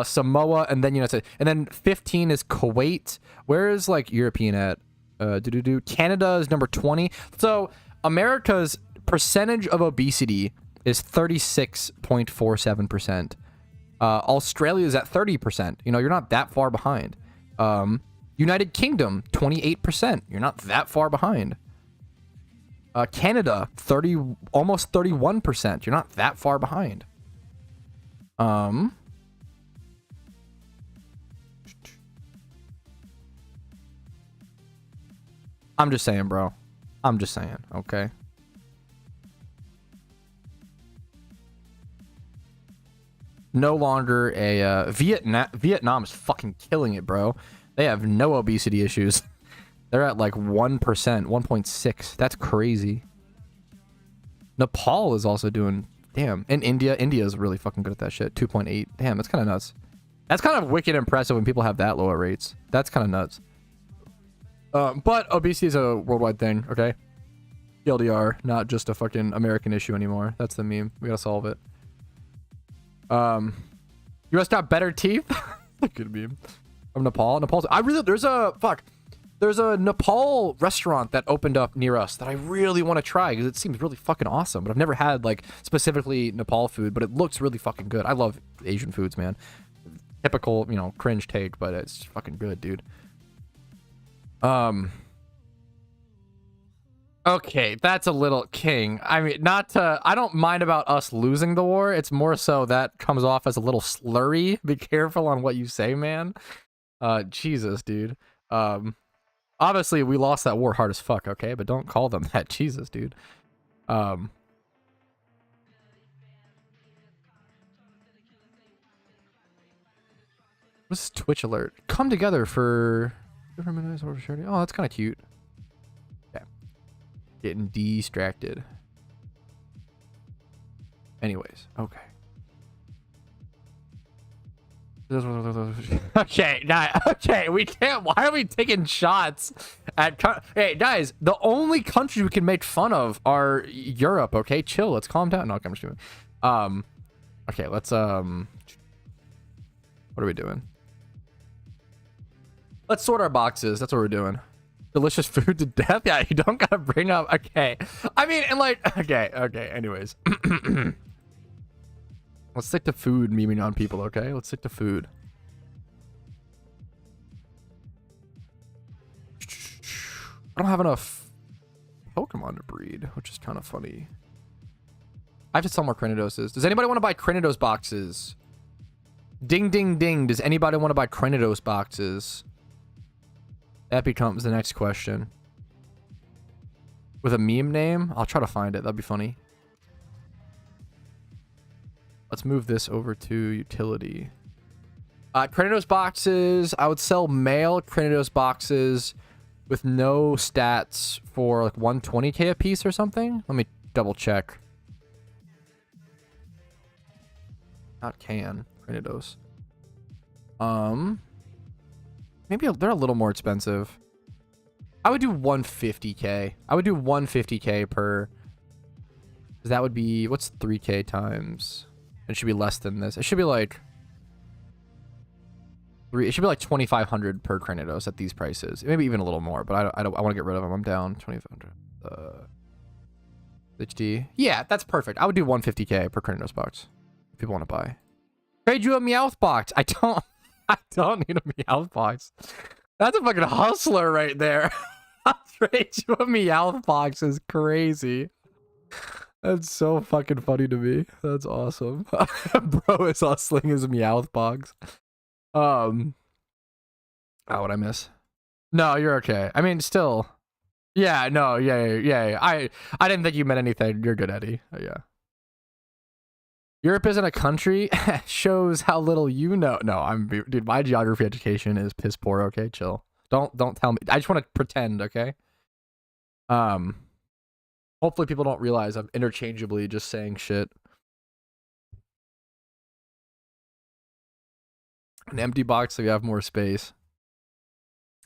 Samoa, and then United States. And then 15 is Kuwait. Where is like European at? Canada is number 20. So America's percentage of obesity is 36.47%. Australia is at 30%. You're not that far behind. United Kingdom, 28%. You're not that far behind. Canada, almost 31%. You're not that far behind. I'm just saying, bro. I'm just saying, okay? No longer a Vietnam is fucking killing it, bro. They have no obesity issues. They're at like 1%, 1.6. That's crazy. Nepal is also doing damn. And India is really fucking good at that shit. 2.8. Damn, that's kind of nuts. That's kind of wicked impressive when people have that low at rates. That's kind of nuts. But obesity is a worldwide thing, okay? TLDR, not just a fucking American issue anymore. That's the meme. We gotta solve it. US got better teeth. Good meme. From Nepal. There's a Nepal restaurant that opened up near us that I really want to try because it seems really fucking awesome. But I've never had like specifically Nepal food, but it looks really fucking good. I love Asian foods, man. Typical, you know, cringe take, but it's fucking good, dude. Okay, that's a little king. I mean, I don't mind about us losing the war. It's more so that comes off as a little slurry. Be careful on what you say, man. Jesus, dude. Obviously we lost that war hard as fuck, okay? But don't call them that. Jesus, dude. What's Twitch alert? Come together for... Oh, that's kind of cute. Okay. Getting distracted. Anyways, okay. Okay, we can't. Why are we taking shots at... Hey, guys, the only countries we can make fun of are Europe, okay? Chill, let's calm down. No, I'm just doing... Okay, let's, what are we doing? Let's sort our boxes. That's what we're doing. Delicious food to death? Yeah, you don't gotta bring up... Okay. I mean, and like... Okay, anyways. Let's stick to food memeing on people, okay? Let's stick to food. I don't have enough Pokemon to breed, which is kind of funny. I have to sell more Crenidoses. Does anybody want to buy Crenidos boxes? Ding, ding, ding. Does anybody want to buy Crenidos boxes? That becomes the next question. With a meme name? I'll try to find it. That'd be funny. Let's move this over to utility. Crenidos boxes. I would sell male Crenidos boxes with no stats for like 120k a piece or something. Let me double check. Not can. Crenidos. Maybe they're a little more expensive. I would do 150k. I would do 150k per... That would be... What's 3k times... It should be less than this. It should be like... It should be like 2,500 per Crenidos at these prices. Maybe even a little more, but I want to get rid of them. I'm down 2,500. HD. Yeah, that's perfect. I would do 150k per Crenidos box. If people want to buy. Trade you a Meowth box. I don't need a Meowth box. That's a fucking hustler right there. Trade you a Meowth box is crazy. That's so fucking funny to me. That's awesome. Bro is hustling his Meowth box. Oh, what'd I miss? No, you're okay. I mean, still. Yeah, no, yeah. I didn't think you meant anything. You're good, Eddie. Yeah. Europe isn't a country. Shows how little you know. No, dude, my geography education is piss poor, okay? Chill. Don't tell me. I just want to pretend, okay? Hopefully people don't realize I'm interchangeably just saying shit. An empty box so you have more space.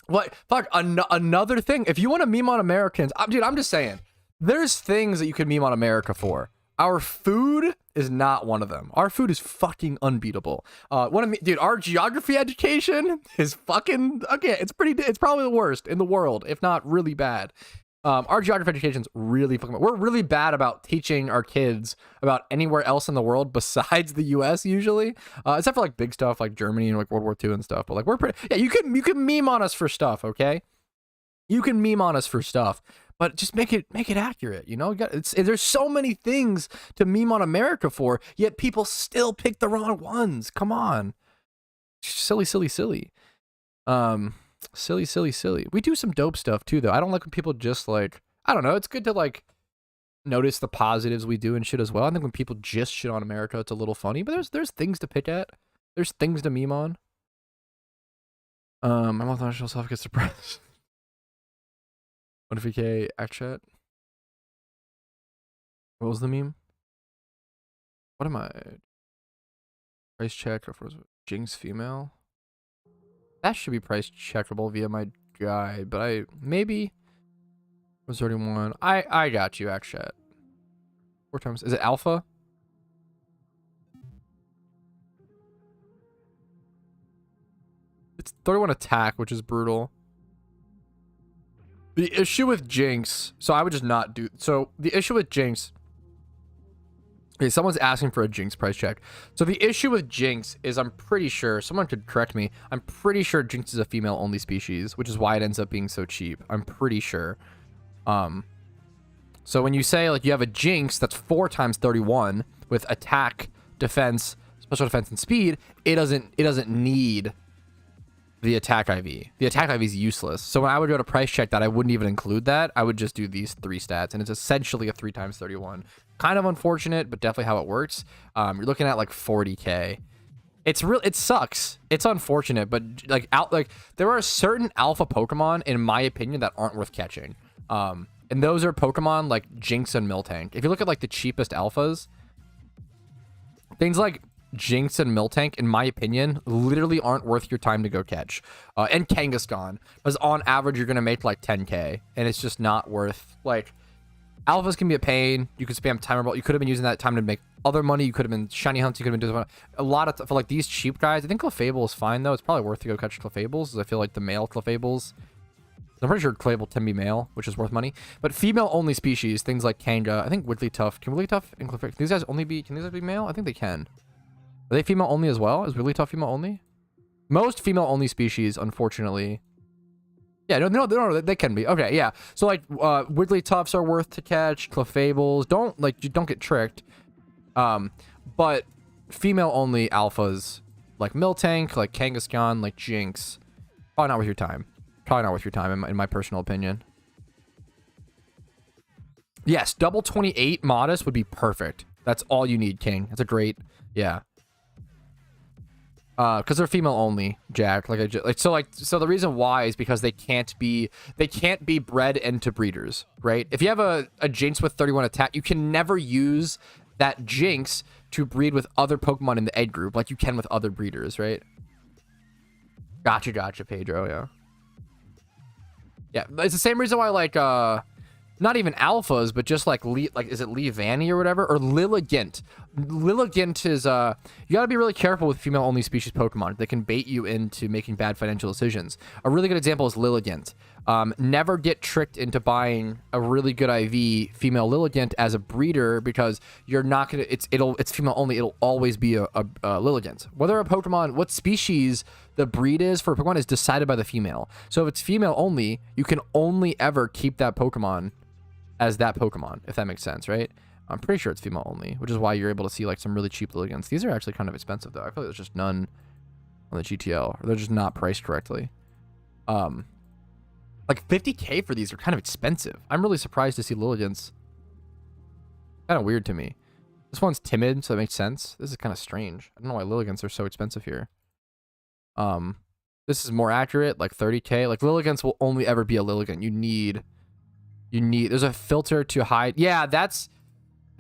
What? Fuck, another thing. If you want to meme on Americans, dude, I'm just saying. There's things that you can meme on America for. Our food is not one of them. Our food is fucking unbeatable. Dude, our geography education is fucking... Okay, it's probably the worst in the world, if not really bad. Our geography education is really fucking... We're really bad about teaching our kids about anywhere else in the world besides the US usually. Except for like big stuff like Germany and like World War II and stuff. But like we're pretty... Yeah, you can meme on us for stuff, okay? You can meme on us for stuff. But just make it accurate, you know? There's so many things to meme on America for, yet people still pick the wrong ones. Come on. Silly. Silly. We do some dope stuff too, though. I don't like when people just like, I don't know. It's good to like notice the positives we do and shit as well. I think when people just shit on America, it's a little funny, but there's things to pick at. There's things to meme on. My multinational self gets depressed. 150k act chat. What was the meme? What am I? Price check for Jinx female. That should be price checkable via my guide, but I maybe was 31. I got you, actually. 4 times. Is it alpha? It's 31 attack, which is brutal. The issue with Jinx, so I would just not do. So the issue with Jinx. Okay, someone's asking for a Jinx price check. So the issue with Jinx is I'm pretty sure, someone could correct me, I'm pretty sure Jinx is a female only species, which is why it ends up being so cheap. I'm pretty sure. So when you say like you have a Jinx that's 4 times 31 with attack, defense, special defense, and speed, it doesn't need the attack IV. The attack IV is useless. So when I would go to price check that, I wouldn't even include that. I would just do these 3 stats, and it's essentially a 3 times 31. Kind of unfortunate, but definitely how it works. You're looking at like 40k. It's real. It sucks. It's unfortunate, but like there are certain alpha Pokemon, in my opinion, that aren't worth catching. And those are Pokemon like Jinx and Miltank. If you look at like the cheapest alphas, things like Jinx and Miltank, in my opinion, literally aren't worth your time to go catch. And Kangaskhan, because on average you're gonna make like 10k, and it's just not worth. Like, alphas can be a pain. You could spam timer ball. You could have been using that time to make other money. You could have been shiny hunts. You could have been doing a lot of for like these cheap guys. I think Clefable is fine though. It's probably worth to go catch Clefables, because I feel like the male Clefables. I'm pretty sure Clefable can be male, which is worth money. But female only species, things like Kanga. I think Wigglytuff. Can Wigglytuff and Clefable? Can these guys only be? Can these guys be male? I think they can. Are they female only as well? Is Wigglytuff female only? Most female only species, unfortunately. Yeah, no, they can be. Okay, yeah. So like, Wigglytuffs are worth to catch. Clefables, you don't get tricked. But female only alphas, like Miltank, like Kangaskhan, like Jinx, probably not worth your time. Probably not worth your time, in my personal opinion. Yes, double 28 modest would be perfect. That's all you need, King. That's a great, yeah. Because they're female only, Jack. So the reason why is because they can't be bred into breeders, right? If you have a Jinx with 31 attack, you can never use that Jinx to breed with other Pokemon in the egg group like you can with other breeders, right? Gotcha, Pedro. Yeah, it's the same reason why like not even alphas, but just like is it Leavanny or whatever, or Lilligant. Lilligant is you got to be really careful with female only species Pokemon. They can bait you into making bad financial decisions. A really good example is Lilligant. Never get tricked into buying a really good IV female Lilligant as a breeder, because you're not gonna. It's female only. It'll always be a Lilligant. Whether a Pokemon, what species the breed is for a Pokemon is decided by the female. So if it's female only, you can only ever keep that Pokemon as that Pokemon, if that makes sense, right? I'm pretty sure it's female only, which is why you're able to see like some really cheap Lilligants. These are actually kind of expensive though. I feel like there's just none on the GTL, or they're just not priced correctly. Like 50k for these are kind of expensive. I'm really surprised to see Lilligants. Kind of weird to me. This one's timid, so it makes sense. This is kind of strange. I don't know why Lilligants are so expensive here. This is more accurate, like 30k. Like Lilligants will only ever be a Lilligant. You need there's a filter to hide. Yeah, that's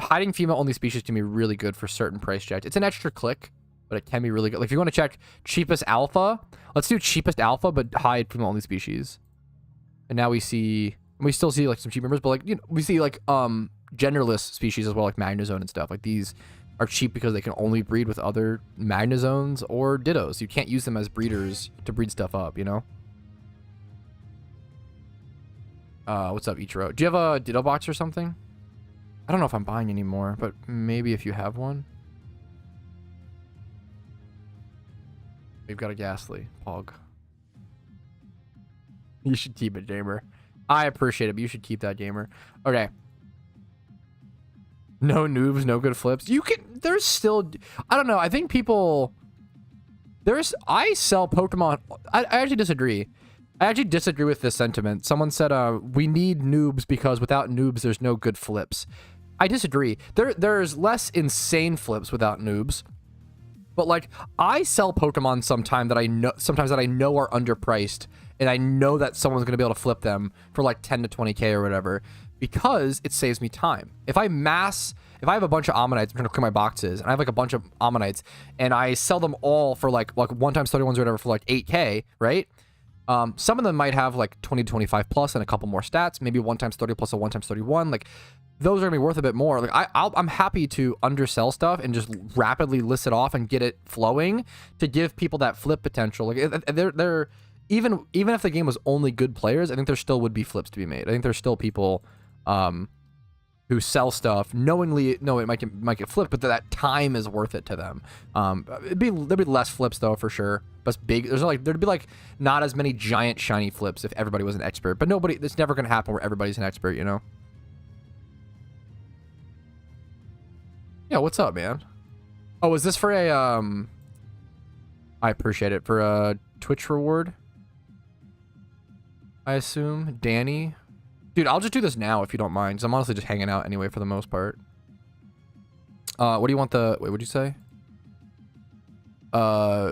hiding female only species can be really good for certain price checks. It's an extra click, but it can be really good. Like if you want to check cheapest alpha, let's do cheapest alpha, but hide female only species. And now we still see like some cheap members, but like, we see like genderless species as well, like Magnezone and stuff. Like these are cheap because they can only breed with other Magnezones or Dittos. You can't use them as breeders to breed stuff up, What's up, Ichiro? Do you have a Ditto box or something? I don't know if I'm buying anymore, but maybe if you have one. We've got a Ghastly. Pog. You should keep it, Gamer. I appreciate it, but you should keep that, Gamer. Okay. No noobs, no good flips. There's still, I don't know. I think people, I sell Pokemon. I actually disagree. I actually disagree with this sentiment. Someone said, we need noobs because without noobs, there's no good flips. I disagree. There's less insane flips without noobs. But like, I sell Pokemon sometimes that I know are underpriced, and I know that someone's going to be able to flip them for like 10 to 20k or whatever. because it saves me time. If I have a bunch of Ammonites, I'm trying to clear my boxes, and I have like a bunch of Ammonites, and I sell them all for like 1 times 31s or whatever for like 8K, right? Some of them might have like 20 to 25 plus and a couple more stats, maybe 1 times 30 plus a 1 times 31. Like those are gonna be worth a bit more. Like I'm happy to undersell stuff and just rapidly list it off and get it flowing to give people that flip potential. Like they're even if the game was only good players, I think there still would be flips to be made. I think there's still people who sell stuff knowingly know it might get flipped, but that time is worth it to them. There'd be less flips though for sure. But there'd be like not as many giant shiny flips if everybody was an expert. But it's never gonna happen where everybody's an expert, you know. Yeah, what's up, man? Oh, is this for a I appreciate it, for a Twitch reward, I assume. Danny. Dude, I'll just do this now if you don't mind, because I'm honestly just hanging out anyway for the most part. What do you want wait, what'd you say?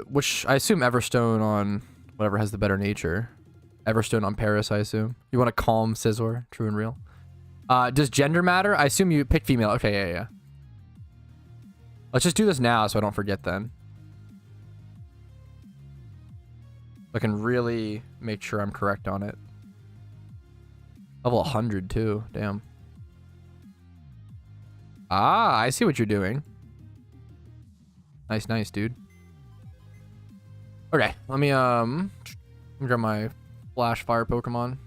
Which I assume Everstone on whatever has the better nature. Everstone on Paris, I assume. You want to calm Scizor, true and real. Does gender matter? I assume you pick female. Okay, yeah. Let's just do this now so I don't forget then. I can really make sure I'm correct on it. Level 100 too, damn. Ah, I see what you're doing. Nice, dude. Okay, let me grab my Flash Fire Pokemon.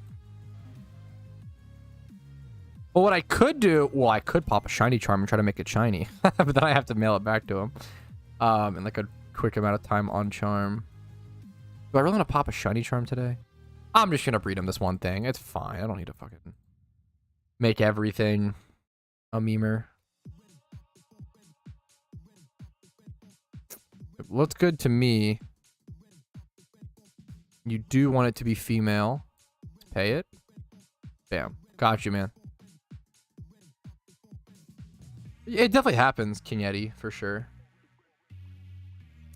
Well, what I could do, I could pop a shiny charm and try to make it shiny, but then I have to mail it back to him in like a quick amount of time on charm. Do I really want to pop a shiny charm today? I'm just gonna breed him this one thing. It's fine. I don't need to fucking make everything a memer. It looks good to me. You do want it to be female. Let's pay it. Bam. Got you, man. It definitely happens, King Eddie, for sure.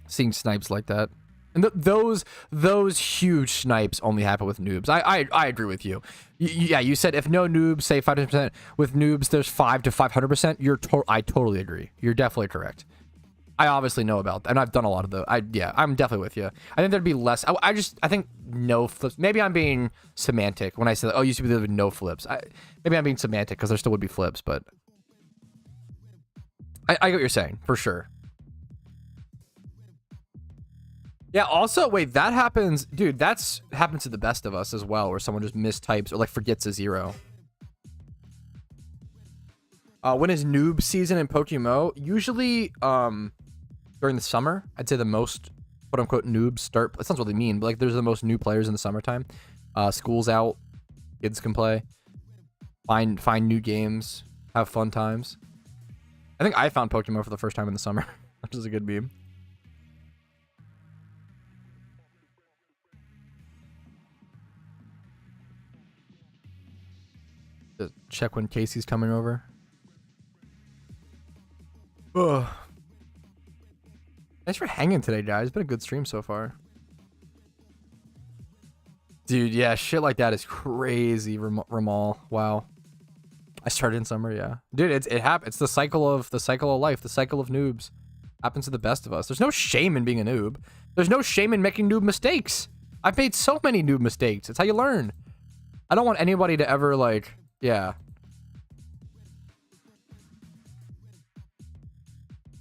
Seeing snipes like that. And those huge snipes only happen with noobs. I agree with you. Yeah, you said if no noobs, say 5%. With noobs, there's 5 to 500%. I totally agree. You're definitely correct. I obviously know about that, and I've done a lot of those. Yeah, I'm definitely with you. I think there'd be less. I think no flips. Maybe I'm being semantic when I say, oh, used to be there with no flips. Maybe I'm being semantic because there still would be flips, but I get what you're saying for sure. Yeah, also, wait, that happens, dude, happens to the best of us as well, where someone just mistypes or like forgets a 0. When is noob season in PokeMMO? Usually during the summer. I'd say the most quote unquote noobs start. It sounds really mean, but like there's the most new players in the summertime. School's out, kids can play, find new games, have fun times. I think I found PokeMMO for the first time in the summer, which is a good meme. Just check when Casey's coming over. Ugh. Thanks for hanging today, guys. It's been a good stream so far. Dude, yeah, shit like that is crazy, Ramal. Wow. I started in summer, yeah. Dude, it happens. It's the cycle of life, the cycle of noobs. Happens to the best of us. There's no shame in being a noob. There's no shame in making noob mistakes. I've made so many noob mistakes. It's how you learn. I don't want anybody to ever like, yeah.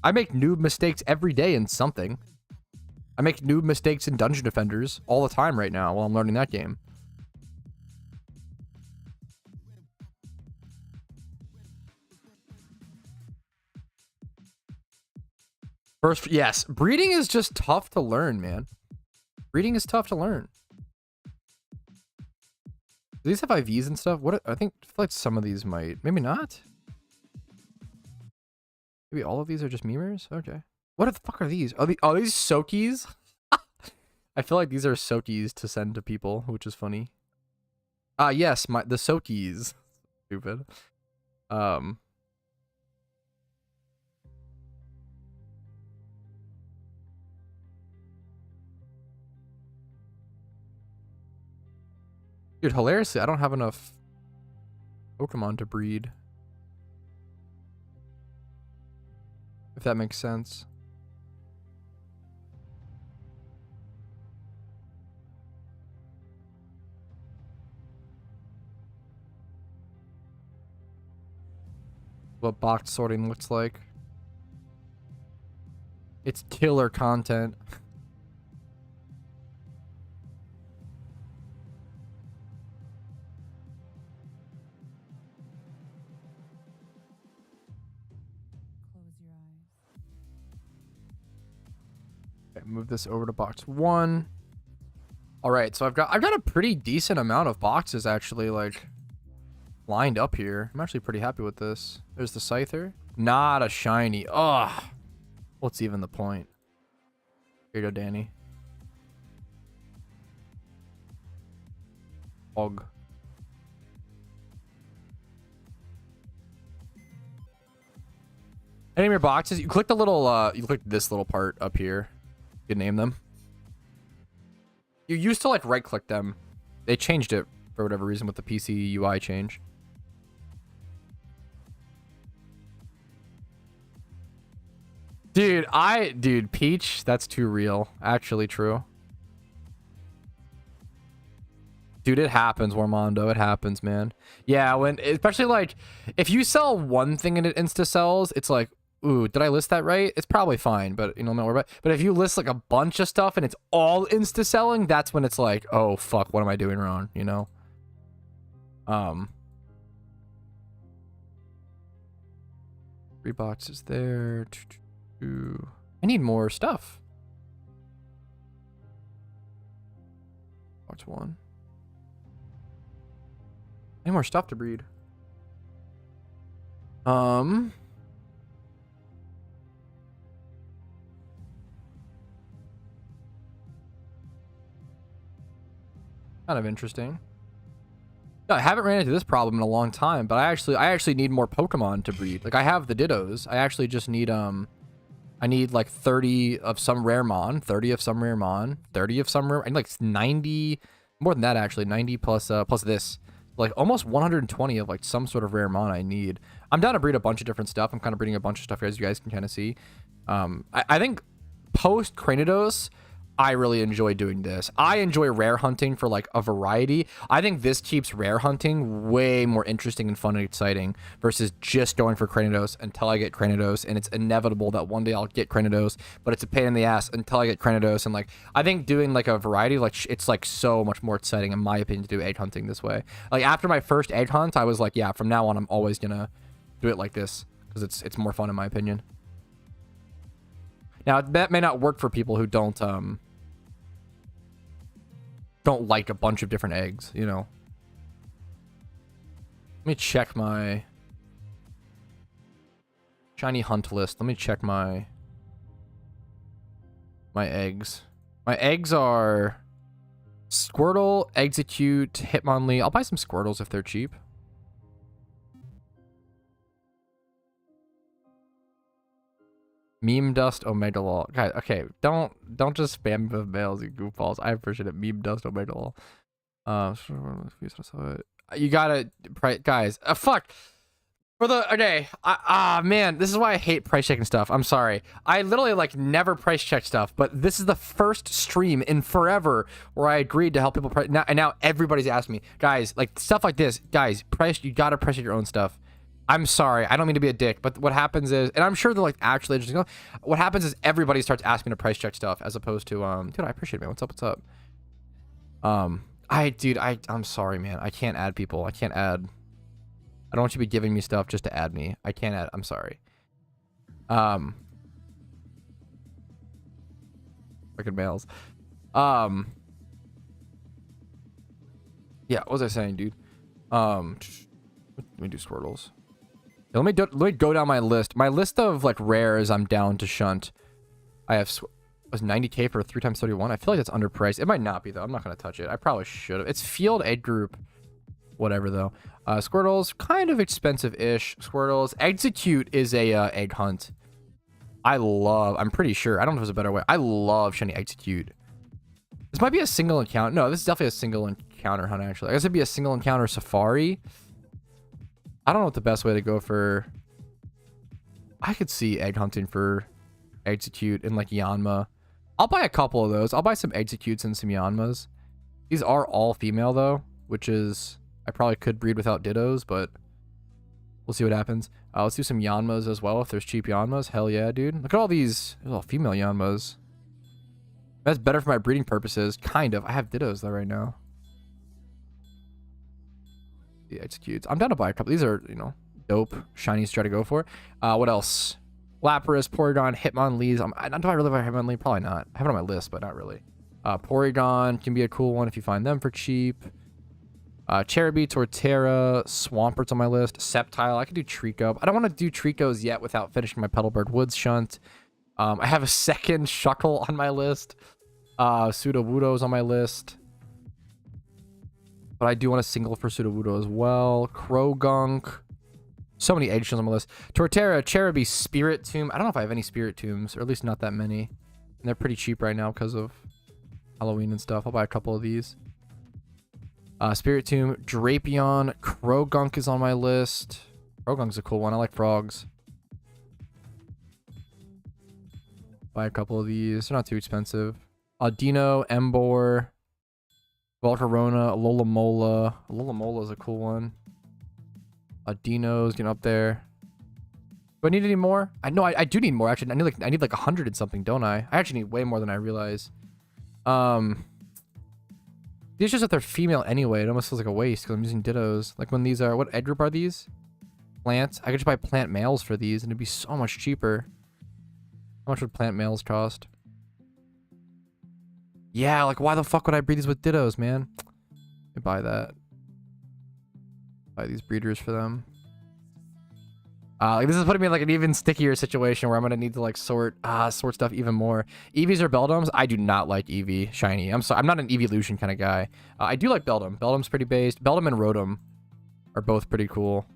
I make noob mistakes every day in something. I make noob mistakes in Dungeon Defenders all the time right now while I'm learning that game. First, yes, breeding is just tough to learn, man. Breeding is tough to learn. Do these have IVs and stuff? What I feel like some of these might, maybe not. Maybe all of these are just memers? Okay. What the fuck are these? Are these Sokies? I feel like these are Sokies to send to people, which is funny. Yes, the Sokies. Stupid. Dude, hilariously, I don't have enough Pokemon to breed. If that makes sense. What box sorting looks like. It's killer content. Okay, move this over to box 1. All right, so I've got a pretty decent amount of boxes actually like lined up here. I'm actually pretty happy with this. There's the Scyther. Not a shiny. Ugh. What's even the point? Here you go, Danny. Og. Any of your boxes? You click the little you click this little part up here. You can name them. You used to like right click them. They changed it for whatever reason with the PC UI change. Dude, Peach, that's too real. Actually true. Dude, it happens, Warmondo. It happens, man. Yeah, when especially like if you sell one thing and it insta sells, it's like, ooh, did I list that right? It's probably fine, but you know, not worry about it. But if you list like a bunch of stuff and it's all insta selling, that's when it's like, oh fuck, what am I doing wrong? You know? 3 boxes there. I need more stuff. Box 1. I need more stuff to breed. Kind of interesting. Yeah, I haven't ran into this problem in a long time, but I actually need more Pokemon to breed. Like I have the Dittos. I actually just need I need like 30 of some rare mon, 30 of some rare mon, 30 of some rare. I need like 90, more than that actually, 90 plus this. Like almost 120 of like some sort of rare mon I need. I'm down to breed a bunch of different stuff. I'm kind of breeding a bunch of stuff, as you guys can kind of see. I think post Cranidos, I really enjoy doing this. I enjoy rare hunting for like a variety. I think this keeps rare hunting way more interesting and fun and exciting versus just going for Cranidos until I get Cranidos, and it's inevitable that one day I'll get Cranidos, but it's a pain in the ass until I get Cranidos. And like I think doing like a variety, like it's like so much more exciting in my opinion to do egg hunting this way. Like after my first egg hunt, I was like, yeah, from now on I'm always gonna do it like this because it's more fun in my opinion. Now that may not work for people who don't like a bunch of different eggs, you know. Let me check my shiny hunt list. Let me check my eggs. My eggs are Squirtle, Execute, Hitmonlee. I'll buy some Squirtles if they're cheap. Meme Dust, Omega Law. Guys, okay, don't just spam me with mails, you goofballs. I appreciate it. Meme Dust, Omega Law. You gotta, guys. Fuck. For the okay, man, this is why I hate price checking stuff. I'm sorry. I literally like never price check stuff, but this is the first stream in forever where I agreed to help people price. Now everybody's asked me, guys, like stuff like this, guys. You gotta price check your own stuff. I'm sorry, I don't mean to be a dick, but what happens is, and I'm sure they're like actually interesting. What happens is everybody starts asking to price check stuff as opposed to dude, I appreciate it, man. What's up? I'm sorry, man. I can't add people. I can't add. I don't want you to be giving me stuff just to add me. I can't add. I'm sorry. Fucking mails. Yeah, what was I saying, dude? Let me do Squirtles. Let me go down my list. My list of like rares I'm down to shunt. I have was 90k for 3x31. I feel like that's underpriced. It might not be though. I'm not gonna touch it. I probably should have. It's field egg group, whatever though. Squirtles kind of expensive-ish. Squirtles. Execute is a egg hunt. I'm pretty sure. I don't know if there's a better way. I love shiny Execute. This might be a single encounter. No, this is definitely a single encounter hunt actually. I guess it'd be a single encounter safari. I don't know what the best way to go for. I could see egg hunting for Execute and like Yanma. I'll buy a couple of those. I'll buy some Executes and some Yanmas. These are all female though, which is, I probably could breed without Dittos, but we'll see what happens. Let's do some Yanmas as well if there's cheap Yanmas. Hell yeah, dude. Look at all these all female Yanmas. That's better for my breeding purposes. Kind of. I have Dittos though right now. The Executes. I'm down to buy a couple. These are, you know, dope shinies to try to go for. What else? Lapras, Porygon, Hitmonlees. Do I really buy Hitmonlee? Probably not. I have it on my list, but not really. Porygon can be a cool one if you find them for cheap. Cherubi, Torterra, Swampert's on my list. Sceptile. I could do Trico. I don't want to do Tricos yet without finishing my Petalburg Woods shunt. I have a second Shuckle on my list. Sudowoodo's on my list. But I do want a single for Sudowoodo as well. Krogunk. So many eggshells on my list. Torterra, Cherubi, Spirit Tomb. I don't know if I have any Spirit Tombs, or at least not that many. And they're pretty cheap right now because of Halloween and stuff. I'll buy a couple of these. Spirit Tomb, Drapion, Krogunk is on my list. Krogunk's a cool one. I like frogs. Buy a couple of these. They're not too expensive. Dino, Embor, Volcarona, Alola-Mola. Alola-Mola is a cool one. Dino's getting up there. Do I need any more? I know I do need more actually. I need like 100 and something, don't I? I actually need way more than I realize. These just that they're female anyway. It almost feels like a waste because I'm using Dittos. Like when these are, what egg group are these? Plants. I could just buy plant males for these and it'd be so much cheaper. How much would plant males cost? Yeah, like why the fuck would I breed these with Dittos, man? I buy that. Buy these breeders for them. Like this is putting me in like an even stickier situation where I'm gonna need to like sort stuff even more. Eevees or Beldums? I do not like Eevee shiny. I'm not an Eeveelution kind of guy. I do like Beldum. Beldum's pretty based. Beldum and Rotom are both pretty cool.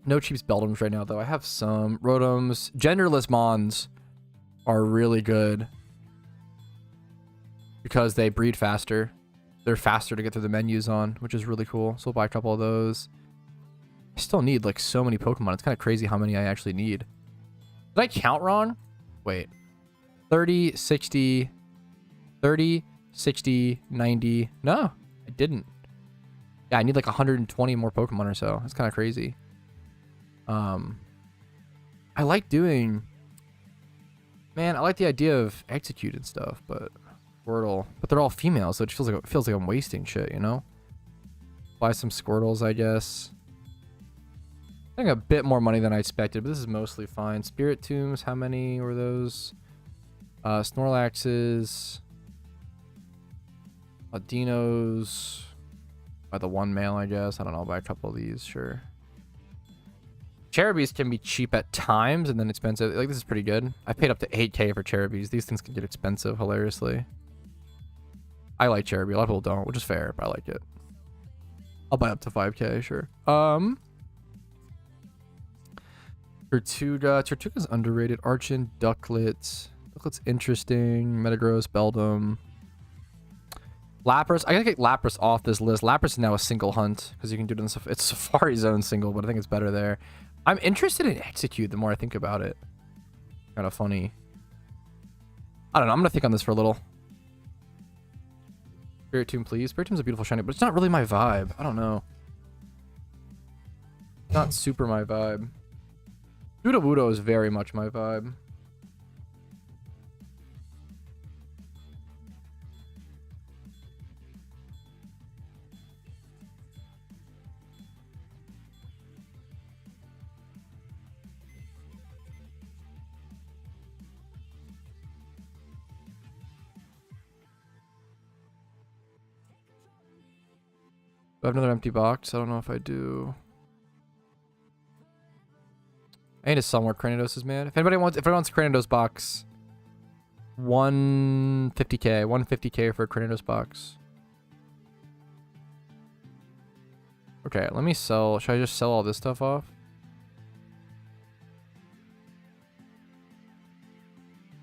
No cheap Beldums right now though. I have some Rotoms. Genderless Mons are really good because they breed faster. They're faster to get through the menus on, which is really cool. So we'll buy a couple of those. I still need like so many Pokemon. It's kind of crazy how many I actually need. Did I count wrong? Wait. 30, 60, 30, 60, 90. No, I didn't. Yeah, I need like 120 more Pokemon or so. That's kind of crazy. I like doing... Man, I like the idea of Execute and stuff, but... Squirtle. But they're all female, so it feels like I'm wasting shit, you know? Buy some Squirtles, I guess. I think a bit more money than I expected, but this is mostly fine. Spirit Tombs, how many were those? Snorlaxes. Dinos. Buy the one male, I guess. I don't know, I'll buy a couple of these, sure. Cherubies can be cheap at times and then expensive. Like, this is pretty good. I paid up to 8K for Cherubies. These things can get expensive, hilariously. I like Cherubi. A lot of people don't, which is fair, but I like it. I'll buy up to 5K, sure. Tortuga. Tortuga's underrated. Archon, Ducklet. Ducklet's interesting. Metagross, Beldum. Lapras. I gotta get Lapras off this list. Lapras is now a single hunt because you can do it in it's Safari Zone single, but I think it's better there. I'm interested in Execute the more I think about it. Kind of funny. I don't know. I'm gonna think on this for a little. Spirit Tomb, please. Spirit Tomb's a beautiful shiny, but it's not really my vibe. I don't know. Not super my vibe. Sudowoodo is very much my vibe. I have another empty box. I don't know if I do. I need to sell more Cranidos, man. If anyone wants a Cranidos box, 150K. 150K for a Cranidos box. Okay, let me sell. Should I just sell all this stuff off?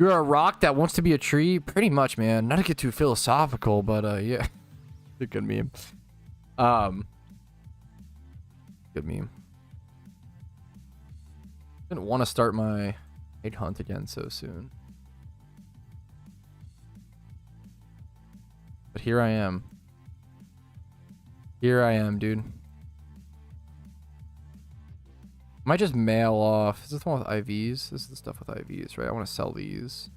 You're a rock that wants to be a tree? Pretty much, man. Not to get too philosophical, but yeah. It's a good meme. Good meme. Didn't want to start my egg hunt again so soon. But here I am. Here I am, dude. Might just mail off. Is this the one with IVs? This is the stuff with IVs, right? I want to sell these.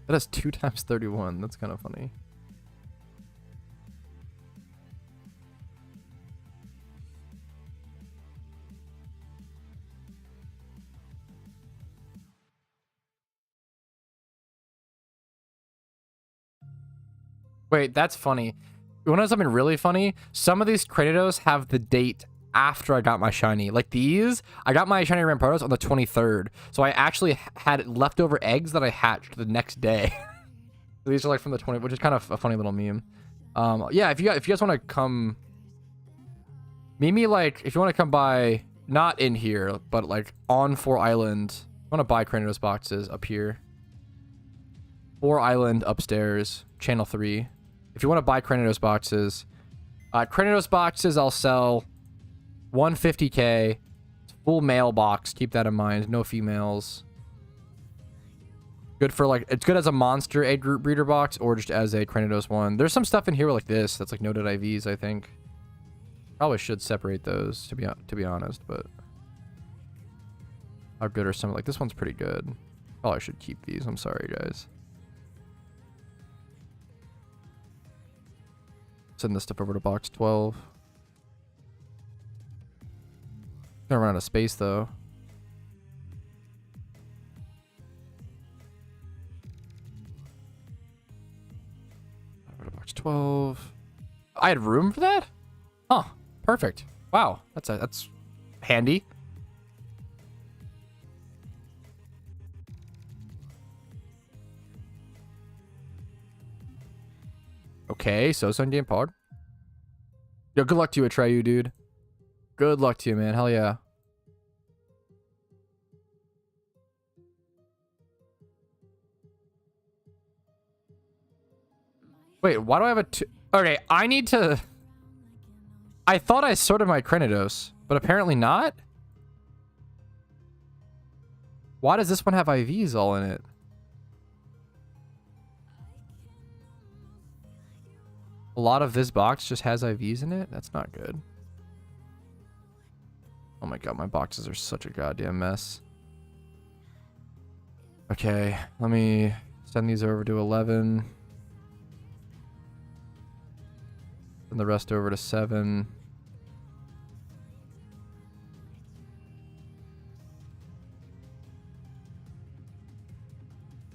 That has 2 times 31. That's kind of funny. Wait, that's funny. You want to know something really funny? Some of these Kratos have the date after I got my shiny. Like these, I got my shiny Rampardos on the 23rd. So I actually had leftover eggs that I hatched the next day. So these are like from the 20th, which is kind of a funny little meme. Yeah, if you guys want to come, meet me like if you want to come by, not in here, but like on 4 Island. I want to buy Kratos boxes up here. 4 Island upstairs, channel 3. If you want to buy Kratos boxes, I'll sell 150k. Full male box. Keep that in mind. No females. Good for like, it's good as a monster egg group breeder box or just as a Kratos one. There's some stuff in here like this that's like noted IVs, I think. Probably should separate those to be honest, but how good are some? Like this one's pretty good. Probably should keep these. I'm sorry, guys. Send this stuff over to box 12. Gonna run out of space though. Over to box 12. I had room for that? Huh. Perfect. Wow. That's handy. Okay, so Sun Game Pod. Yo, good luck to you, Atreyu, dude. Good luck to you, man. Hell yeah. Wait, why do I have a two? Okay, I need to... I thought I sorted my Kratos, but apparently not. Why does this one have IVs all in it? A lot of this box just has IVs in it? That's not good. Oh my god, my boxes are such a goddamn mess. Okay, let me send these over to 11. Send the rest over to 7.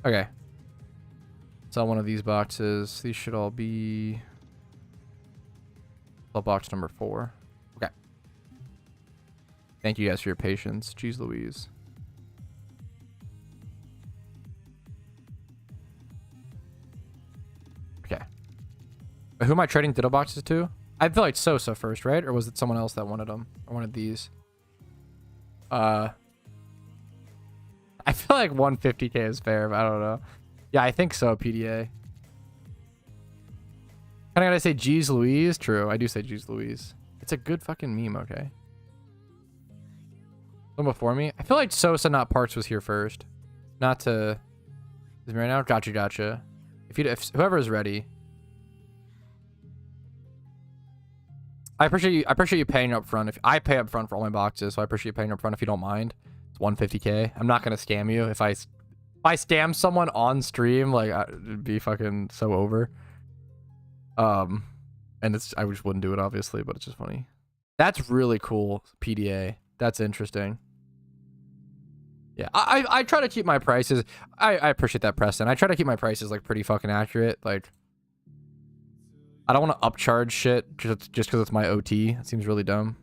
Okay. Sell one of these boxes. These should all be... box number 4. Okay. Thank you guys for your patience. Jeez Louise. Okay. Who am I trading ditto boxes to? I feel like Sosa first, right? Or was it someone else that wanted them? Or wanted these? I feel like 150k is fair, but I don't know. Yeah, I think so, PDA. Kind of gotta say Jeez Louise. True, I do say Jeez Louise. It's a good fucking meme, okay? One before me. I feel like Sosa, not Parks, was here first. Not to... Is it right now? Gotcha, gotcha. If whoever is ready. I appreciate you paying up front. If I pay up front for all my boxes, so I appreciate you paying up front if you don't mind. It's 150k. I'm not gonna scam you. If I scam someone on stream, like it'd be fucking so over. And I just wouldn't do it obviously, but it's just funny. That's really cool, PDA. That's interesting. Yeah, I try to keep my prices. I appreciate that, Preston. I try to keep my prices like pretty fucking accurate. Like, I don't want to upcharge shit just because it's my OT. It seems really dumb.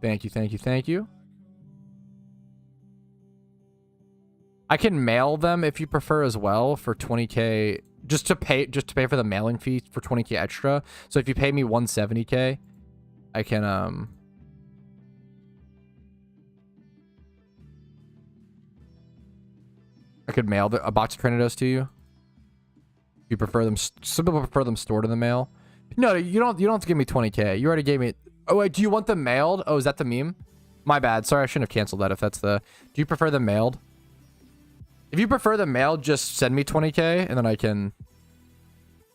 Thank you, thank you, thank you. I can mail them if you prefer as well for 20k, just to pay for the mailing fee for 20k extra. So if you pay me 170k, I can I could mail a box of Trinidos to you. You prefer them? Some people prefer them stored in the mail. No, you don't have to give me 20K. You already gave me. Oh wait, do you want them mailed? Oh, is that the meme? My bad. Sorry, I shouldn't have canceled that. If that's the. Do you prefer them mailed? If you prefer them mailed, just send me 20K and then I can.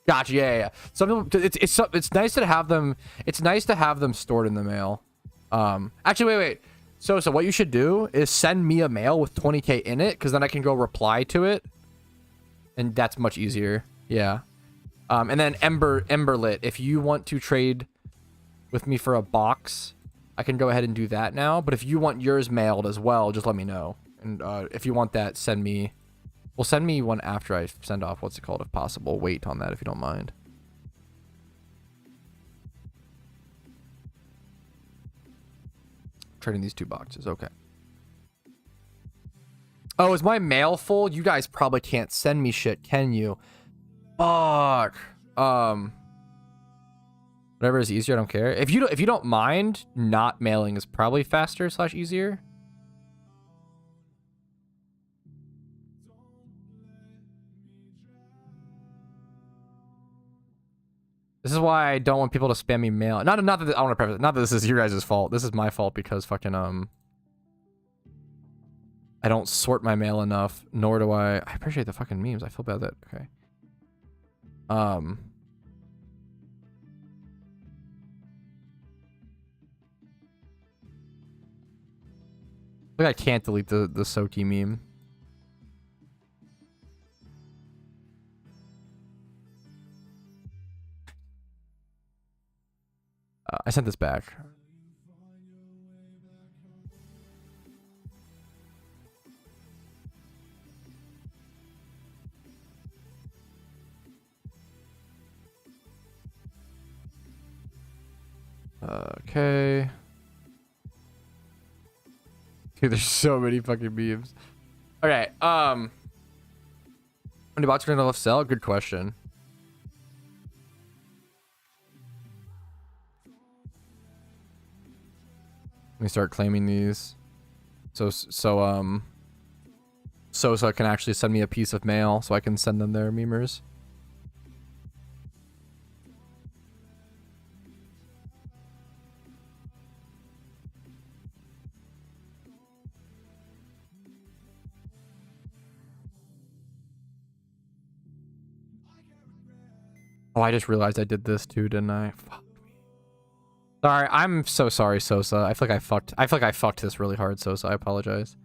Gotcha. Yeah. Some people. It's nice to have them. It's nice to have them stored in the mail. Actually, wait. So what you should do is send me a mail with 20K in it, because then I can go reply to it, and that's much easier. Yeah. And then Emberlit, if you want to trade with me for a box, I can go ahead and do that now. But if you want yours mailed as well, just let me know. And if you want that, send me. Well, send me one after I send off. What's it called, if possible? Wait on that if you don't mind. Trading these 2 boxes. Okay. Oh, is my mail full? You guys probably can't send me shit, can you? Fuck. Whatever is easier, I don't care. If you don't mind, not mailing is probably faster / easier. This is why I don't want people to spam me mail. Not that I want to preface it. Not that this is your guys' fault. This is my fault because fucking I don't sort my mail enough. Nor do I. I appreciate the fucking memes. I feel bad that. Okay. I think I can't delete the Soki meme. I sent this back. Okay. Dude, there's so many fucking memes. Okay, when the box are gonna left sell? Good question. Let me start claiming these. So I can actually send me a piece of mail so I can send them their memers. Oh, I just realized I did this too, didn't I? Fuck me. Sorry, I'm so sorry, Sosa. I feel like I fucked this really hard, Sosa. I apologize.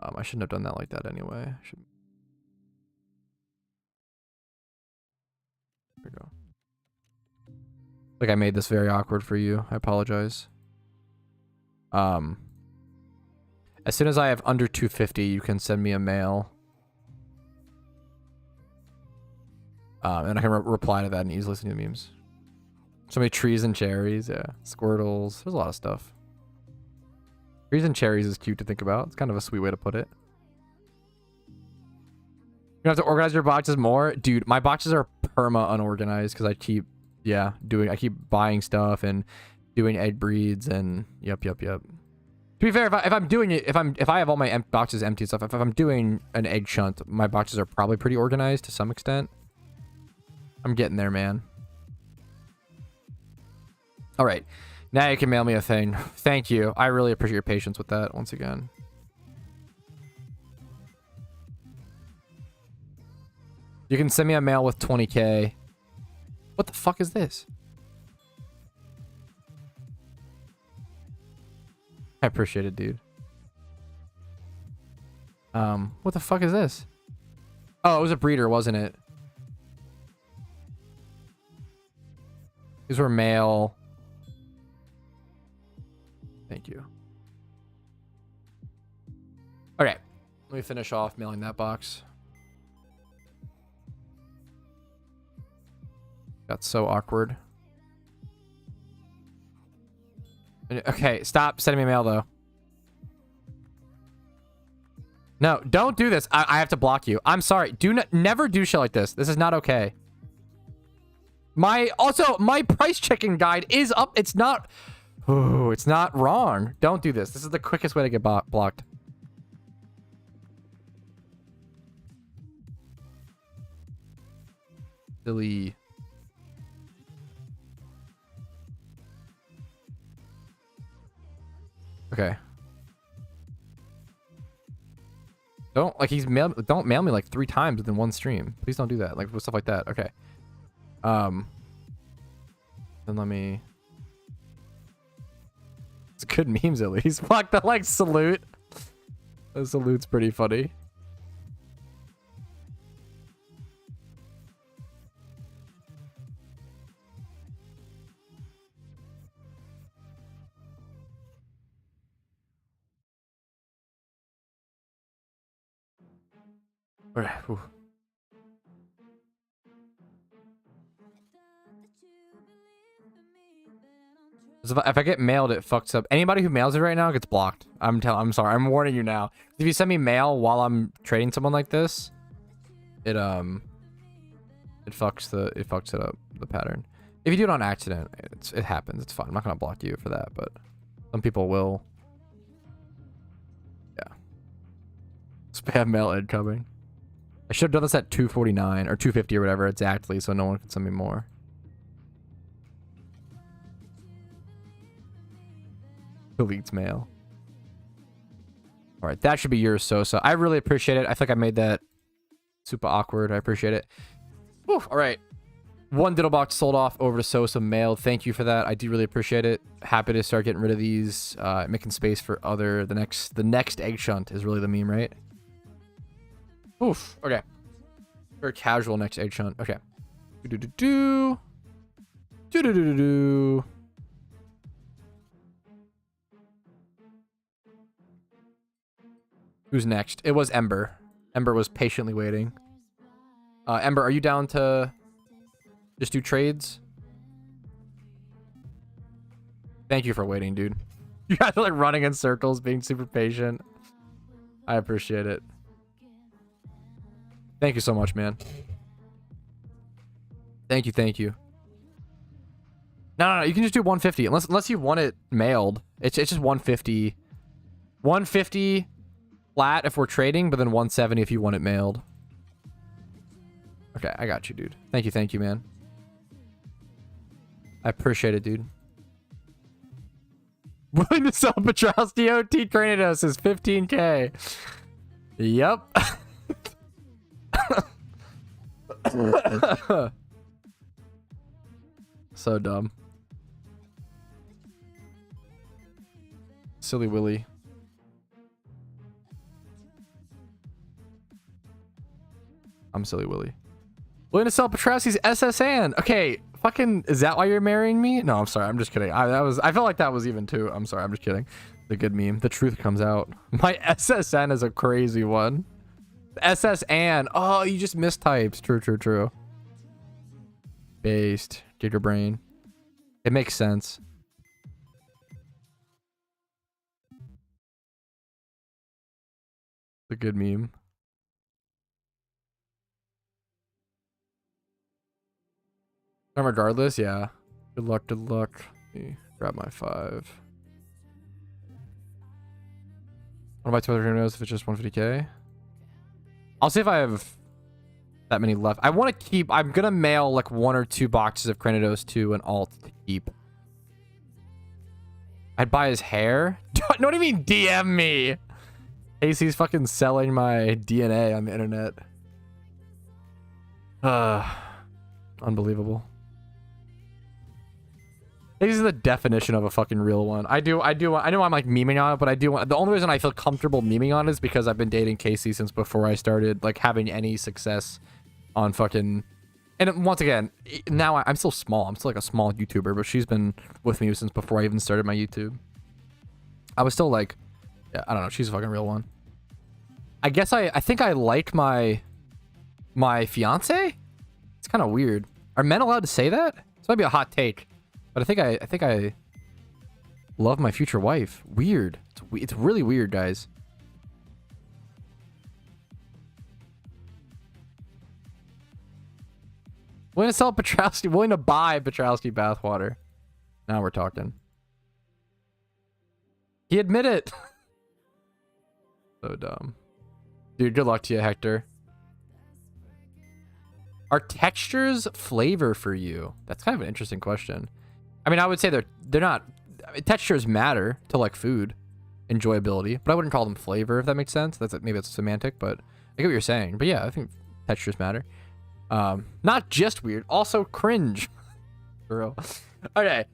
I shouldn't have done that like that anyway. There we go. Like I made this very awkward for you. I apologize. As soon as I have under 250, you can send me a mail. And I can reply to that and easily send you the memes. So many trees and cherries, yeah. Squirtles, there's a lot of stuff. Trees and cherries is cute to think about. It's kind of a sweet way to put it. You have to organize your boxes more. Dude, my boxes are perma unorganized because I keep, I keep buying stuff and doing egg breeds and yep. To be fair, if I'm doing it, if I have all my boxes empty and stuff, if I'm doing an egg shunt, my boxes are probably pretty organized to some extent. I'm getting there, man. All right. Now you can mail me a thing. Thank you. I really appreciate your patience with that once again. You can send me a mail with 20K. What the fuck is this? I appreciate it, dude. What the fuck is this? Oh, it was a breeder, wasn't it? These were mail. Thank you. Okay. Let me finish off mailing that box. Got so awkward. Okay, stop sending me mail though. No, don't do this. I have to block you. I'm sorry. Never do shit like this. This is not okay. My price checking guide is up. It's not. Oh, it's not wrong. Don't do this. This is the quickest way to get blocked. Silly. Okay. Don't like don't mail me like 3 times within one stream. Please don't do that. Like with stuff like that. Okay. Then let me. It's good memes at least. Fuck the like salute. The salute's pretty funny. Okay. Whew. So if I get mailed, it fucks up. Anybody who mails it right now gets blocked. I'm sorry. I'm warning you now. If you send me mail while I'm trading someone like this, it fucks it up, the pattern. If you do it on accident, it happens. It's fine. I'm not gonna block you for that, but some people will. Yeah. Spam mail incoming. I should have done this at 249 or 250 or whatever exactly, so no one can send me more. Deletes mail. All right, that should be yours, Sosa. I really appreciate it. I think I made that super awkward. I appreciate it. Whew, all right. 1 diddle box sold off over to Sosa mailed. Thank you for that. I do really appreciate it. Happy to start getting rid of these, making space for other. The next egg shunt is really the meme, right? Oof. Okay. Very casual next egg shunt. Okay. Do do do do do do do do. Who's next? It was Ember. Ember was patiently waiting. Ember, are you down to just do trades? Thank you for waiting, dude. You guys are like running in circles, being super patient. I appreciate it. Thank you so much, man. Thank you, thank you. No, you can just do 150 unless you want it mailed. It's just 150. 150 flat if we're trading, but then 170 if you want it mailed. Okay, I got you, dude. Thank you, man. I appreciate it, dude. Willing to sell Patrouski OT Cranidos is 15k. Yep. So dumb. Silly Willy. I'm Silly Willy. Willing to sell Patrouski's SSN. Okay, fucking, is that why you're marrying me? No, I'm sorry. I'm just kidding. I felt like that was even too. I'm sorry. I'm just kidding. The good meme. The truth comes out. My SSN is a crazy one. SSN. Oh, you just mistyped. True. Based. Giga brain. It makes sense. The good meme. And regardless, yeah. Good luck. Let me grab my 5. What about 200 knows if it's just 150k? I'll see if I have that many left. I want to keep. I'm gonna mail like 1 or 2 boxes of Cranidos to an alt to keep. I'd buy his hair. Don't even DM me. Casey's fucking selling my DNA on the internet. Unbelievable. This is the definition of a fucking real one. I know I'm like memeing on it, but I do want, the only reason I feel comfortable memeing on it is because I've been dating Casey since before I started like having any success on fucking, and once again, now I'm still small. I'm still like a small YouTuber, but she's been with me since before I even started my YouTube. I was still like, yeah, I don't know. She's a fucking real one. I guess I think I like my fiance. It's kind of weird. Are men allowed to say that? This might be a hot take. But I think I love my future wife. Weird. It's really weird, guys. Willing to sell Patrouski, willing to buy Patrouski bathwater. Now we're talking. He admitted it. So dumb. Dude, good luck to you, Hector. Are textures flavor for you? That's kind of an interesting question. I mean, I would say they're not. I mean, textures matter to like food enjoyability, but I wouldn't call them flavor, if that makes sense. Maybe it's semantic, but I get what you're saying. But yeah, I think textures matter. Not just weird, also cringe. For real. Okay.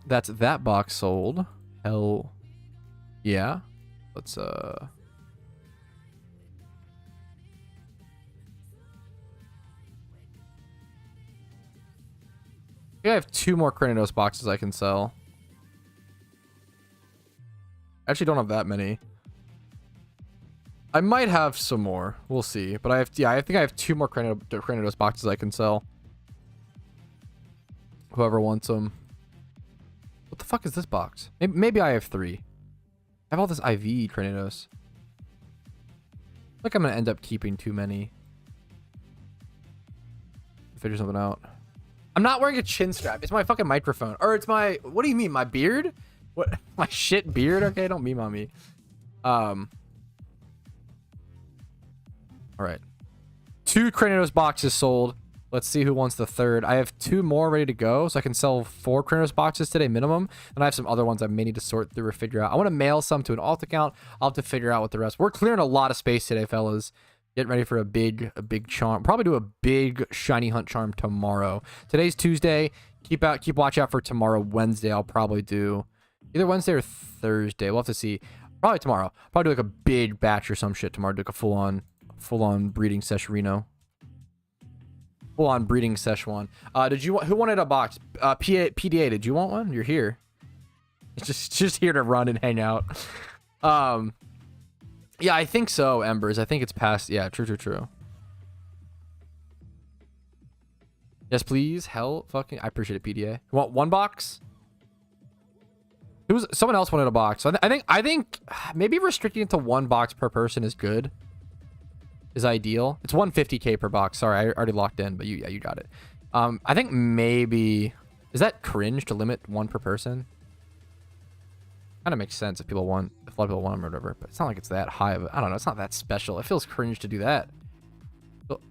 That's that box sold. Hell yeah. Let's I think I have 2 more Cranidos boxes I can sell. I actually don't have that many. I might have some more. We'll see. But I think I have 2 more Cranidos boxes I can sell. Whoever wants them. What the fuck is this box? Maybe I have 3. I have all this IV Cranidos. Like I'm gonna end up keeping too many. Figure something out. I'm not wearing a chin strap. It's my fucking microphone. Or it's my... What do you mean? My beard? What? My shit beard? Okay, don't meme on me. Alright. 2 Cranidos boxes sold. Let's see who wants the 3rd. I have 2 more ready to go, so I can sell 4 Cranidos boxes today minimum. And I have some other ones I may need to sort through or figure out. I want to mail some to an alt account. I'll have to figure out what the rest... We're clearing a lot of space today, fellas. Getting ready for a big charm. Probably do a big shiny hunt charm tomorrow. Today's Tuesday. Keep watch out for tomorrow, Wednesday. I'll probably do either Wednesday or Thursday. We'll have to see. Probably tomorrow. Probably do like a big batch or some shit tomorrow. Do like a full on breeding sesh Reno. Full on breeding sesh one. Who wanted a box? PDA, did you want one? You're here. It's just here to run and hang out. Yeah, I think so, Embers. I think it's past. Yeah, true. Yes, please. Hell, fucking. I appreciate it, PDA. You want 1 box? Someone else wanted a box. So I think maybe restricting it to 1 box per person is good. Is ideal. It's 150k per box. Sorry, I already locked in, but you got it. I think maybe is that cringe to limit 1 per person? Kind of makes sense if a lot of people want them or whatever, but it's not like it's that high of I don't know, it's not that special. It feels cringe to do that.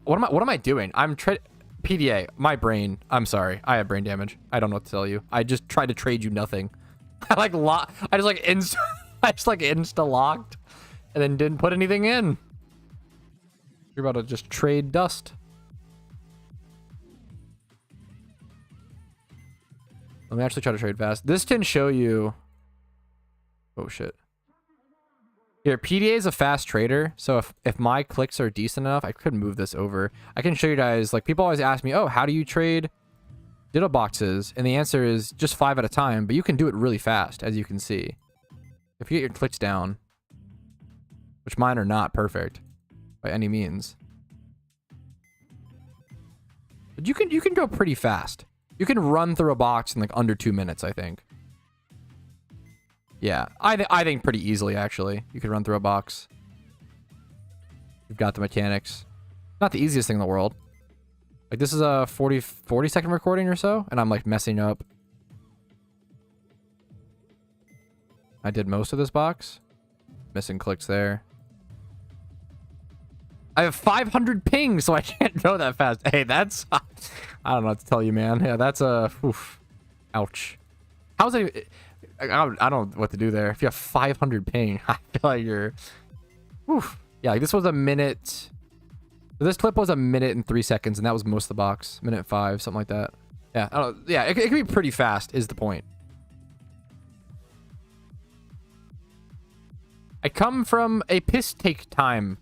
What am I doing? PDA, my brain. I'm sorry. I have brain damage. I don't know what to tell you. I just tried to trade you nothing. I just insta locked and then didn't put anything in. You're about to just trade dust. Let me actually try to trade fast. This didn't show you. Oh shit. Here, PDA is a fast trader, so if my clicks are decent enough, I could move this over. I can show you guys, like, people always ask me, oh, how do you trade Ditto boxes? And the answer is just 5 at a time, but you can do it really fast, as you can see. If you get your clicks down, which mine are not perfect by any means. But you can go pretty fast. You can run through a box in like under 2 minutes, I think. Yeah, I think pretty easily, actually. You can run through a box. You've got the mechanics. Not the easiest thing in the world. Like, this is a 40-second recording or so, and I'm, like, messing up. I did most of this box. Missing clicks there. I have 500 ping, so I can't go that fast. Hey, that's... I don't know what to tell you, man. Yeah, that's a... Oof. Ouch. How's it... I don't know what to do there. If you have 500 ping, I feel like you're... Oof. Yeah, like this was a minute... This clip was a minute and 3 seconds, and that was most of the box. Minute 5, something like that. Yeah, I don't know. Yeah, it can be pretty fast, is the point. I come from a piss take time.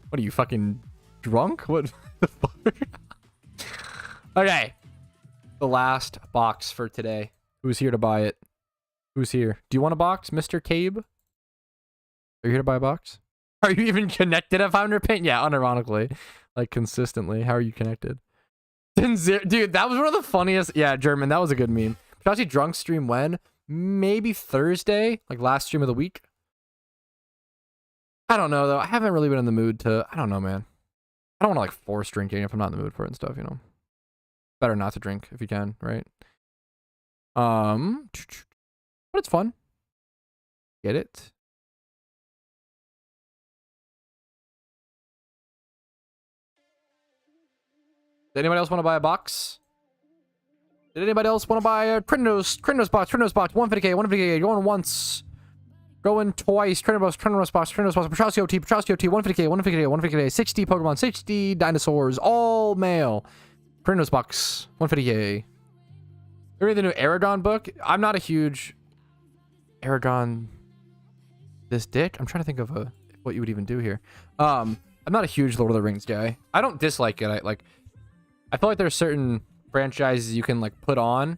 What are you, fucking drunk? What the fuck? Okay. The last box for today. Who's here to buy it? Who's here? Do you want a box, Mr. Cabe? Are you here to buy a box? Are you even connected at 500 ping? Yeah, unironically. Like, consistently. How are you connected? Dude, that was one of the funniest. Yeah, German, that was a good meme. Patrouski drunk stream when? Maybe Thursday? Like, last stream of the week? I don't know, though. I haven't really been in the mood to... I don't know, man. I don't want to, like, force drinking if I'm not in the mood for it and stuff, you know? Better not to drink if you can, right? But it's fun. Get it? Did anybody else want to buy a box? Did anybody else want to buy a Krynos box, 150k, 150k, going once, going twice, Krynos box, Patrouski OT, 150k, 150k, 150k, 60 Pokemon, 60 dinosaurs, all male. Krynos box, 150k. You read the new Aragon book? I'm not a huge Aragon this dick. I'm trying to think of what you would even do here. I'm not a huge Lord of the Rings guy. I don't dislike it. I feel like there are certain franchises you can like put on.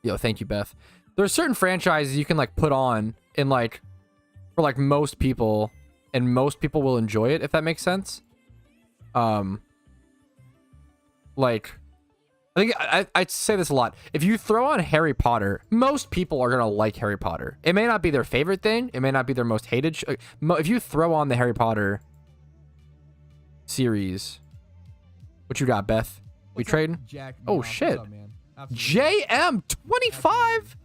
Yo, thank you, Beth. There are certain franchises you can like put on in like for like most people, and most people will enjoy it if that makes sense. Like I think I say this a lot. If you throw on Harry Potter, most people are gonna like Harry Potter. It may not be their favorite thing. It may not be their most hated. If you throw on the Harry Potter series, what you got, Beth? We trading? Oh shit. JM 25.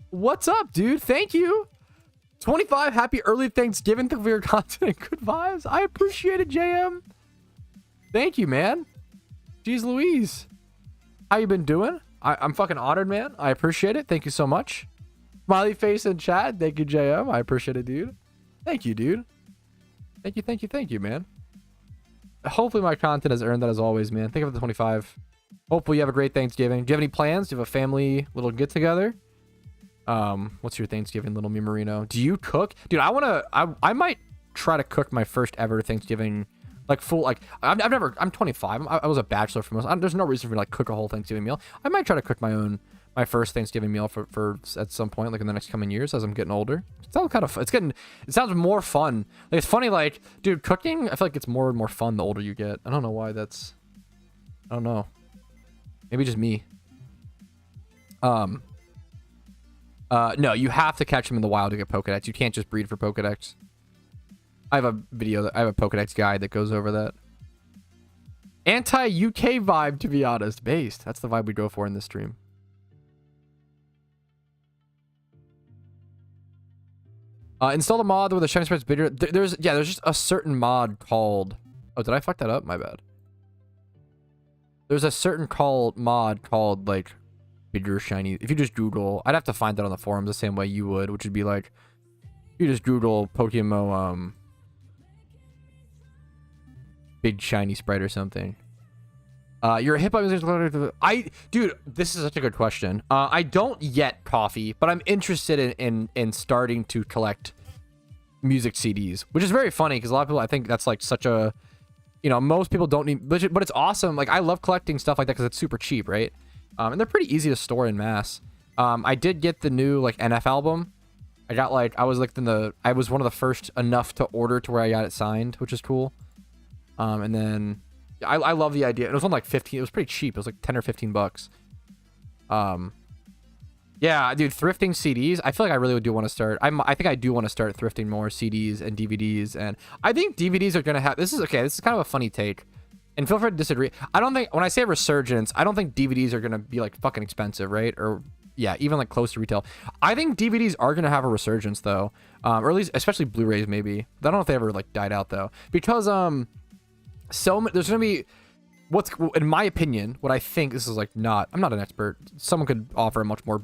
What's up, dude? Thank you. 25. Happy early Thanksgiving for your content. Good vibes. I appreciate it, JM. Thank you, man. Jeez Louise. How you been doing? I'm fucking honored, man. I appreciate it. Thank you so much. Smiley face in chat. Thank you, JM. I appreciate it, dude. Thank you, dude. Thank you, man. Hopefully my content has earned that as always, man. Thank you for the 25. Hopefully you have a great Thanksgiving. Do you have any plans? Do you have a family little get together? What's your Thanksgiving little Mimarino? Do you cook? Dude, I might try to cook my first ever Thanksgiving, like full, like I'm 25. I was a bachelor for most. There's no reason for me to like cook a whole Thanksgiving meal. I might try to cook my first Thanksgiving meal for at some point, like in the next coming years as I'm getting older. It sounds kind of fun. It sounds more fun. Like it's funny, like, dude, cooking, I feel like it's more and more fun the older you get. I don't know why that's, I don't know. Maybe just me. No, you have to catch them in the wild to get Pokedex. You can't just breed for Pokedex. I have a Pokedex guide that goes over that. Anti-UK vibe, to be honest. Based. That's the vibe we go for in this stream. Install the mod with a shiny sprites bigger. There's just a certain mod called. Oh, did I fuck that up? My bad. There's a certain mod called like bigger shiny. If you just Google, I'd have to find that on the forums the same way you would, which would be like, you just Google PokeMMO big shiny sprite or something. You're a hip hop music. Dude, this is such a good question. I don't yet, Coffee, but I'm interested in starting to collect music CDs, which is very funny because a lot of people, I think that's like such a, most people don't need, but it's awesome. Like I love collecting stuff like that because it's super cheap, right? And they're pretty easy to store in mass. I did get the new like NF album. I got like, I was one of the first enough to order to where I got it signed, which is cool. And then I love the idea. It was on like 15. It was pretty cheap. It was like 10 or 15 bucks. Yeah, dude, thrifting CDs. I feel like I really do want to start. I think I do want to start thrifting more CDs and DVDs. And I think DVDs are going to have, this is kind of a funny take. And feel free to disagree. I don't think, when I say resurgence, I don't think DVDs are going to be like fucking expensive, right? Or yeah, even like close to retail. I think DVDs are going to have a resurgence though. Or at least, especially Blu-rays maybe. I don't know if they ever like died out though. Because, there's gonna be in my opinion, what I think, this is like I'm not an expert, someone could offer a much more,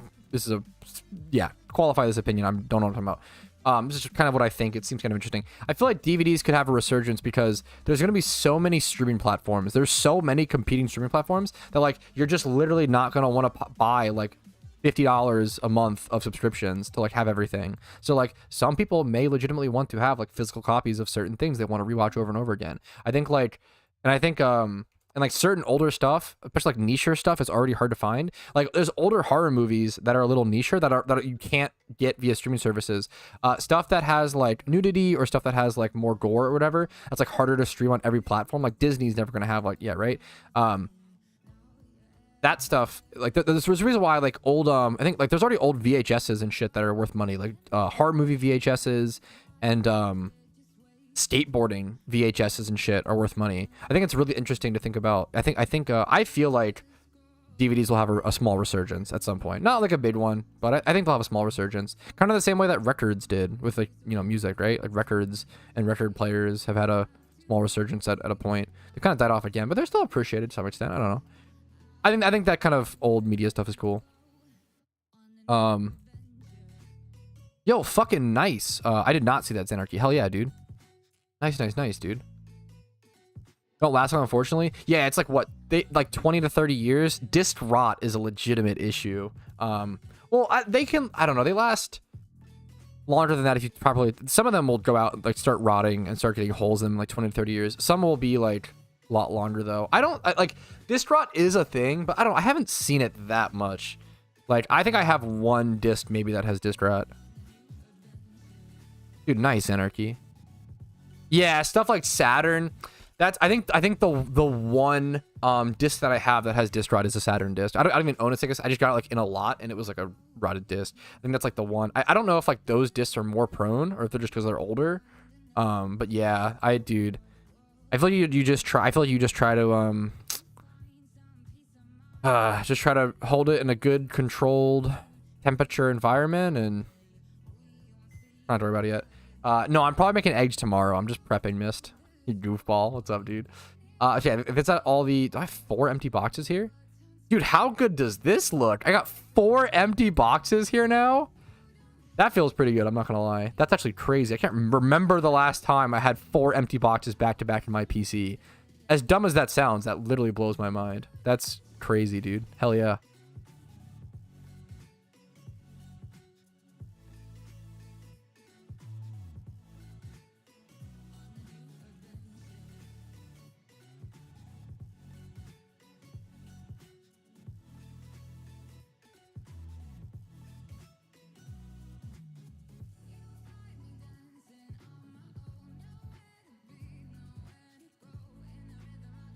qualify this opinion, I don't know what I'm talking about. This is kind of what I think. It seems kind of interesting. I feel like DVDs could have a resurgence because there's going to be so many streaming platforms. There's so many competing streaming platforms that like you're just literally not going to want to buy like $50 a month of subscriptions to like have everything. So like some people may legitimately want to have like physical copies of certain things they want to rewatch over and over again. I think and like certain older stuff, especially like niche stuff, is already hard to find. Like there's older horror movies that are a little niche that you can't get via streaming services. Stuff that has like nudity or stuff that has like more gore or whatever, that's like harder to stream on every platform. Like Disney's never gonna have like, yeah, right? That stuff, like there's a reason why like old I think like there's already old VHSs and shit that are worth money, like horror movie VHSs and skateboarding VHSs and shit are worth money. I think it's really interesting to think about. I feel like DVDs will have a small resurgence at some point, not like a big one, but I think they'll have a small resurgence, kind of the same way that records did with like music, right? Like records and record players have had a small resurgence at a point. They kind of died off again, but they're still appreciated to some extent. I don't know. I think that kind of old media stuff is cool. Yo, fucking nice. I did not see that Xanarchy. Hell yeah, dude. Nice, nice, nice, dude. Don't last long, unfortunately. Yeah, it's like what, like 20 to 30 years. Disc rot is a legitimate issue. Well, they can, I don't know, they last longer than that if you properly. Some of them will go out, like start rotting and start getting holes in like 20 to 30 years. Some will be like a lot longer though. Like disc rot is a thing, but I haven't seen it that much. Like I think I have one disc maybe that has disc rot. Dude, nice Anarchy. Yeah, stuff like Saturn. That's I think the one disc that I have that has disc rot is a Saturn disc. I don't even own a Sega. I just got it like in a lot and it was like a rotted disc. I think that's like the one. I don't know if like those discs are more prone or if they're just because they're older. But yeah, dude, I feel like you just try. I feel like you just try to just try to hold it in a good controlled temperature environment and not to worry about it yet. No, I'm probably making eggs tomorrow. I'm just prepping Mist. You goofball. What's up, dude? Okay, if it's at all the... Do I have 4 empty boxes here? Dude, how good does this look? I got 4 empty boxes here now? That feels pretty good, I'm not gonna lie. That's actually crazy. I can't remember the last time I had 4 empty boxes back-to-back in my PC. As dumb as that sounds, that literally blows my mind. That's crazy, dude. Hell yeah.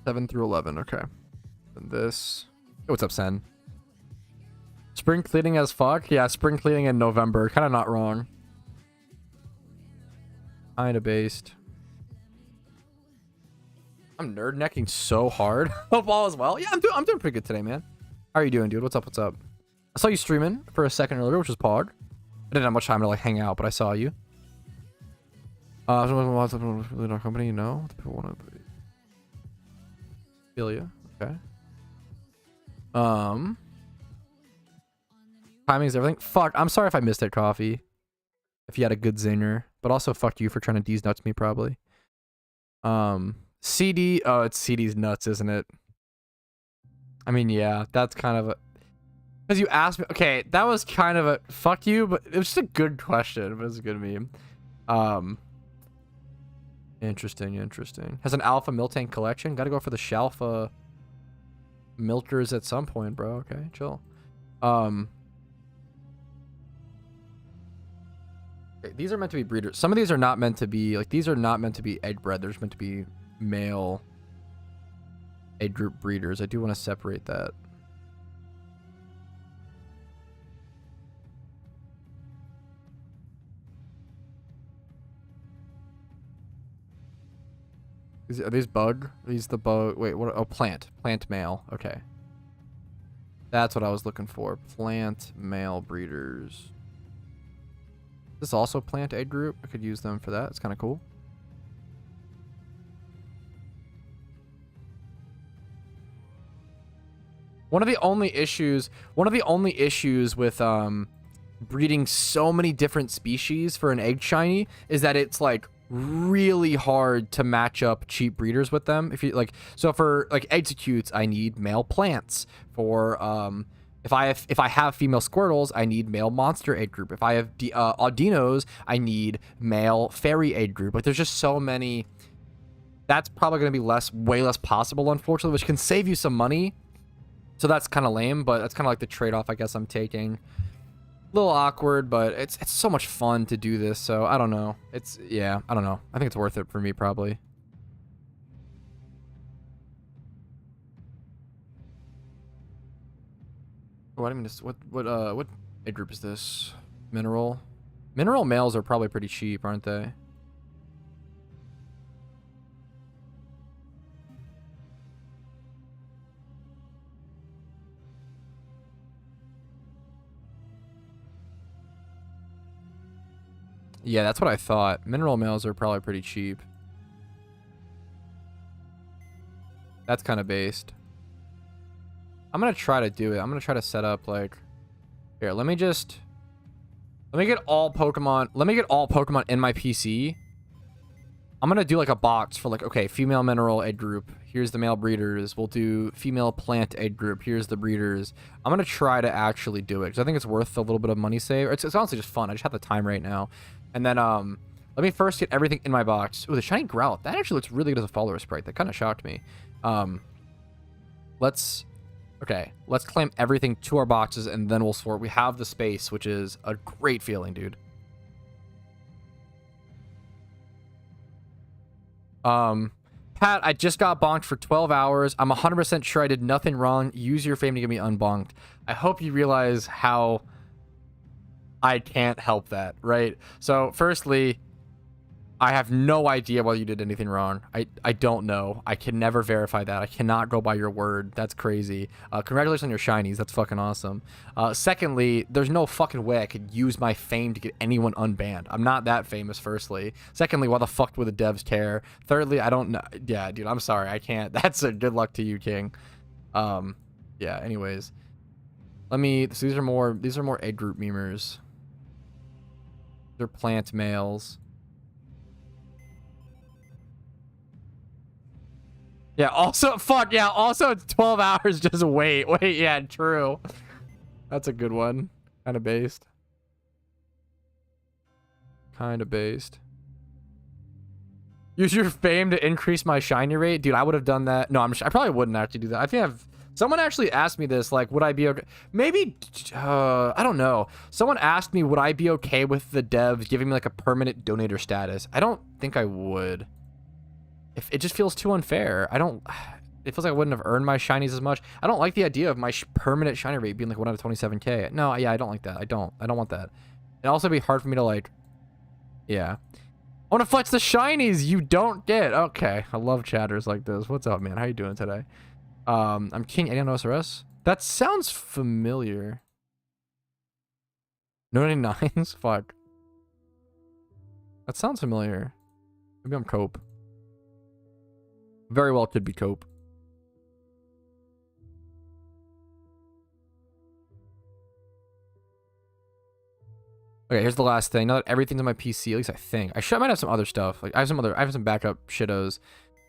Seven through 11, okay. And this... Oh, what's up, Sen? Spring cleaning as fuck? Yeah, spring cleaning in November. Kind of not wrong. Kinda based. I'm nerd necking so hard. Hope all is well. Yeah, I'm doing pretty good today, man. How are you doing, dude? What's up, what's up? I saw you streaming for a second earlier, which was Pog. I didn't have much time to like hang out, but I saw you. Really company, you know? People want to... Feel you. Okay. Timing is everything. Fuck. I'm sorry if I missed it, Coffee. If you had a good zinger, but also fuck you for trying to D's nuts me probably. CD. Oh, it's CD's nuts, isn't it? I mean, yeah, that's kind of a. Because you asked me. Okay, that was kind of a fuck you, but it was just a good question. But it's a good meme. Interesting, interesting. Has an alpha Miltank collection. Gotta go for the Shalfa Milkers at some point, bro. Okay, chill. Okay, these are meant to be breeders. Some of these are not meant to be, like, these are not meant to be egg bred. They're just meant to be male egg group breeders. I do want to separate that. Are these bug? Are these the bug? Wait, what? Oh, plant. Plant male. Okay. That's what I was looking for. Plant male breeders. This also plant egg group. I could use them for that. It's kind of cool. One of the only issues with breeding so many different species for an egg shiny is that it's like really hard to match up cheap breeders with them. If you like, so for like executes, I need male plants. For if I have female Squirtles, I need male monster egg group. If I have Audinos, I need male fairy egg group. Like there's just so many. That's probably going to be way less possible, unfortunately, which can save you some money. So that's kind of lame, but that's kind of like the trade-off I guess I'm taking. A little awkward, but it's so much fun to do this, so I don't know. Yeah, I don't know. I think it's worth it for me, probably. Oh, I didn't mean to, what egg group is this? Mineral? Mineral males are probably pretty cheap, aren't they? Yeah, that's what I thought. Mineral males are probably pretty cheap. That's kind of based. I'm gonna try to do it. I'm gonna try to set up like here. Let me get all Pokemon. Let me get all Pokemon in my PC. I'm gonna do like a box for like, okay, female mineral egg group. Here's the male breeders. We'll do female plant egg group. Here's the breeders. I'm gonna try to actually do it because I think it's worth a little bit of money save. It's honestly just fun. I just have the time right now. And then let me first get everything in my box. Ooh, the shiny Growl. That actually looks really good as a follower sprite. That kind of shocked me. Let's claim everything to our boxes and then we'll sort. We have the space, which is a great feeling, dude. Pat, I just got bonked for 12 hours. I'm 100% sure I did nothing wrong. Use your fame to get me unbonked. I hope you realize how I can't help that, right? So, firstly, I have no idea whether you did anything wrong. I don't know. I can never verify that. I cannot go by your word. That's crazy. Congratulations on your shinies. That's fucking awesome. Secondly, there's no fucking way I could use my fame to get anyone unbanned. I'm not that famous, firstly. Secondly, why the fuck would the devs care? Thirdly, I don't know. Yeah, dude, I'm sorry. I can't. That's a good luck to you, King. Yeah, anyways. So these are more egg group memers. They're plant males. Yeah, also, fuck, yeah, also it's 12 hours, just wait, yeah, true. That's a good one. Kind of based. Use your fame to increase my shiny rate? Dude, I would have done that. No, I probably wouldn't actually do that. I think someone actually asked me this, like, would I be okay? Maybe, I don't know. Someone asked me, would I be okay with the devs giving me, like, a permanent donator status? I don't think I would. If it just feels too unfair. It feels like I wouldn't have earned my shinies as much. I don't like the idea of my permanent shiny rate being like 1 out of 27k. No, yeah, I don't like that. I don't want that. It'd also be hard for me to like, yeah. I want to flex the shinies you don't get. Okay, I love chatters like this. What's up, man? How you doing today? I'm King Eddie on OSRS. That sounds familiar. No 99s? Fuck. That sounds familiar. Maybe I'm Cope. Very well could be Cope. Okay, here's the last thing. Now that everything's on my PC, at least I think. I might have some other stuff. Like I have some backup shittos.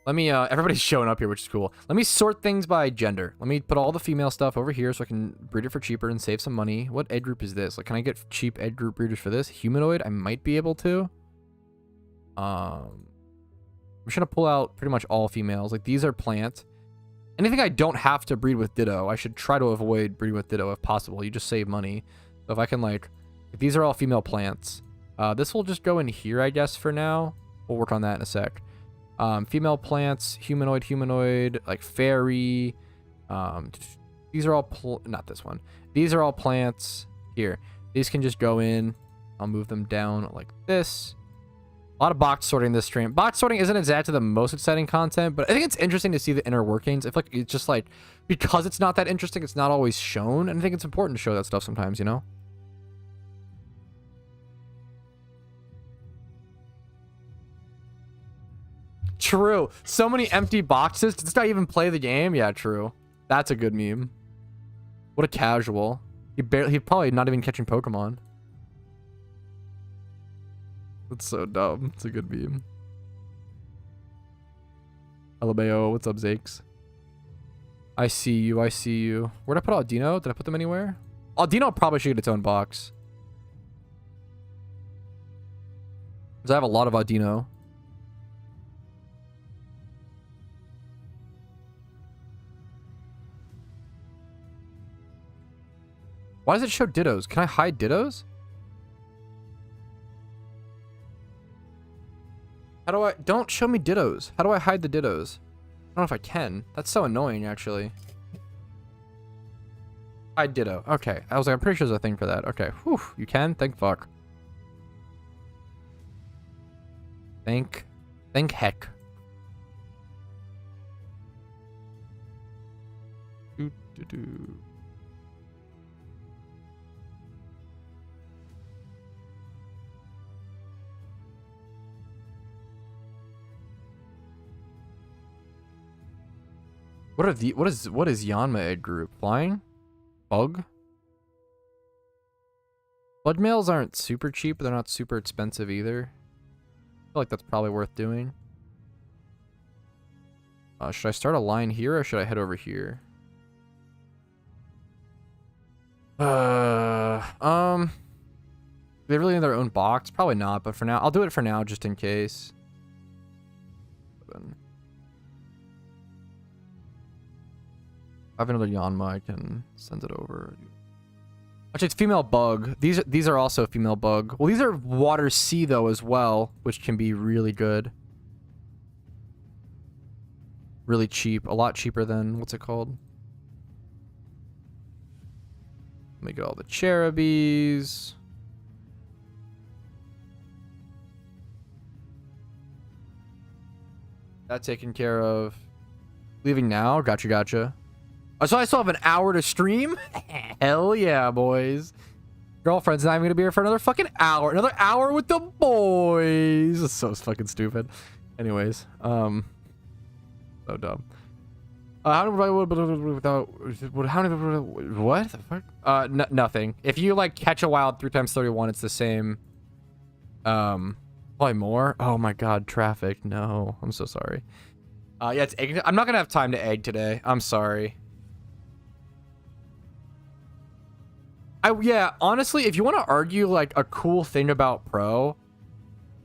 Let me everybody's showing up here, which is cool. Let me sort things by gender. Let me put all the female stuff over here so I can breed it for cheaper and save some money. What egg group is this? Like, can I get cheap egg group breeders for this? Humanoid, I might be able to. I'm just gonna pull out pretty much all females. Like, these are plant. Anything I don't have to breed with Ditto, I should try to avoid breeding with Ditto if possible. You just save money. So if I can, like, if these are all female plants, this will just go in here, I guess, for now. We'll work on that in a sec. Female plants, humanoid, like fairy. These are all, not this one. These are all plants. Here. These can just go in. I'll move them down like this. A lot of box sorting this stream. Box sorting isn't exactly the most exciting content, but I think it's interesting to see the inner workings. If like it's just like, because it's not that interesting, it's not always shown, and I think it's important to show that stuff sometimes, you know? True. So many empty boxes. Did this guy even play the game? Yeah, true. That's a good meme. What a casual. He's probably not even catching Pokemon. That's so dumb. It's a good meme. LMAO, what's up, Zakes? I see you. Where'd I put Aldino? Did I put them anywhere? Aldino probably should get its own box. Because I have a lot of Aldino. Why does it show Dittos? Can I hide Dittos? How do I... Don't show me Dittos. How do I hide the Dittos? I don't know if I can. That's so annoying, actually. Hide Ditto. Okay. I was like, I'm pretty sure there's a thing for that. Okay. Whew. You can? Thank fuck. Thank heck. Do. What are the what is Yanma egg group? Flying? Bug? Blood mails aren't super cheap, but they're not super expensive either. I feel like that's probably worth doing. Should I start a line here or should I head over here? They really need their own box? Probably not, but for now, I'll do it for now just in case. I have another Yanma, I can send it over. Actually, it's female bug. These are also female bug. Well, these are water sea though as well, which can be really good. Really cheap, a lot cheaper than what's it called? Let me get all the Cherubies. That taken care of. Leaving now? Gotcha. Oh, so I still have an hour to stream? Hell yeah, boys. Girlfriend's not even gonna be here for another fucking hour. Another hour with the boys. That's so fucking stupid. Anyways, so dumb. How do I without what the fuck? Nothing. If you like catch a wild 3 times 31, it's the same. Probably more. Oh my god, traffic. No, I'm so sorry. Yeah, it's egg. I'm not gonna have time to egg today. I'm sorry. Yeah, honestly, if you want to argue like a cool thing about Pro,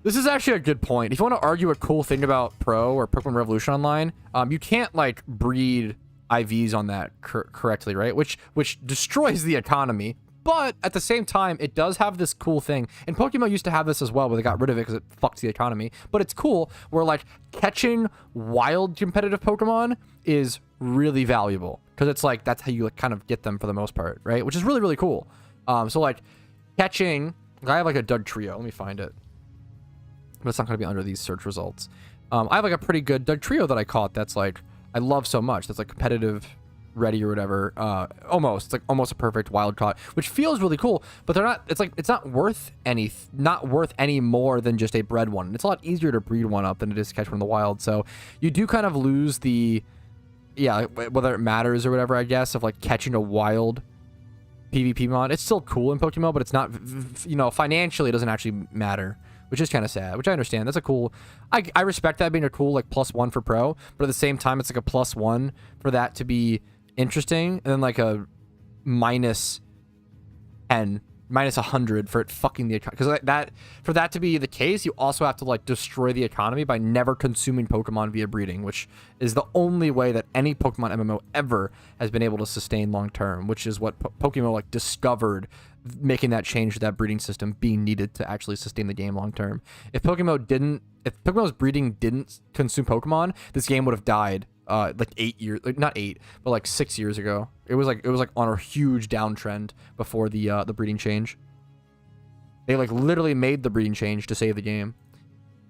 this is actually a good point. If you want to argue a cool thing about Pro or Pokemon Revolution Online, you can't like breed IVs on that correctly, right? Which destroys the economy. But at the same time, it does have this cool thing. And Pokemon used to have this as well, but they got rid of it because it fucks the economy. But it's cool where like catching wild competitive Pokemon is really valuable because it's like that's how you like, kind of get them for the most part, right? Which is really, really cool. So like catching, I have like a Doug Trio. Let me find it. But it's not going to be under these search results. I have like a pretty good Doug Trio that I caught that's like I love so much. That's like competitive ready or whatever. It's like almost a perfect wild caught, which feels really cool, but they're not, it's like it's not worth any more than just a bred one. It's a lot easier to breed one up than it is to catch one in the wild. So you do kind of lose the, yeah, whether it matters or whatever, I guess, of like catching a wild PvP mod. It's still cool in Pokemon, but it's not, you know, financially it doesn't actually matter, which is kind of sad, which I understand. That's a cool, I respect that being a cool like +1 for Pro, but at the same time it's like a +1 for that to be interesting, and then like a -10, -100 for it fucking the economy. Because that, for that to be the case, you also have to like destroy the economy by never consuming Pokemon via breeding, which is the only way that any Pokemon MMO ever has been able to sustain long term, which is what Pokemon like discovered, making that change to that breeding system being needed to actually sustain the game long term. If Pokemon's breeding didn't consume Pokemon, this game would have died like 8 years, like not 8, but like 6 years ago. It was like on a huge downtrend before the breeding change. They like literally made the breeding change to save the game.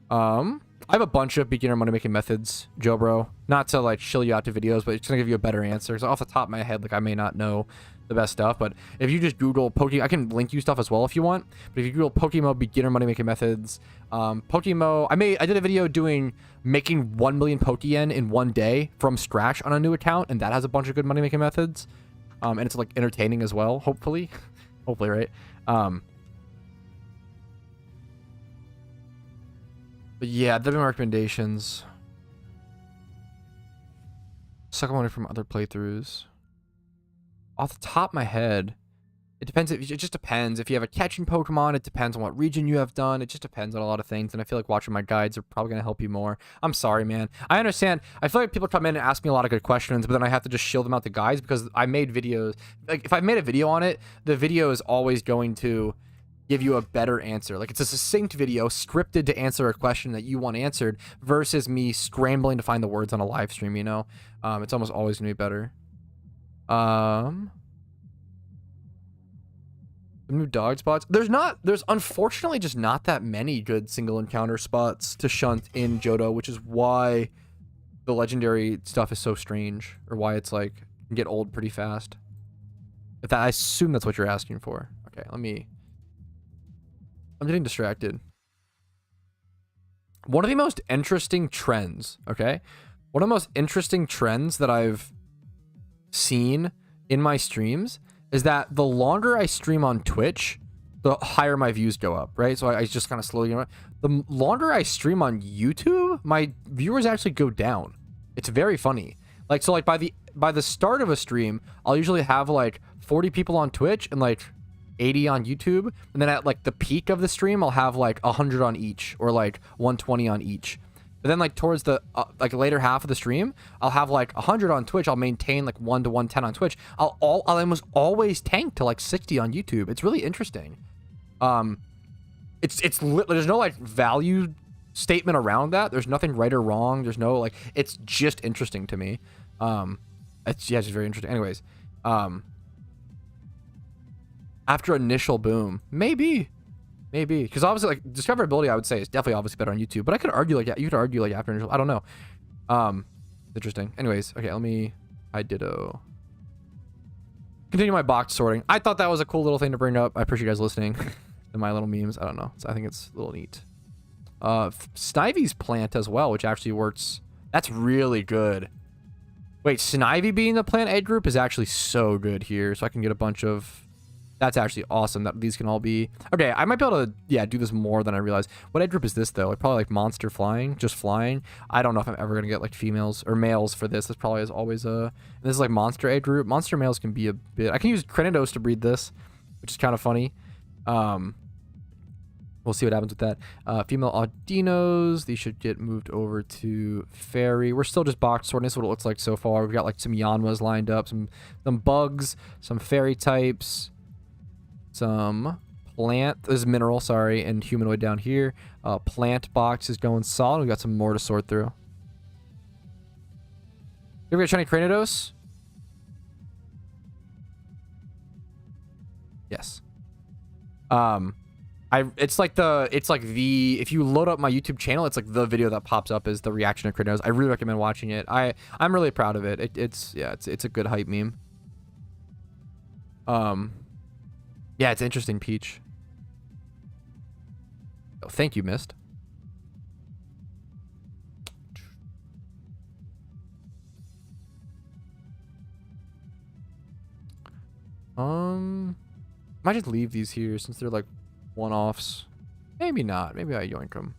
I have a bunch of beginner money making methods, Joe bro. Not to like chill you out to videos, but it's gonna give you a better answer. So off the top of my head, like I may not know the best stuff, but if you just Google I can link you stuff as well if you want. But if you Google PokeMMO beginner money making methods, PokeMMO, I did a video doing making 1 million Pokeyen in 1 day from scratch on a new account, and that has a bunch of good money making methods. And it's like entertaining as well, hopefully. Hopefully, right? But yeah, there have been recommendations. Suck money from other playthroughs. Off the top of my head, it depends. It just depends. If you have a catching Pokemon, it depends on what region you have done. It just depends on a lot of things. And I feel like watching my guides are probably going to help you more. I'm sorry, man. I understand. I feel like people come in and ask me a lot of good questions, but then I have to just shield them out the guides because I made videos. Like if I made a video on it, the video is always going to give you a better answer. Like it's a succinct video scripted to answer a question that you want answered versus me scrambling to find the words on a live stream, you know? It's almost always gonna be better. The new dog spots. There's unfortunately just not that many good single encounter spots to shunt in Johto, which is why the legendary stuff is so strange, or why it's like can get old pretty fast. If that, I assume that's what you're asking for. Okay, I'm getting distracted. One of the most interesting trends, okay? One of the most interesting trends that I've seen in my streams is that the longer I stream on Twitch, the higher my views go up, right? So I just kind of slowly, the longer I stream on YouTube, my viewers actually go down. It's very funny. Like, so like by the start of a stream, I'll usually have like 40 people on Twitch and like 80 on YouTube. And then at like the peak of the stream, I'll have like 100 on each or like 120 on each. But then like towards the like later half of the stream, I'll have like 100 on Twitch. I'll maintain like 1 to 110 on Twitch. I'll almost always tank to like 60 on YouTube. It's really interesting. There's no like value statement around that. There's nothing right or wrong. There's no like, it's just interesting to me. It's just very interesting. Anyways, after initial boom, maybe, because obviously like discoverability, I would say is definitely obviously better on YouTube, but I could argue like, you could argue like after initial, I don't know. Interesting. Anyways, okay, I ditto. Continue my box sorting. I thought that was a cool little thing to bring up. I appreciate you guys listening to my little memes. I don't know. So I think it's a little neat. Snivy's plant as well, which actually works. That's really good. Wait, Snivy being the plant aid group is actually so good here. So I can get a bunch of... That's actually awesome that these can all be... Okay, I might be able to, yeah, do this more than I realized. What aid group is this, though? Like, probably like monster flying, just flying. I don't know if I'm ever going to get like females or males for this. This probably is always a... This is like monster aid group. Monster males can be a bit... I can use Cranidos to breed this, which is kind of funny. We'll see what happens with that. Female Audinos, these should get moved over to Fairy. We're still just box sorting. This is what it looks like so far. We've got like some Yanmas lined up, some bugs, some fairy types, some plant. This is mineral, sorry, and humanoid down here. Plant box is going solid. We've got some more to sort through. Here we got shiny Cranidos. Yes. It's like if you load up my YouTube channel, it's like the video that pops up is the reaction to Cranidos. I really recommend watching it. I'm really proud of it. It's a good hype meme. Yeah, it's interesting, Peach. Oh, thank you, Mist. Might just leave these here since they're like one-offs. Maybe not. Maybe I yoink them.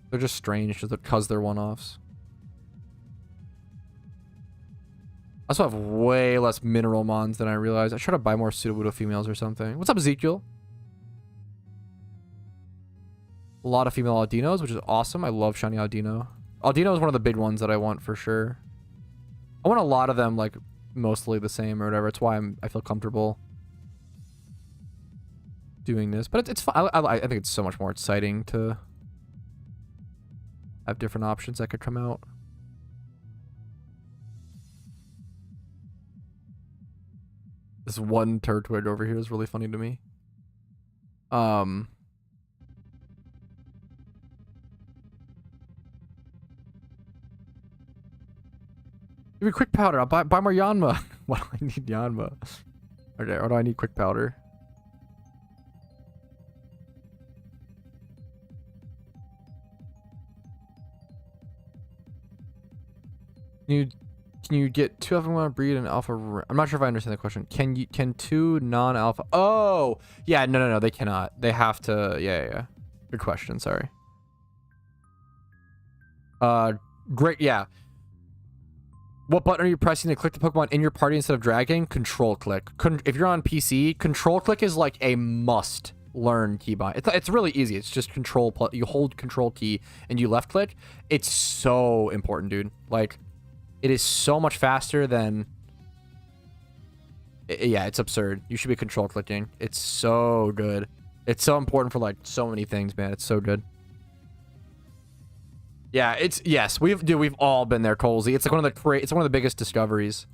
They're just strange because they're one-offs. I also have way less mineral mons than I realized. I try to buy more Sudowoodo females or something. What's up, Ezekiel? A lot of female Aldinos, which is awesome. I love shiny Aldino. Aldino is one of the big ones that I want for sure. I want a lot of them, like mostly the same or whatever. It's why I feel comfortable doing this, but it's fun. I think it's so much more exciting to have different options that could come out. This one turtwig over here is really funny to me. Give me quick powder. I'll buy more Yanma. Why do I need Yanma? Okay, or do I need quick powder? Can you get two alpha one breed and alpha? I'm not sure if I understand the question. Can two non-alpha? Oh, yeah, no, they cannot. They have to. Yeah. Good question. Sorry. Great. Yeah. What button are you pressing to click the Pokemon in your party instead of dragging? Control click. If you're on PC, control click is like a must learn keybind. It's really easy. It's just control. You hold control key and you left click. It's so important, dude. Like, it is so much faster than... Yeah, it's absurd. You should be control clicking. It's so good. It's so important for like so many things, man. It's so good. Yeah, yes, we've all been there, Colsey. It's like one of the biggest discoveries.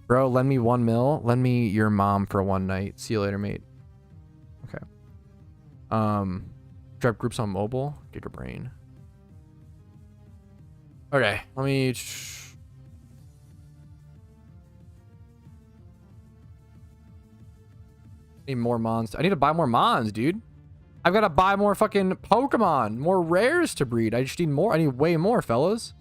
Bro, lend me 1 mil. Lend me your mom for one night. See you later, mate. Okay. Drive groups on mobile. Gigabrain. Okay, let me... Need more mons. I need to buy more mons, dude. I've got to buy more fucking Pokemon. More rares to breed. I just need more. I need way more, fellas.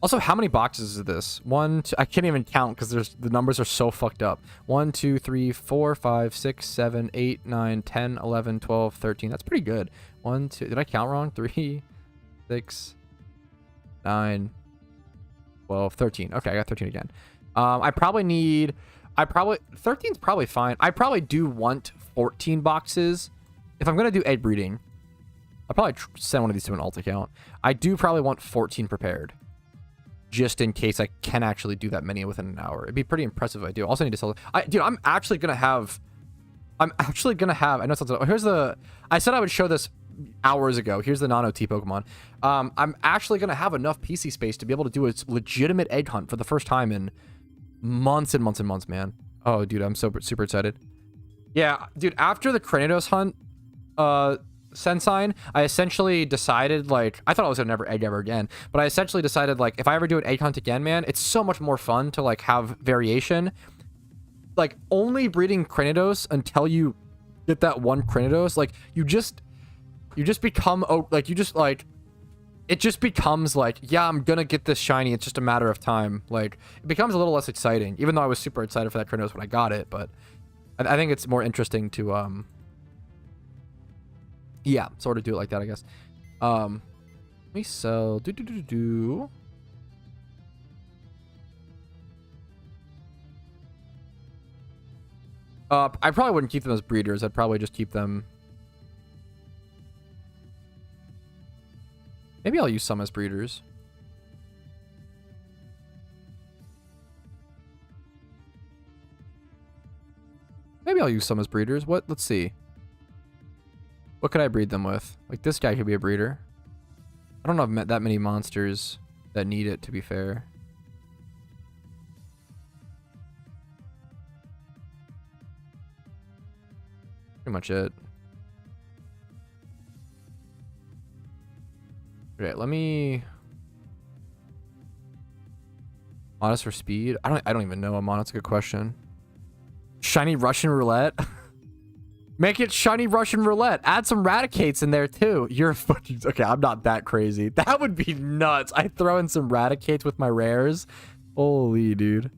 Also, how many boxes is this? One, two, I can't even count because the numbers are so fucked up. 1, 2, 3, 4, 5, 6, 7, 8, 9, 10, 11, 12, 13. That's pretty good. 1, 2, did I count wrong? 3, 6, 9, 12, 13. Okay, I got 13 again. I probably need, 13's probably fine. I probably do want 14 boxes. If I'm going to do egg breeding, I'll probably send one of these to an alt account. I do probably want 14 prepared, just in case I can actually do that many within an hour. It'd be pretty impressive if I do. Also need to sell it. Dude, I'm actually gonna have, I know it sounds, here's the, I said I would show this hours ago. Here's the non-OT Pokemon. I'm actually gonna have enough PC space to be able to do a legitimate egg hunt for the first time in months and months and months, man. Oh, dude, I'm super excited. Yeah, dude, after the Cranidos hunt, Sensign, I essentially decided, like, I thought I was gonna never egg ever again, but I essentially decided, like, if I ever do an egg hunt again, man, it's so much more fun to, like, have variation. Like, only breeding Cranidos until you get that one Cranidos, like, you just become, like, it just becomes like, yeah, I'm gonna get this shiny, it's just a matter of time. Like, it becomes a little less exciting, even though I was super excited for that Cranidos when I got it, but I think it's more interesting to, yeah, sort of do it like that, I guess. Let me sell. I probably wouldn't keep them as breeders. I'd probably just keep them. Maybe I'll use some as breeders. Maybe I'll use some as breeders. What? Let's see. What could I breed them with? Like, this guy could be a breeder. I don't know if I've met that many monsters that need it, to be fair. Pretty much it. Okay, let me... Modest for speed? I don't even know, Amon. That's a good question. Shiny Russian Roulette? Make it shiny Russian Roulette. Add some Raticates in there too. You're fucking... Okay, I'm not that crazy. That would be nuts. I throw in some Raticates with my rares. Holy, dude.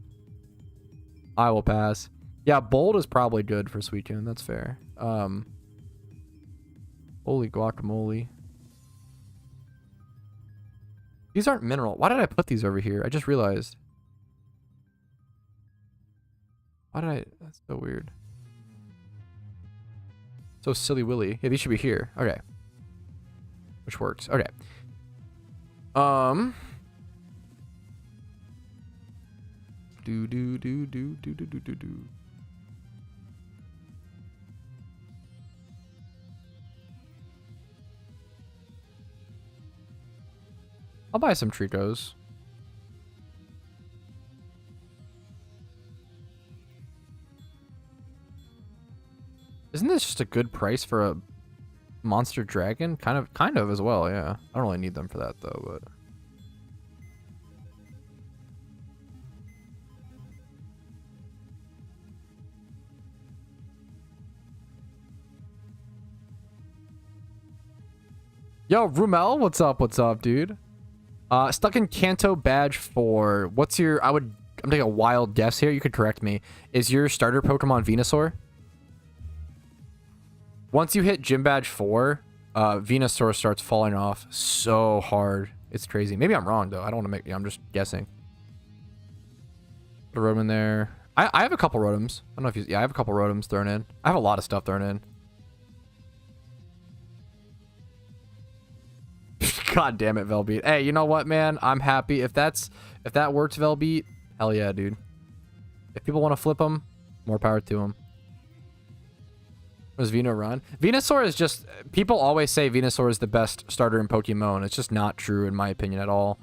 I will pass. Yeah, Bold is probably good for Suicune. That's fair. Holy guacamole. These aren't mineral. Why did I put these over here? I just realized. Why did I... That's so weird. So silly willy. Yeah, these should be here. Okay. Which works. Okay. Do. I'll buy some Tricos. Isn't this just a good price for a monster dragon? Kind of as well, yeah. I don't really need them for that though, but yo, Rumel, what's up? What's up, dude? Stuck in Kanto badge 4. What's your... I'm taking a wild guess here. You could correct me. Is your starter Pokemon Venusaur? Once you hit Gym Badge 4, Venusaur starts falling off so hard. It's crazy. Maybe I'm wrong, though. I don't want to make... Yeah, I'm just guessing. Put a Rotom in there. I have a couple Rotoms. I don't know if you... Yeah, I have a couple Rotoms thrown in. I have a lot of stuff thrown in. God damn it, Velbeat. Hey, you know what, man? I'm happy. If that works, Velbeat, hell yeah, dude. If people want to flip them, more power to them. Does Veno run? Venusaur is just... People always say Venusaur is the best starter in Pokemon. It's just not true, in my opinion, at all.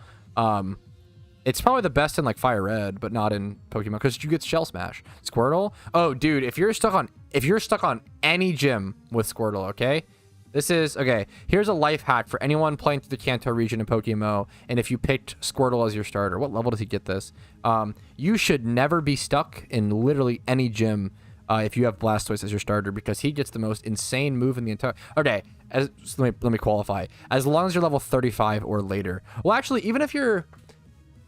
It's probably the best in, like, Fire Red, but not in Pokemon, because you get Shell Smash. Squirtle? Oh, dude, if you're stuck on any gym with Squirtle, okay? This is... Okay, here's a life hack for anyone playing through the Kanto region in PokeMMO, and if you picked Squirtle as your starter. What level does he get this? You should never be stuck in literally any gym if you have Blastoise as your starter, because he gets the most insane move in the entire... Okay, so let me qualify. As long as you're level 35 or later. Well, actually, even if you're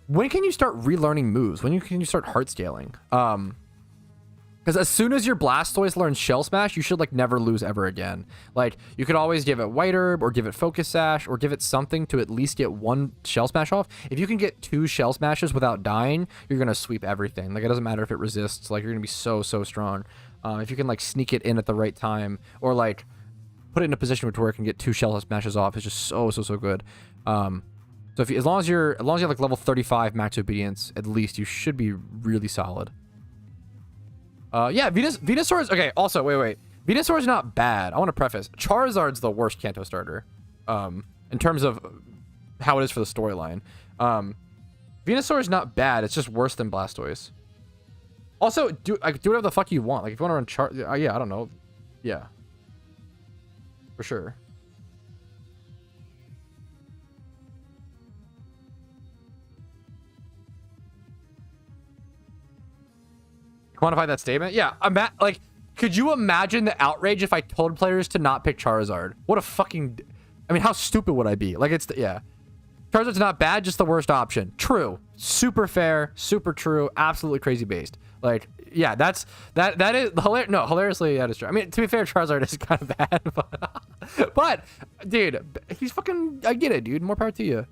when can you start relearning moves? When can you start heart scaling? Because as soon as your Blastoise learns Shell Smash, you should like never lose ever again. Like you could always give it White Herb or give it Focus Sash or give it something to at least get one Shell Smash off. If you can get 2 Shell Smashes without dying, you're gonna sweep everything. Like it doesn't matter if it resists. Like you're gonna be so strong. If you can like sneak it in at the right time or like put it in a position where it can get 2 Shell Smashes off, it's just so good. So if you, as long as you have like level 35 max obedience, at least you should be really solid. Yeah, Venusaur is okay. Also, wait. Venusaur is not bad. I want to preface: Charizard's the worst Kanto starter, in terms of how it is for the storyline. Venusaur is not bad. It's just worse than Blastoise. Also, do whatever the fuck you want. Like if you want to run yeah, I don't know. Yeah, for sure. Quantify that statement? Yeah, like, could you imagine the outrage if I told players to not pick Charizard? What a fucking... I mean, how stupid would I be? Like, yeah. Charizard's not bad, just the worst option. True. Super fair, super true, absolutely crazy based. Like, yeah, that is... hilariously, that is true. I mean, to be fair, Charizard is kind of bad, but dude, he's fucking... I get it, dude. More power to you.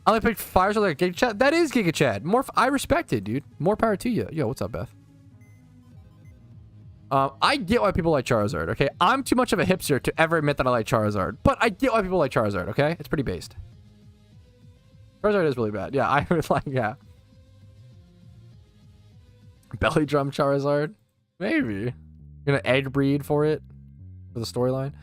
I only picked Fire Sword like Giga Chad. That is Giga Chad. I respect it, dude. More power to you. Yo, what's up, Beth? I get why people like Charizard, okay? I'm too much of a hipster to ever admit that I like Charizard, but I get why people like Charizard, okay? It's pretty based. Charizard is really bad. Yeah, I would like, yeah. Belly drum Charizard? Maybe. You're gonna egg breed for it? For the storyline?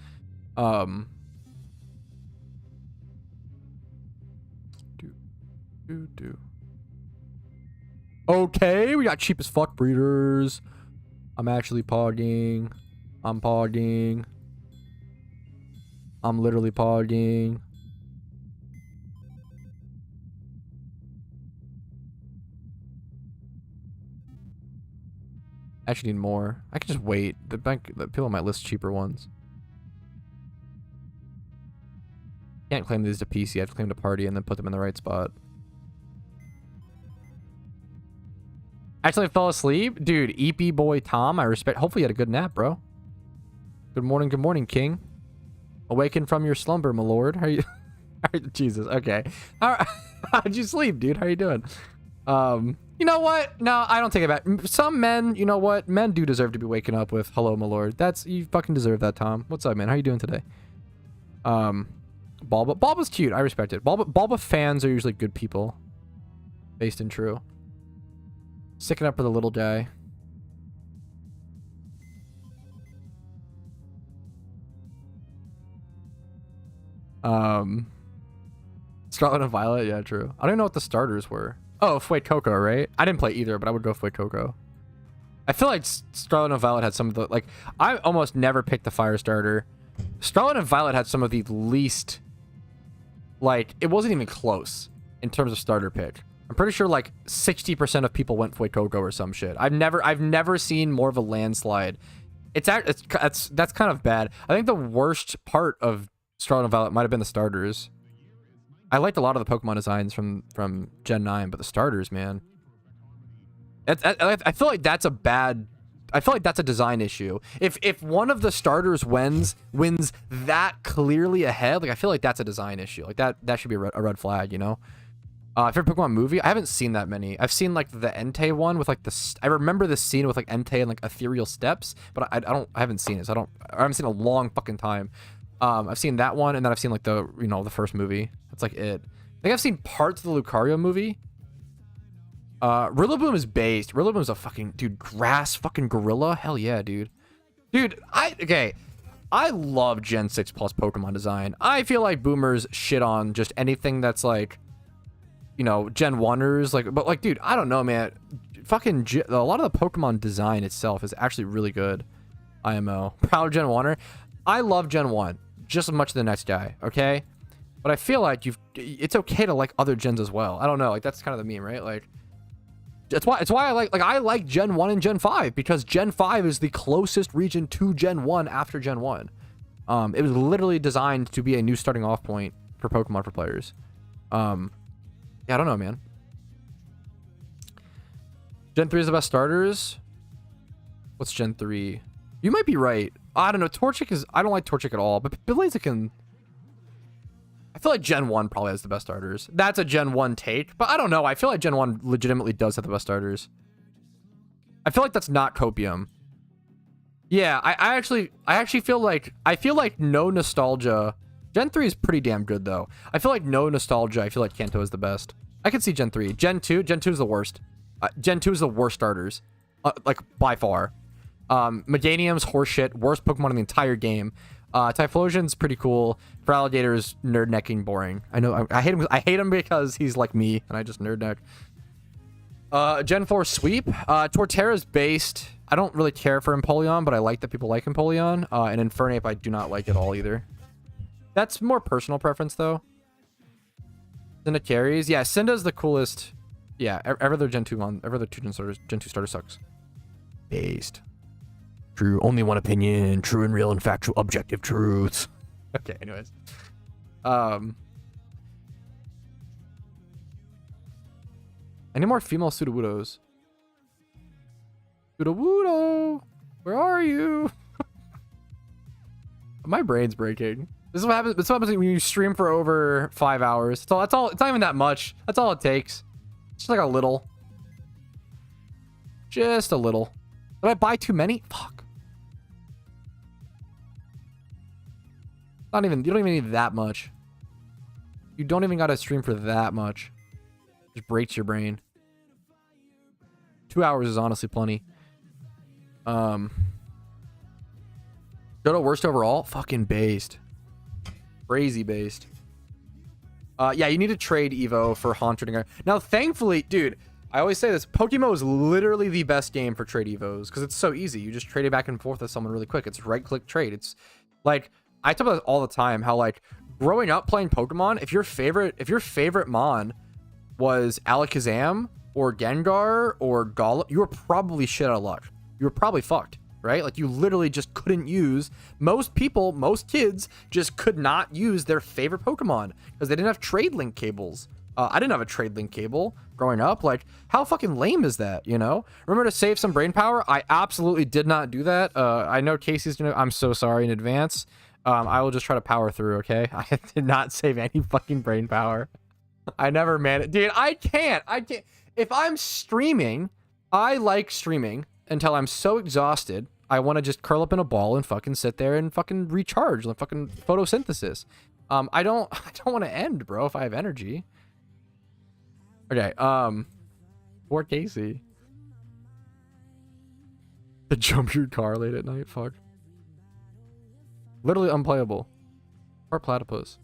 Okay, we got cheap as fuck breeders. I'm actually pogging. I'm pogging. I'm literally pogging. I actually need more. I can just wait. The people might list cheaper ones. Can't claim these to PC. I have to claim to party and then put them in the right spot. Actually, fell asleep? Dude, EP boy Tom, I respect. Hopefully you had a good nap, bro. Good morning, King. Awaken from your slumber, my lord. How are you? Jesus, okay. How'd you sleep, dude? How are you doing? You know what? No, I don't take it back. Some men, you know what? Men do deserve to be waking up with, hello, my lord. You fucking deserve that, Tom. What's up, man? How are you doing today? Bulba's cute. I respect it. Bulba fans are usually good people. Based in true. Sticking up for the little guy. Scarlet and Violet, yeah, true. I don't even know what the starters were. Oh, Fuecoco, right? I didn't play either, but I would go Fuecoco. I feel like Scarlet and Violet had some of the, like, I almost never picked the fire starter. Scarlet and Violet had some of the least, like, it wasn't even close in terms of starter pick. I'm pretty sure like 60% of people went Fuecoco or some shit. I've never seen more of a landslide. That's kind of bad. I think the worst part of Scarlet and Violet might have been the starters. I liked a lot of the Pokemon designs from Gen 9, but the starters, man. I feel like that's a bad... I feel like that's a design issue. If one of the starters wins that clearly ahead, like I feel like that's a design issue. Like that should be a red flag, you know? Favorite Pokemon movie? I haven't seen that many. I've seen like the Entei one with like I remember the scene with like Entei and like ethereal steps, but I haven't seen it. So I haven't seen it a long fucking time. I've seen that one, and then I've seen like the first movie. That's like it. I think I've seen parts of the Lucario movie. Rillaboom is based. Rillaboom's a fucking dude. Grass fucking gorilla. Hell yeah, dude. Dude, I love Gen 6 plus Pokemon design. I feel like boomers shit on just anything that's like, you know, Gen 1ers, like, but like, dude, I don't know, man. Fucking a lot of the Pokemon design itself is actually really good. IMO. Proud Gen 1er. I love Gen 1 just as much as the next guy, okay? But I feel like it's okay to like other gens as well. I don't know, like that's kind of the meme, right? Like it's why I like Gen 1 and Gen 5 because Gen 5 is the closest region to Gen 1 after Gen 1. It was literally designed to be a new starting off point for Pokemon for players. Yeah, I don't know, man. Gen 3 is the best starters. What's Gen 3? You might be right. I don't know. Torchic is... I don't like Torchic at all. But Blaziken... I feel like Gen 1 probably has the best starters. That's a Gen 1 take. But I don't know. I feel like Gen 1 legitimately does have the best starters. I feel like that's not Copium. Yeah, I actually feel like... I feel like no nostalgia... Gen 3 is pretty damn good, though. I feel like no nostalgia. I feel like Kanto is the best. I can see Gen 3. Gen 2 is the worst. Gen 2 is the worst starters. Like, by far. Meganium's horseshit. Worst Pokemon in the entire game. Typhlosion's pretty cool. Feraligator's nerd necking boring. I know. I hate him. I hate him because he's like me, and I just nerd neck. Gen 4 sweep. Torterra's based. I don't really care for Empoleon, but I like that people like Empoleon. And Infernape I do not like at all either. That's more personal preference though. Cinda carries. Yeah, Cinda's the coolest. Yeah, every other Gen 2 on every other Gen 2 starter sucks. Based. True, only one opinion. True and real and factual objective truths. Okay, anyways. Any more female Sudowoodos? Sudowoodo! Where are you? My brain's breaking. This is what happens. This is what happens when you stream for over 5 hours. So that's all. It's not even that much. That's all it takes. Just like a little. Just a little. Did I buy too many? Fuck. Not even. You don't even need that much. You don't even gotta stream for that much. Just breaks your brain. 2 hours is honestly plenty. Go to worst overall. Fucking based. Crazy based. Yeah, you need to trade Evo for Haunter. Now, thankfully, dude, I always say this. PokeMMO is literally the best game for trade Evos because it's so easy. You just trade it back and forth with someone really quick. It's right-click trade. It's like I talk about this all the time. How like growing up playing Pokemon, if your favorite Mon was Alakazam or Gengar or Golem, you were probably shit out of luck. You were probably fucked. Right? Like you literally just couldn't use, most kids just could not use their favorite Pokemon because they didn't have trade link cables. I didn't have a trade link cable growing up. Like how fucking lame is that? You know, remember to save some brain power. I absolutely did not do that. I know Casey's gonna, I'm so sorry in advance. I will just try to power through. Okay. I did not save any fucking brain power. I never managed, dude. I can't, if I'm streaming, I like streaming until I'm so exhausted I want to just curl up in a ball and fucking sit there and fucking recharge like fucking photosynthesis. I don't want to end, bro, if I have energy. Okay, poor Casey. To jump your car late at night, fuck. Literally unplayable. Or platypus.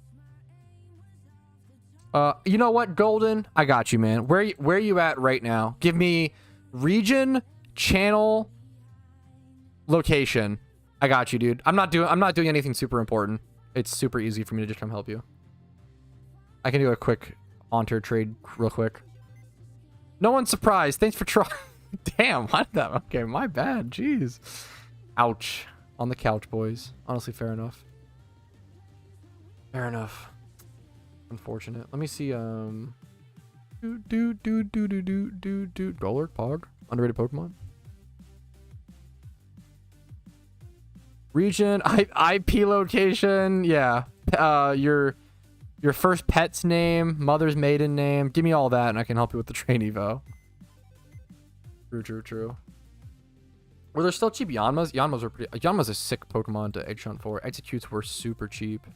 You know what, Golden? I got you, man. Where you at right now? Give me region, channel, location. I got you, dude. I'm not doing anything super important. It's super easy for me to just come help you. I can do a quick Haunter trade real quick. No one's surprised. Thanks for trying. Damn, why did that? Okay, my bad. Jeez. Ouch. On the couch, boys. Honestly, fair enough. Fair enough. Unfortunate. Let me see. Golurk, Pog. Underrated Pokemon. Region, IP location, yeah. Your first pet's name, mother's maiden name. Give me all that, and I can help you with the train evo. True. Were there still cheap Yanmas? Yanma's a sick Pokemon to egg hunt for. Executes were super cheap.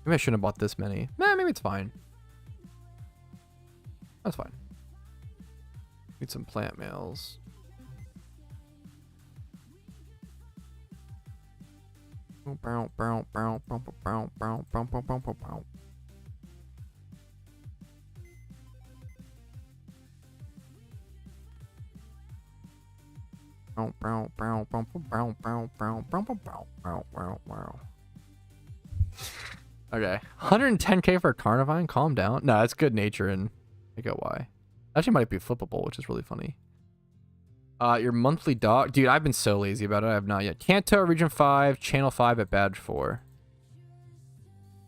Maybe I shouldn't have bought this many. Maybe it's fine. That's fine. Need some plant mails. Okay, 110k for Carnivine. Calm down. No, that's good nature and I get why. Actually might be flippable, which is really funny. Your monthly dog, dude. I've been so lazy about it. I have not yet. Kanto Region 5, Channel 5 at Badge 4.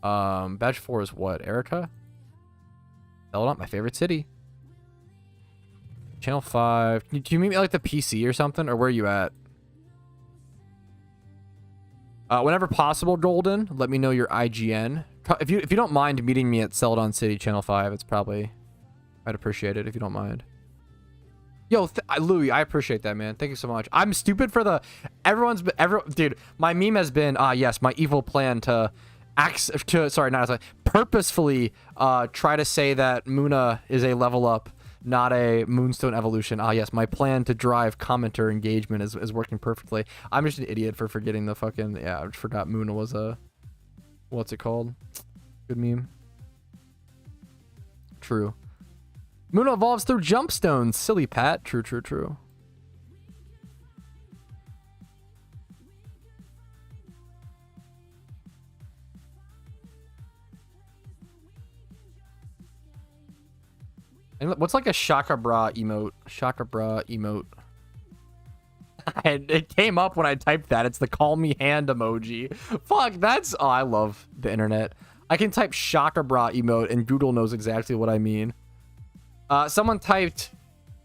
Badge 4 is what? Erica? Celadon, my favorite city. Channel 5. Can you meet me at, like, the PC or something? Or where are you at? Whenever possible, Golden, let me know your IGN. If you don't mind meeting me at Celadon City, Channel 5, it's probably... I'd appreciate it if you don't mind. Yo, Louis, I appreciate that, man. Thank you so much. I'm stupid for the... Dude, my meme has been, yes, my evil plan to... purposefully try to say that Muna is a level up, not a Moonstone evolution. Yes, my plan to drive commenter engagement is working perfectly. I'm just an idiot for forgetting the fucking... Yeah, I forgot Muna was a... What's it called? Good meme. True. Muna evolves through jump stones. Silly Pat. True, true, true. And what's like a Shaka Bra emote? Shaka Bra emote. It came up when I typed that. It's the call me hand emoji. Fuck, that's... Oh, I love the internet. I can type Shaka Bra emote and Google knows exactly what I mean. Someone typed,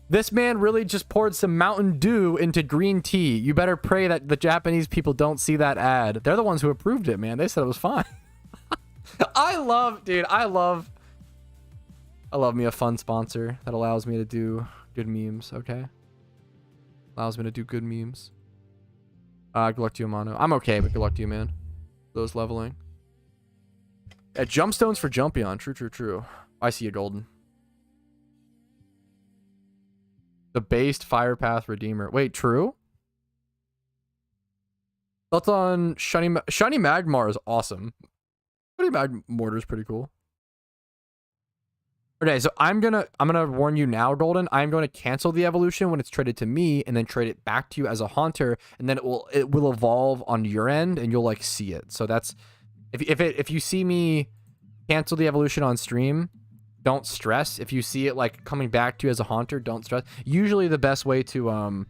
this man really just poured some Mountain Dew into green tea. You better pray that the Japanese people don't see that ad. They're the ones who approved it, man. They said it was fine. I love me a fun sponsor that allows me to do good memes, okay? Allows me to do good memes. Good luck to you, Mano. I'm okay, but good luck to you, man. Those leveling. Yeah, jump stones for Jumpion. True, true, true. I see you, Golden. The based Fire Path Redeemer. Wait, true? Thoughts on Shiny Magmar is awesome. Shiny Magmortar is pretty cool. Okay, so I'm gonna warn you now, Golden. I'm going to cancel the evolution when it's traded to me, and then trade it back to you as a haunter, and then it will evolve on your end, and you'll like see it. So that's if you see me cancel the evolution on stream, don't stress. If you see it like coming back to you as a haunter, don't stress. Usually the best way to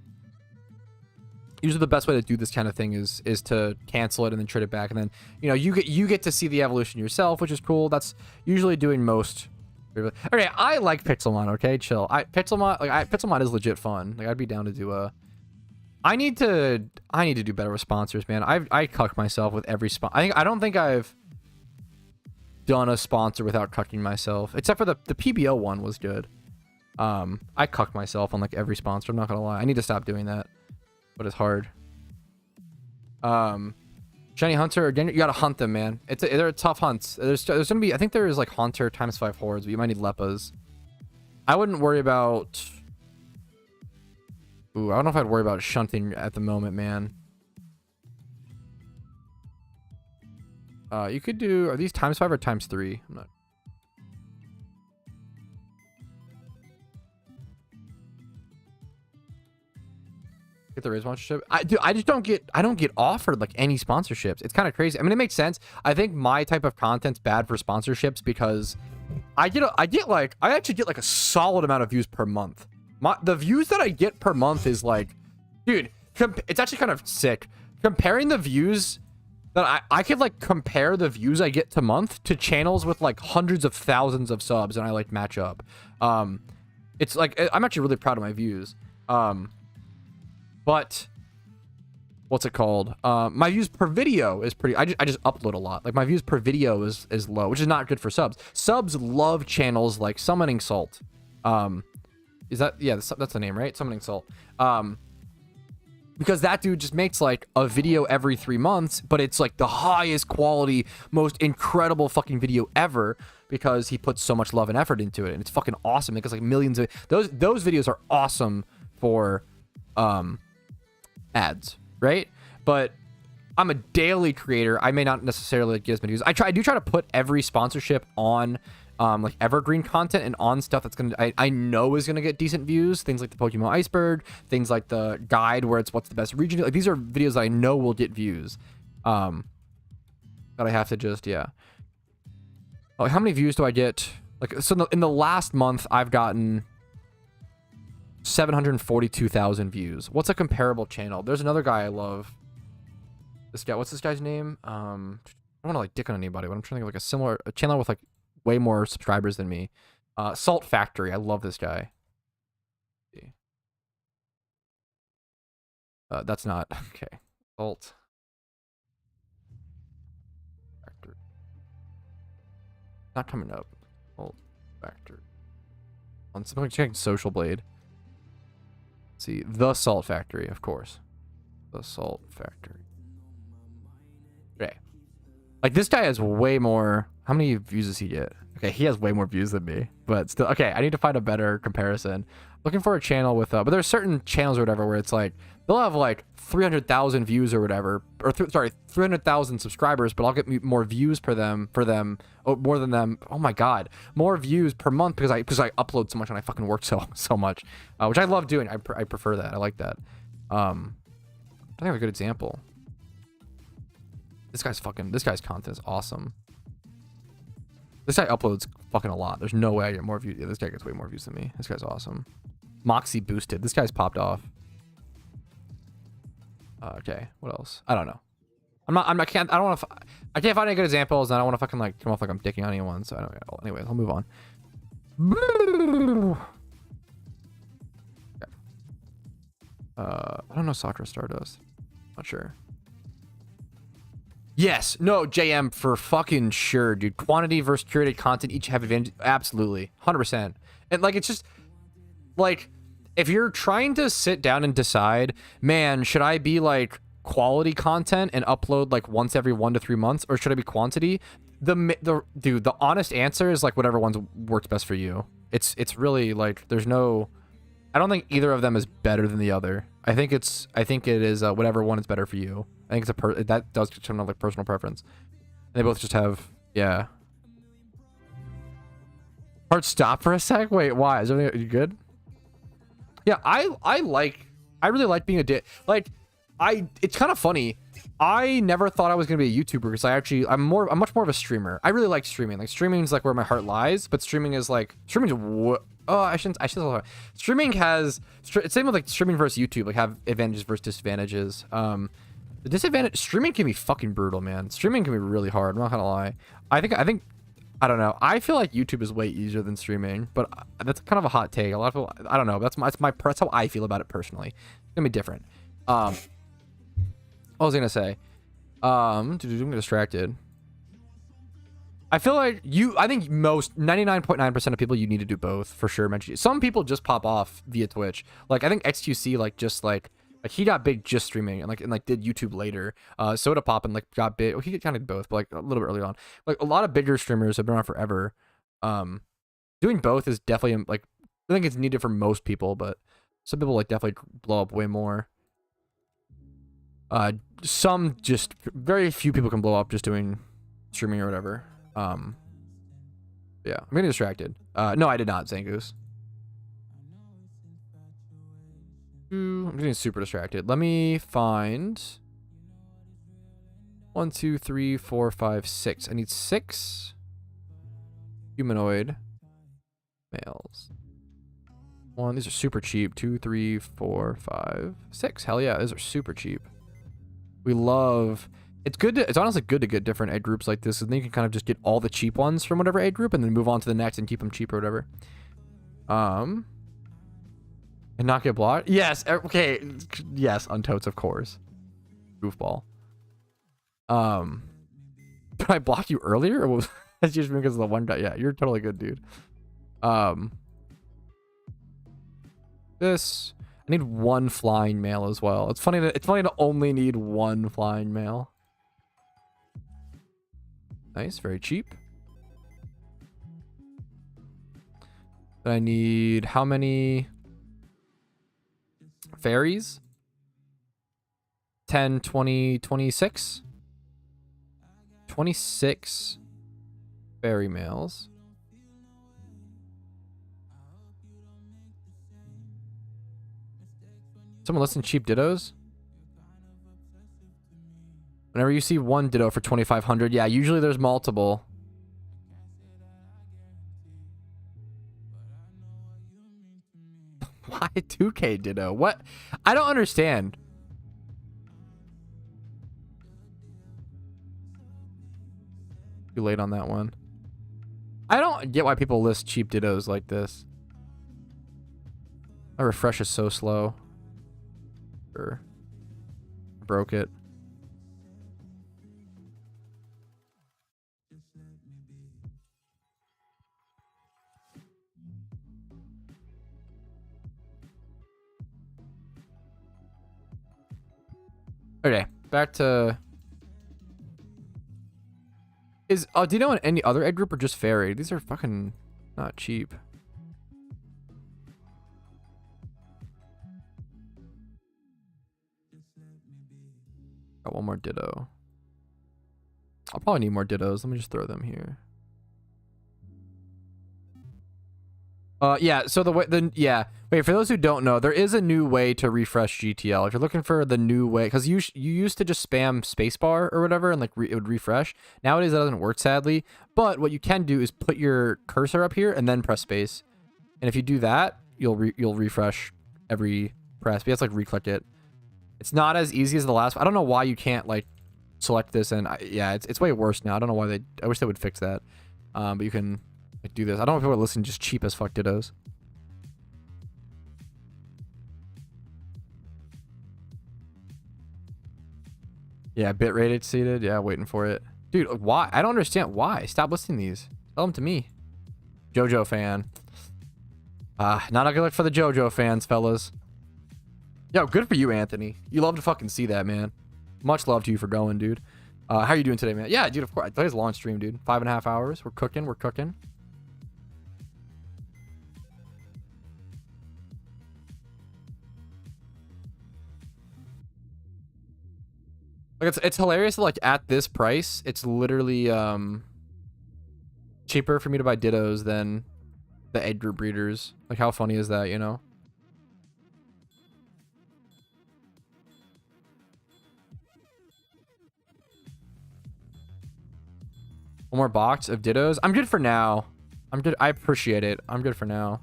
do this kind of thing is to cancel it and then trade it back, and then you get to see the evolution yourself, which is cool. That's usually doing most. Okay, I like Pixelmon. Okay, chill. Pixelmon is legit fun. Like I'd be down to do a. I need to do better with sponsors, man. I cuck myself with every sponsor. I don't think I've done a sponsor without cucking myself, except for the PBO one was good. I cucked myself on like every sponsor. I'm not gonna lie. I need to stop doing that, but it's hard. Shiny Hunter, again, you gotta hunt them, man. They're tough hunts. There's gonna be, I think there is like Haunter ×5 hordes, but you might need Leppas. I wouldn't worry about... Ooh, I don't know if I'd worry about shunting at the moment, man. You could do, are these ×5 or ×3? I'm not... Get the raise sponsorship. I don't get offered like any sponsorships. It's kind of crazy. I mean, it makes sense. I think my type of content's bad for sponsorships because I actually get like a solid amount of views per month. The views that I get per month is like, dude, it's actually kind of sick. Comparing the views that I could like compare the views I get to month to channels with like hundreds of thousands of subs, and I like match up. It's like, I'm actually really proud of my views. But what's it called? My views per video is pretty. I just upload a lot. Like my views per video is low, which is not good for subs. Subs love channels like Summoning Salt. Is that, yeah, that's the name, right? Summoning Salt. Because that dude just makes like a video every 3 months, but it's like the highest quality, most incredible fucking video ever because he puts so much love and effort into it, and it's fucking awesome because like millions of those videos are awesome for ads, right? But I'm a daily creator. I may not necessarily like, get as many views. I do try to put every sponsorship on like evergreen content and on stuff that's gonna I know is gonna get decent views. Things like the PokeMMO Iceberg, things like the guide where it's what's the best region. Like these are videos that I know will get views. But I have to just, yeah. Like how many views do I get? Like so in the last month I've gotten 742,000 views. What's a comparable channel? There's another guy I love. This guy, what's this guy's name? want to like dick on anybody, but I'm trying to think of like a channel with like way more subscribers than me. Salt Factory. I love this guy. That's not okay. Salt Factory. Not coming up. Salt Factory. On something checking Social Blade. Let's see, the Salt Factory, of course. The Salt Factory. Okay. Like this guy has way more. How many views does he get? Okay, he has way more views than me, but still. Okay, I need to find a better comparison. Looking for a channel with, but there's certain channels or whatever where it's like they'll have like 300,000 views or whatever, or sorry, 300,000 subscribers, but I'll get more views for them, oh, more than them. Oh my god, more views per month because I upload so much and I fucking work so much, which I love doing. I prefer that. I like that. I think I have a good example. This guy's content is awesome. This guy uploads fucking a lot. There's no way I get more views. Yeah, this guy gets way more views than me. This guy's awesome. Moxie boosted. This guy's popped off. Okay, what else? I don't know. I can't find any good examples, and I don't want to fucking like come off like I'm dicking on anyone. So I don't. Anyways, I'll move on. Okay. I don't know Sakura Stardust. Not sure. Yes, no, JM for fucking sure, dude. Quantity versus curated content each have advantage. Absolutely, 100%. And like, it's just like, if you're trying to sit down and decide, man, should I be like quality content and upload like once every 1 to 3 months, or should I be quantity? The honest answer is like whatever one's works best for you. It's really like there's no. I don't think either of them is better than the other. I think it is whatever one is better for you. I think it's that does turn on like personal preference. They both just have, yeah. Hard stop for a sec. Wait, why? Is everything you good? Yeah, I really like being a like it's kind of funny. I never thought I was gonna be a YouTuber because I'm much more of a streamer. I really like streaming. Like streaming is like where my heart lies, but streaming is streaming has same with like streaming versus YouTube, like have advantages versus disadvantages. The disadvantage, streaming can be fucking brutal, man. Streaming can be really hard. I'm not gonna lie. I think I don't know. I feel like YouTube is way easier than streaming, but that's kind of a hot take. A lot of people, I don't know. That's how I feel about it personally. It's gonna be different. What was I gonna say? I'm distracted. I feel like I think most 99.9% of people, you need to do both for sure. Some people just pop off via Twitch. Like I think XQC like he got big just streaming and like did YouTube later. Soda Pop and like got big. Well, he kind of did both, but like a little bit early on. Like a lot of bigger streamers have been around forever. Doing both is definitely like, I think it's needed for most people, but some people like definitely blow up way more. Some just very few people can blow up just doing streaming or whatever. Yeah, I'm getting distracted. No, I did not, Zangoose. I'm getting super distracted. Let me find 1, 2, 3, 4, 5, 6. I need 6 humanoid males. 1, these are super cheap. 2, 3, 4, 5, 6. Hell yeah, these are super cheap. We love. It's honestly good to get different egg groups like this, and then you can kind of just get all the cheap ones from whatever egg group, and then move on to the next and keep them cheap or whatever. And not get blocked? Yes. Okay. Yes, on totes, of course. Goofball. Did I block you earlier? Or was that's just because of the one guy? Yeah, you're totally good, dude. This. I need 1 flying male as well. It's funny to only need 1 flying male. Nice, very cheap. Then I need how many fairies? 10, 20, 26? 26 fairy males. Someone listen, cheap dittos? Whenever you see 1 ditto for 2,500, yeah, usually there's multiple. Why 2K ditto? What? I don't understand. Too late on that one. I don't get why people list cheap dittos like this. My refresh is so slow. Sure. Broke it. Okay, back to... Is Dino in any other egg group or just Fairy? These are fucking not cheap. Got one more Ditto. I'll probably need more Dittos. Let me just throw them here. Yeah, so wait, for those who don't know, there is a new way to refresh GTL. If you're looking for the new way, because you used to just spam spacebar or whatever and like it would refresh. Nowadays that doesn't work, sadly. But what you can do is put your cursor up here and then press space. And if you do that, you'll refresh every press. But you have to like re-click it. It's not as easy as the last one. I don't know why you can't like select this, and yeah, it's way worse now. I don't know why I wish they would fix that. But you can like do this. I don't know if people are listening just cheap as fuck dittos. Yeah, bitrate exceeded. Yeah, waiting for it. Dude, why? I don't understand why. Stop listing these. Tell them to me. JoJo fan. Not a good look for the JoJo fans, fellas. Yo, good for you, Anthony. You love to fucking see that, man. Much love to you for going, dude. How are you doing today, man? Yeah, dude, of course. Today's a long stream, dude. 5.5 hours. We're cooking. We're cooking. Like it's hilarious that, like, at this price, it's literally cheaper for me to buy dittos than the egg group breeders. Like, how funny is that, you know? One more box of dittos. I'm good for now. I'm good. I appreciate it. I'm good for now.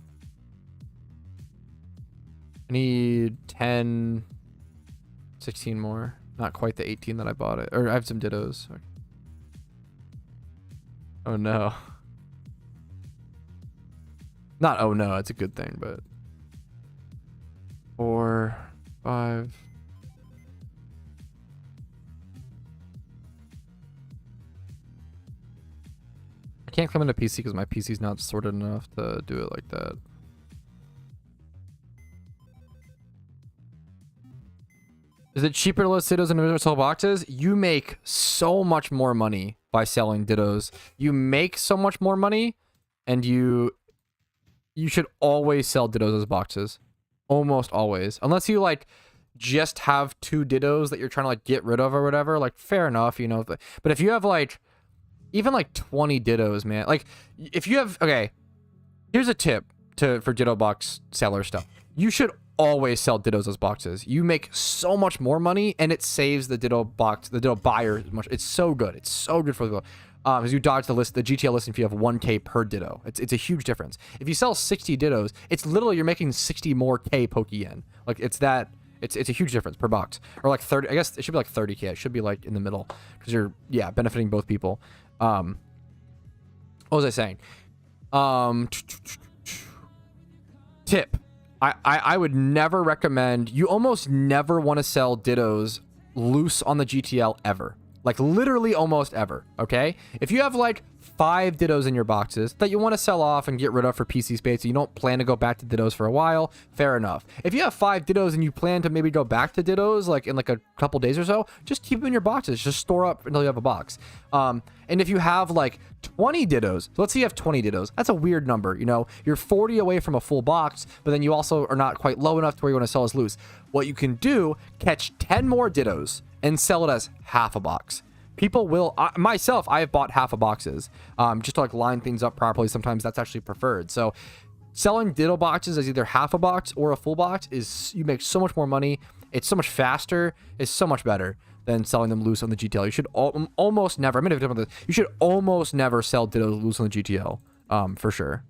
I need 10, 16 more. Not quite the 18 that I bought it. Or I have some dittos. Oh no. Not oh no, it's a good thing, but 4, 5. I can't come into PC because my PC's not sorted enough to do it like that. Is it cheaper to list dittos in individual boxes? You make so much more money by selling dittos. You make so much more money, and you should always sell dittos as boxes. Almost always. Unless you like just have 2 dittos that you're trying to like get rid of or whatever, like fair enough, you know. But if you have like even like 20 dittos, man, like if you have, okay, here's a tip for ditto box seller stuff. You should always sell dittos as boxes. You make so much more money, and it saves the ditto box, the ditto buyer much. It's so good. It's so good for the because you dodge the GTL listing fee of 1K per ditto. It's a huge difference. If you sell 60 dittos, it's literally you're making 60 more K Pokeyen. Like it's a huge difference per box. Or like 30. I guess it should be like 30K. It should be like in the middle because you're benefiting both people. What was I saying? Tip. I would never recommend, you almost never want to sell dittos loose on the GTL ever. Like literally almost ever, okay? If you have like 5 dittos in your boxes that you want to sell off and get rid of for PC space, and you don't plan to go back to dittos for a while, fair enough. If you have 5 dittos and you plan to maybe go back to dittos like in like a couple days or so, just keep them in your boxes. Just store up until you have a box. And if you have like 20 dittos, so let's say you have 20 dittos, that's a weird number, you know? You're 40 away from a full box, but then you also are not quite low enough to where you want to sell as loose. What you can do, catch 10 more dittos and sell it as half a box. People will, myself, I have bought half a boxes just to like line things up properly. Sometimes that's actually preferred. So selling ditto boxes as either half a box or a full box is, you make so much more money. It's so much faster. It's so much better than selling them loose on the GTL. You should almost never, I'm going to you should almost never sell dittos loose on the GTL for sure.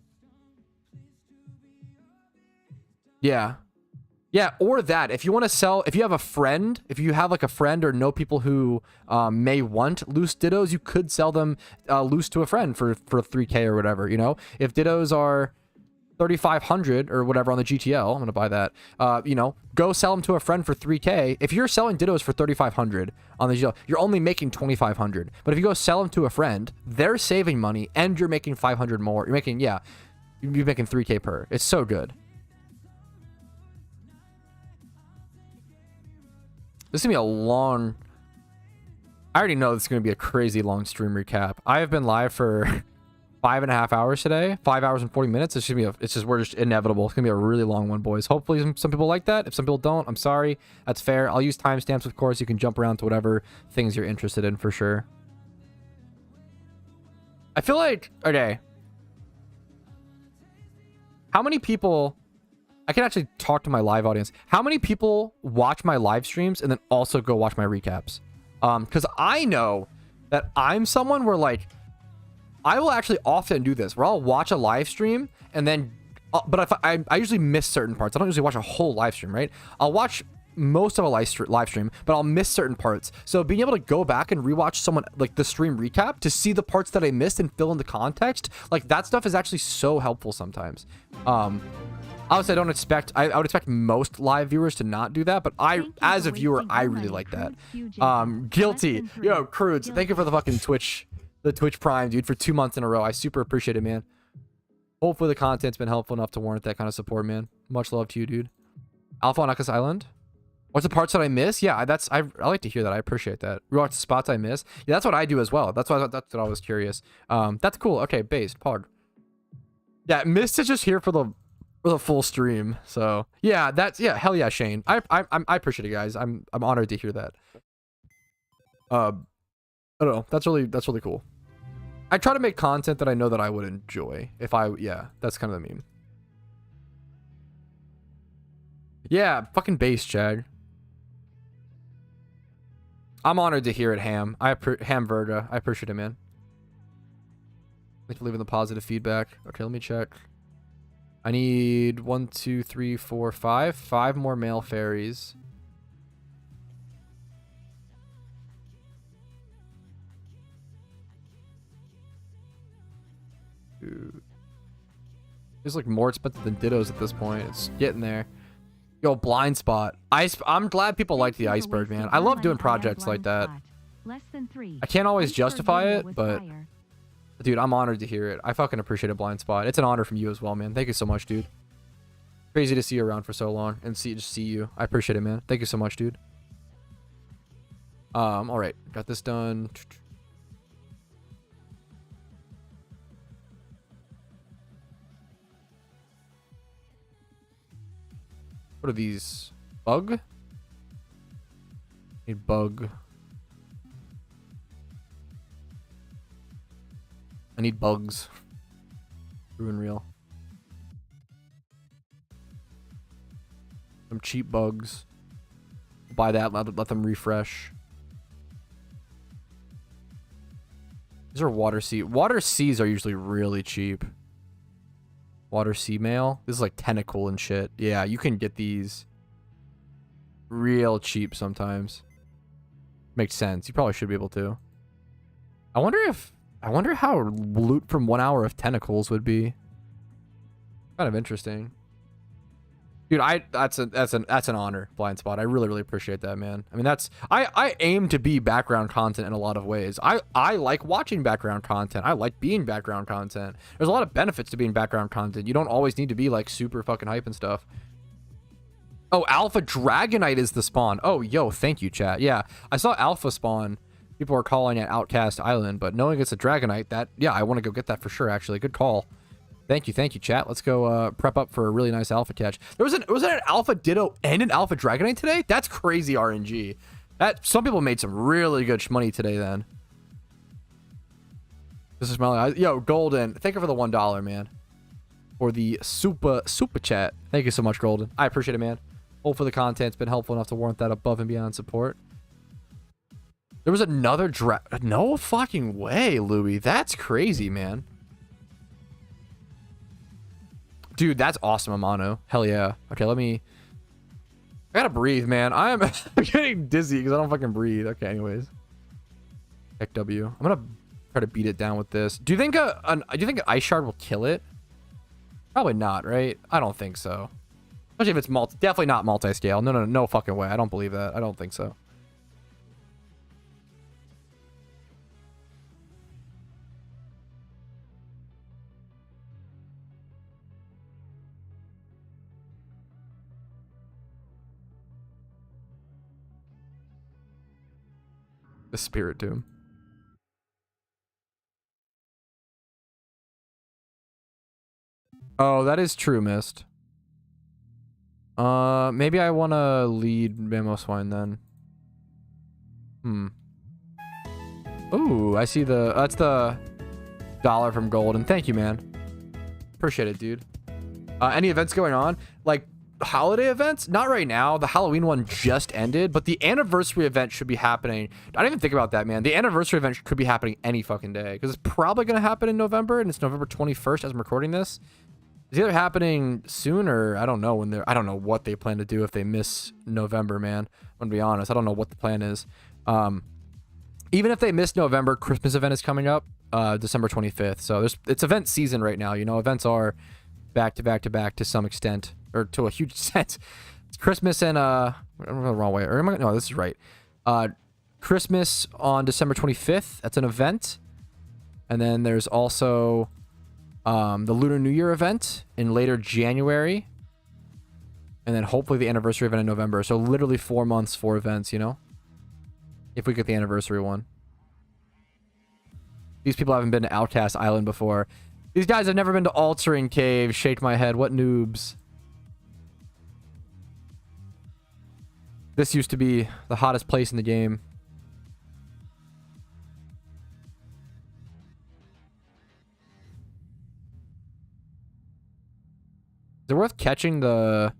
Yeah. Yeah, or that. If you want to sell, if you have a friend, if you have like a friend or know people who may want loose dittos, you could sell them loose to a friend for 3K or whatever, you know? If dittos are 3,500 or whatever on the GTL, I'm going to buy that, you know, go sell them to a friend for 3K. If you're selling dittos for 3,500 on the GTL, you're only making 2,500. But if you go sell them to a friend, they're saving money and you're making 500 more. You're making, yeah, you're making 3K per. It's so good. This is going to be a long... I already know this is going to be a crazy long stream recap. I have been live for 5.5 hours today. 5 hours and 40 minutes. It's gonna be we're just inevitable. It's going to be a really long one, boys. Hopefully some people like that. If some people don't, I'm sorry. That's fair. I'll use timestamps, of course. You can jump around to whatever things you're interested in for sure. I feel like... Okay. How many people... I can actually talk to my live audience. How many people watch my live streams and then also go watch my recaps? Because I know that I'm someone where, like, I will actually often do this, where I'll watch a live stream and then, but if I usually miss certain parts. I don't usually watch a whole live stream, right? I'll watch most of a live stream, but I'll miss certain parts. So being able to go back and rewatch someone, like, the stream recap to see the parts that I missed and fill in the context, like, that stuff is actually so helpful sometimes. Obviously, I don't expect... I would expect most live viewers to not do that, but as a viewer, I really like that. Guilty. Yo, Crudes, thank you for the fucking Twitch Prime, dude, for 2 months in a row. I super appreciate it, man. Hopefully the content's been helpful enough to warrant that kind of support, man. Much love to you, dude. Alpha on Akkas Island. What's the parts that I miss? Yeah, I like to hear that. I appreciate that. Rewatch the spots I miss. Yeah, that's what I do as well. That's what I was curious. That's cool. Okay, based. Pog. Yeah, Mist is just here for the full stream. So yeah, hell yeah, Shane. I appreciate it, guys. I'm honored to hear that. I don't know. That's really cool. I try to make content that I know that I would enjoy. Yeah, that's kind of the meme. Yeah, fucking base, Chad. I'm honored to hear it, Ham. Ham Verga. I appreciate it, man. Thanks for leaving the positive feedback. Okay, let me check. I need 1, 2, 3, 4, 5. 5 more male fairies. Dude. It's like more expensive than dittos at this point. It's getting there. Yo, blind spot. I'm glad people like the iceberg, man. I love doing projects like that. I can't always justify it, but... Dude, I'm honored to hear it. I fucking appreciate a blind spot. It's an honor from you as well, man. Thank you so much, dude. Crazy to see you around for so long and just see you. I appreciate it, man. Thank you so much, dude. All right, got this done. What are these? Bug? Need bug. I need bugs. True and real. Some cheap bugs. Buy that, let them refresh. These are water sea. Water seas are usually really cheap. Water sea mail. This is like tentacle and shit. Yeah, you can get these real cheap sometimes. Makes sense. You probably should be able to. I wonder how loot from 1 hour of tentacles would be. Kind of interesting. Dude, that's an honor, blind spot. I really appreciate that, man. I mean, I aim to be background content in a lot of ways. I like watching background content. I like being background content. There's a lot of benefits to being background content. You don't always need to be like super fucking hype and stuff. Oh, Alpha Dragonite is the spawn. Oh, yo, thank you, chat. Yeah, I saw Alpha spawn. People are calling it Outcast Island, but knowing it's a Dragonite, yeah, I want to go get that for sure, actually. Good call. Thank you, chat. Let's go prep up for a really nice alpha catch. Was it an alpha Ditto and an alpha Dragonite today? That's crazy RNG. Some people made some really good money today then. This is my yo, Golden. Thank you for the $1, man. For the super chat. Thank you so much, Golden. I appreciate it, man. Hopefully the content's been helpful enough to warrant that above and beyond support. There was another no fucking way, Louis. That's crazy, man. Dude, that's awesome, Amano. Hell yeah. Okay, let me I gotta breathe, man. I'm getting dizzy because I don't fucking breathe. Okay, anyways. Heck W. I'm gonna try to beat it down with this. Do you think do you think an ice shard will kill it? Probably not, right? I don't think so. Especially if it's definitely not multi-scale. No, no, no fucking way. I don't believe that. I don't think so. The Spirit Tomb. Oh, that is true, Mist. Maybe I want to lead Memo Swine then. Ooh, I see that's the dollar from Golden. Thank you, man. Appreciate it, dude. Any events going on? Like, holiday events? Not right now. The Halloween one just ended, but the anniversary event should be happening. I didn't even think about that, man. The anniversary event could be happening any fucking day because it's probably going to happen in November, and it's November 21st as I'm recording this. It's either happening soon or I don't know when they're. I don't know what they plan to do if they miss November, man. I'm gonna be honest. I don't know what the plan is. Even if they miss November, Christmas event is coming up, December 25th. So it's event season right now. You know, events are back to back to back to some extent, or to a huge extent. It's Christmas and I'm going the wrong way. Or am I? No, this is right. Christmas on December 25th. That's an event, and then there's also the Lunar New Year event in later January, and then hopefully the anniversary event in November. So literally 4 months, 4 events, you know, if we get the anniversary one. These people haven't been to Outcast Island before. These guys have never been to Altering Cave. Shake my head. What noobs. This used to be the hottest place in the game. Is it worth catching the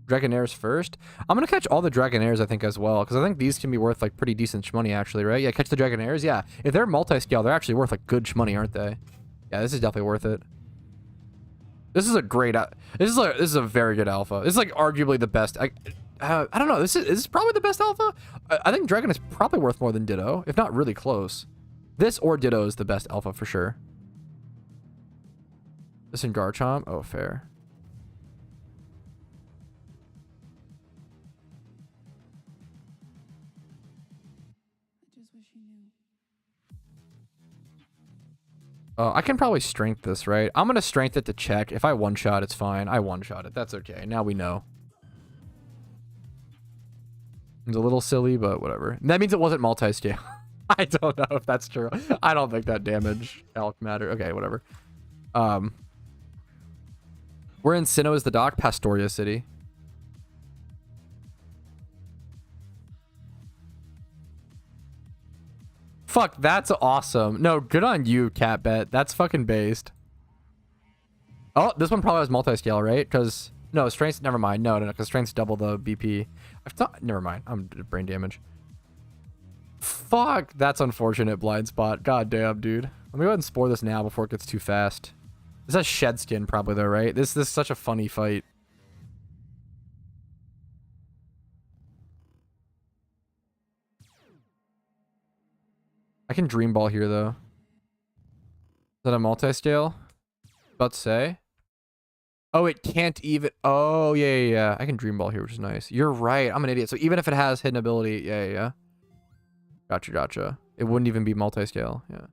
Dragonairs first? I'm going to catch all the Dragonairs, I think, as well, because I think these can be worth, like, pretty decent shmoney, actually, right? Yeah, catch the Dragonairs, yeah. If they're multi-scale, they're actually worth, like, good shmoney, aren't they? Yeah, this is definitely worth it. This is a great... This is a very good alpha. This is, like, arguably the best... I don't know. Is this probably the best alpha? I think Dragon is probably worth more than Ditto, if not really close. This or Ditto is the best alpha, for sure. This and Garchomp? Oh, fair. I can probably strength this, right? I'm going to strength it to check. If I one-shot, it's fine. I one-shot it. That's okay. Now we know. It's a little silly, but whatever. That means it wasn't multi-scale. I don't know if that's true. I don't think that damage alc matter. Okay, whatever. We're in Sinnoh is the dock, Pastoria City. Fuck, that's awesome. No, good on you, Catbet. That's fucking based. Oh, this one probably has multi-scale, right? Because, no, strength's, never mind. No, because strength's double the BP. I thought, never mind. I'm brain damage. Fuck, that's unfortunate, blind spot. God damn, dude. Let me go ahead and spore this now before it gets too fast. This has shed skin probably though, right? This is such a funny fight. I can Dream Ball here though. Is that a multi-scale? About to say. Oh, it can't even. Oh, yeah. I can Dream Ball here, which is nice. You're right. I'm an idiot. So even if it has hidden ability, yeah. Gotcha. It wouldn't even be multi-scale. Yeah.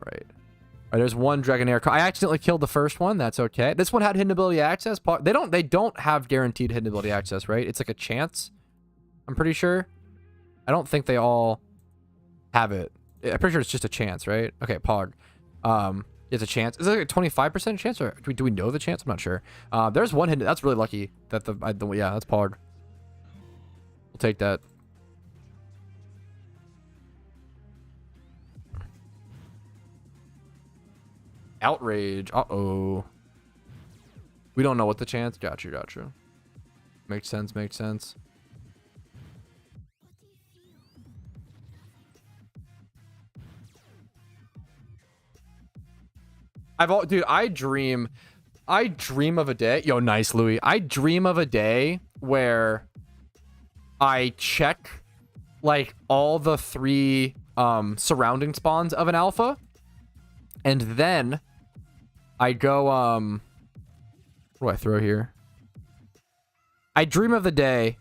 Right. All right, there's one Dragonair. I accidentally killed the first one. That's okay. This one had hidden ability access. They don't have guaranteed hidden ability access, right? It's like a chance. I'm pretty sure. I don't think they all have it. I'm pretty sure it's just a chance, right? Okay, Pog. It's a chance. Is it like a 25% chance, or do we know the chance? I'm not sure. There's one hidden. That's really lucky. That yeah, that's Pog. We'll take that. Outrage. Uh-oh. We don't know what the chance. Gotcha. Makes sense. Dude, I dream. I dream of a day. Yo, nice, Louis. I dream of a day where I check like all the 3 surrounding spawns of an alpha, and then I go what do I throw here? I dream of the day.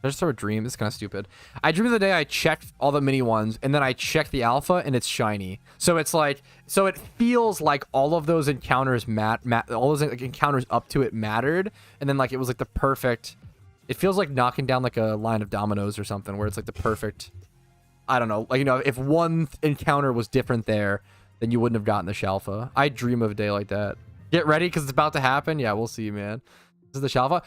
I just throw a dream. This is kind of stupid. I dream of the day I check all the mini ones, and then I check the alpha, and it's shiny. So it's like, so it feels like all of those encounters all those like, encounters up to it mattered, and then like it was like the perfect. It feels like knocking down like a line of dominoes or something, where it's like the perfect. I don't know, like, you know, if one encounter was different there, then you wouldn't have gotten the Shalfa. I dream of a day like that. Get ready, because it's about to happen. Yeah, we'll see, man. This is the Shalfa.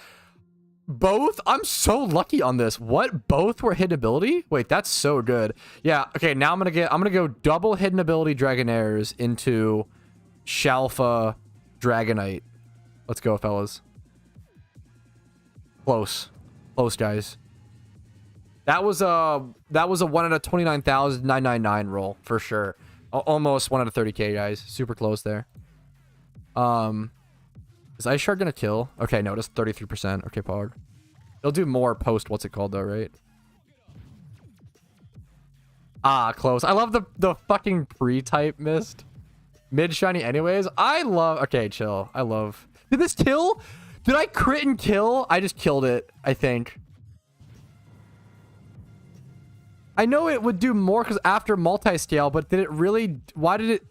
Both? I'm so lucky on this. What? Both were hidden ability? Wait, that's so good. Yeah, okay, now I'm gonna go double hidden ability Dragonairs into Shalfa Dragonite. Let's go, fellas. Close. Close, guys. That was a 1 out of 29,999 roll for sure. Almost 1 out of 30k, guys. Super close there. Is Ice Shard gonna kill? Okay, no, just 33%. Okay, Pog. It'll do more post what's it called though, right? Ah, close. I love the fucking pre-type mist. Mid shiny anyways. I love. Okay, chill. I love. Did this kill? Did I crit and kill? I just killed it, I think. I know it would do more because after multi-scale, but did it really? Why did it?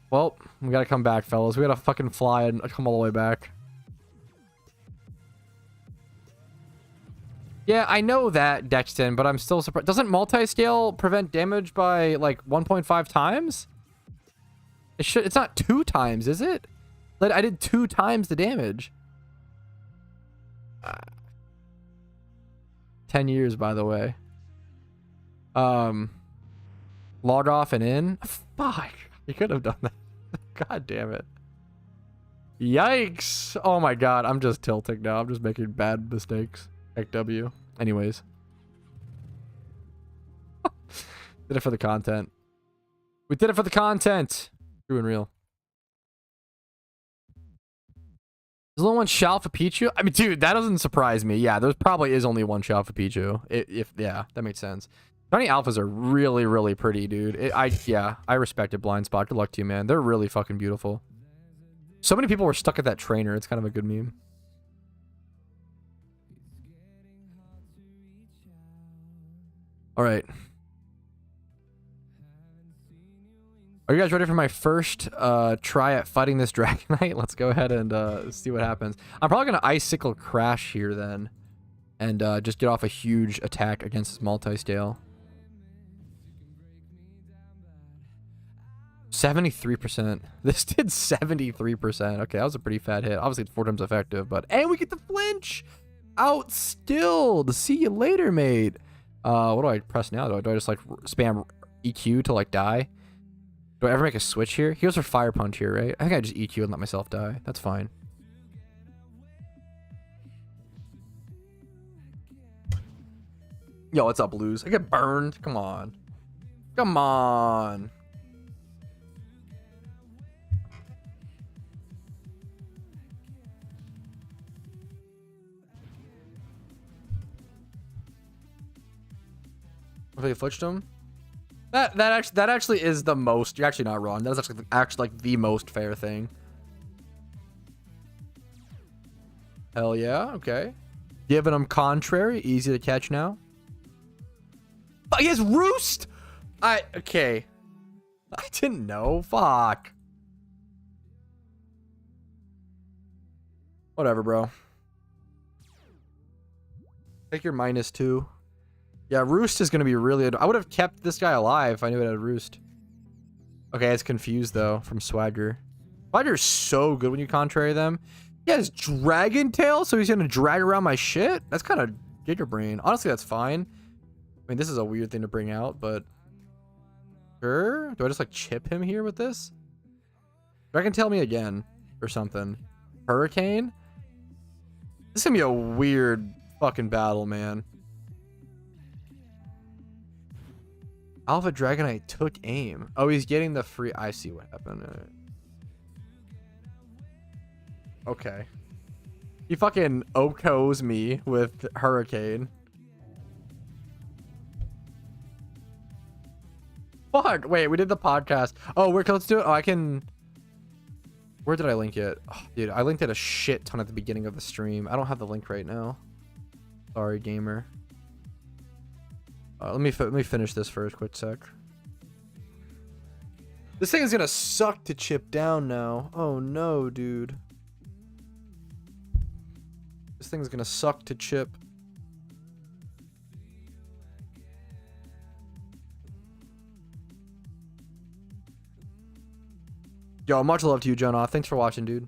Well, we gotta come back, fellas. We gotta fucking fly and come all the way back. Yeah, I know that, Dexton, but I'm still surprised. Doesn't multi-scale prevent damage by like 1.5 times? It should. It's not 2 times, is it? Like, I did 2 times the damage. 10 years, by the way. Log off and in. Fuck. You could have done that. God damn it. Yikes. Oh my god. I'm just tilting now. I'm just making bad mistakes. Heck W. Anyways. Did it for the content. We did it for the content. True and real. There's only one Shalfa Pichu? I mean, dude, that doesn't surprise me. Yeah, there probably is only one Shalfa Pichu. Yeah, that makes sense. Shiny alphas are really, really pretty, dude. Yeah, I respect it, Blind Spot. Good luck to you, man. They're really fucking beautiful. So many people were stuck at that trainer. It's kind of a good meme. All right. Are you guys ready for my first try at fighting this Dragonite? Let's go ahead and see what happens. I'm probably going to Icicle Crash here then. And just get off a huge attack against this multi-scale. 73%. This did 73%. Okay, that was a pretty fat hit. Obviously, it's 4 times effective, but... And we get the flinch! Outstilled! See you later, mate! What do I press now? Do I just, like, spam EQ to, like, die? Do I ever make a switch here? He goes for Fire Punch here, right? I think I just EQ and let myself die. That's fine. Yo, what's up, Lose? I get burned. Come on. Come on. If they flinched him? That actually is the most. You're actually not wrong. That's actually like the most fair thing. Hell yeah. Okay. Giving him contrary. Easy to catch now. Oh, he has Roost. Okay. I didn't know. Fuck. Whatever, bro. Take your -2. Yeah, Roost is going to be really... I would have kept this guy alive if I knew it had Roost. Okay, it's confused, though, from Swagger. Swagger's so good when you contrary them. He has Dragon Tail, so he's going to drag around my shit? That's kind of Giga Brain. Honestly, that's fine. I mean, this is a weird thing to bring out, but... Sure? Do I just, like, chip him here with this? Dragon Tail me again, or something. Hurricane? This is going to be a weird fucking battle, man. Alpha Dragonite took aim. Oh, he's getting the free... I see what happened. Okay. He fucking Okos me with Hurricane. Fuck. Wait, we did the podcast. Oh, let's do it. Oh, I can. Where did I link it? Oh, dude, I linked it a shit ton at the beginning of the stream. I don't have the link right now. Sorry, gamer. Let me finish this first. Quick sec. This thing is gonna suck to chip down now. Oh no, dude. This thing's gonna suck to chip. Yo, much love to you, Jonah. Thanks for watching, dude.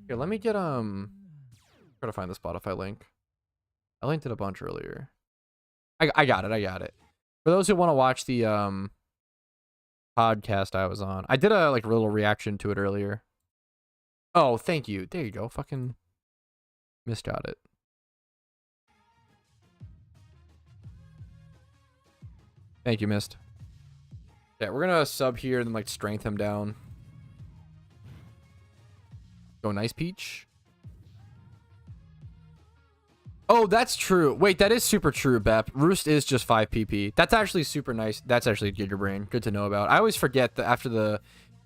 Here, let me get try to find the Spotify link. I linked it a bunch earlier. I got it. For those who want to watch the podcast I was on, I did a like little reaction to it earlier. Oh, thank you. There you go. Fucking misjot it. Thank you, Mist. Yeah, we're gonna sub here and then like strength him down. Go nice Peach. Oh, that's true. Wait, that is super true, Bep. Roost is just 5 PP. That's actually super nice. That's actually Giga Brain. Good to know about. I always forget that after the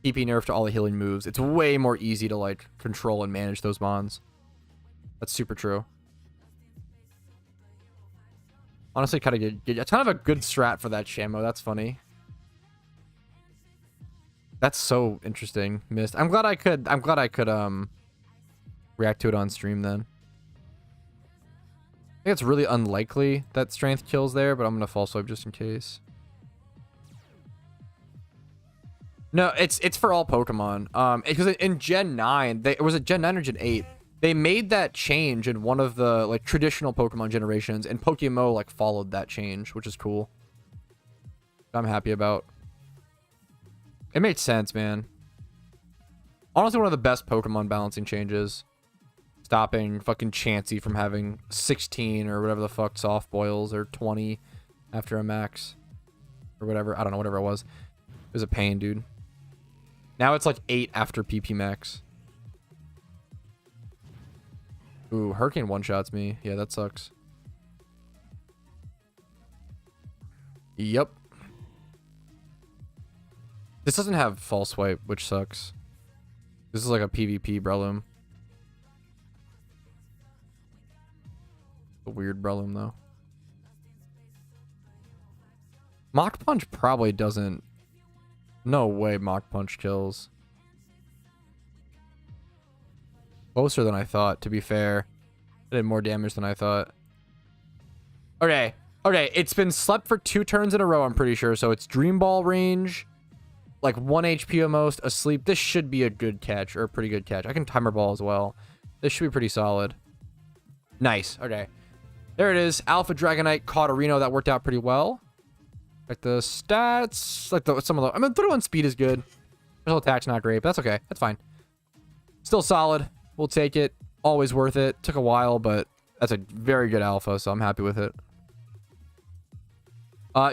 PP nerf to all the healing moves, it's way more easy to like control and manage those mons. That's super true. Honestly, kind of good. It's kind of a good strat for that Shamo. That's funny. That's so interesting, Mist. I'm glad I could react to it on stream then. I think it's really unlikely that strength kills there, but I'm gonna false swipe just in case. No, it's for all Pokemon. Because in Gen 9, was it Gen 9 or Gen 8? They made that change in one of the like traditional Pokemon generations, and PokeMMO like followed that change, which is cool. I'm happy about. It made sense, man. Honestly, one of the best Pokemon balancing changes. Stopping fucking Chansey from having 16 or whatever the fuck soft boils or 20 after a max. Or whatever. I don't know, whatever it was. It was a pain, dude. Now it's like 8 after PP max. Ooh, Hurricane one-shots me. Yeah, that sucks. Yep. This doesn't have false swipe, which sucks. This is like a PvP Breloom. A weird Breloom, though. Mach Punch probably doesn't... No way Mach Punch kills. Closer than I thought, to be fair. I did more damage than I thought. Okay. Okay, it's been slept for 2 turns in a row, I'm pretty sure. So it's Dream Ball range. Like 1 HP almost. Asleep. This should be a good catch, or a pretty good catch. I can Timer Ball as well. This should be pretty solid. Nice. Okay. There it is. Alpha Dragonite caught a Reno. That worked out pretty well. Like the stats. Like some of the... I mean, 31 speed is good. Special attack's not great, but that's okay. That's fine. Still solid. We'll take it. Always worth it. Took a while, but that's a very good alpha, so I'm happy with it.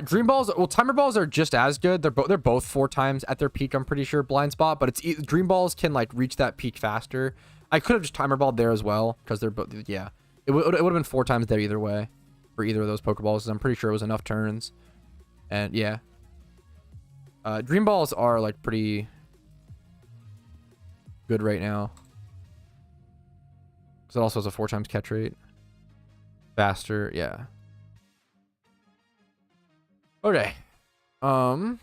Dream Balls, well, Timer Balls are just as good. They're both 4 times at their peak, I'm pretty sure, Blind Spot, but Dream Balls can like reach that peak faster. I could have just Timer Balled there as well, because they're both, yeah. It would have been 4 times there either way for either of those Pokeballs. I'm pretty sure it was enough turns. And yeah. Dream Balls are like pretty good right now. Because it also has a 4 times catch rate. Faster, yeah. Okay. Tired.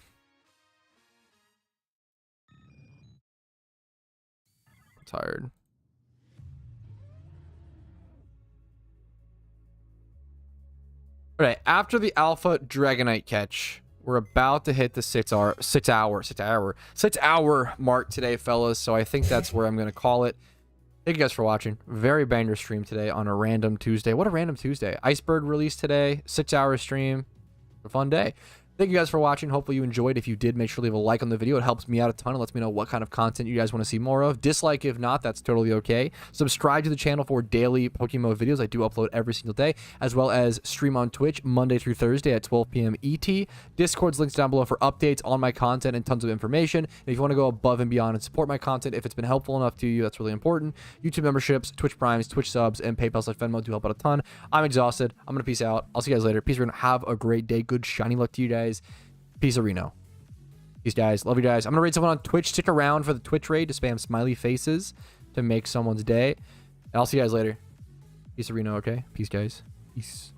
Okay, after the Alpha Dragonite catch, we're about to hit the 6 hour mark today, fellas. So I think that's where I'm gonna call it. Thank you guys for watching. Very banger stream today on a random Tuesday. What a random Tuesday. Iceberg released today. 6 hour stream. A fun day. Thank you guys for watching. Hopefully you enjoyed. If you did, make sure to leave a like on the video. It helps me out a ton. It lets me know what kind of content you guys want to see more of. Dislike if not, that's totally okay. Subscribe to the channel for daily PokeMMO videos. I do upload every single day, as well as stream on Twitch Monday through Thursday at 12 p.m. ET. Discord's links down below for updates on my content and tons of information. And if you want to go above and beyond and support my content, if it's been helpful enough to you, that's really important. YouTube memberships, Twitch Primes, Twitch subs, and PayPal/Venmo do help out a ton. I'm exhausted. I'm going to peace out. I'll see you guys later. Peace. We're going to have a great day. Good shiny luck to you guys. Peace, Reno. Peace, guys. Love you guys. I'm going to raid someone on Twitch. Stick around for the Twitch raid to spam smiley faces to make someone's day. And I'll see you guys later. Peace, Reno, okay? Peace, guys. Peace.